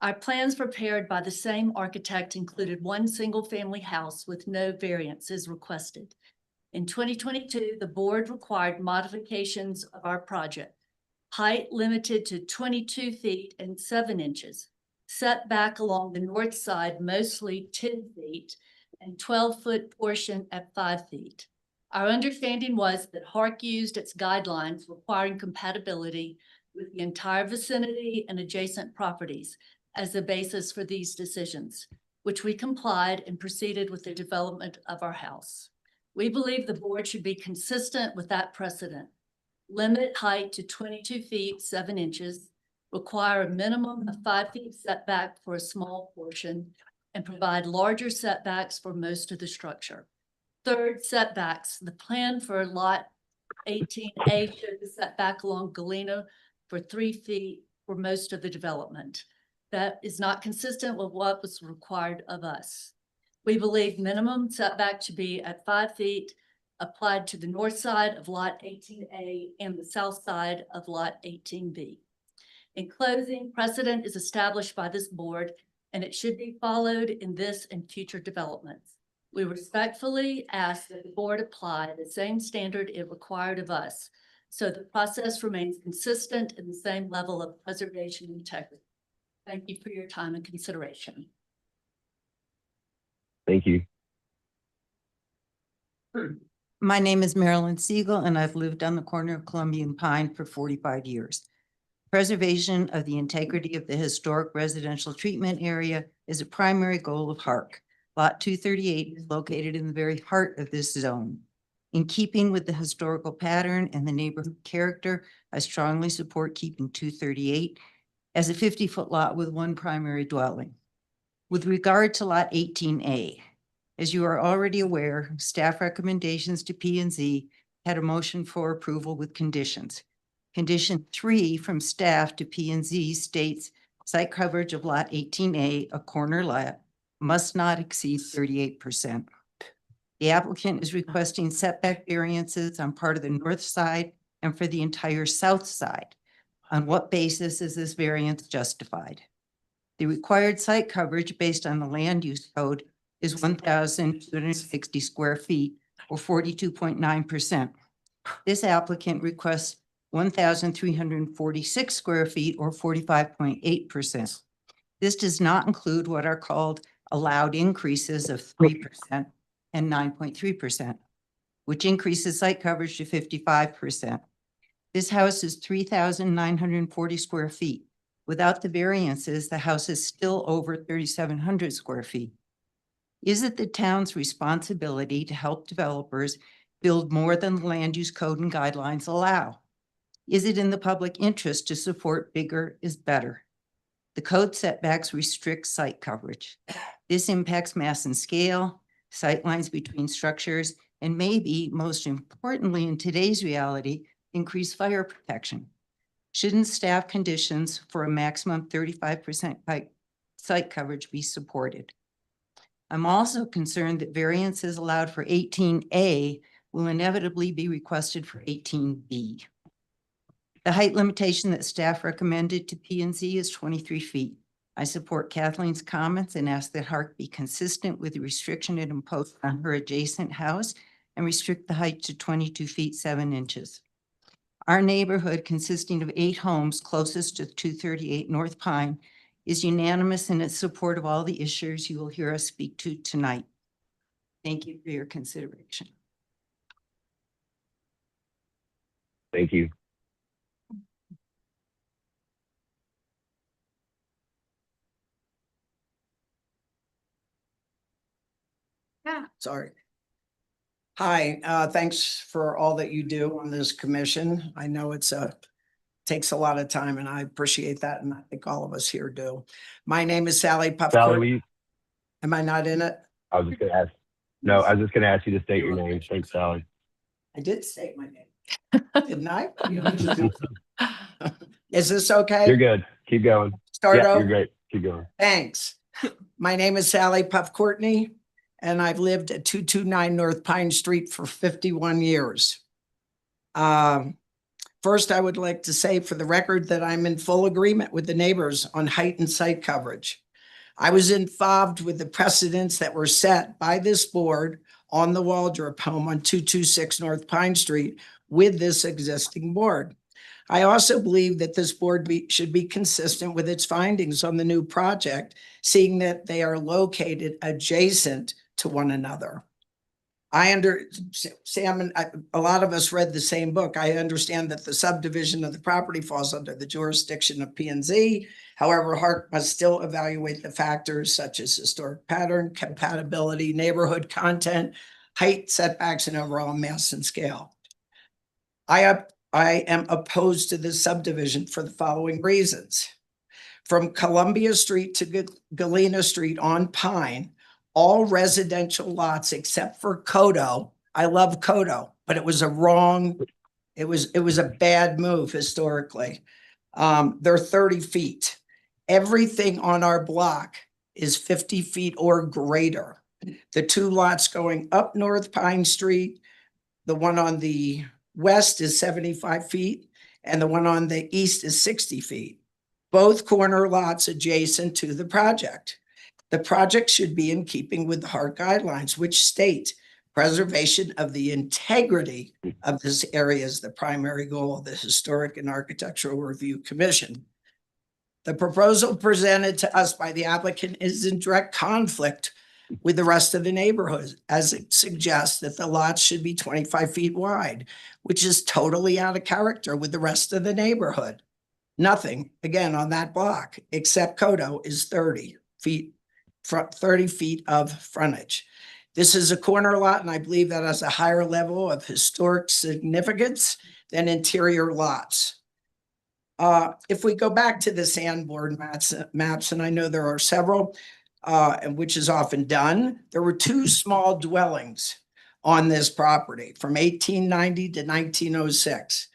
Our plans prepared by the same architect included 1 single-family house with no variances requested. In 2022, the board required modifications of our project. Height limited to 22 feet and 7 inches. Setback along the north side mostly 10 feet and 12-foot portion at 5 feet. Our understanding was that HARC used its guidelines requiring compatibility with the entire vicinity and adjacent properties as the basis for these decisions, which we complied and proceeded with the development of our house. We believe the board should be consistent with that precedent. Limit height to 22 feet, 7 inches, require a minimum of 5 feet setback for a small portion, and provide larger setbacks for most of the structure. Third, setbacks. The plan for lot 18A showed the setback along Galena for 3 feet for most of the development. That is not consistent with what was required of us. We believe minimum setback to be at 5 feet applied to the north side of lot 18A and the south side of lot 18B. In closing, precedent is established by this board and it should be followed in this and future developments. We respectfully ask that the board apply the same standard it required of us, so the process remains consistent in the same level of preservation and integrity. Thank you for your time and consideration. Thank you. My name is Marilyn Siegel, and I've lived on the corner of Columbia and Pine for 45 years. Preservation of the integrity of the historic residential treatment area is a primary goal of HARC. Lot 238 is located in the very heart of this zone. In keeping with the historical pattern and the neighborhood character, I strongly support keeping 238 as a 50-foot lot with one primary dwelling. With regard to lot 18A, as you are already aware, staff recommendations to P&Z had a motion for approval with conditions. Condition 3 from staff to P&Z states site coverage of lot 18A, a corner lot, must not exceed 38%. The applicant is requesting setback variances on part of the north side and for the entire south side. On what basis is this variance justified? The required site coverage based on the land use code is 1,260 square feet or 42.9%. This applicant requests 1,346 square feet or 45.8%. This does not include what are called allowed increases of 3% and 9.3%, which increases site coverage to 55%. This house is 3,940 square feet. Without the variances, the house is still over 3,700 square feet. Is it the town's responsibility to help developers build more than the land use code and guidelines allow? Is it in the public interest to support bigger is better? The code setbacks restrict site coverage. This impacts mass and scale, sight lines between structures, and maybe most importantly in today's reality, increase fire protection. Shouldn't staff conditions for a maximum 35% site coverage be supported? I'm also concerned that variances allowed for 18A will inevitably be requested for 18B. The height limitation that staff recommended to P&Z is 23 feet. I support Kathleen's comments and ask that HARC be consistent with the restriction it imposed on her adjacent house and restrict the height to 22 feet 7 inches. Our neighborhood, consisting of 8 homes closest to 238 North Pine, is unanimous in its support of all the issues you will hear us speak to tonight. Thank you for your consideration. Thank you. Sorry. Hi, thanks for all that you do on this commission. I know takes a lot of time and I appreciate that. And I think all of us here do. My name is Sally Puffcourt. Sally, Am I not in it? I was just gonna ask. No, I was just gonna ask you to state your name. Thanks, Sally. I did state my name, didn't I? Is this okay? You're good. Keep going. Start Yeah, over? you're great. Keep going. Thanks. My name is Sally Puffcourtney, and I've lived at 229 North Pine Street for 51 years. First, I would like to say for the record that I'm in full agreement with the neighbors on height and site coverage. I was involved with the precedents that were set by this board on the Waldrop home on 226 North Pine Street with this existing board. I also believe that this board should be consistent with its findings on the new project, seeing that they are located adjacent to one another. Sam and a lot of us read the same book. I understand that the subdivision of the property falls under the jurisdiction of P&Z. However, HARC must still evaluate the factors such as historic pattern, compatibility, neighborhood content, height, setbacks, and overall mass and scale. I am opposed to this subdivision for the following reasons. From Columbia Street to Galena Street on Pine, all residential lots except for Codo. I love Codo, but it was a bad move historically. They're 30 feet. Everything on our block is 50 feet or greater. The two lots going up North Pine Street, the one on the west is 75 feet and the one on the east is 60 feet. Both corner lots adjacent to the project. The project should be in keeping with the HARC guidelines, which state preservation of the integrity of this area is the primary goal of the Historic and Architectural Review Commission. The proposal presented to us by the applicant is in direct conflict with the rest of the neighborhood, as it suggests that the lots should be 25 feet wide, which is totally out of character with the rest of the neighborhood. Nothing, again, on that block, except Codo is 30 feet, 30 feet of frontage. This is a corner lot, and I believe that has a higher level of historic significance than interior lots. If we go back to the Sanborn maps, and I know there are several, and which is often done, there were two small dwellings on this property from 1890 to 1906.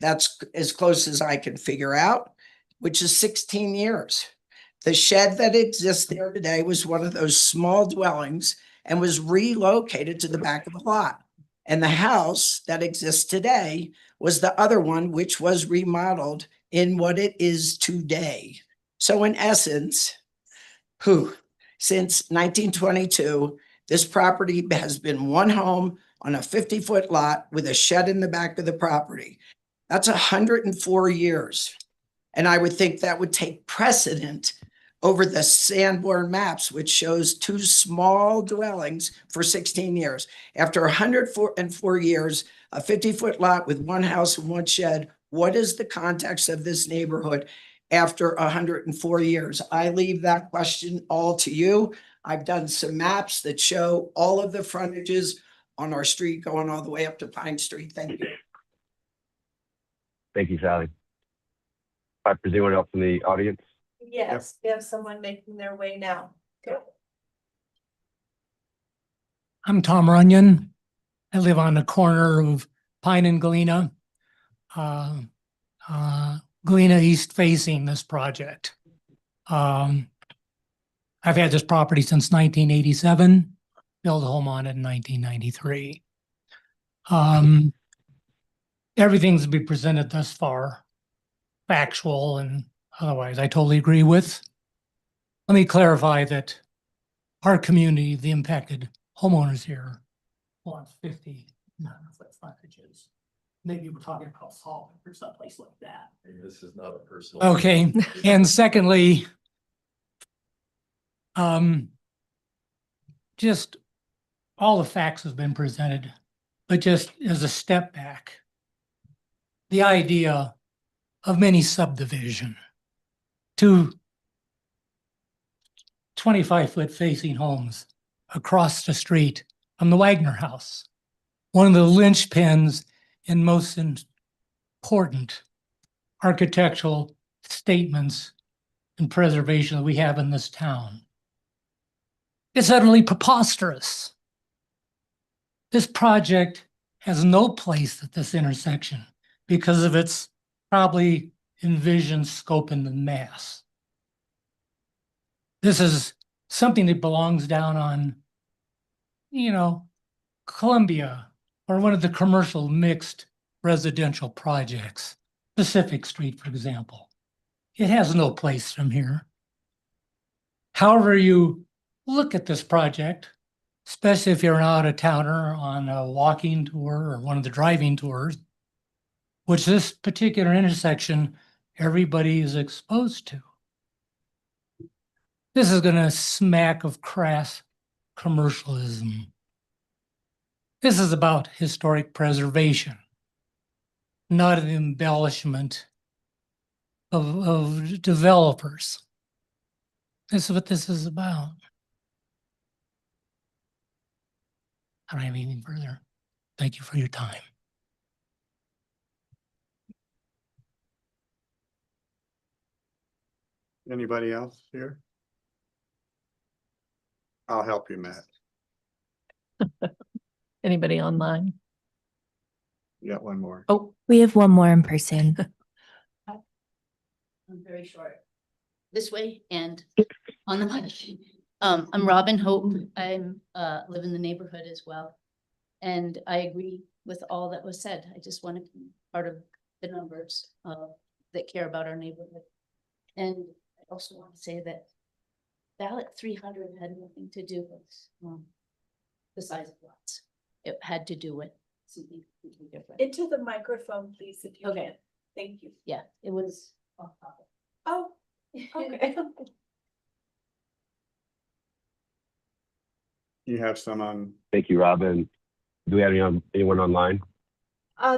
That's as close as I can figure out, which is 16 years. The shed that exists there today was one of those small dwellings and was relocated to the back of the lot. And the house that exists today was the other one, which was remodeled in what it is today. So in essence, since 1922, this property has been one home on a 50-foot lot with a shed in the back of the property. That's 104 years. And I would think that would take precedent over the Sanborn maps, which shows two small dwellings for 16 years. After 104 years, a 50-foot lot with one house and one shed, what is the context of this neighborhood after 104 years? I leave that question all to you. I've done some maps that show all of the frontages on our street going all the way up to Pine Street. Thank you. Thank you, Sally. Is anyone else in the audience? Yes, we have someone making their way now. Go. I'm Tom Runyon. I live on the corner of Pine and Galena. Galena East facing this project. I've had this property since 1987, built a home on it in 1993. Everything's been presented thus far, factual and otherwise, I totally agree with. Let me clarify that our community, the impacted homeowners here, want 50 non-foot frontages. Maybe we're talking about Salt or someplace like that. This is not a personal. Okay, and secondly, just all the facts have been presented, but just as a step back, the idea of mini subdivision to 25-foot facing homes across the street from the Wagner House, one of the linchpins and most important architectural statements and preservation that we have in this town. It's utterly preposterous. This project has no place at this intersection because of its probably envisioned scope and mass. This is something that belongs down on, Columbia or one of the commercial mixed residential projects, Pacific Street, for example. It has no place from here. However you look at this project, especially if you're an out-of-towner on a walking tour or one of the driving tours, which this particular intersection, everybody is exposed to. This is going to smack of crass commercialism. This is about historic preservation, not an embellishment of developers. This is what this is about. I don't have anything further. Thank you for your time. Anybody else here? I'll help you, Matt. Anybody online? You got one more. Oh, we have one more in person. I'm very short. this way and on the mic. I'm Robin Hope. I'm, live in the neighborhood as well. And I agree with all that was said. I just want to be part of the numbers, that care about our neighborhood. And I also want to say that ballot 300 had nothing to do with, the size of lots. It had to do with something completely different. Into the microphone, please, if you Okay. can. Thank you. Yeah, it was off topic. Oh, okay. You have some on, Thank you, Robin. Do we have anyone online?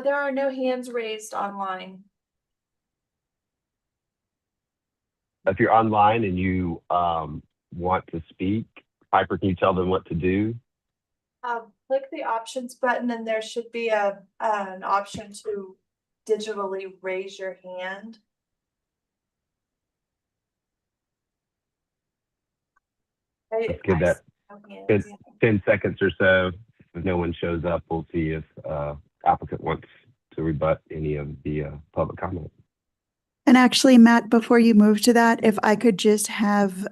There are no hands raised online. If you're online and you want to speak, Piper, can you tell them what to do? Click the options button and there should be an option to digitally raise your hand. Let's give that 10 seconds or so. If no one shows up, we'll see if applicant wants to rebut any of the public comment. And actually, Matt, before you move to that, if I could just have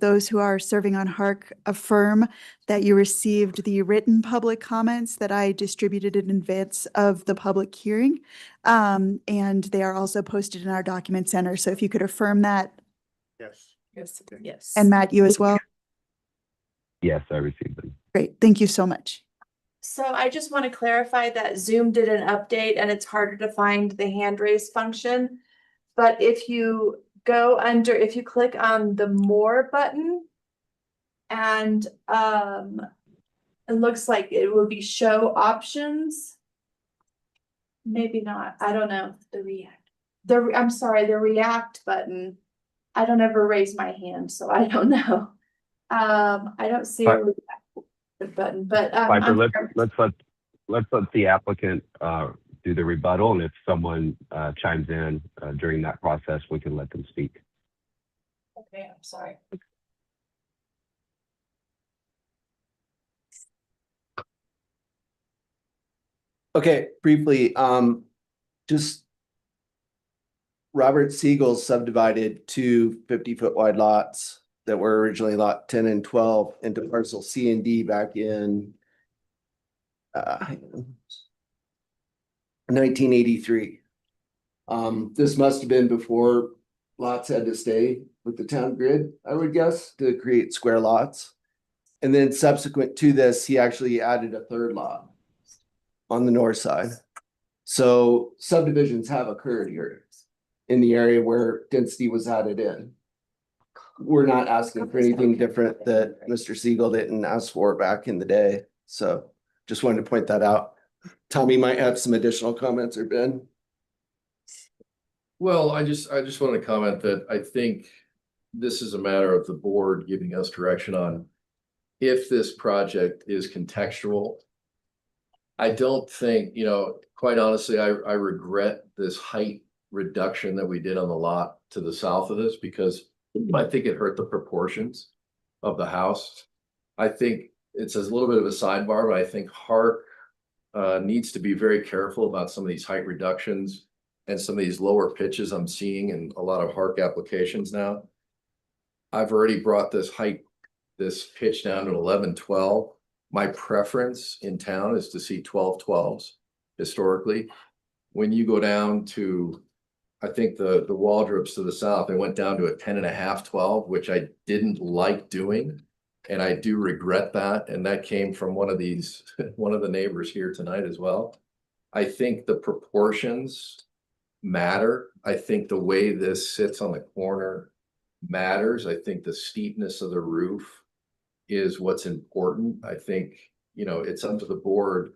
those who are serving on HARC affirm that you received the written public comments that I distributed in advance of the public hearing. And they are also posted in our document center. So if you could affirm that. yes. Yes, yes. And Matt, you as well. Yes, I received them. Great. Thank you so much. So I just want to clarify that Zoom did an update and it's harder to find the hand raise function. But if you if you click on the more button and it looks like it will be show options. Maybe not. I don't know. I'm sorry, the react button. I don't ever raise my hand, so I don't know. I don't see a react button, but Piper, let's let the applicant do the rebuttal, and if someone chimes in during that process, we can let them speak. okay, I'm sorry. Okay, briefly, just Robert Siegel subdivided two 50-foot wide lots that were originally lot 10 and 12 into parcel C and D back in 1983. This must have been before lots had to stay with the town grid, I would guess, to create square lots. And then subsequent to this, he actually added a third lot on the north side. So subdivisions have occurred here in the area where density was added in. We're not asking for anything different that Mr. Siegel didn't ask for back in the day. So just wanted to point that out. Tommy might have some additional comments, or Ben. Well, I just want to comment that I think this is a matter of the board giving us direction on if this project is contextual. I don't think, quite honestly, I regret this height reduction that we did on the lot to the south of this, because I think it hurt the proportions of the house. I think it's a little bit of a sidebar, but I think HARC needs to be very careful about some of these height reductions and some of these lower pitches I'm seeing in a lot of HARC applications now. I've already brought this pitch down to 11, 12. My preference in town is to see 12, 12s historically. When you go down to, I think the Waldrops to the south, they went down to a 10.5, 12, which I didn't like doing. And I do regret that. And that came from one of the neighbors here tonight as well. I think the proportions matter. I think the way this sits on the corner matters. I think the steepness of the roof is what's important. I think, it's up to the board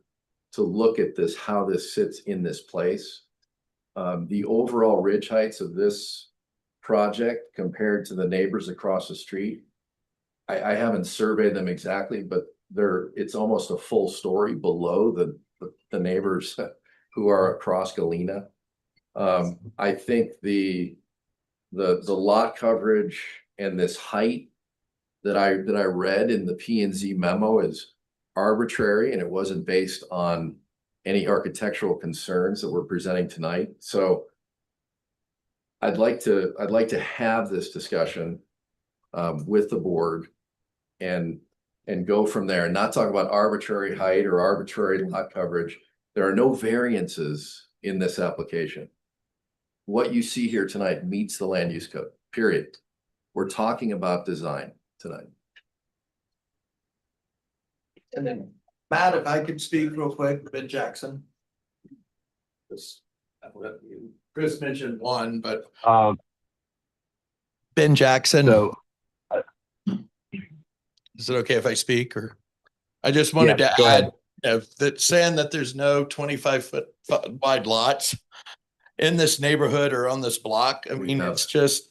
to look at this, how this sits in this place. The overall ridge heights of this project compared to the neighbors across the street, I haven't surveyed them exactly, but it's almost a full story below the neighbors who are across Galena. I think the lot coverage and this height that I read in the P&Z memo is arbitrary, and it wasn't based on any architectural concerns that we're presenting tonight. So I'd like to have this discussion with the board and go from there and not talk about arbitrary height or arbitrary lot coverage. There are no variances in this application. What you see here tonight meets the land use code, period. We're talking about design tonight. And then, Matt, if I could speak real quick, Ben Jackson. Chris mentioned one, but Ben Jackson. So, Is it okay if I speak, or? I just wanted Yeah, to go ahead. add that saying that there's no 25-foot wide lots in this neighborhood or on this block. I mean, it's just,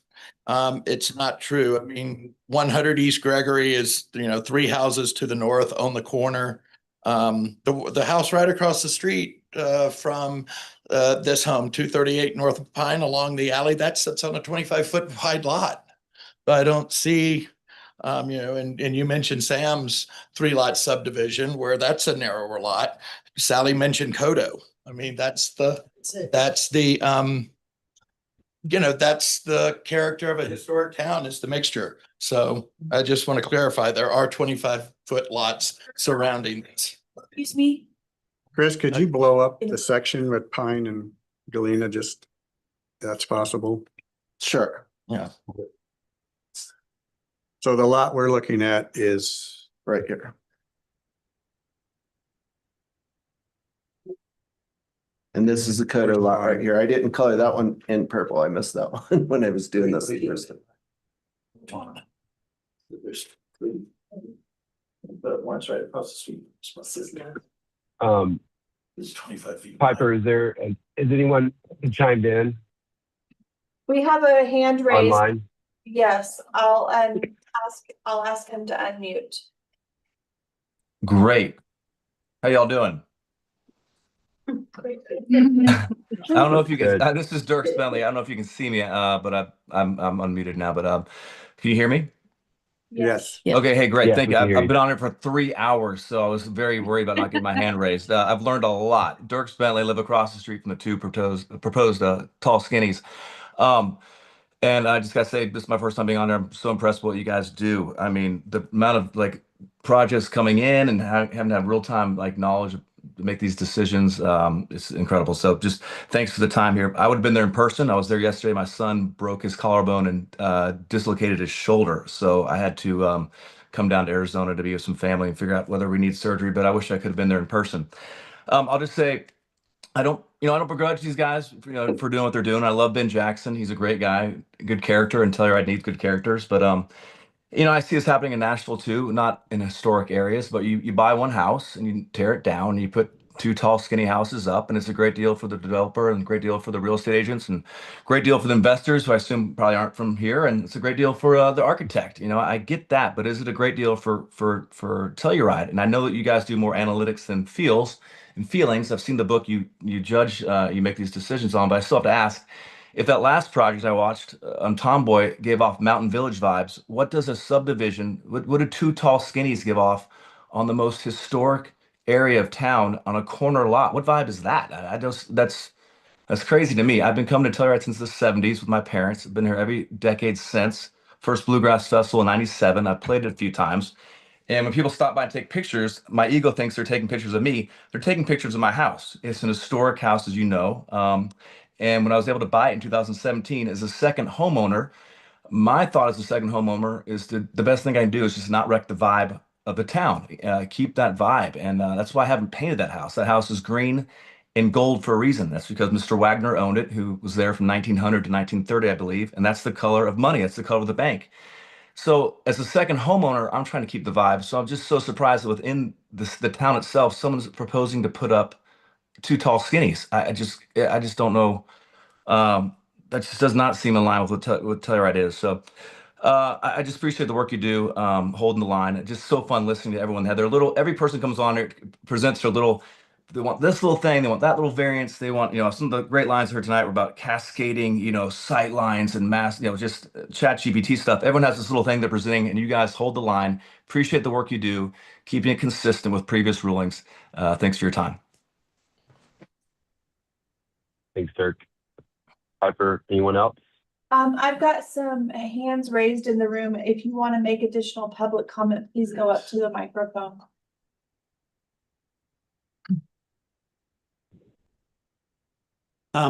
it's not true. I mean, 100 East Gregory is, 3 houses to the north on the corner. The house right across the street from this home, 238 North Pine along the alley, that's on a 25-foot wide lot. But I don't see, and you mentioned Sam's 3-lot subdivision where that's a narrower lot. Sally mentioned Codo. I mean, that's the character of a historic town is the mixture. So I just want to clarify, there are 25-foot lots surrounding this. Excuse me? Chris, could you blow up the section with Pine and Galena, just, if that's possible? Sure. Yeah. So the lot we're looking at is Right here. And this is the Coda lot right here. I didn't color that one in purple. I missed that one when I was doing this. But one's right across the street. It's 25 feet. Piper, is anyone chimed in We have a hand raised. online? Yes, I'll ask him to unmute. Great. How y'all doing? I don't know if you can, Good. this is Dirk Bentley. I don't know if you can see me, but I'm unmuted now, but can you hear me? Yes. Okay, hey, great. Yes, Thank we you. can hear I've you. been on it for 3 hours, so I was very worried about not getting my hand raised. I've learned a lot. Dirk Bentley, live across the street from the two proposed tall skinnies. And I just gotta say, this is my first time being on there. I'm so impressed with what you guys do. I mean, the amount of projects coming in and having to have real time knowledge to make these decisions, is incredible. So just thanks for the time here. I would have been there in person. I was there yesterday. My son broke his collarbone and dislocated his shoulder, so I had to come down to Arizona to be with some family and figure out whether we need surgery. But I wish I could have been there in person. I'll just say, I don't begrudge these guys, for doing what they're doing. I love Ben Jackson. He's a great guy, good character, and Telluride needs good characters. But I see this happening in Nashville too, not in historic areas, but you buy one house and you tear it down and you put 2 tall, skinny houses up, and it's a great deal for the developer and a great deal for the real estate agents and great deal for the investors, who I assume probably aren't from here, and it's a great deal for the architect. I get that, but is it a great deal for Telluride? And I know that you guys do more analytics than feels and feelings. I've seen the book you judge, you make these decisions on, but I still have to ask, if that last project I watched on Tomboy gave off Mountain Village vibes, what does a subdivision, what do 2 tall skinnies give off on the most historic area of town on a corner lot? What vibe is that? That's crazy to me. I've been coming to Telluride since the 70s with my parents. I've been here every decade since. First Bluegrass Festival in 97. I played it a few times. And when people stop by and take pictures, my ego thinks they're taking pictures of me. They're taking pictures of my house. It's an historic house, as you know. And when I was able to buy it in 2017 as a second homeowner, my thought as a second homeowner is the best thing I can do is just not wreck the vibe of the town, keep that vibe. And that's why I haven't painted that house. That house is green and gold for a reason. That's because Mr. Wagner owned it, who was there from 1900 to 1930, I believe. And that's the color of money. That's the color of the bank. So as a second homeowner, I'm trying to keep the vibe. So I'm just so surprised that within the town itself, someone's proposing to put up 2 tall skinnies. I just don't know. That just does not seem in line with what Telluride is. So I just appreciate the work you do, holding the line. It's just so fun listening to everyone. Every person comes on here, presents their little, they want this little thing, they want that little variance, they want, some of the great lines I heard tonight were about cascading, sight lines and mass, just chat GPT stuff. Everyone has this little thing they're presenting, and you guys hold the line. Appreciate the work you do, keeping it consistent with previous rulings. Thanks for your time. Thanks, Dirk. Piper, anyone else? I've got some hands raised in the room. If you want to make additional public comment, please go up to the microphone.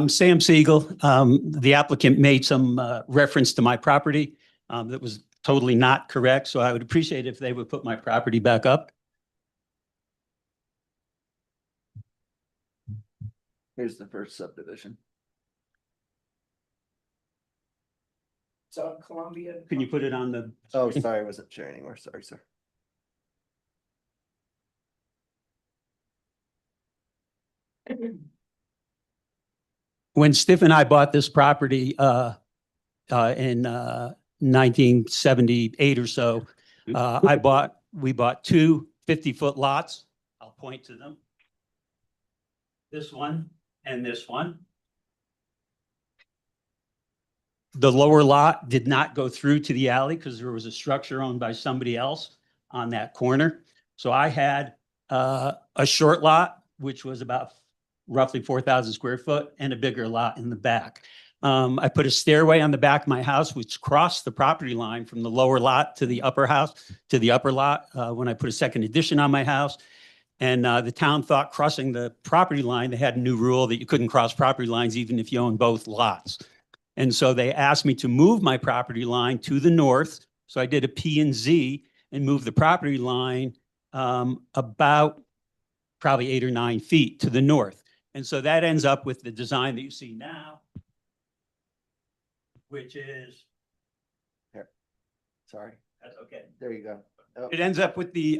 Sam Siegel. The applicant made some reference to my property that was totally not correct. So I would appreciate if they would put my property back up. Here's the first subdivision. So Columbia. Can you put it on the? Oh, sorry, I wasn't sharing anymore. Sorry, sir. When Stiff and I bought this property in 1978 or so, we bought two 50-foot lots. I'll point to them. This one and this one. The lower lot did not go through to the alley because there was a structure owned by somebody else on that corner. So I had a short lot, which was about roughly 4,000 square foot, and a bigger lot in the back. I put a stairway on the back of my house, which crossed the property line from the lower lot to the upper house, to the upper lot, when I put a second addition on my house. And the town thought crossing the property line, they had a new rule that you couldn't cross property lines even if you own both lots. And so they asked me to move my property line to the north. So I did a P&Z and moved the property line about probably 8 or 9 feet to the north. And so that ends up with the design that you see now, which is. Here. Sorry. That's okay. There you go. Oh. It ends up with the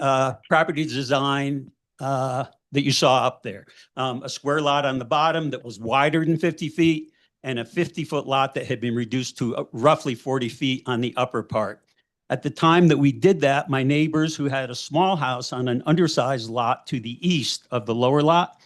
property design that you saw up there. A square lot on the bottom that was wider than 50 feet and a 50-foot lot that had been reduced to roughly 40 feet on the upper part. At the time that we did that, my neighbors who had a small house on an undersized lot to the east of the lower lot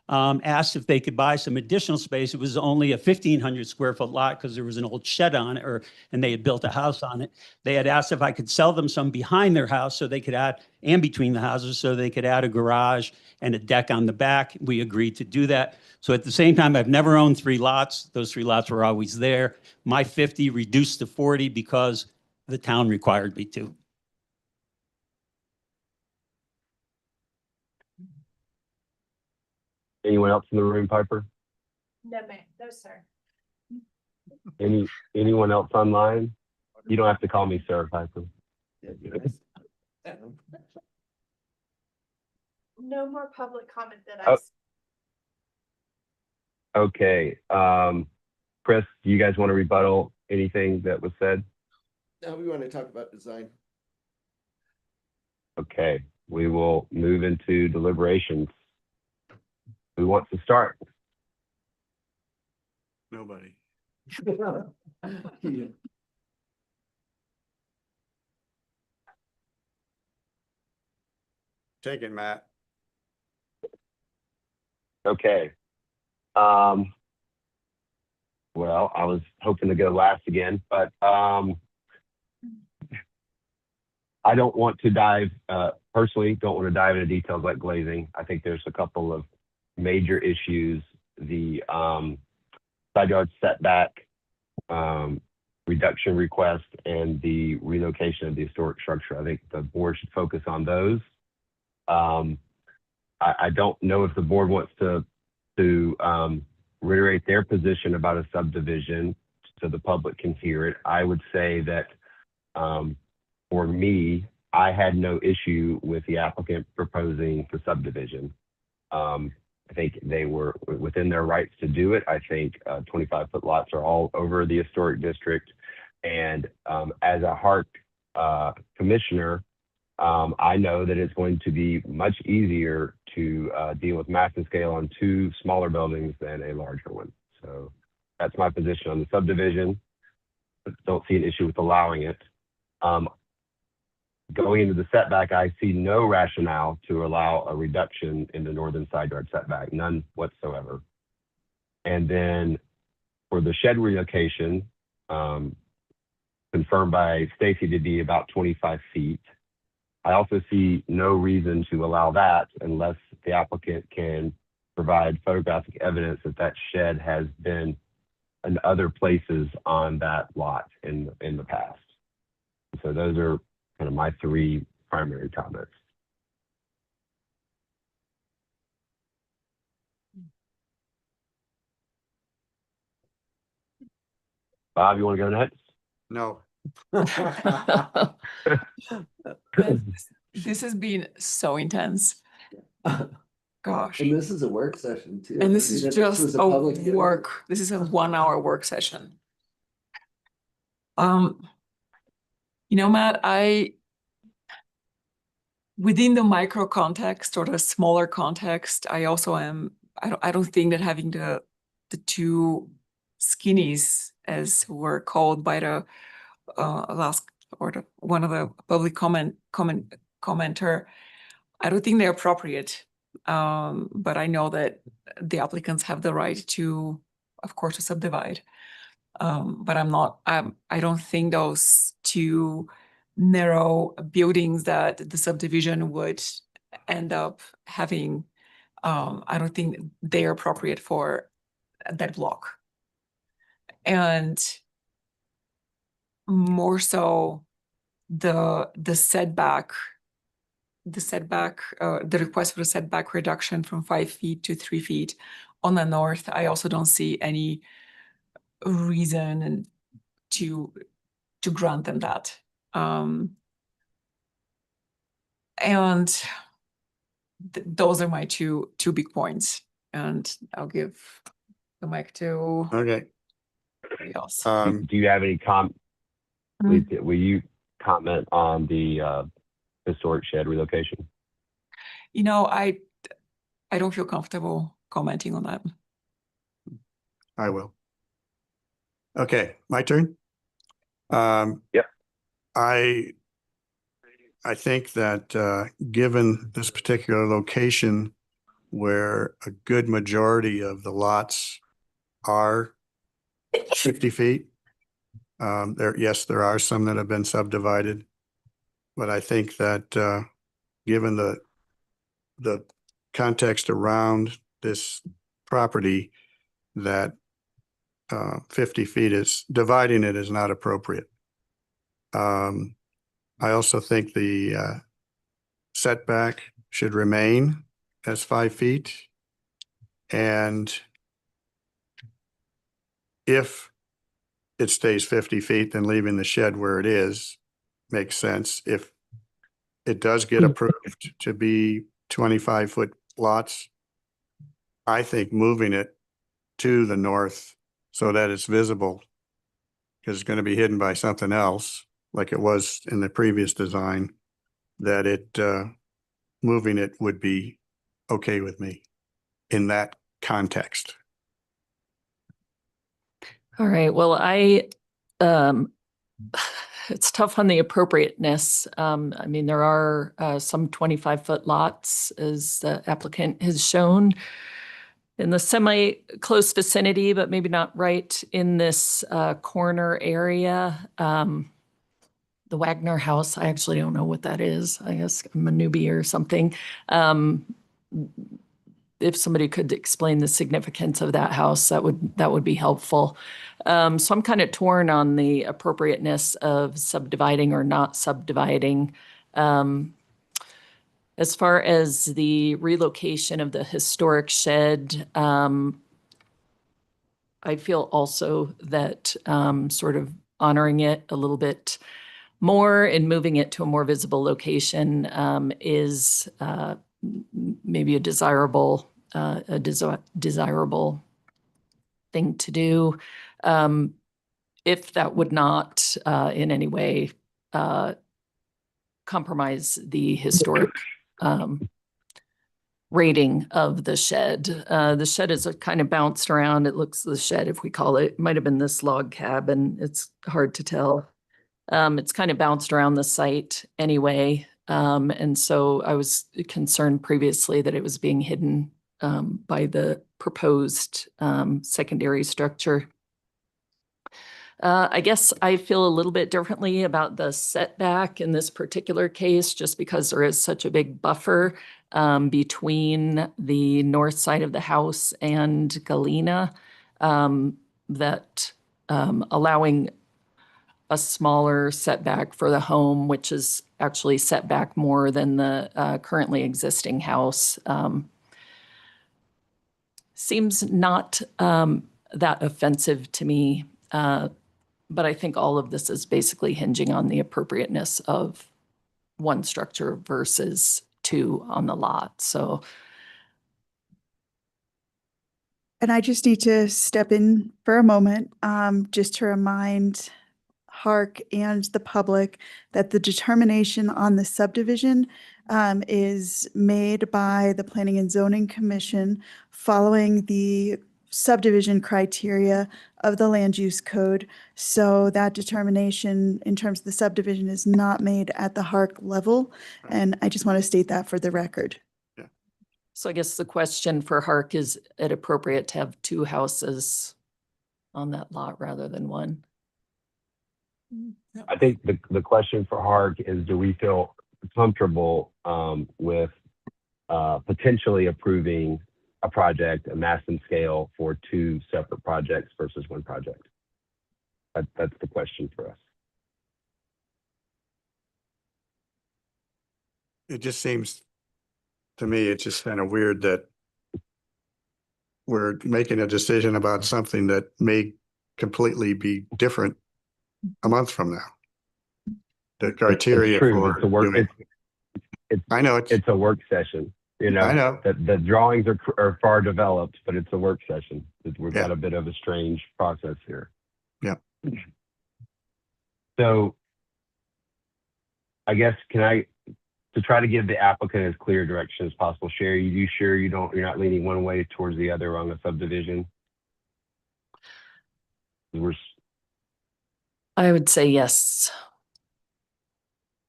asked if they could buy some additional space. It was only a 1,500 square foot lot because there was an old shed on it, and they had built a house on it. They had asked if I could sell them some behind their house so they could add, and between the houses, so they could add a garage and a deck on the back. We agreed to do that. So at the same time, I've never owned 3 lots. Those 3 lots were always there. My 50 reduced to 40 because the town required me to. Anyone else in the room, Piper? No, ma'am. No, sir. Anyone else online? You don't have to call me sir, Piper. No more public comment that Oh. I. Okay. Chris, do you guys want to rebuttal anything that was said? Now we want to talk about design. Okay, we will move into deliberations. Who wants to start? Nobody. Take it, Matt. Okay. Well, I was hoping to go last again, but I don't want to dive, personally, don't want to dive into details like glazing. I think there's a couple of major issues. The side yard setback reduction request and the relocation of the historic structure. I think the board should focus on those. I don't know if the board wants to reiterate their position about a subdivision so the public can hear it. I would say that for me, I had no issue with the applicant proposing the subdivision. I think they were within their rights to do it. I think 25-foot lots are all over the historic district. And as a HARC commissioner, I know that it's going to be much easier to deal with mass and scale on 2 smaller buildings than a larger one. So that's my position on the subdivision. Don't see an issue with allowing it. Going into the setback, I see no rationale to allow a reduction in the northern side yard setback, none whatsoever. And then for the shed relocation, confirmed by Stacy to be about 25 feet. I also see no reason to allow that unless the applicant can provide photographic evidence that that shed has been in other places on that lot in the past. So those are kind of my three primary comments. Bob, you want to go next? No. This has been so intense. Gosh. And this is a work session too. And this I mean, is this just was a public hearing. work, this is a 1 hour work session. You know, Matt, within the micro context or the smaller context, I also am, I don't think that having the two skinnies, as were called by the last, or the one of the public commenter, I don't think they're appropriate. But I know that the applicants have the right to, of course, to subdivide. But I don't think those two narrow buildings that the subdivision would end up having, I don't think they are appropriate for that block. And more so the setback, the request for the setback reduction from 5 feet to 3 feet on the north, I also don't see any reason to grant them that. And those are my two big points. And I'll give the mic to Okay. somebody else. Do you have any will you comment on the historic shed relocation? You know, I don't feel comfortable commenting on that. I will. Okay, my turn. Yep. I think that given this particular location where a good majority of the lots are 50 feet, yes, there are some that have been subdivided, but I think that given the context around this property, that 50 feet is dividing it is not appropriate. I also think the setback should remain as 5 feet. And if it stays 50 feet, then leaving the shed where it is makes sense. If it does get approved to be 25-foot lots, I think moving it to the north so that it's visible, because it's going to be hidden by something else, like it was in the previous design, that moving it would be okay with me in that context. All right, well, it's tough on the appropriateness. I mean, there are some 25-foot lots, as the applicant has shown, in the semi-close vicinity, but maybe not right in this corner area. The Wagner House, I actually don't know what that is. I guess I'm a newbie or something. If somebody could explain the significance of that house, that would be helpful. So I'm kind of torn on the appropriateness of subdividing or not subdividing. As far as the relocation of the historic shed, I feel also that sort of honoring it a little bit more and moving it to a more visible location is maybe a desirable thing to do. If that would not in any way compromise the historic rating of the shed. The shed is kind of bounced around. It looks, the shed, if we call it, might have been this log cabin. It's hard to tell. It's kind of bounced around the site anyway. And so I was concerned previously that it was being hidden by the proposed secondary structure. I guess I feel a little bit differently about the setback in this particular case, just because there is such a big buffer between the north side of the house and Galena. that allowing a smaller setback for the home, which is actually set back more than the currently existing house, seems not that offensive to me. But I think all of this is basically hinging on the appropriateness of one structure versus two on the lot. So And I just need to step in for a moment, just to remind HARC and the public that the determination on the subdivision is made by the Planning and Zoning Commission following the subdivision criteria of the land use code. So that determination in terms of the subdivision is not made at the HARC level. And I just want to state that for the record. So I guess the question for HARC, is it appropriate to have two houses on that lot rather than one? I think the question for HARC is, do we feel comfortable with potentially approving a project, a mass and scale for two separate projects versus one project? That's the question for us. It just seems to me, it's just kind of weird that we're making a decision about something that may completely be different a month from now. The criteria for It's a work. doing- I know it's a work session. You know, I know. the drawings are far developed, but it's a work session. We've got a bit of a strange process here. Yeah. So I guess, to try to give the applicant as clear direction as possible, Sherry, you sure you're not leaning one way towards the other on the subdivision? I would say yes.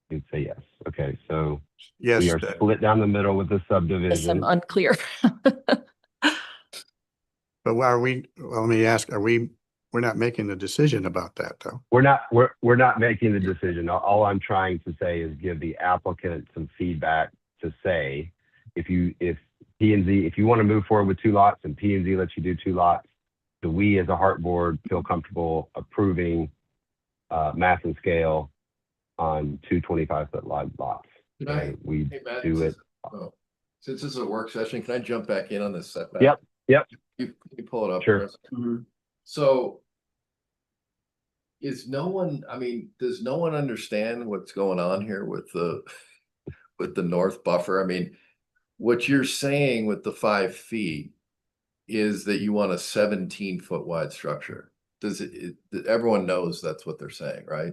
You'd say yes. Okay, so yes, we are split down the middle with the Yes, subdivision. I'm unclear. But why are we, well, let me ask, we're not making the decision about that though. We're not making the decision. All I'm trying to say is give the applicant some feedback to say, if you want to move forward with two lots and P&Z lets you do two lots, do we as a HARC board feel comfortable approving mass and scale on two 25-foot wide lots? We Matt, do it. Since this is a work session, can I jump back in on this setback? Yep. You pull it up. Sure. So does no one understand what's going on here with the north buffer? I mean, what you're saying with the 5 feet is that you want a 17-foot wide structure. Everyone knows that's what they're saying, right?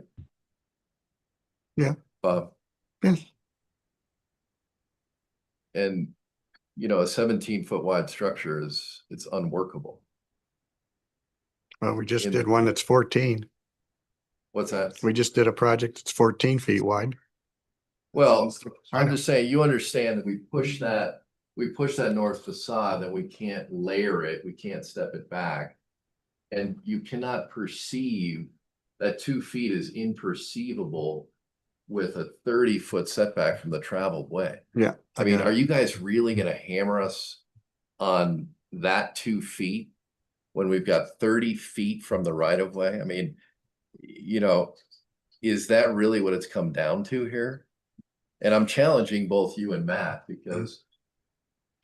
Yeah. Yes. And a 17-foot wide structure it's unworkable. Well, we just did one that's 14. What's that? We just did a project that's 14 feet wide. Well, I'm just saying, you understand that we push that north facade, that we can't layer it, we can't step it back. And you cannot perceive that 2 feet is imperceivable with a 30-foot setback from the traveled way. Yeah. I mean, are you guys really gonna hammer us on that 2 feet when we've got 30 feet from the right of way? I mean, is that really what it's come down to here? And I'm challenging both you and Matt, because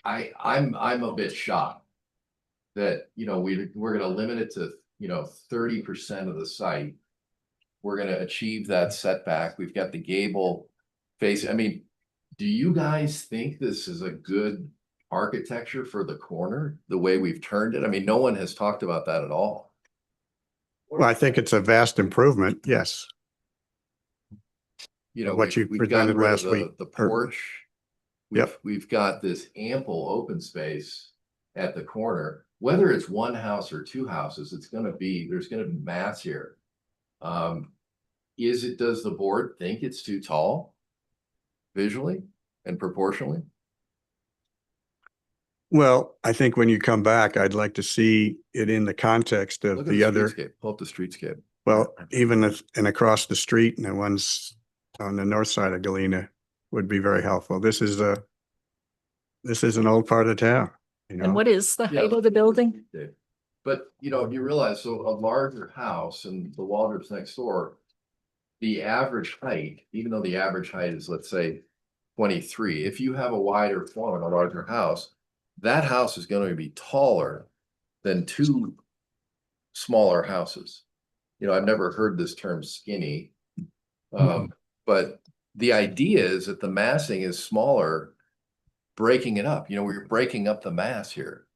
I'm a bit shocked that, we're gonna limit it to, 30% of the site. We're gonna achieve that setback. We've got the gable face. I mean, do you guys think this is a good architecture for the corner, the way we've turned it? I mean, no one has talked about that at all. Well, I think it's a vast improvement. Yes. What you we've presented gotten rid of last week. the porch. We've got this ample open space at the corner. Whether it's one house or two houses, there's gonna be mass here. Does the board think it's too tall visually and proportionally? Well, I think when you come back, I'd like to see it in the context of Look at the other. streetscape. Pull up the streetscape. Well, even if, and across the street and the ones on the north side of Galena would be very helpful. This is an old part of town, And what is the height of the building? But you know, you realize, so a larger house and the Waldrop's next door, the average height, even though the average height is, let's say, 23, if you have a wider floor in a larger house, that house is going to be taller than two smaller houses. You know, I've never heard this term skinny. But the idea is that the massing is smaller, breaking it up. You know, we're breaking up the mass here.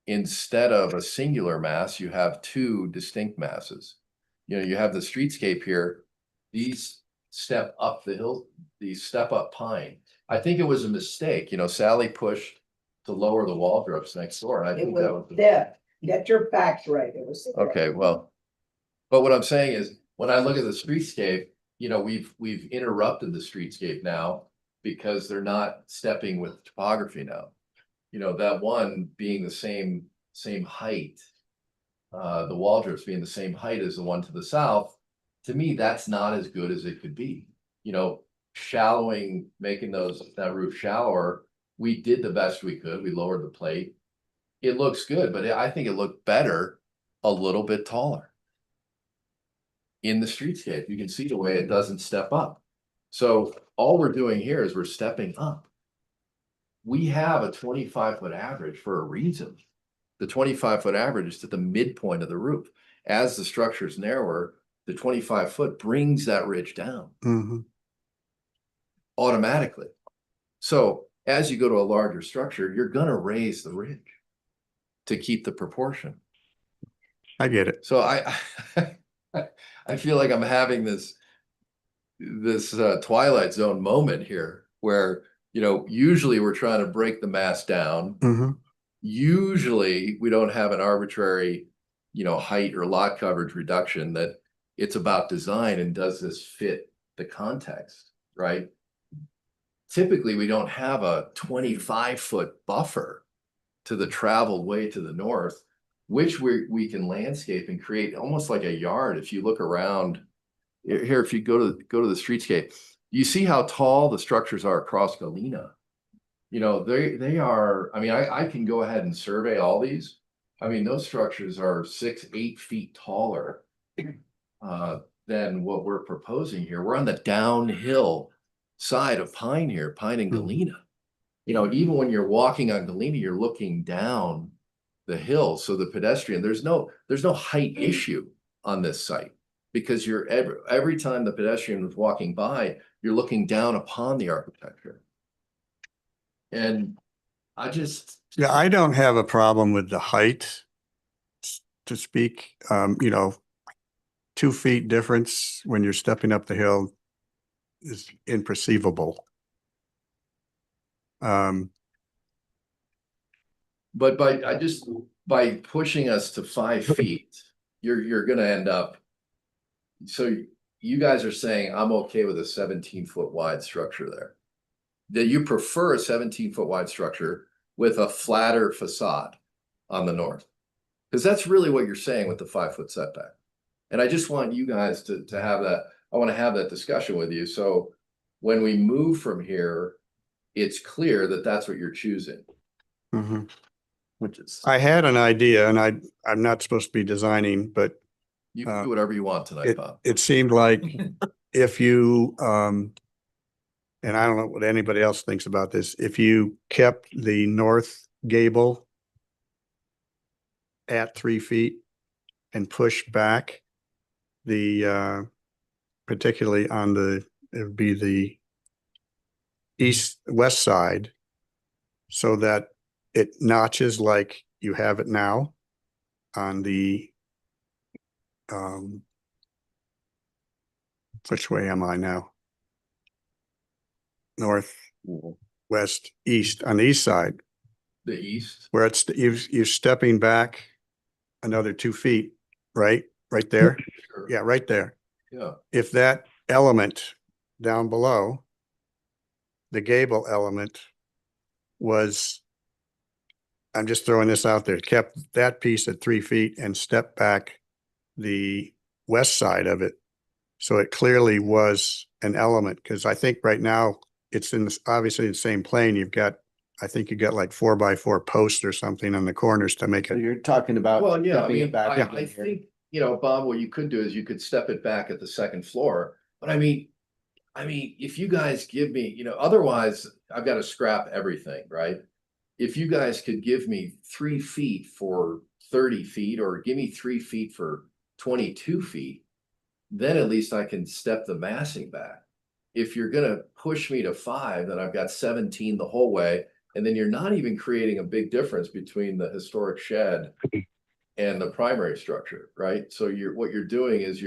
Instead of a singular mass, you have two distinct masses. You know, you have the streetscape here. These step up the hill, these step up pine. I think it was a mistake. You know, Sally pushed to lower the Waldrop's next door. And I think that was Get your facts right. It was. okay. Well, but what I'm saying is, when I look at the streetscape, you know, we've interrupted the streetscape now because they're not stepping with topography now. You know, that one being the same height, the Waldrop's being the same height as the one to the south, to me, that's not as good as it could be. You know, shallowing, making that roof shallower, we did the best we could. We lowered the plate. It looks good, but I think it looked better a little bit taller. In the streetscape, you can see the way it doesn't step up. So all we're doing here is we're stepping up. We have a 25-foot average for a reason. The 25-foot average is to the midpoint of the roof. As the structure is narrower, the 25-foot brings that ridge down automatically. So as you go to a larger structure, you're going to raise the ridge to keep the proportion. I get it. So I feel like I'm having this Twilight Zone moment here where, you know, usually we're trying to break the mass down. Usually we don't have an arbitrary, you know, height or lot coverage reduction, that it's about design and does this fit the context, right? Typically we don't have a 25-foot buffer to the traveled way to the north, which we can landscape and create almost like a yard. If you look around here, if you go to the streetscape, you see how tall the structures are across Galena. You know, they are, I mean, I can go ahead and survey all these. I mean, those structures are 6-8 feet taller than what we're proposing here. We're on the downhill side of Pine here, Pine and Galena. You know, even when you're walking on Galena, you're looking down the hill. So the pedestrian, there's no height issue on this site, because you're every time the pedestrian is walking by, you're looking down upon the architecture. And Yeah, I don't have a problem with the height, to speak. You know, 2 feet difference when you're stepping up the hill is imperceivable. But by pushing us to 5 feet, you're gonna end up. So you guys are saying I'm okay with a 17-foot wide structure there. That you prefer a 17-foot wide structure with a flatter facade on the north. Because that's really what you're saying with the 5-foot setback. And I just want you guys to have that. I want to have that discussion with you. So when we move from here, it's clear that that's what you're choosing. Which is, I had an idea, and I'm not supposed to be designing, but you can do whatever you want tonight, Bob. it seemed like if you, and I don't know what anybody else thinks about this, if you kept the north gable at 3 feet and pushed back the, particularly on it would be the west side, so that it notches like you have it now on the, which way am I now? North, west, east, on the east side. The east? Where it's, you're stepping back another 2 feet, right? Right there? Sure. Yeah, right there. Yeah. If that element down below, the gable element, was, I'm just throwing this out there, kept that piece at 3 feet and stepped back the west side of it, so it clearly was an element, because I think right now it's in this, obviously the same plane. You've got I think you got like 4x4 posts or something on the corners to make So it. you're talking about Well, yeah, I stepping it mean, back. I again here. think, Bob, what you could do is you could step it back at the second floor. But I mean, if you guys give me, otherwise I've got to scrap everything, right? If you guys could give me 3 feet for 30 feet, or give me 3 feet for 22 feet, then at least I can step the massing back. If you're gonna push me to 5, then I've got 17 the whole way, and then you're not even creating a big difference between the historic shed and the primary structure, right? So what you're doing is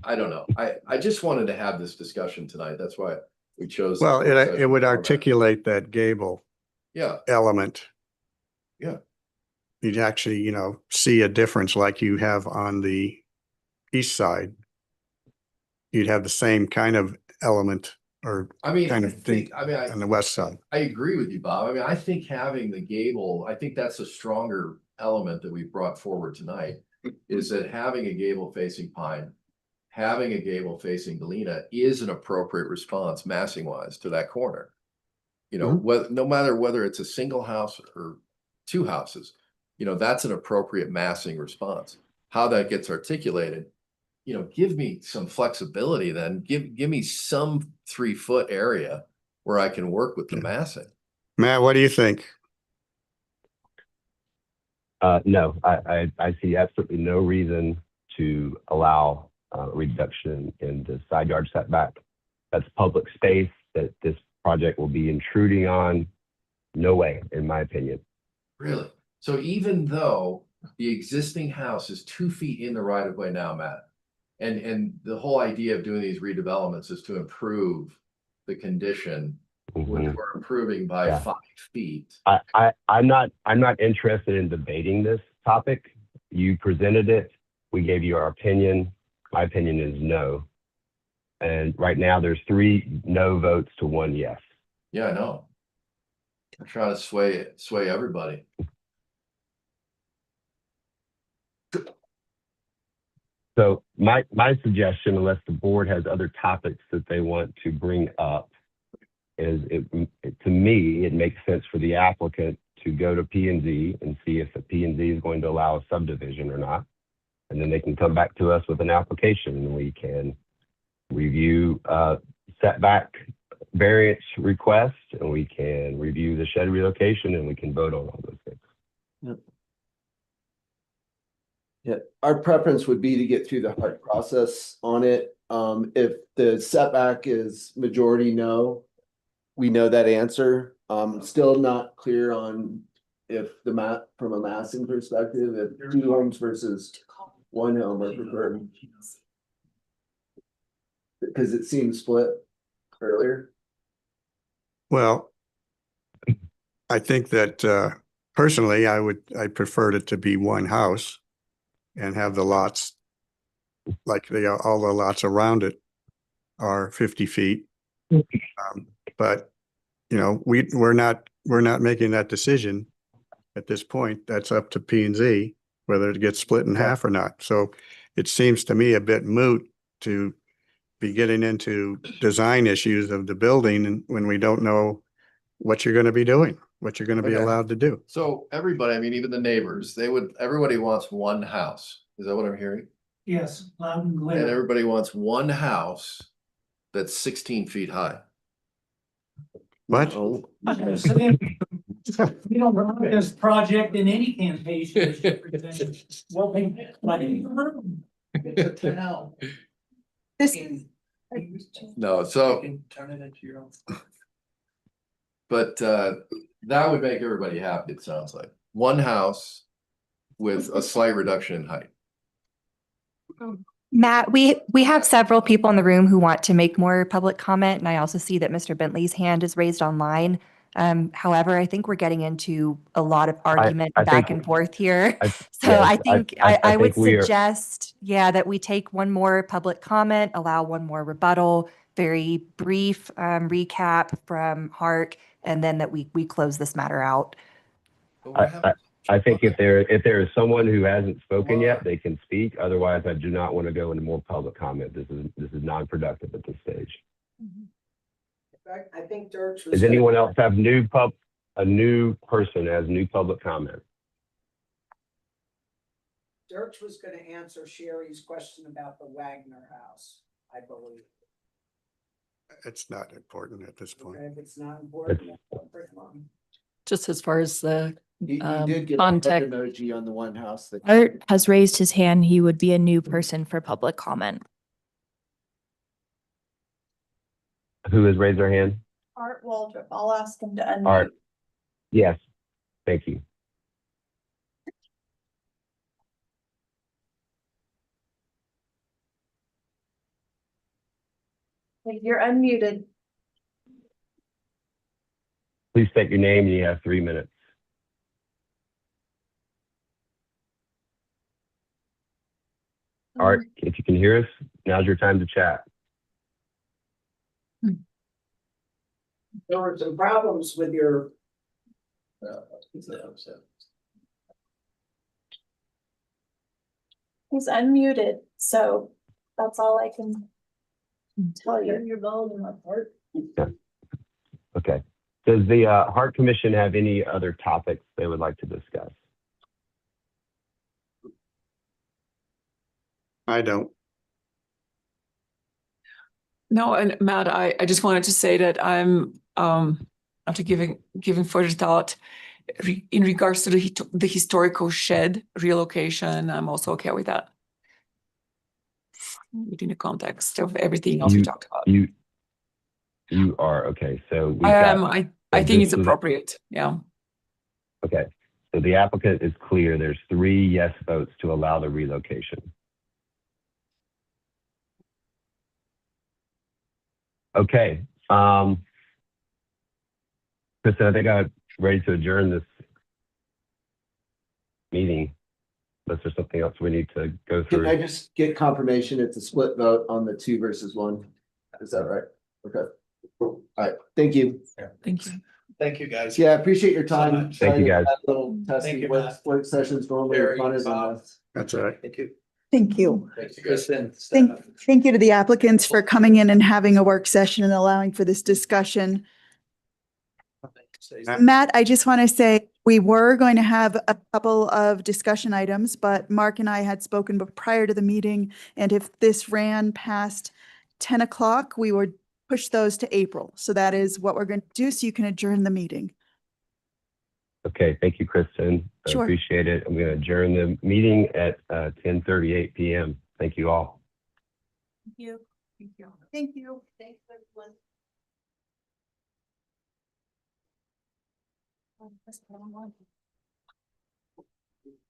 I don't know. I just wanted to have this discussion tonight. That's why we chose. Well, the work it session would format. articulate that gable Yeah, element. yeah. You'd actually, see a difference like you have on the east side. You'd have the same kind of element or kind of thing on the west side. I agree with you, Bob. I mean, I think having the gable, I think that's a stronger element that we've brought forward tonight, is that having a gable facing Pine, having a gable facing Galena is an appropriate response massing wise to that corner. No matter whether it's a single house or 2 houses, that's an appropriate massing response. How that gets articulated, give me some flexibility then. Give me some 3-foot area where I can work with the massing. Matt, what do you think? No, I see absolutely no reason to allow reduction in the side yard setback. That's public space that this project will be intruding on. No way, in my opinion. Really? So even though the existing house is 2 feet in the right of way now, Matt, and the whole idea of doing these redevelopments is to improve the condition, which we're improving by 5 feet. I'm not interested in debating this topic. You presented it. We gave you our opinion. My opinion is no. And right now there's 3 no votes to 1 yes. Yeah, I know. I'm trying to sway everybody. So my suggestion, unless the board has other topics that they want to bring up, is to me, it makes sense for the applicant to go to P&Z and see if the P&Z is going to allow a subdivision or not. And then they can come back to us with an application and we can review setback variance request, and we can review the shed relocation, and we can vote on all those things. Yep. Yeah, our preference would be to get through the HARC process on it. If the setback is majority no, we know that answer. Still not clear on if from a massing perspective, if 2 homes versus 1 home are preferred. Because it seemed split earlier. Well, I think that personally, I preferred it to be 1 house and have the lots, like all the lots around it are 50 feet. But we're not making that decision at this point. That's up to P&Z whether it gets split in half or not. So it seems to me a bit moot to be getting into design issues of the building and when we don't know what you're going to be doing, what you're going to be allowed to do. So everybody, even the neighbors, everybody wants 1 house. Is that what I'm hearing? Yes, loud and And clear. everybody wants 1 house that's 16 feet high. What? We don't run this project in any campaign. Well, This is No, so, turn it into your own. but that would make everybody happy, it sounds like. 1 house with a slight reduction in height. Matt, we have several people in the room who want to make more public comment, and I also see that Mr. Bentley's hand is raised online. However, I think we're getting into a lot of argument I back think- and forth here. So yes, I think I I would think we are- suggest, that we take 1 more public comment, allow 1 more rebuttal, very brief recap from HARC, and then that we close this matter out. I think if there is someone who hasn't spoken yet, they can speak. Otherwise, I do not want to go into more public comment. This is non-productive at this stage. I think Dirk was. Does anyone else have a new person as new public comment? Dirk was gonna answer Sherry's question about the Wagner house, I believe. It's not important at this point. Okay, if it's not important. Just as far as the You did get a context. emoji on the one house that. Art has raised his hand. He would be a new person for public comment. Who has raised their hand? Art Waldrop, I'll ask him to unmute. Art. Yes, thank you. You're unmuted. Please state your name and you have 3 minutes. Art, if you can hear us, now's your time to chat. There were some problems with your. He's unmuted, so that's all I can tell you. Your volume up, Art. Okay. Does the HARC Commission have any other topics they would like to discuss? I don't. No, and Matt, I just wanted to say that I'm after giving further thought in regards to the historical shed relocation, I'm also okay with that. Within the context of everything else we talked about. You are, okay. So we've got, I think it's appropriate. Yeah. Okay. So the applicant is clear. There's 3 yes votes to allow the relocation. Okay. Kristen, I think I'm ready to adjourn this meeting. Unless there's something else we need to go through. Can I just get confirmation it's a split vote on the 2 versus 1? Is that right? Okay. All right. Thank you. Thank you. Thank you, guys. Yeah, I appreciate your time. Thank you, guys. Little Thank testy you, work, Matt. work sessions normally are fun as Bob. That's all right. Thank you. Thank you. Thank you, Kristen. Thank you to the applicants for coming in and having a work session and allowing for this discussion. Matt, I just want to say we were going to have a couple of discussion items, but Mark and I had spoken prior to the meeting. And if this ran past 10 o'clock, we would push those to April. So that is what we're going to do. So you can adjourn the meeting. Okay, thank you, Kristen. I Sure. appreciate it. I'm going to adjourn the meeting at 10:38 p.m. Thank you all. Thank you. Thank you. Thank you. Thanks, everyone. That's what I want.